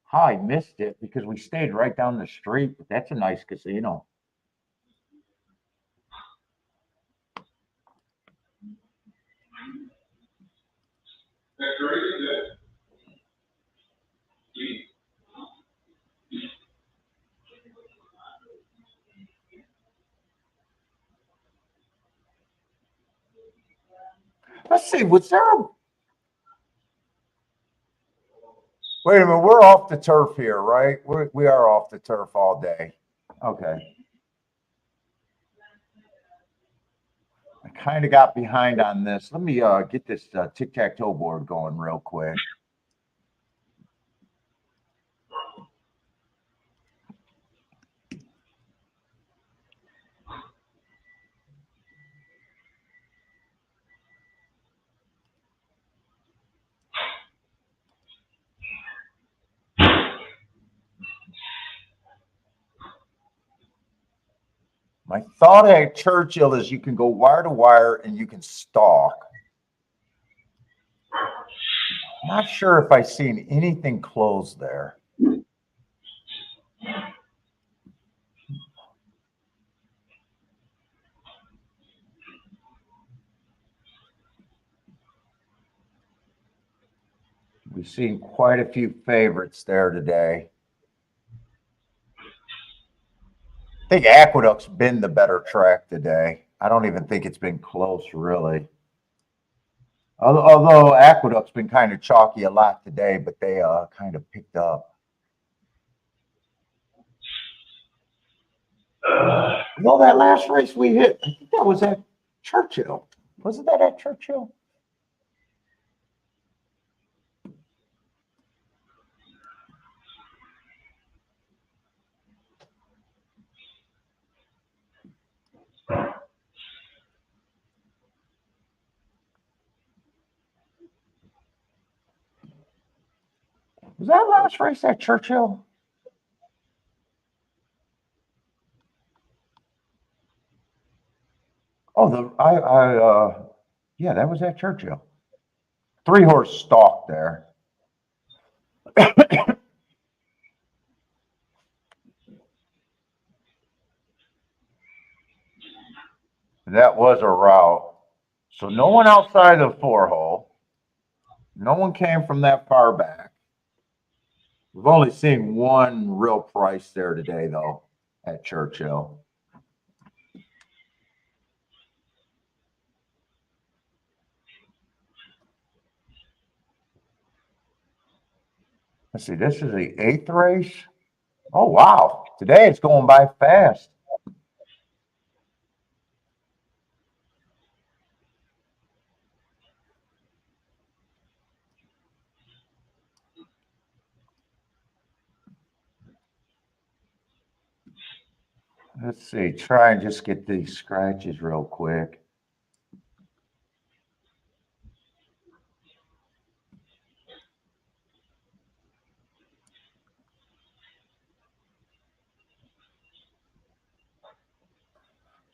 how I missed it because we stayed right down the street, but that's a nice casino. Let's see, was there a wait a minute, we're off the turf here, right? We are off the turf all day. Okay. I kind of got behind on this. Let me get this tic-tac-toe board going real quick. My thought at Churchill is you can go wire to wire and you can stalk. Not sure if I've seen anything close there. We've seen quite a few favorites there today. I think Aqueduct's been the better track today. I don't even think it's been close, really. Although Aqueduct's been kind of chalky a lot today, but they kind of picked up. Well, that last race we hit, I think that was at Churchill. Wasn't that at Churchill? Was that last race at Churchill? Oh, yeah, that was at Churchill. 3-horse stalk there. That was a route. So no one outside the 4 hole. No one came from that far back. We've only seen one real price there today, though, at Churchill. Let's see, this is the 8th race. Oh, wow. Today it's going by fast. Let's see, try and just get these scratches real quick.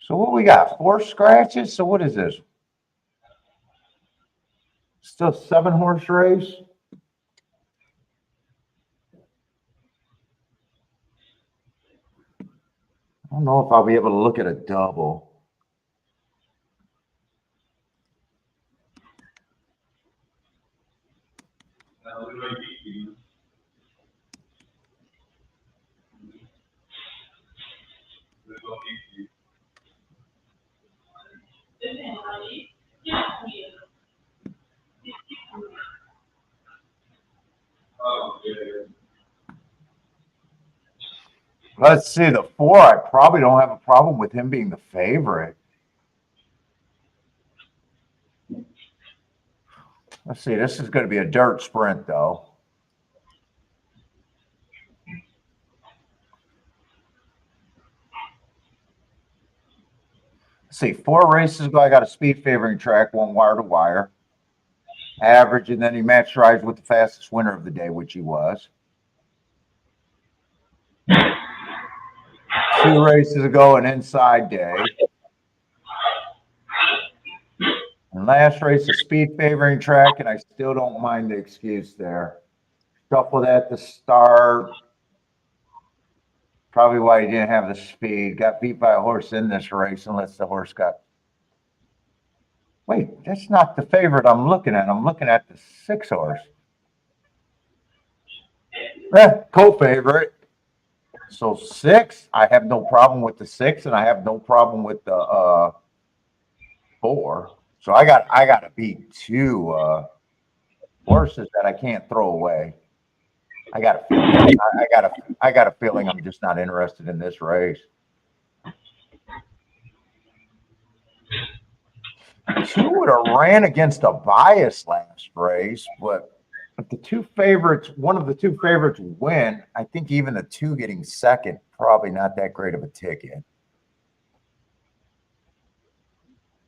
So what we got? 4 scratches? So what is this? Still 7-horse race? I don't know if I'll be able to look at a double. Let's see, the 4, I probably don't have a problem with him being the favorite. Let's see, this is going to be a dirt sprint, though. Let's see, 4 races ago, I got a speed favoring track, 1 wire to wire. Average, and then he matched drives with the fastest winner of the day, which he was. 2 races ago, an inside day. And last race, a speed favoring track, and I still don't mind the excuse there. Shuffled at the start. Probably why he didn't have the speed. Got beat by a horse in this race, unless the horse got... Wait, that's not the favorite I'm looking at. I'm looking at the 6 horse. Co-favorite. So 6, I have no problem with the 6, and I have no problem with the 4. So I got to beat 2 horses that I can't throw away. I got a feeling I'm just not interested in this race. 2 would have ran against a bias last race, but if the 2 favorites, one of the 2 favorites win, I think even the 2 getting second, probably not that great of a ticket.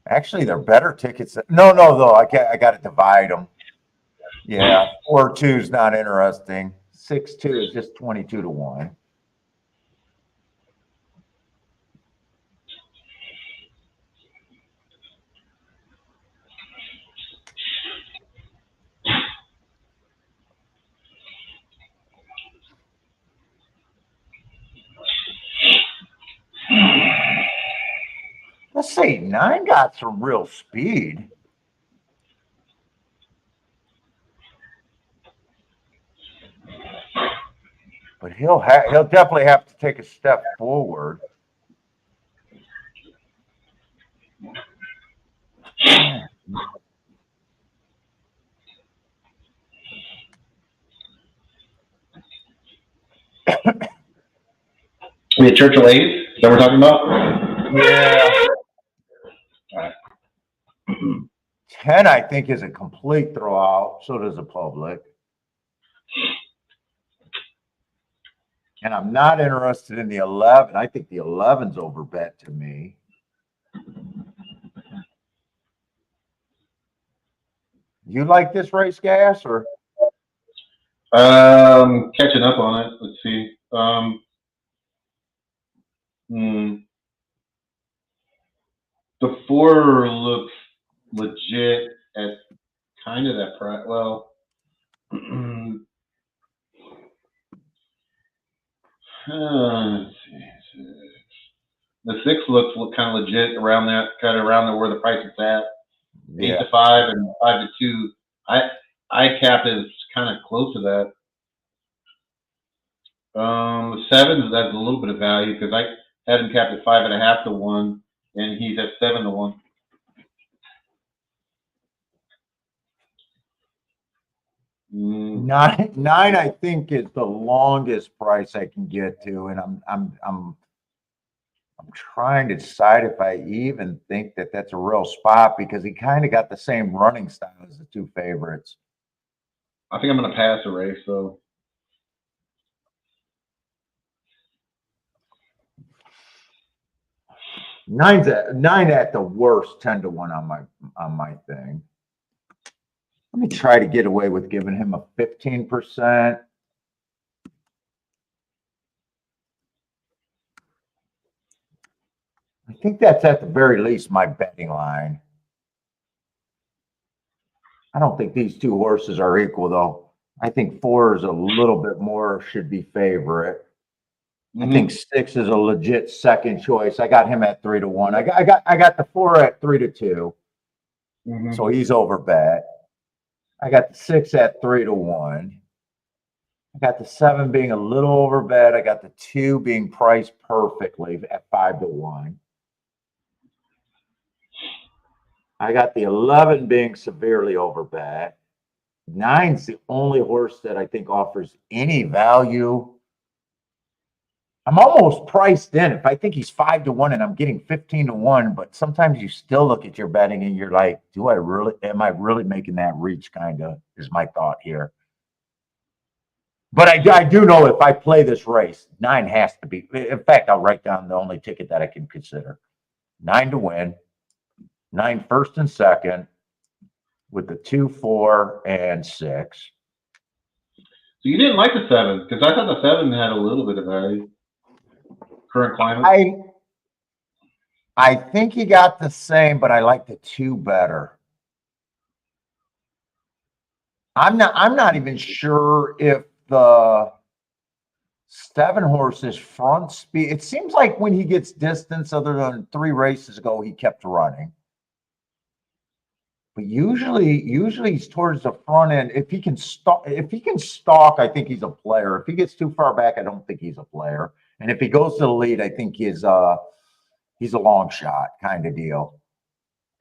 Actually, they're better tickets. No, though. I got to divide them. Yeah, 4-2 is not interesting. 6-2 is just 22 to 1. Let's see, 9 got some real speed. But he'll definitely have to take a step forward. We had Churchill 8, is that what we're talking about? Yeah. All right. 10, I think, is a complete throwout. So does the public. And I'm not interested in the 11. I think the 11's overbet to me. You like this race, Gas, or? Catching up on it. Let's see. The 4 looks legit at kind of that price. Well, let's see. The 6 looks kind of legit around that, kind of around where the price is at. Yeah. 8 to 5 and 5 to 2. I capped it kind of close to that. 7, that's a little bit of value because I had him capped at 5.5 to 1, and he's at 7 to 1. Nine, I think, is the longest price I can get to, and I'm trying to decide if I even think that that's a real spot because he kind of got the same running style as the two favorites. I think I'm going to pass a race, so. Nine at the worst, 10 to 1 on my thing. Let me try to get away with giving him a 15%. I think that's at the very least my betting line. I don't think these two horses are equal, though. I think 4 is a little bit more, should be favorite. I think 6 is a legit second choice. I got him at 3 to 1. I got the 4 at 3 to 2. So he's over bet. I got the 6 at 3 to 1. I got the 7 being a little over bet. I got the 2 being priced perfectly at 5 to 1. I got the 11 being severely over bet. 9's the only horse that I think offers any value. I'm almost priced in. If I think he's 5 to 1 and I'm getting 15 to 1, but sometimes you still look at your betting and you're like, am I really making that reach? Kind of is my thought here. But I do know if I play this race, 9 has to be. In fact, I'll write down the only ticket that I can consider. 9 to win, 9 first and second, with the 2, 4, and 6. So you didn't like the 7 because I thought the 7 had a little bit of value. Current climate. I think he got the same, but I like the 2 better. I'm not even sure if the 7 horse's front speed. It seems like when he gets distance, other than 3 races ago, he kept running. But usually he's towards the front end. If he can stalk, I think he's a player. If he gets too far back, I don't think he's a player. And if he goes to the lead, I think he's a long shot kind of deal.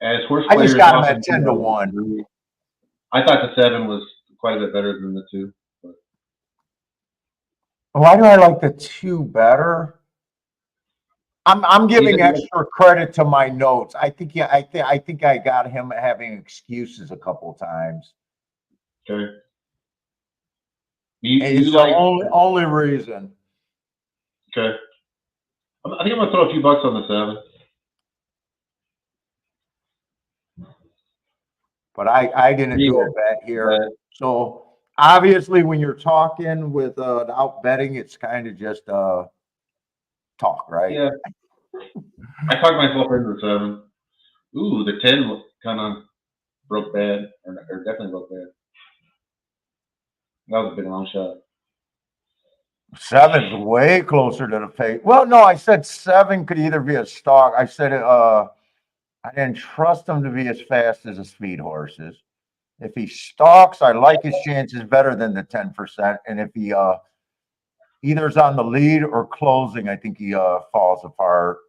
As horse I just got him at 10 to 1. I thought the 7 was quite a bit better than the 2. But. Why do I like the 2 better? I'm giving extra credit to my notes. I think I got him having excuses a couple times. Okay. It's the only reason. Okay. I think I'm gonna throw a few bucks on the 7. But I didn't do a bet here. So obviously when you're talking without betting, it's kind of just talk, right? Yeah. I talked myself into the 7. Ooh, the 10 kind of broke bad, or definitely broke bad. That was a big long shot. 7's way closer to the pace. Well, no, I said 7 could either be a stalk. I said I didn't trust him to be as fast as the speed horses. If he stalks, I like his chances better than the 10%. And if he either is on the lead or closing, I think he falls apart.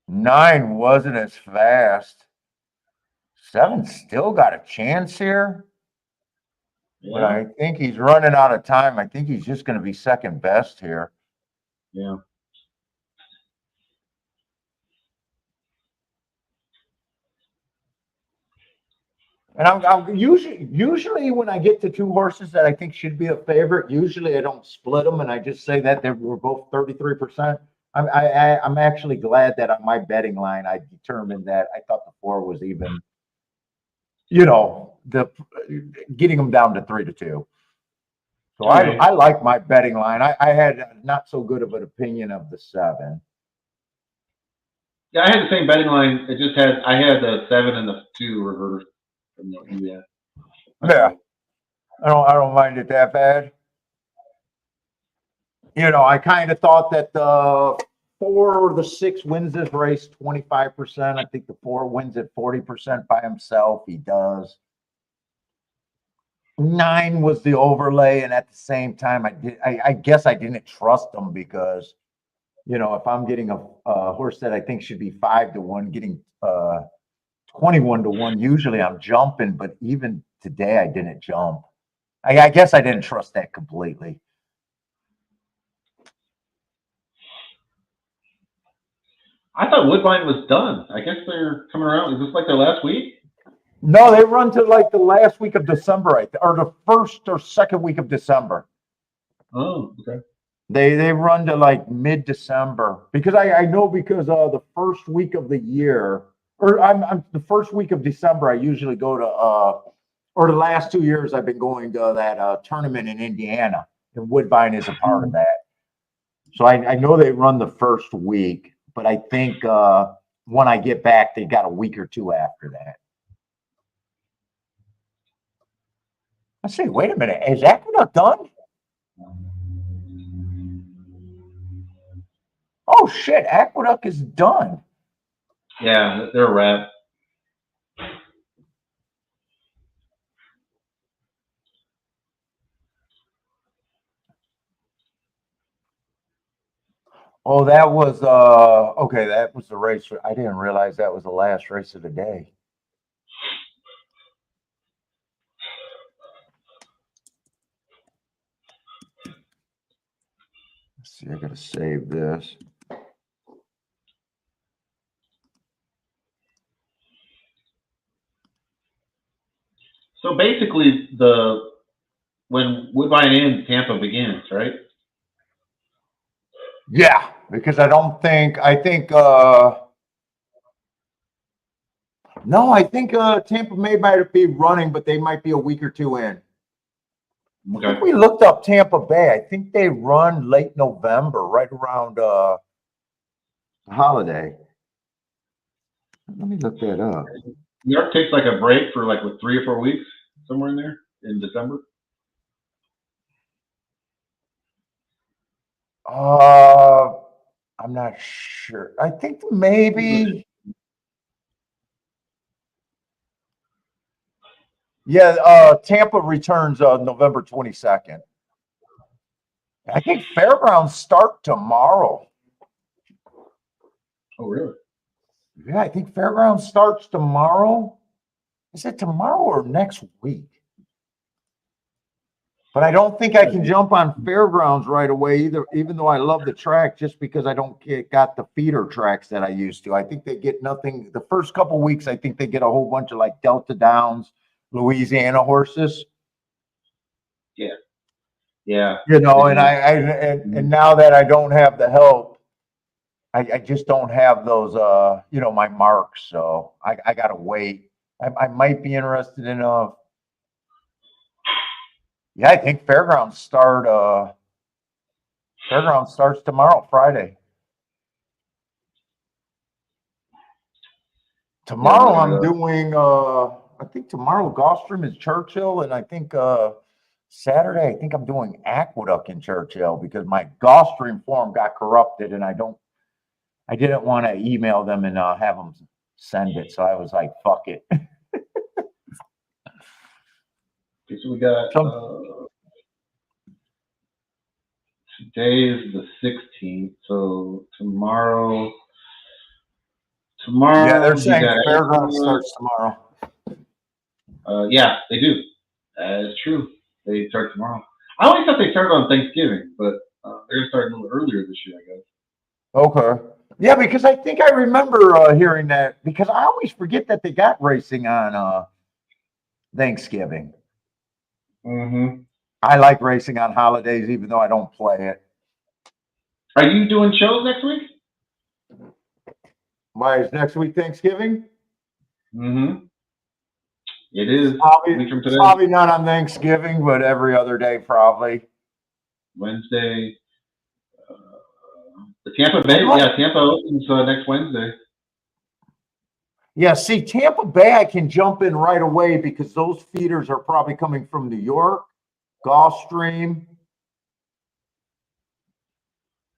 Nine wasn't as fast. 7 still got a chance here. Yeah. But I think he's running out of time. I think he's just going to be second best here. Yeah. And I'm usually when I get to 2 horses that I think should be a favorite, usually I don't split them and I just say that they were both 33%. I'm actually glad that on my betting line I determined that I thought the 4 was even, getting them down to 3 to 2. So I like my betting line. I had not so good of an opinion of the 7. Yeah, I had the same betting line. I had the 7 and the 2 reversed. Yeah. I don't mind it that bad. I kind of thought that 4 of the 6 wins this race 25%. I think the 4 wins at 40% by himself. He does. 9 was the overlay, and at the same time, I guess I didn't trust them because, you know, if I'm getting a horse that I think should be 5-1, getting 21-1, usually I'm jumping, but even today I didn't jump. I guess I didn't trust that completely. I thought Woodbine was done. I guess they're coming around. Is this like their last week? No, they run to like the last week of December, or the first or second week of December. Oh, okay. They run to like mid-December because I know because the first week of the year, or I'm the first week of December, I usually go to or the last 2 years I've been going to that tournament in Indiana, and Woodbine is a part of that. So I know they run the first week, but I think when I get back, they got a week or 2 after that. I say, wait a minute, is Aqueduct done? Oh shit, Aqueduct is done. Yeah, they're a wrap. Oh, that was okay, that was the race. I didn't realize that was the last race of the day. Let's see, I gotta save this. So basically, when Woodbine ends, Tampa begins, right? Yeah, because I think no, I think Tampa might be running, but they might be a week or 2 in. I Okay. think we looked up Tampa Bay. I think they run late November, right around the holiday. Let me look that up. New York takes like a break for like, what, 3 or 4 weeks, somewhere in there, in December? I'm not sure. I think maybe. Yeah, Tampa returns November 22nd. I think fairgrounds start tomorrow. Oh, really? Yeah, I think fairgrounds starts tomorrow. Is it tomorrow or next week? But I don't think I can jump on fairgrounds right away either, even though I love the track, just because I don't got the feeder tracks that I used to. I think they get nothing. The first couple of weeks, I think they get a whole bunch of like Delta Downs, Louisiana horses. Yeah. Yeah. You know, and now that I don't have the help, I just don't have those you know, my marks. So I gotta wait. I might be interested in yeah, I think fairgrounds starts tomorrow, Friday. Tomorrow I'm doing I think tomorrow Gostrom is Churchill, and I think Saturday I think I'm doing Aqueduct and Churchill because my Gostrom form got corrupted and I didn't want to email them and have them send it, so I was like, fuck it. Okay, so we got today is the 16th, so tomorrow. Yeah, they're saying fairgrounds starts tomorrow. Yeah, they do. That is true. They start tomorrow. I always thought they started on Thanksgiving, but they're gonna start a little earlier this year, I guess. Okay. Yeah, because I think I remember hearing that, because I always forget that they got racing on Thanksgiving. Mm-hmm. I like racing on holidays, even though I don't play it. Are you doing shows next week? Why is next week Thanksgiving? Mm-hmm. It is. Probably not on Thanksgiving, but every other day, probably. Wednesday. The Tampa Bay, yeah, Tampa opens next Wednesday. Yeah, see, Tampa Bay, I can jump in right away because those feeders are probably coming from New York, Gulfstream,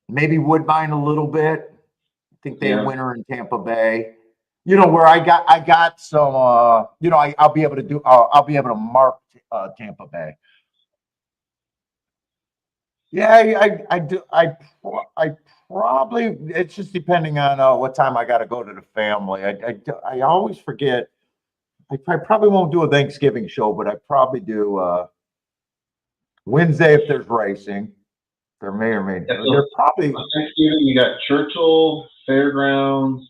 maybe Woodbine a little bit. think they Yeah. winter in Tampa Bay. You know, where I got some, you know, I'll be able to do, I'll be able to mark Tampa Bay. Yeah, I do. I probably, it's just depending on what time I got to go to the family. I always forget. I probably won't do a Thanksgiving show, but I probably do Wednesday if there's racing. There may or may, Yeah, so there probably, on Thanksgiving, you got Churchill, Fairgrounds,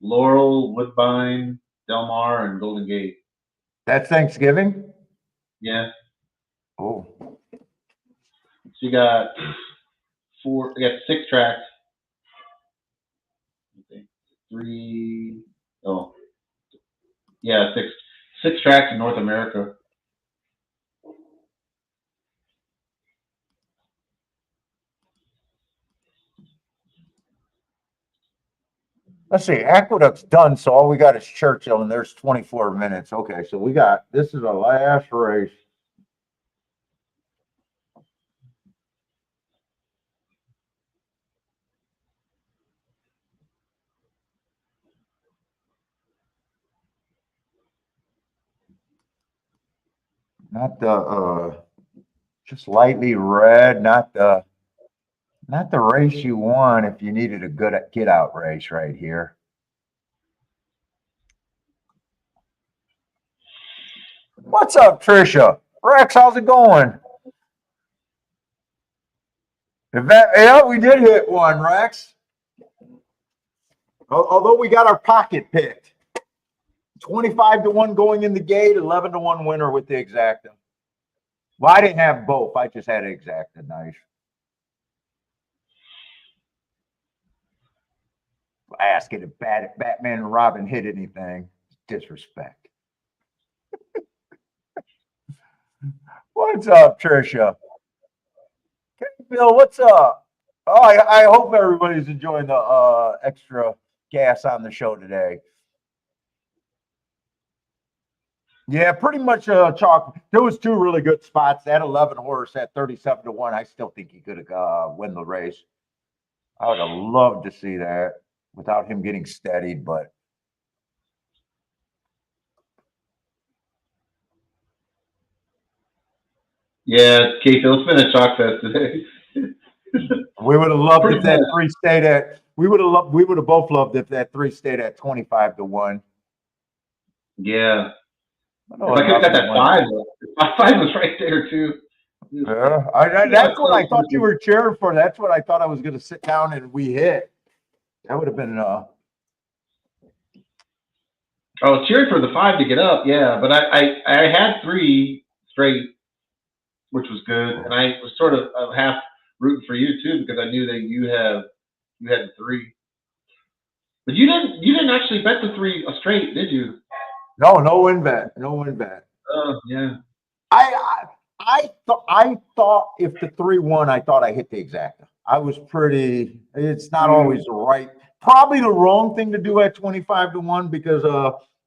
Laurel, Woodbine, Del Mar, and Golden Gate. that's Thanksgiving. Yeah. Oh, So you got you got 6 tracks. Okay. 3, oh, yeah, 6 tracks in North America. let's see. Aqueduct's done, so all we got is Churchill, and there's 24 minutes. Okay, so we got, this is our last race. Not the just lightly red, not the race you won if you needed a good get out race right here. What's up, Trisha? Rex, how's it going? Yeah, we did hit one, Rex. Although we got our pocket picked. 25-1 going in the gate, 11-1 winner with the exacta. Well, I didn't have both. I just had exacta. Nice. Asking if Batman and Robin hit anything. Disrespect. What's up, Trisha? Hey, Bill, what's up? Oh, I hope everybody's enjoying the extra gas on the show today. Yeah, pretty much chalk. There was 2 really good spots. That 11 horse at 37-1. I still think he could have win the race. I would have loved to see that without him getting steadied, but Yeah, Keith, it's been a chalk fest today. we would have loved Pretty if that much. 3 stayed at. We would have both loved if that 3 stayed at 25-1. Yeah. If Oh, I could have got that 11-1. 5, 5 was right there too. Yeah, that's what I thought you were cheering for. That's what I thought I was going to sit down and we hit. That would have been. I was cheering for the 5 to get up, yeah, but I had 3 straight, which was good, and I was sort of half rooting for you too because I knew that you had the 3. But you didn't actually bet the 3 straight, did you? No win bet. No win bet. Oh yeah. I thought if the 3 won, I thought I hit the exacta. I was pretty. It's not always the right. Probably the wrong thing to do at 25-1 because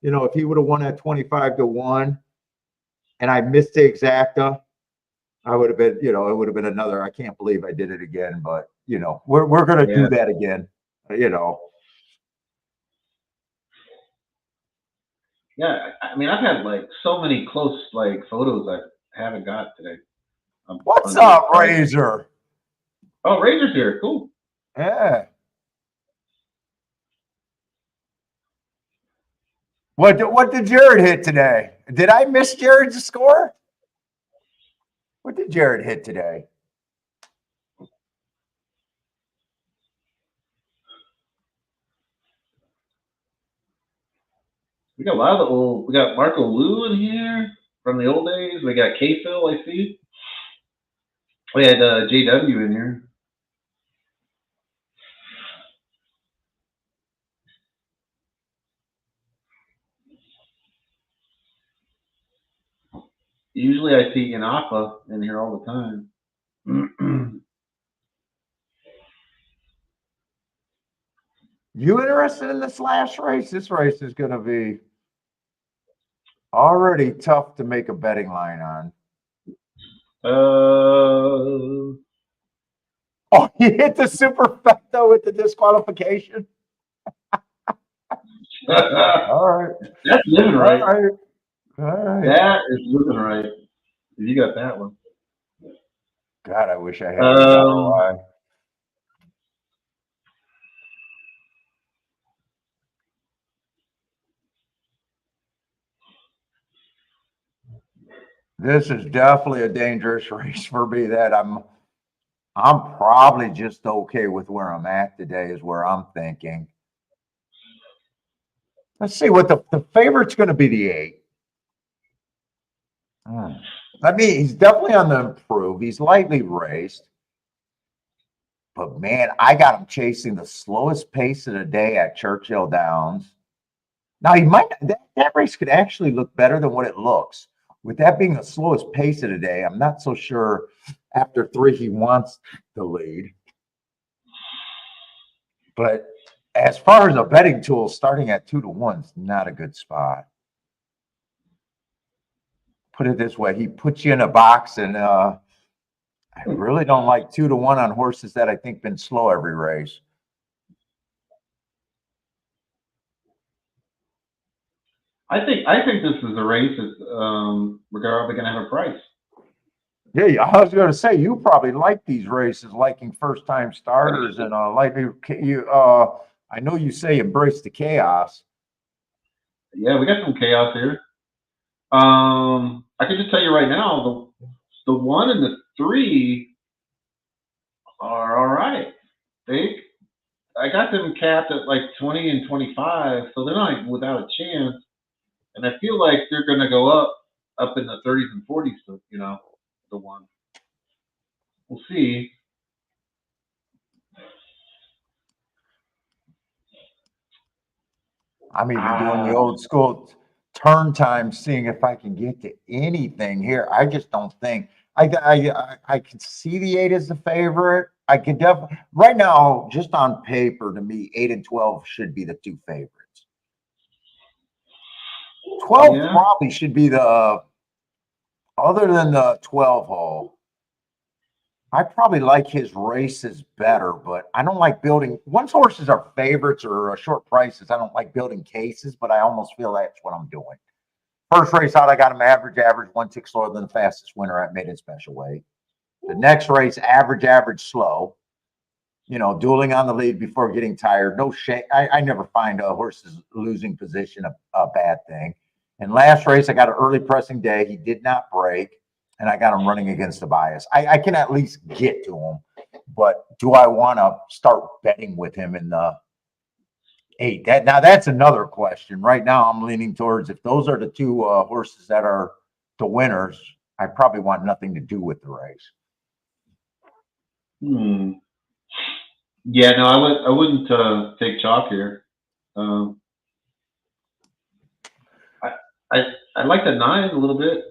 you know, if he would have won at 25-1 and I missed the exacta, I would have been, you know, it would have been another. I can't believe I did it again, but you know, we're gonna do that again. You know. Yeah, I mean, I've had like so many close like photos I haven't got today. What's up, Razor? Oh, Razor's here. Cool. Yeah. What did Jared hit today? Did I miss Jared's score? What did Jared hit today? We got a lot of the old. We got Marco Lou in here from the old days. We got K-Phil, I see. We had JW in here. Usually I see Inapa in here all the time. You interested in this last race? This race is going to be already tough to make a betting line on. Oh, he hit the superfecto with the disqualification. All right. That's living All right. right. All right. That is living right. You got that one. God, I wish I had this ROI. This is definitely a dangerous race for me that I'm probably just okay with where I'm at today is where I'm thinking. Let's see what the favorite's going to be the 8. I mean, he's definitely on the improve. He's lightly raced. But man, I got him chasing the slowest pace of the day at Churchill Downs. Now he might that race could actually look better than what it looks. With that being the slowest pace of the day, I'm not so sure after 3 he wants the lead. But as far as a betting tool, starting at 2-1 is not a good spot. Put it this way, he puts you in a box, and I really don't like 2-1 on horses that I think been slow every race. I think this is a race that's regardless going to have a price. Yeah, I was going to say you probably like these races, liking first-time starters, and like you. I know you say embrace the chaos. Yeah, we got some chaos here. I can just tell you right now, the 1 and the 3 are all right. I got them capped at like 20 and 25, so they're not without a chance. And I feel like they're going to go up in the 30s and 40s. So, the 1. We'll see. I'm even doing the old school turn time, seeing if I can get to anything here. I just don't think I can see the 8 as the favorite. I can definitely right now, just on paper, to me, 8 and 12 should be the 2 favorites. 12 probably should be the other than the 12 hole. I probably like his races better, but I don't like building. Once horses are favorites or short prices, I don't like building cases, but I almost feel that's what I'm doing. First race out, I got him average, 1 tick slower than the fastest winner at maiden special weight. The next race, average, slow. Dueling on the lead before getting tired. No shame. I never find a horse's losing position a bad thing. And last race, I got an early pressing day. He did not break. And I got him running against the bias. I can at least get to him, but do I want to start betting with him in the 8? That's another question. Right now, I'm leaning towards if those are the 2 horses that are the winners, I probably want nothing to do with the race. Yeah, no, I wouldn't take chalk here. I like the 9 a little bit.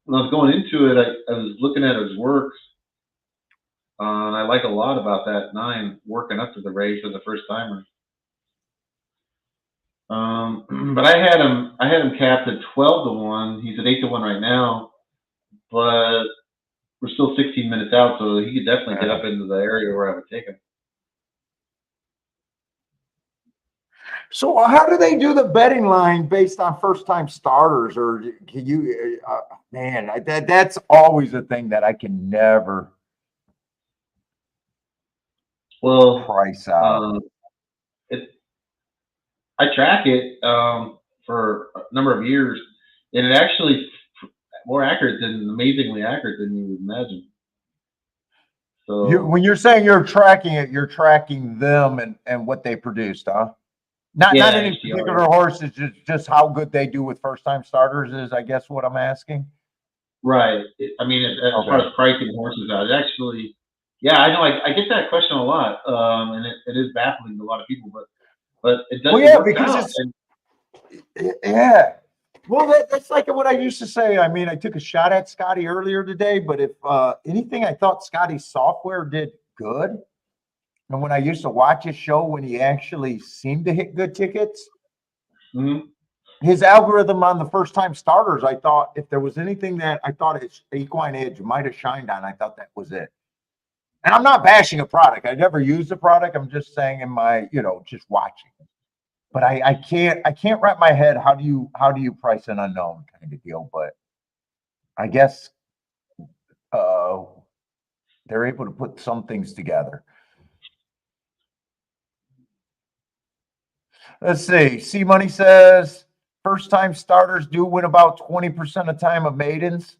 When I was going into it, I was looking at his works. And I like a lot about that 9 working up to the race for the first timer. But I had him capped at 12-1. He's at 8-1 right now, but we're still 16 minutes out, so he could definitely get up into the area where I would take him. So how do they do the betting line based on first-time starters? Or can you, man, that's always a thing that I can never price out. I track it for a number of years, and it actually amazingly accurate than you would imagine. So when you're saying you're tracking it, you're tracking them and what they produced, huh? Not any particular horses, just how good they do with first-time starters is, I guess, what I'm asking. Right. As far as pricing horses out, it actually, I know I get that question a lot, and it is baffling to a lot of people, but it does. Well, yeah, because it's Well, that's like what I used to say. I mean, I took a shot at Scotty earlier today, but if anything, I thought Scotty's software did good. And when I used to watch his show, when he actually seemed to hit good tickets, his algorithm on the first-time starters, I thought if there was anything that I thought his equine edge might have shined on, I thought that was it. And I'm not bashing a product. I never use the product. I'm just saying in my, just watching. But I can't wrap my head. How do you price an unknown kind of deal? But I guess they're able to put some things together. Let's see. C Money says first time starters do win about 20% of time of maidens,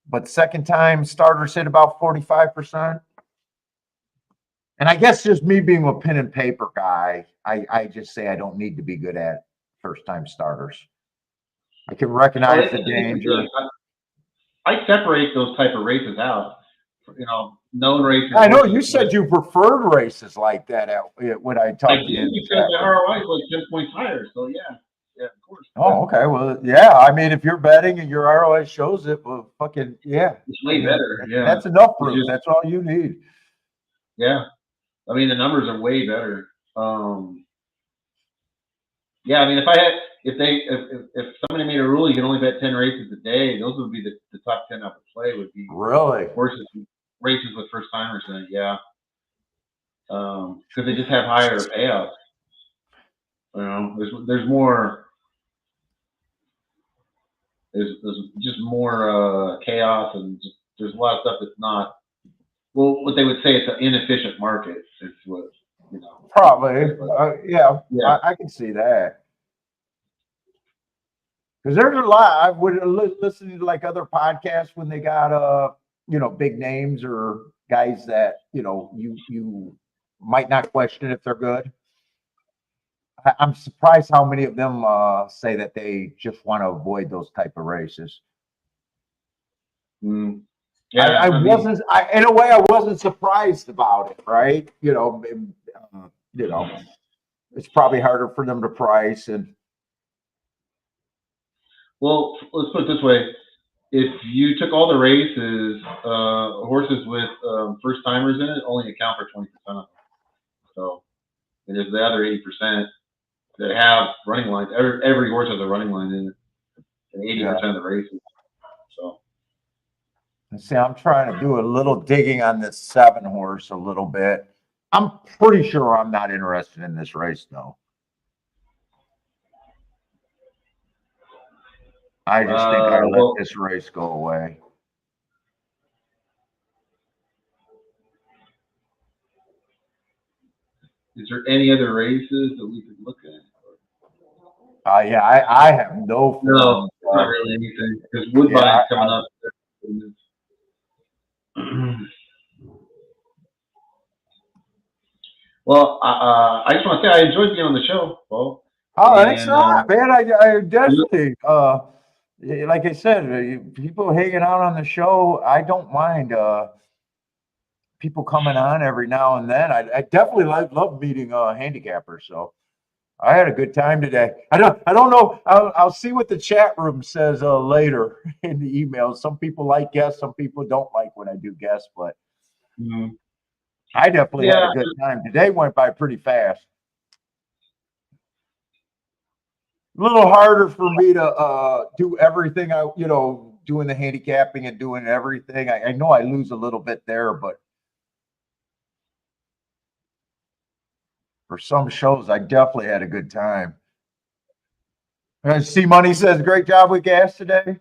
but second time starters hit about 45%. And I guess just me being a pen and paper guy, I just say I don't need to be good at first time starters. I can recognize the danger. I separate those type of races out. Known races. I know you said you preferred races like that when I talked to you. Because the ROI is like 10 points higher. So yeah, of course. Oh, okay. Well, yeah. I mean, if you're betting and your ROI shows it, well, fucking yeah. It's way better. Yeah. That's enough proof. That's all you need. Yeah. I mean, the numbers are way better. Yeah. I mean, if somebody made a rule, you can only bet 10 races a day. Those would be the top 10 I would play. Would be really races with first timers in it. Yeah. Because they just have higher payouts. There's more. There's just more chaos, and there's a lot of stuff that's not. Well, what they would say it's an inefficient market. It's what Probably, yeah. I can see that. Because there's a lot. I would listen to like other podcasts when they got big names or guys that you might not question if they're good. I'm surprised how many of them say that they just want to avoid those type of races. Yeah, in a way, I wasn't surprised about it, right? It's probably harder for them to price and. Well, let's put it this way: if you took all the races, horses with first timers in it only account for 20% of them. So, and there's the other 80% that have running lines. Every horse has a running line in it, and 80% of the races. So, see, I'm trying to do a little digging on this 7 horse a little bit. I'm pretty sure I'm not interested in this race though. I just think I let this race go away. Is there any other races that we could look at? Yeah, I have no. No, not really anything because Woodbine's coming up. Well, I just want to say I enjoyed being on the show, Paul. Oh, thanks a lot, man. I definitely, like I said, people hanging out on the show, I don't mind people coming on every now and then. I definitely love meeting handicappers. So I had a good time today. I don't know. I'll see what the chat room says later in the emails. Some people like guests, some people don't like when I do guests, but I definitely had a good time. Today went by pretty fast. A little harder for me to do everything doing the handicapping and doing everything. I know I lose a little bit there, but for some shows, I definitely had a good time. And C Money says, great job with gas today.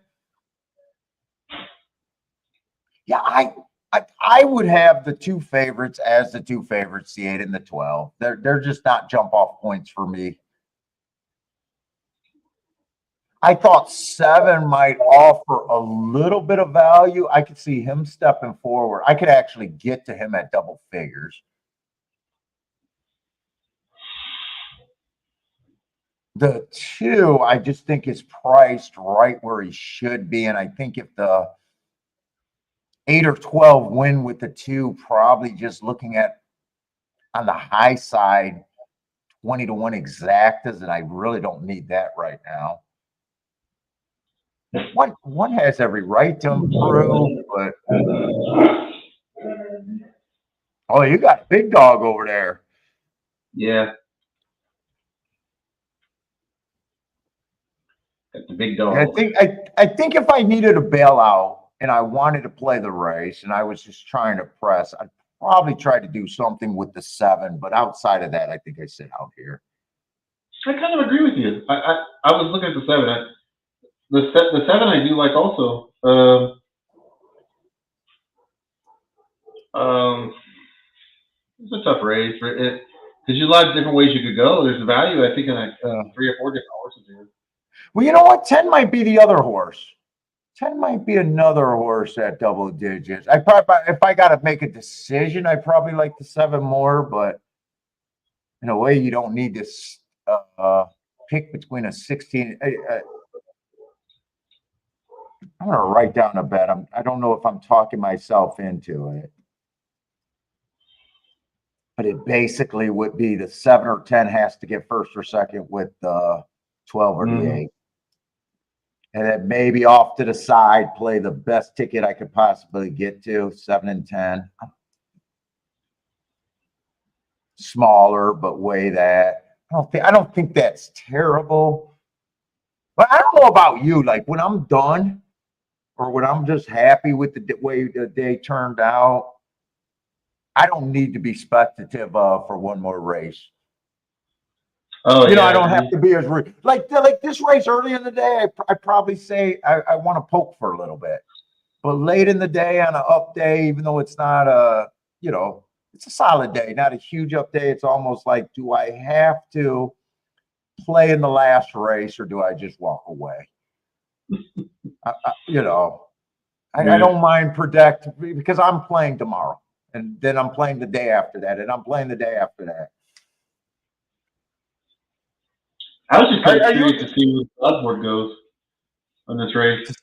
Yeah, I would have the 2 favorites as the 2 favorites, the 8 and the 12. They're just not jump off points for me. I thought 7 might offer a little bit of value. I could see him stepping forward. I could actually get to him at double figures. The 2, I just think is priced right where he should be. And I think if the 8 or 12 win with the 2, probably just looking at on the high side, 20-1 exactas, and I really don't need that right now. One has every right to improve, but oh, you got a big dog over there. Yeah. That's a big dog. I think if I needed a bailout, and I wanted to play the race and I was just trying to press, I'd probably try to do something with the 7, but outside of that, I think I sit out here. I kind of agree with you. I was looking at the 7. The 7 I do like also. It's a tough race because there's a lot of different ways you could go. There's value, I think, in like 3 or 4 different horses here. Well, you know what? 10 might be the other horse. 10 might be another horse at double digits. I probably, if I got to make a decision, I probably like the 7 more, but in a way, you don't need to pick between a 16. I'm going to write down a bet. I don't know if I'm talking myself into it, but it basically would be the 7 or 10 has to get first or second with the 12 or the 8. And then maybe off to the side, play the best ticket I could possibly get to, 7 and 10. Smaller, but weigh that. I don't think that's terrible. But I don't know about you. Like when I'm done, or when I'm just happy with the way the day turned out, I don't need to be speculative for one more race. Oh, you know, I don't have to be as like this race early in the day. I probably say I want to poke for a little bit, but late in the day on an up day, even though it's not it's a solid day, not a huge up day. It's almost like, do I have to play in the last race or do I just walk away? I don't mind predict because I'm playing tomorrow and then I'm playing the day after that and I'm playing the day after that. I was just kind of curious to see where the odds board goes on this race. To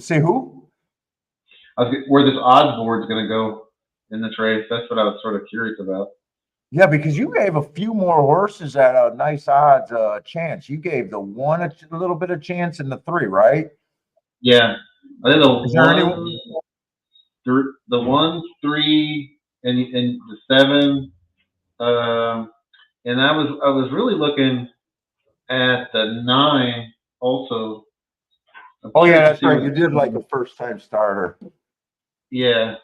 see who? Where this odds board is going to go in this race. That's what I was sort of curious about. Yeah, because you gave a few more horses at a nice odds chance. You gave the 1 a little bit of chance and the 3, right? Yeah, I think the 1, 3, and the 7. And I was really looking at the 9 also. Oh yeah, that's right. You did like a first time starter. Yeah.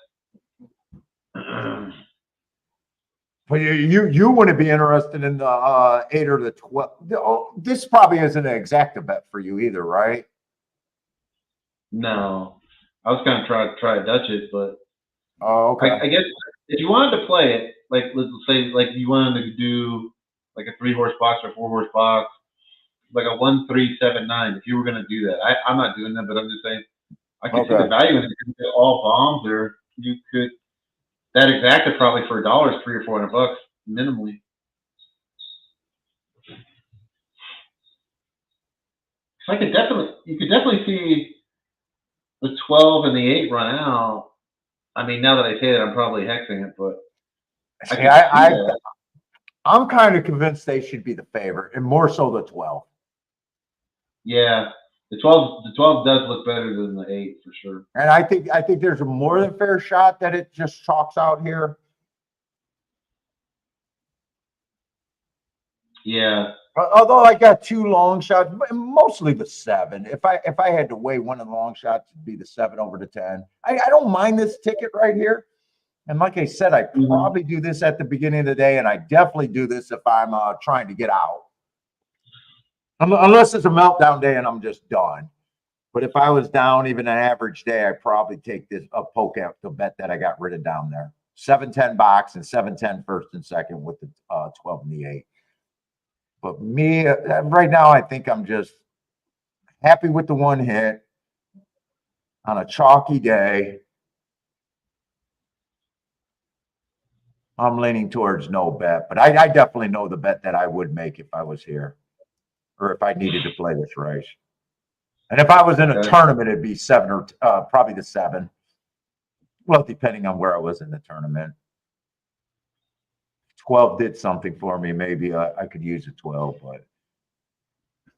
But you wouldn't be interested in the 8 or the 12. This probably isn't an exacta bet for you either, right? No, I was kind of try to Dutch it, but okay. I guess if you wanted to play it, like let's say like you wanted to do like a 3-horse box or 4-horse box, like a 1, 3, 7, 9. If you were going to do that, I'm not doing that, but I'm just saying I could see the value in it. You could get all bombs, or you could that exacta probably for $1 is $300 or $400 minimally. So you could definitely see the 12 and the 8 run out. I mean, now that I say that, I'm probably hexing it, but I'm kind of convinced they should be the favorite, and more so the 12. Yeah, the 12 does look better than the 8 for sure. And I think there's a more than fair shot that it just chalks out here. Yeah. Although I got 2 long shots, mostly the 7. If I had to weigh one of the long shots, it'd be the 7 over the 10. I don't mind this ticket right here. And like I said, I probably do this at the beginning of the day, and I definitely do this if I'm trying to get out. Unless it's a meltdown day and I'm just done. But if I was down even an average day, I'd probably take this a poke at the bet that I got rid of down there. 7-10 box and 7-10 first and second with the 12 and the 8. But me, right now, I think I'm just happy with the 1 hit on a chalky day. I'm leaning towards no bet, but I definitely know the bet that I would make if I was here or if I needed to play this race. And if I was in a tournament, it'd be 7 or probably the 7. Well, depending on where I was in the tournament. 12 did something for me. Maybe I could use a 12, but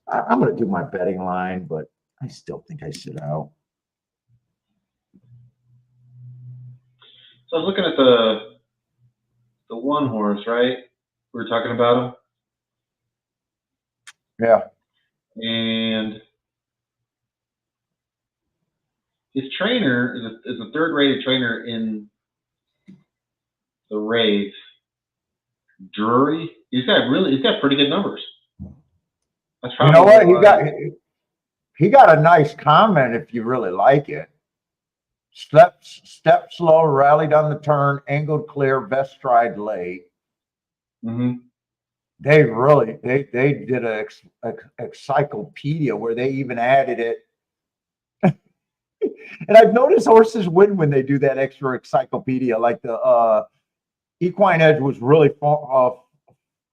I'm going to do my betting line, but I still think I sit out. So I was looking at the 1 horse, right? We were talking about him. Yeah. And his trainer is a third-rated trainer in the race. Drury. He's got pretty good numbers. That's You know probably what? why. He got a nice comment if you really like it. Step slow, rallied on the turn, angled clear, best stride late. Mm-hmm. They did a encyclopedia where they even added it. And I've noticed horses win when they do that extra encyclopedia. Like the Equine Edge was really proud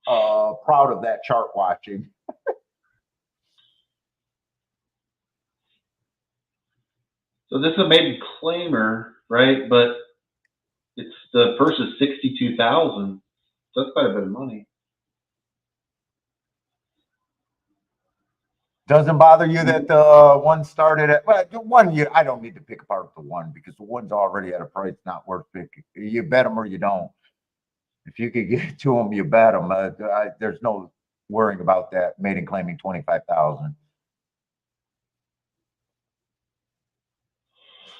of that chart watching. So this is a maiden claimer, right? But it's the purse is $62,000. So that's quite a bit of money. Doesn't bother you that the one started at, well, the one I don't need to pick apart the one because the one's already at a price not worth picking. You bet them or you don't. If you could get to them, you bet them. There's no worrying about that. Maiden claiming 25,000.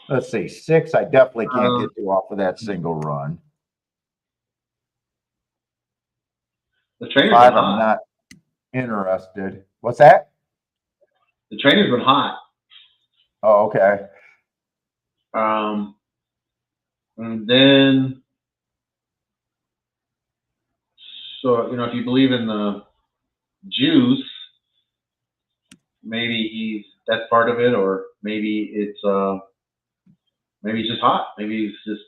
Let's see, 6. I definitely can't get to off of that single run. The trainer's 5, been I'm hot. not interested. What's that? The trainer's been hot. Oh, okay. And then, so if you believe in the juice, maybe that's part of it, or maybe it's maybe he's just hot. Maybe he's just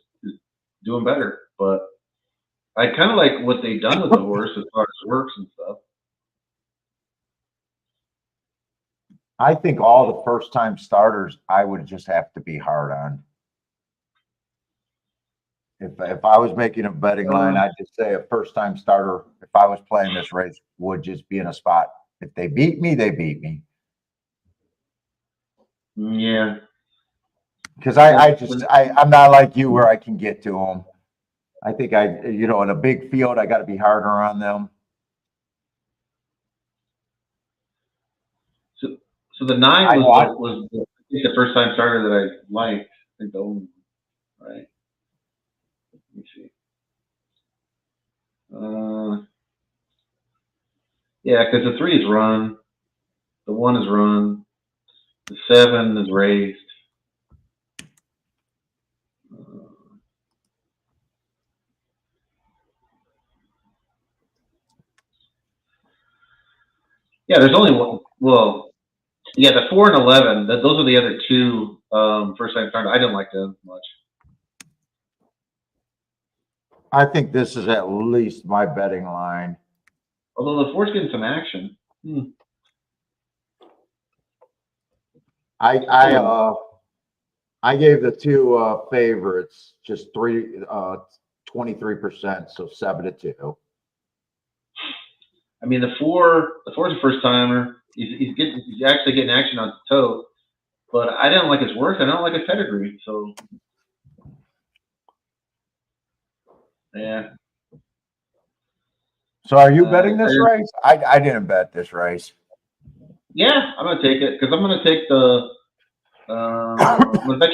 doing better. But I kind of like what they've done with the horse as far as works and stuff. I think all the first-time starters, I would just have to be hard on. If I was making a betting line, I'd just say a first-time starter, if I was playing this race, would just be in a spot. If they beat me, they beat me. Yeah. Because I'm not like you where I can get to them. I think in a big field, I got to be harder on them. So the 9 was the first time starter that I liked. I think the only one, right? Let me see. Yeah, because the 3 is run, the 1 is run, the 7 is raised. Yeah, there's only one. Well, yeah, the 4 and 11. Those are the other 2 first time starters. I didn't like them much. I think this is at least my betting line. Although the 4's getting some action. I gave the 2 favorites just 23%, so 7-2. I mean, the 4's a first timer. He's actually getting action on toe, but I didn't like his work. I don't like his pedigree. So yeah. So are you betting this race? I didn't bet this race. Yeah, I'm gonna take it because I'm gonna take the. I'm gonna bet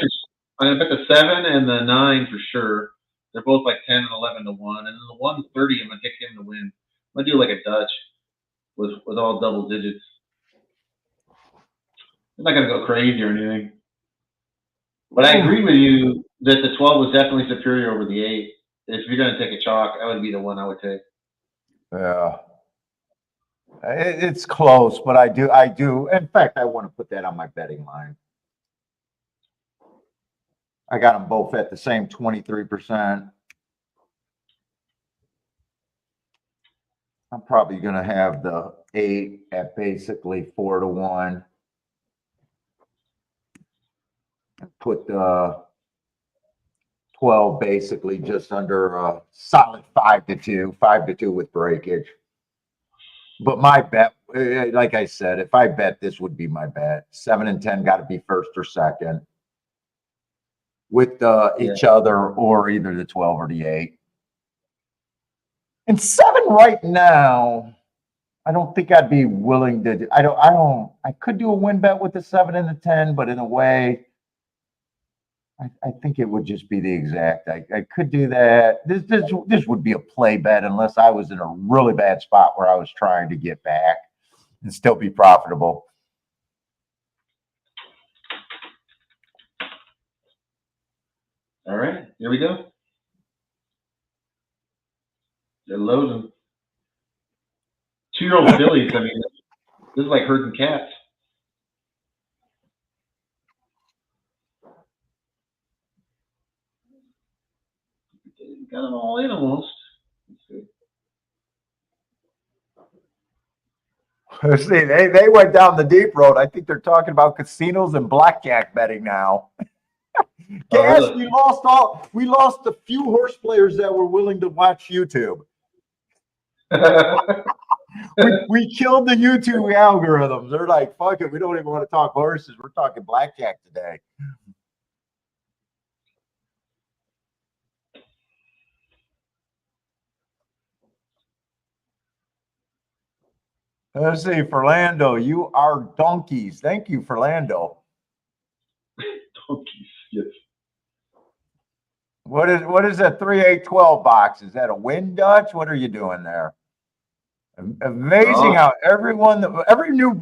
the 7 and the 9 for sure. They're both like 10 and 11 to 1, and then the 130. I'm gonna take him to win. I'm gonna do like a Dutch with all double digits. I'm not gonna go crazy or anything. But I agree with you that the 12 was definitely superior over the 8. If you're gonna take a chalk, that would be the one I would take. Yeah. It's close, but I do. In fact, I want to put that on my betting line. I got them both at the same 23%. I'm probably going to have the 8 at basically 4 to 1. Put the 12 basically just under a solid 5 to 2, 5 to 2 with breakage. But my bet, like I said, if I bet, this would be my bet. 7 and 10 got to be first or second with each other, or either the 12 or the 8. And 7 right now, I don't think I'd be willing to. I could do a win bet with the 7 and the 10, but in a way, I think it would just be the exact. I could do that. This would be a play bet unless I was in a really bad spot where I was trying to get back and still be profitable. All right, here we go. They're loading. 2-year-old fillies. I mean, this is like herding cats. Got them all in almost. See, they went down the deep road. I think they're talking about casinos and blackjack betting now. Gas, really? we lost a few horse players that were willing to watch YouTube. We killed the YouTube algorithms. They're like, fuck it, we don't even want to talk horses. We're talking blackjack today. Let's see, Fernando, you are donkeys. Thank you, Fernando. Donkeys, yes. What is that 3-8-12 box? Is that a win Dutch? What are you doing there? Amazing how every new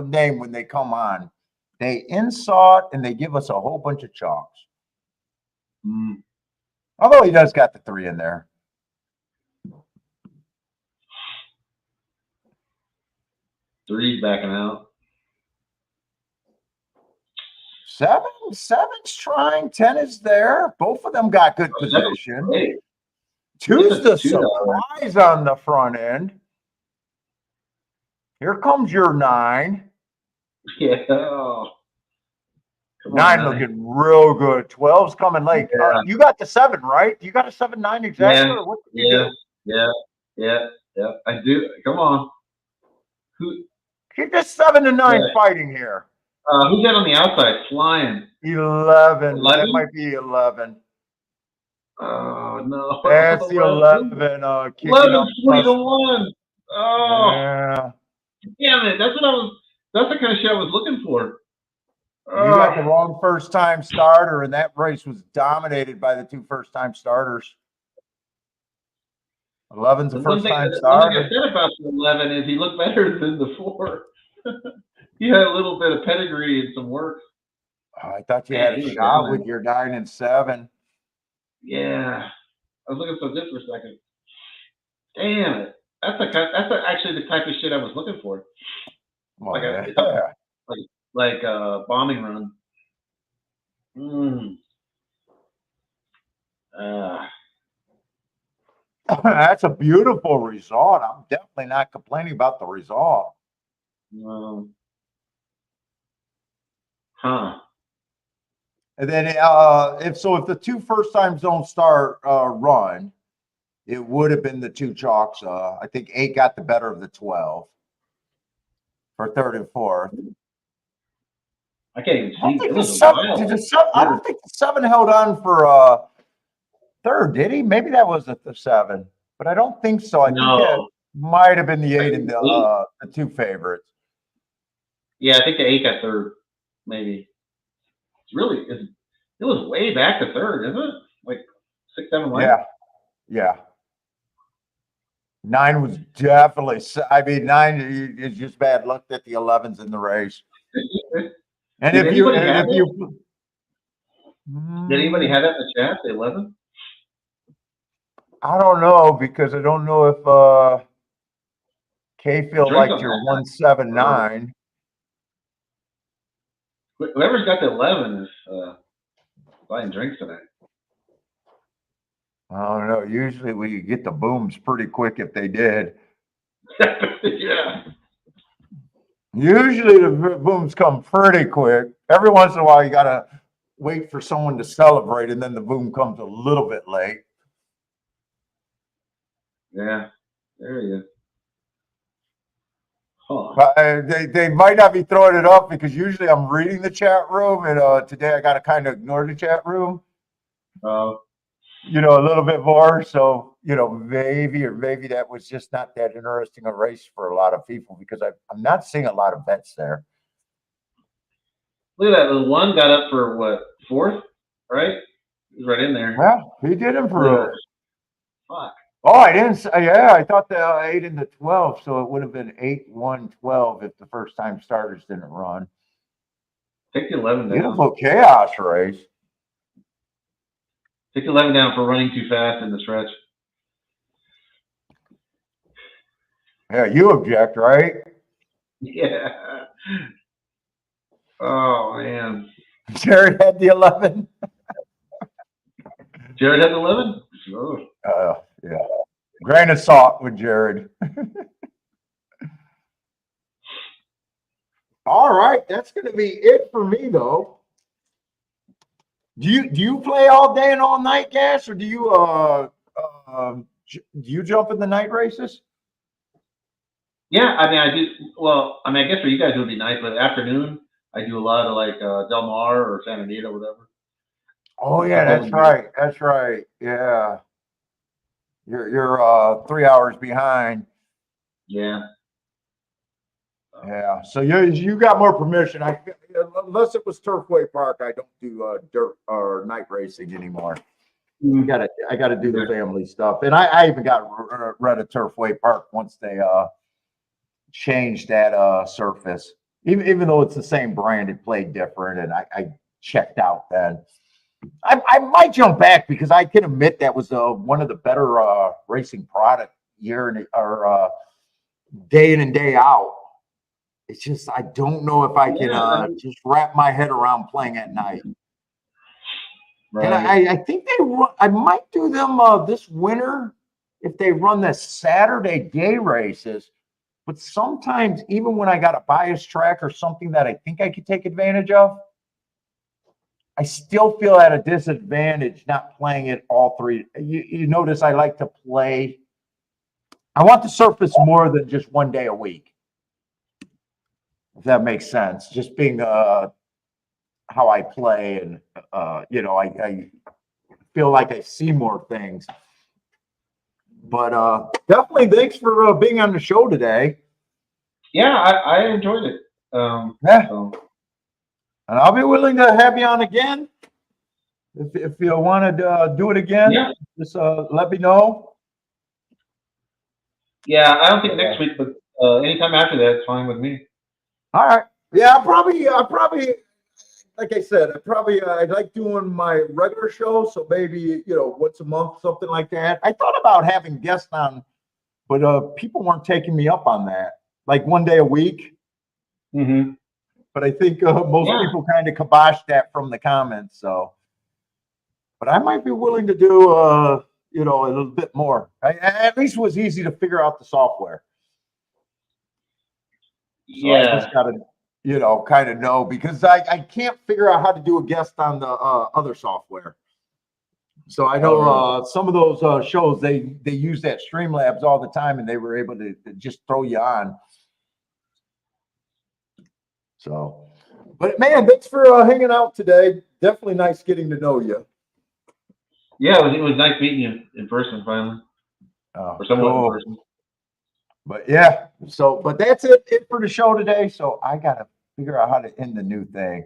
name when they come on, they insult and they give us a whole bunch of chalks. Although he does got the 3 in there. Three's backing out. 7's trying. 10 is there. Both of them got good position. Hey. 2's the surprise on the front end. Here comes your 9. Yeah. 9 looking real good. 12's coming late. Yeah. You got the 7, right? You got a 7-9 exactly? Yeah. What did you do? Yeah. I do. Come on. Keep this 7 to 9 fighting here. Who's that on the outside flying? 11. That might be 11. Oh no. That's the 11. 11 20-1. Oh yeah. Damn it. That's the kind of shit I was looking for. You got the wrong first time starter, and that race was dominated by the 2 first-time starters. 11's a first-time starter. One thing I said about the 11 is he looked better than the 4. He had a little bit of pedigree and some work. Oh, I thought you had a shot with your 9 and 7. Yeah, I was looking for this for a second. Damn it! That's actually the type of shit I was looking for. Well, like a bombing run. That's a beautiful result. I'm definitely not complaining about the result. And then if the 2 first times don't start run, it would have been the 2 chalks. I think 8 got the better of the 12 for 3rd and 4th. I can't even see. I don't think the 7 held on for 3rd, did he? Maybe that was the 7, but I don't think so. I think that might have been the 8 and the 2 favorites. Yeah, I think the 8 got 3rd, maybe. It was way back to 3rd, isn't it? Like 6, 7 lengths? Yeah. 9 was definitely. I mean, 9 is just bad luck that the 11's in the race. And Did if you did anybody have that in the chat? The 11? I don't know, because I don't know if K-Field liked your 179. Whoever's got the 11 is buying drinks tonight. I don't know. Usually we get the booms pretty quick if they did. Yeah. Usually the booms come pretty quick. Every once in a while you got to wait for someone to celebrate, and then the boom comes a little bit late. Yeah. There you go. Huh. They might not be throwing it up because usually I'm reading the chat room, and today I got to kind of ignore the chat room. A little bit more. So, maybe that was just not that interesting a race for a lot of people, because I'm not seeing a lot of bets there. Look at that. The 1 got up for what, 4th? right? He was right in there. Well, he did improve. Fuck. Oh, I didn't say, yeah, I thought the 8 and the 12, so it would have been 8, 1, 12 if the first time starters didn't run. Take the 11 down. Beautiful chaos race. Take the 11 down for running too fast in the stretch. Yeah, you object, right? Yeah. Oh, man. Jared had the 11. Jared had 11? Oh. Yeah. Grain of salt with Jared. All right, that's going to be it for me, though. Do you play all day and all night, Gas, or do you jump in the night races? Yeah, I mean, I do. Well, I mean, I guess for you guys it would be nice, but afternoon, I do a lot of like Del Mar or Santa Anita, whatever. Oh yeah, that's right. That's right. Yeah. You're 3 hours behind. Yeah. Yeah. So you got more permission. Unless it was Turfway Park, I don't do dirt or night racing anymore. I gotta do the family stuff. And I even got rid of Turfway Park once they changed that surface. Even though it's the same brand, it played different, and I checked out then. I might jump back because I can admit that was one of the better racing product day in and day out. It's just I don't know if I can just wrap my head around playing at night. Right. And I think I might do them this winter if they run the Saturday day races. But sometimes, even when I got a bias track or something that I think I could take advantage of, I still feel at a disadvantage not playing it all three. You notice I like to play. I want the surface more than just one day a week. If that makes sense. Just being how I play, and I feel like I see more things. But definitely thanks for being on the show today. Yeah, I enjoyed it. Yeah. So. And I'll be willing to have you on again. If you want to do it again, just let me know. Yeah, I don't think next week, but anytime after that, it's fine with me. All right. Yeah, I'll probably, like I said, I like doing my regular show. So maybe, once a month, something like that. I thought about having guests on, but people weren't taking me up on that. Like one day a week. Mm-hmm. But I think most people kind of kiboshed that from the comments. So, but I might be willing to do, a little bit more. At least it was easy to figure out the software. So I just got to, kind of know, because I can't figure out how to do a guest on the other software. So I know some of those shows, they use that Streamlabs all the time, and they were able to just throw you on. So, but man, thanks for hanging out today. Definitely nice getting to know you. Yeah, it was nice meeting you in person finally. Or somewhat in person. But yeah, but that's it for the show today. So I gotta figure out how to end the new thing.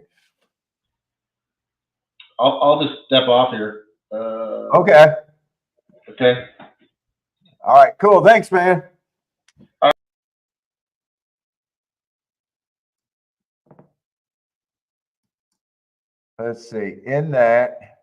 I'll just step off here. Okay. Okay. All right, cool. Thanks, man. Let's see, in that.